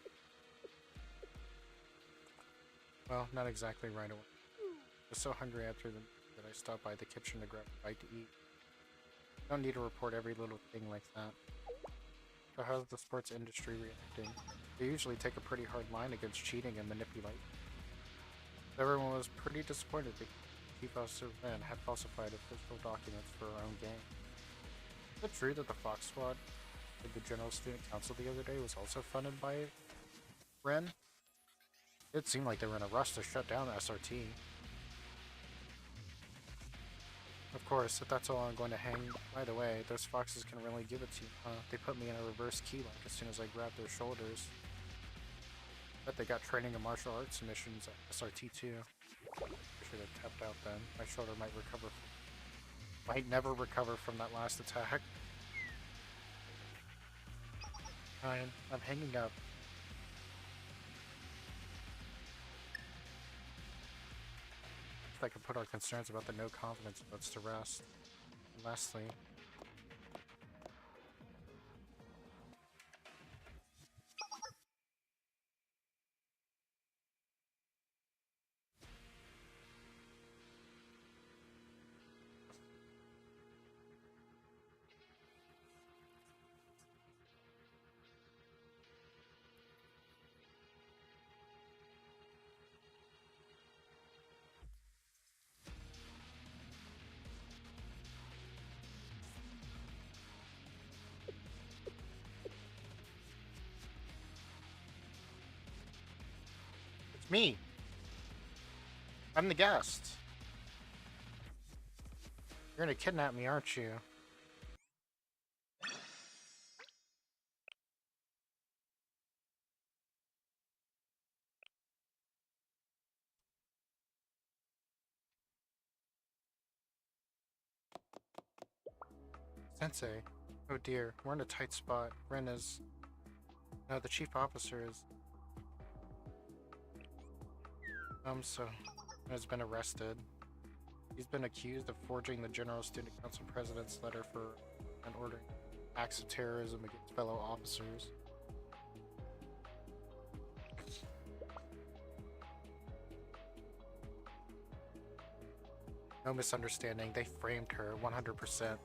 Well, not exactly right away. I was so hungry after that I stopped by the kitchen to grab a bite to eat. You don't need to report every little thing like that. So how's the sports industry reacting? They usually take a pretty hard line against cheating and manipulation. Everyone was pretty disappointed that Chief Officer Wren had falsified official documents for our own game. Is it true that the Fox Squad at the General Student Council the other day was also funded by Wren? It seemed like they were in a rush to shut down the SRT. Of course, if that's all I'm going to hang. By the way, those foxes can really give it to you, huh? They put me in a reverse key lock as soon as I grabbed their shoulders. Bet they got training in martial arts missions at SRT too. I should have tapped out then. My shoulder might never recover from that last attack. Fine, I'm hanging up. If I could put our concerns about the no confidence votes to rest. And lastly, it's me. I'm the guest. You're gonna kidnap me, aren't you? Sensei. Oh dear, we're in a tight spot. Ren is... No, the chief officer is... So... has been arrested. He's been accused of forging the General Student Council President's letter for and ordering acts of terrorism against fellow officers. No misunderstanding, they framed her 100%.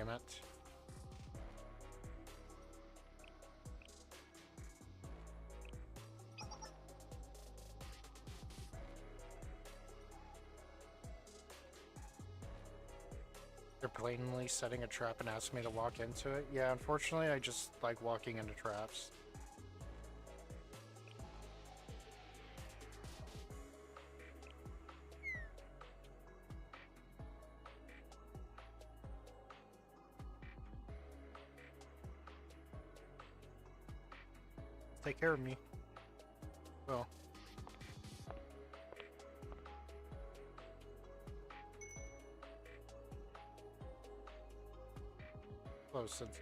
Damn it. They're blatantly setting a trap and asking me to walk into it. Yeah, unfortunately, I just like walking into traps. Take care of me. Well. Close since.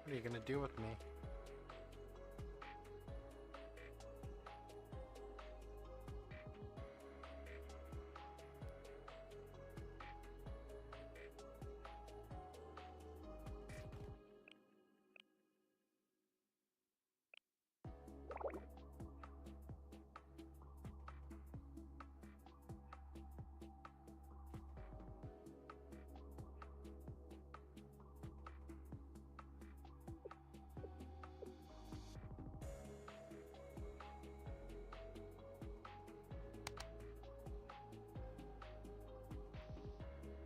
What are you gonna do with me?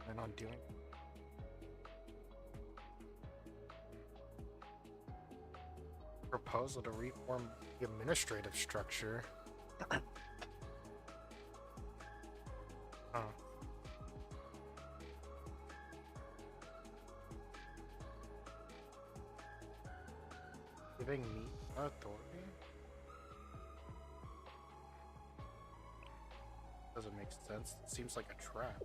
Plan on doing? Proposal to reform the administrative structure. Huh. Giving me authority? Doesn't make sense. It seems like a trap.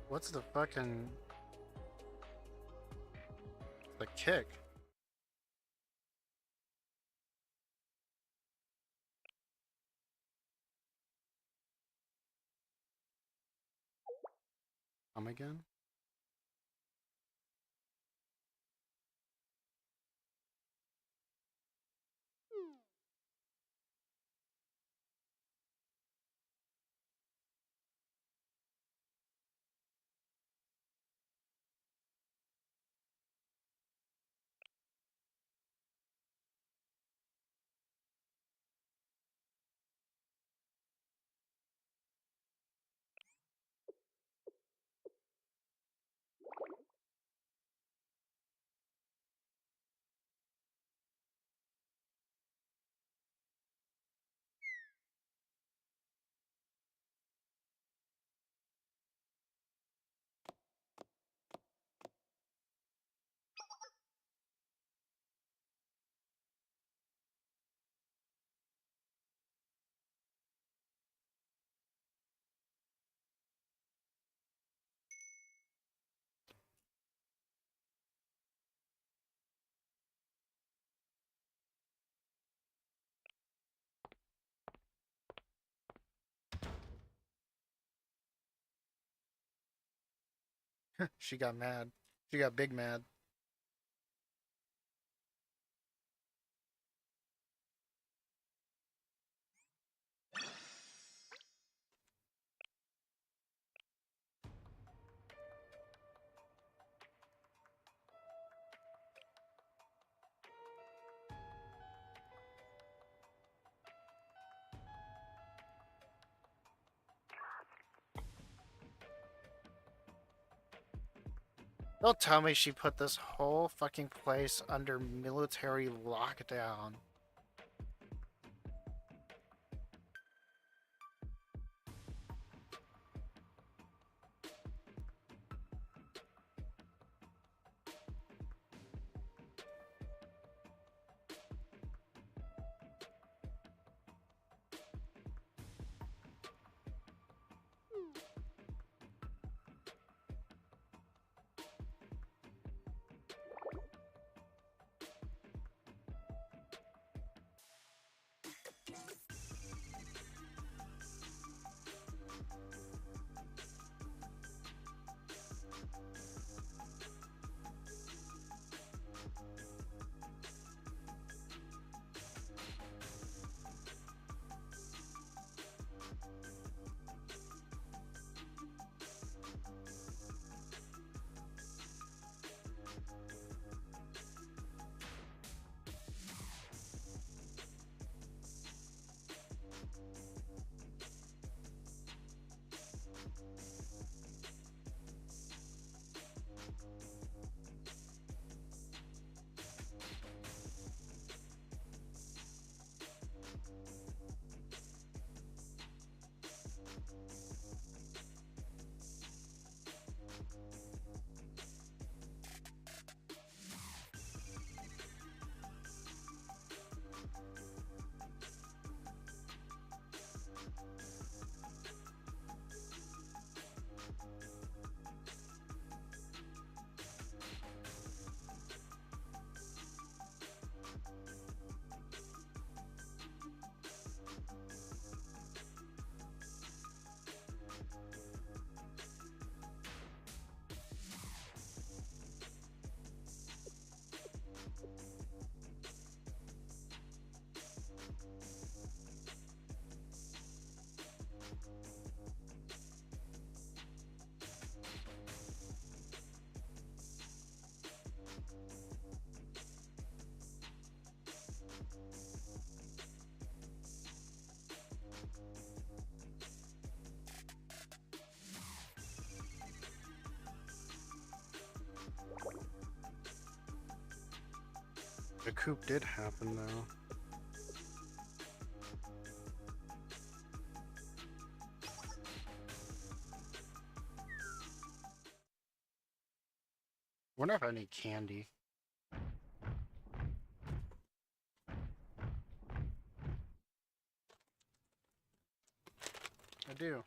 What's the fucking... the kick? Come again? She got mad. She got big mad. Don't tell me she put this whole fucking place under military lockdown. The coup did happen though. Wonder if I need candy. I do.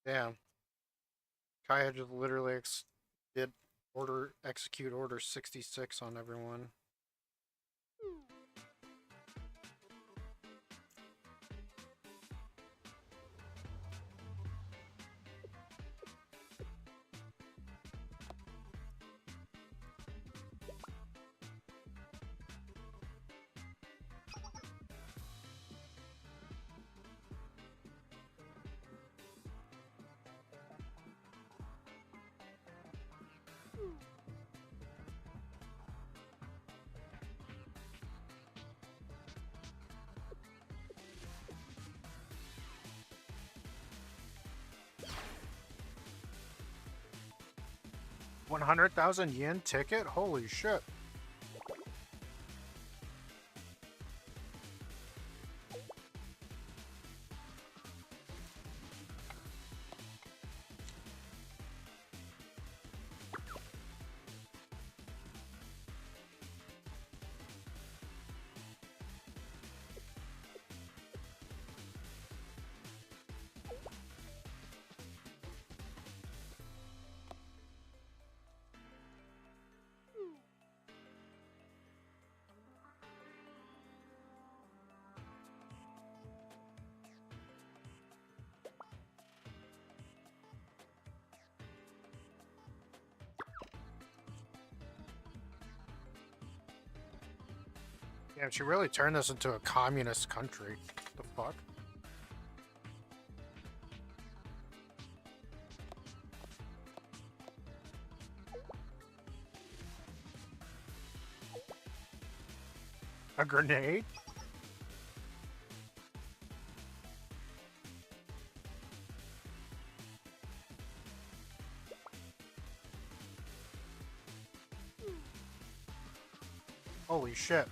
Damn. Kaya just literally did execute order 66 on everyone. $100,000 ticket? Holy shit. Damn, she really turned this into a communist country. The fuck? A grenade? Holy shit.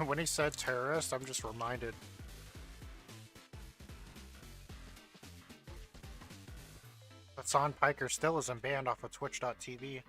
When he said terrorist, I'm just reminded. Hassan Piker still isn't banned off of Twitch.tv.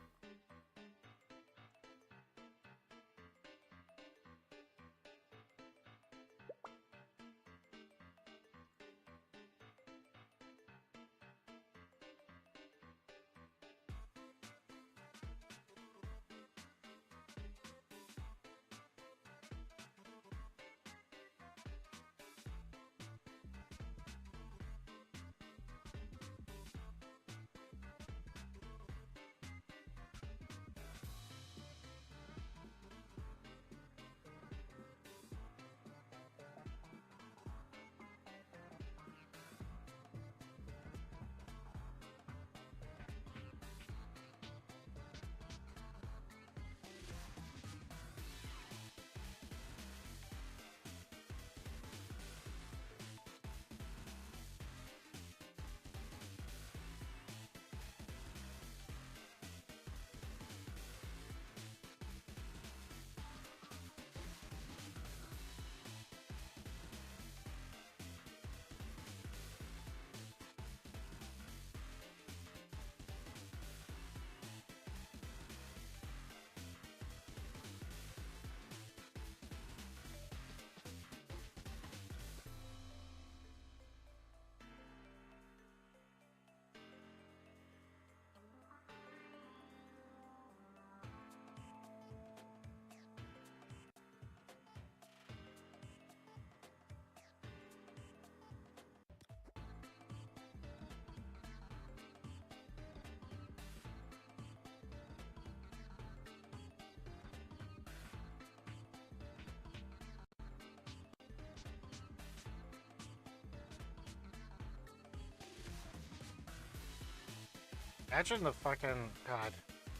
Imagine the fucking god.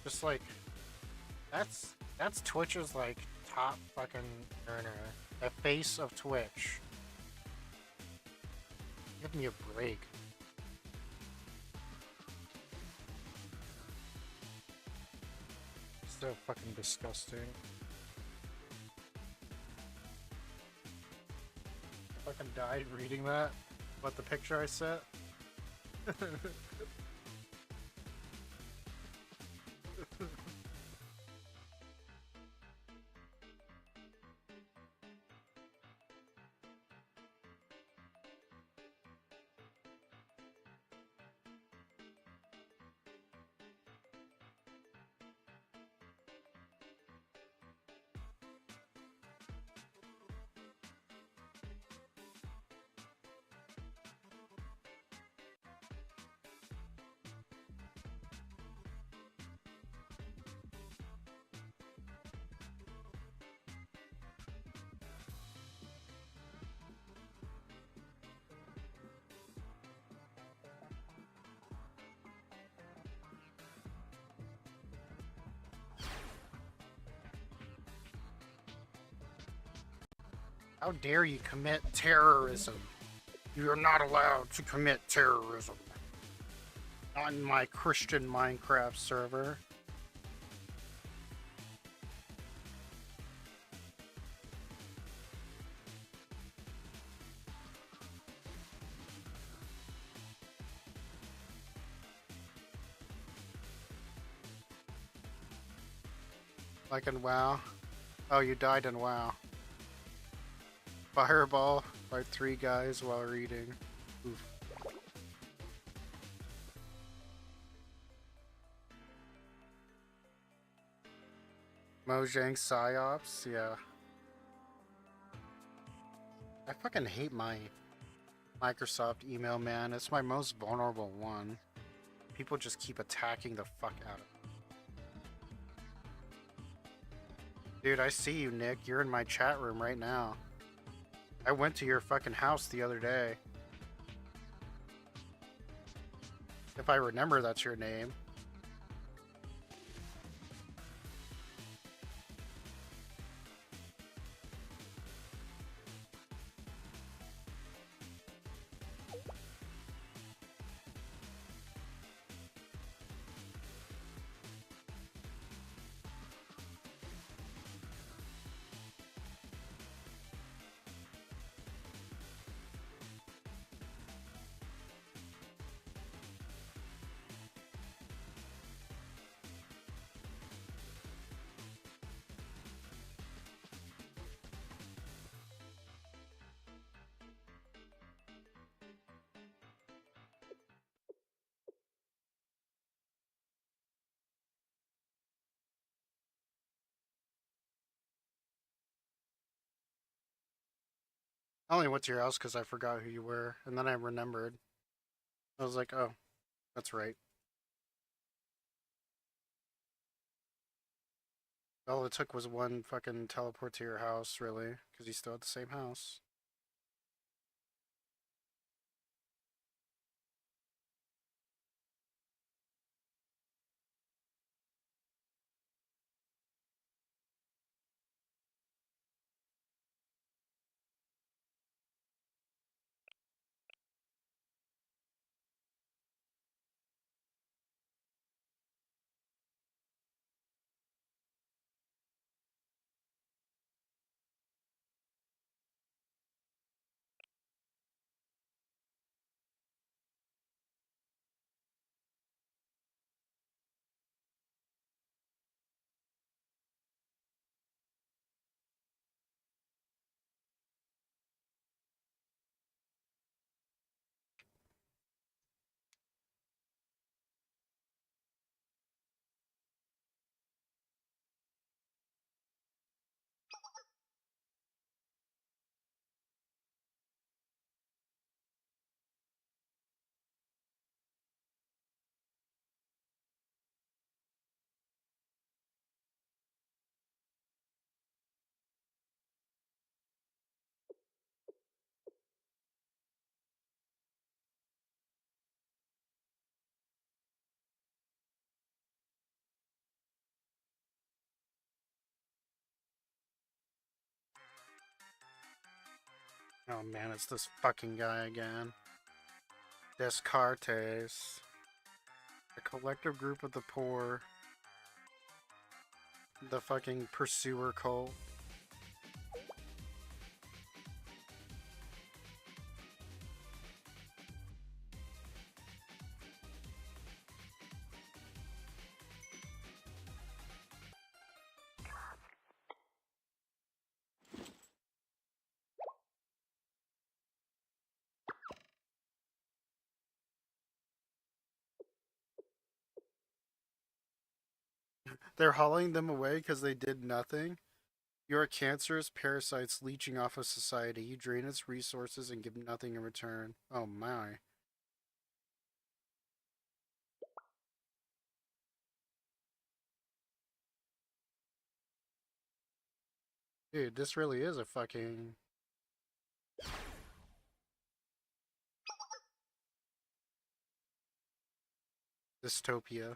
Just like that's Twitch's like top fucking earner. The face of Twitch. Give me a break. So fucking disgusting. I fucking died reading that. What the picture I set? How dare you commit terrorism? You are not allowed to commit terrorism. On my Christian Minecraft server. Like in WoW. Oh, you died in WoW. Fireball by 3 guys while reading. Oof. Mojang Psyops, yeah. I fucking hate my Microsoft email, man. It's my most vulnerable one. People just keep attacking the fuck out of it. Dude, I see you, Nick. You're in my chat room right now. I went to your fucking house the other day. If I remember, that's your name. I only went to your house because I forgot who you were, and then I remembered. I was like, oh, that's right. All it took was one fucking teleport to your house, really, because you still had the same house. Oh man, it's this fucking guy again. Descartes. The collective group of the poor. The fucking pursuer cult. They're hauling them away because they did nothing. You're cancerous parasites leeching off of society. You drain its resources and give nothing in return. Oh my. Dude, this really is a fucking dystopia.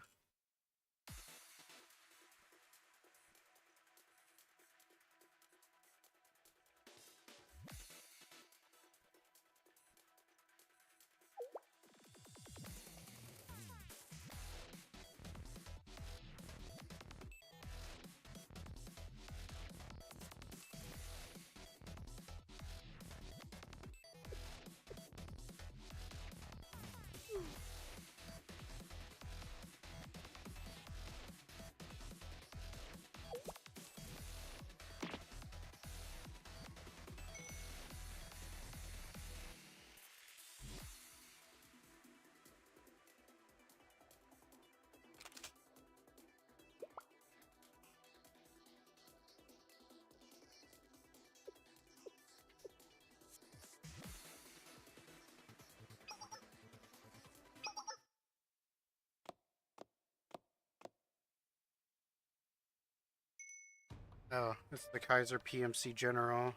Oh, it's the Kaiser PMC General.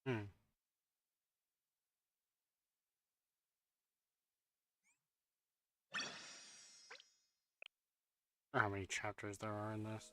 Hmm. I don't know how many chapters there are in this.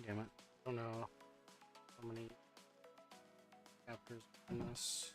Damn it. I don't know how many chapters in this.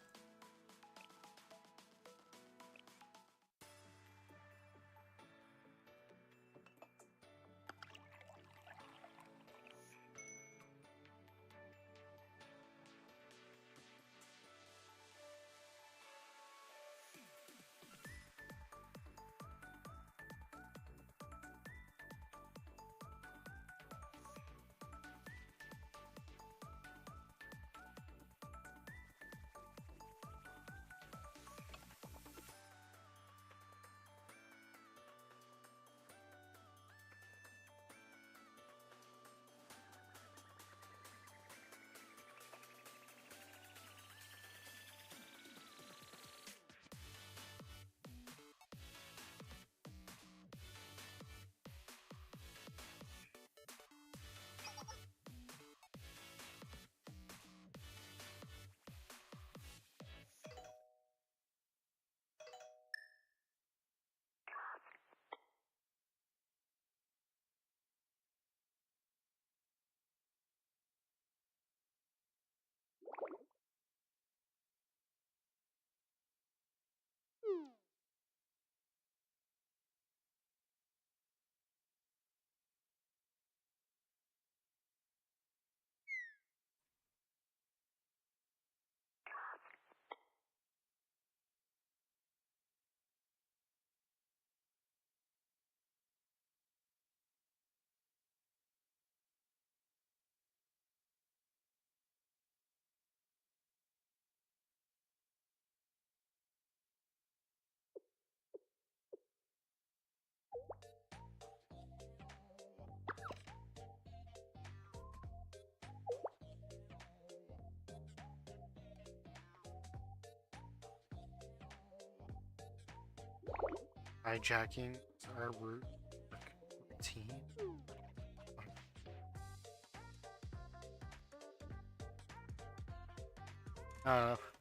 Hijacking our routine.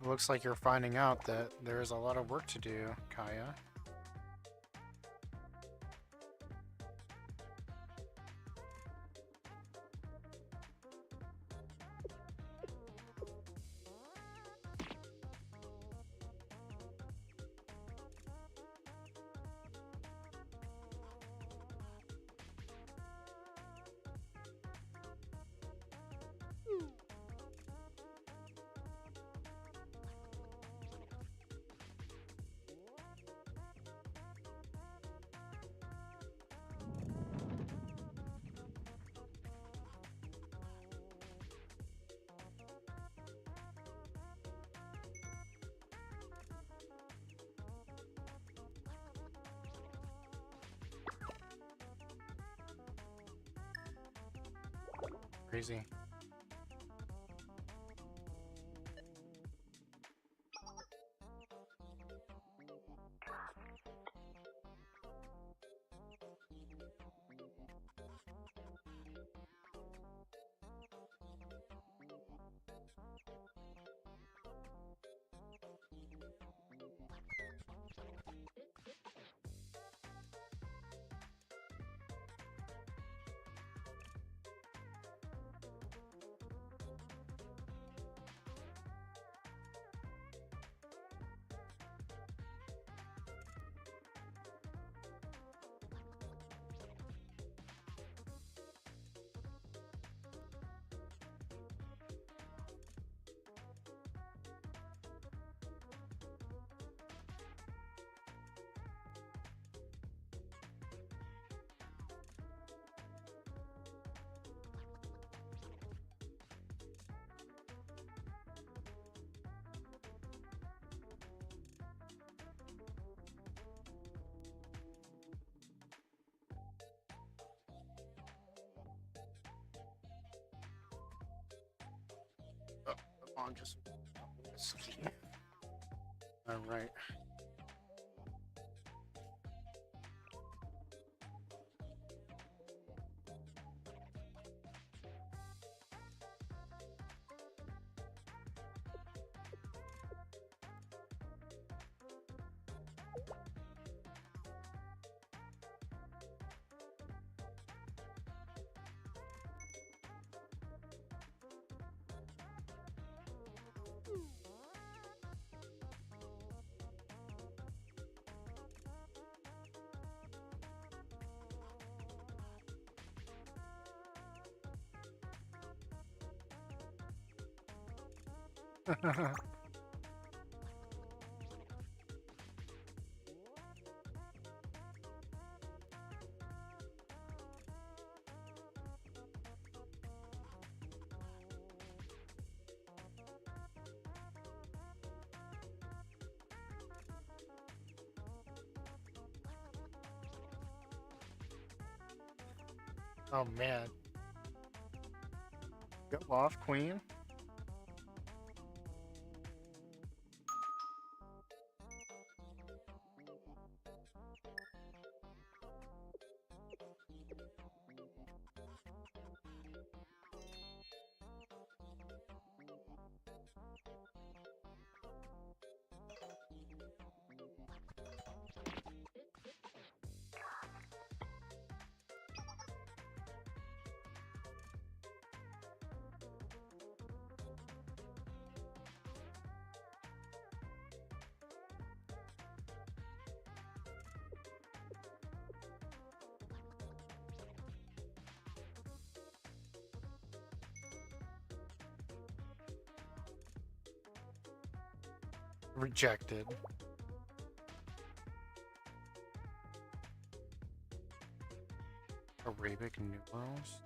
Looks like you're finding out that there is a lot of work to do, Kaya. Crazy. on just all right. Oh man. Go off, queen. Rejected. Arabic numerals.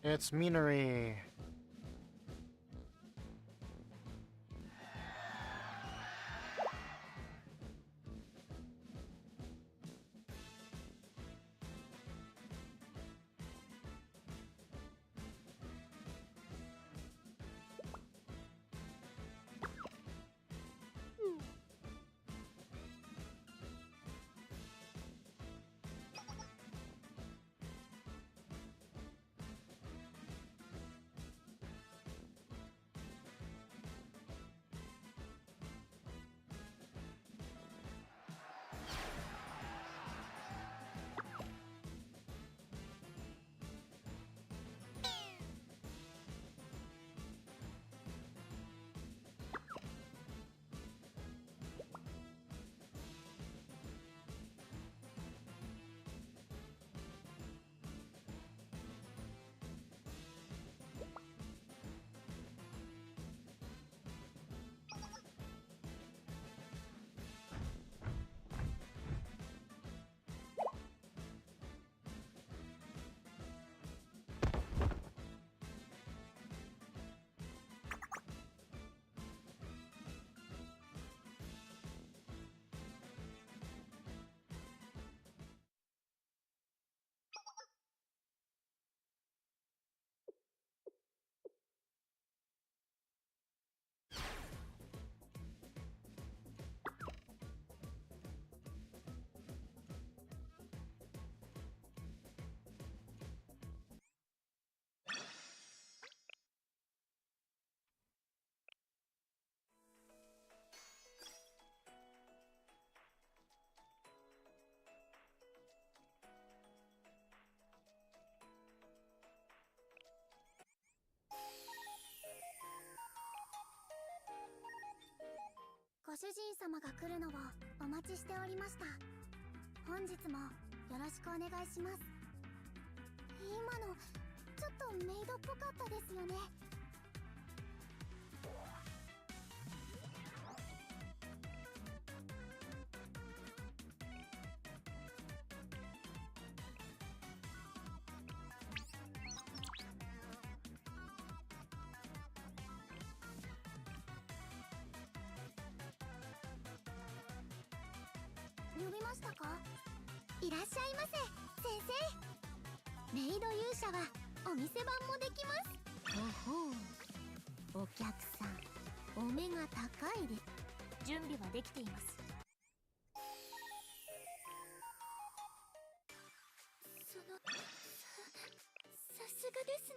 It's Minori.ご主人様が来るのをお待ちしておりました。本日もよろしくお願いします。今のちょっとメイドっぽかったですよね。呼びましたか？いらっしゃいませ、先生。メイド勇者はお店番もできます。ほほう、お客さん、お目が高いです。準備はできています。さすがですね。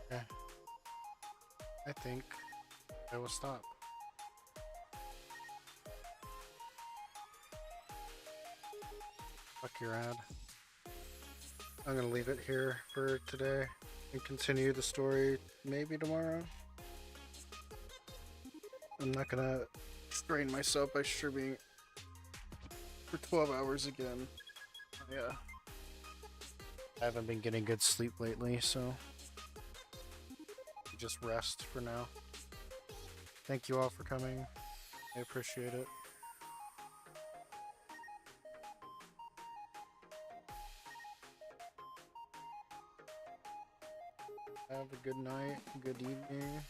Okay. I think I will stop. Fuck your ad. I'm gonna leave it here for today and continue the story maybe tomorrow. I'm not gonna strain myself by streaming for 12 hours again. Yeah. I haven't been getting good sleep lately, so just rest for now. Thank you all for coming. I appreciate it. Have a good night, good evening,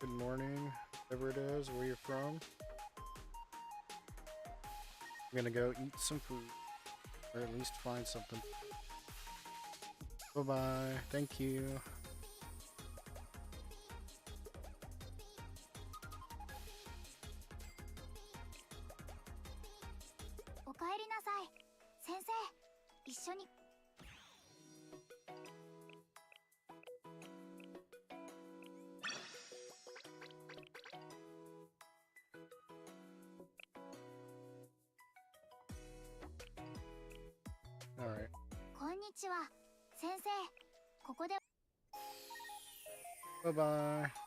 good morning, whatever it is, where you're from. I'm gonna go eat some food, or at least find something. Bye-bye. Thank you. おかえりなさい、先生。一緒に。Alright. こんにちは、先生。ここで。Bye-bye.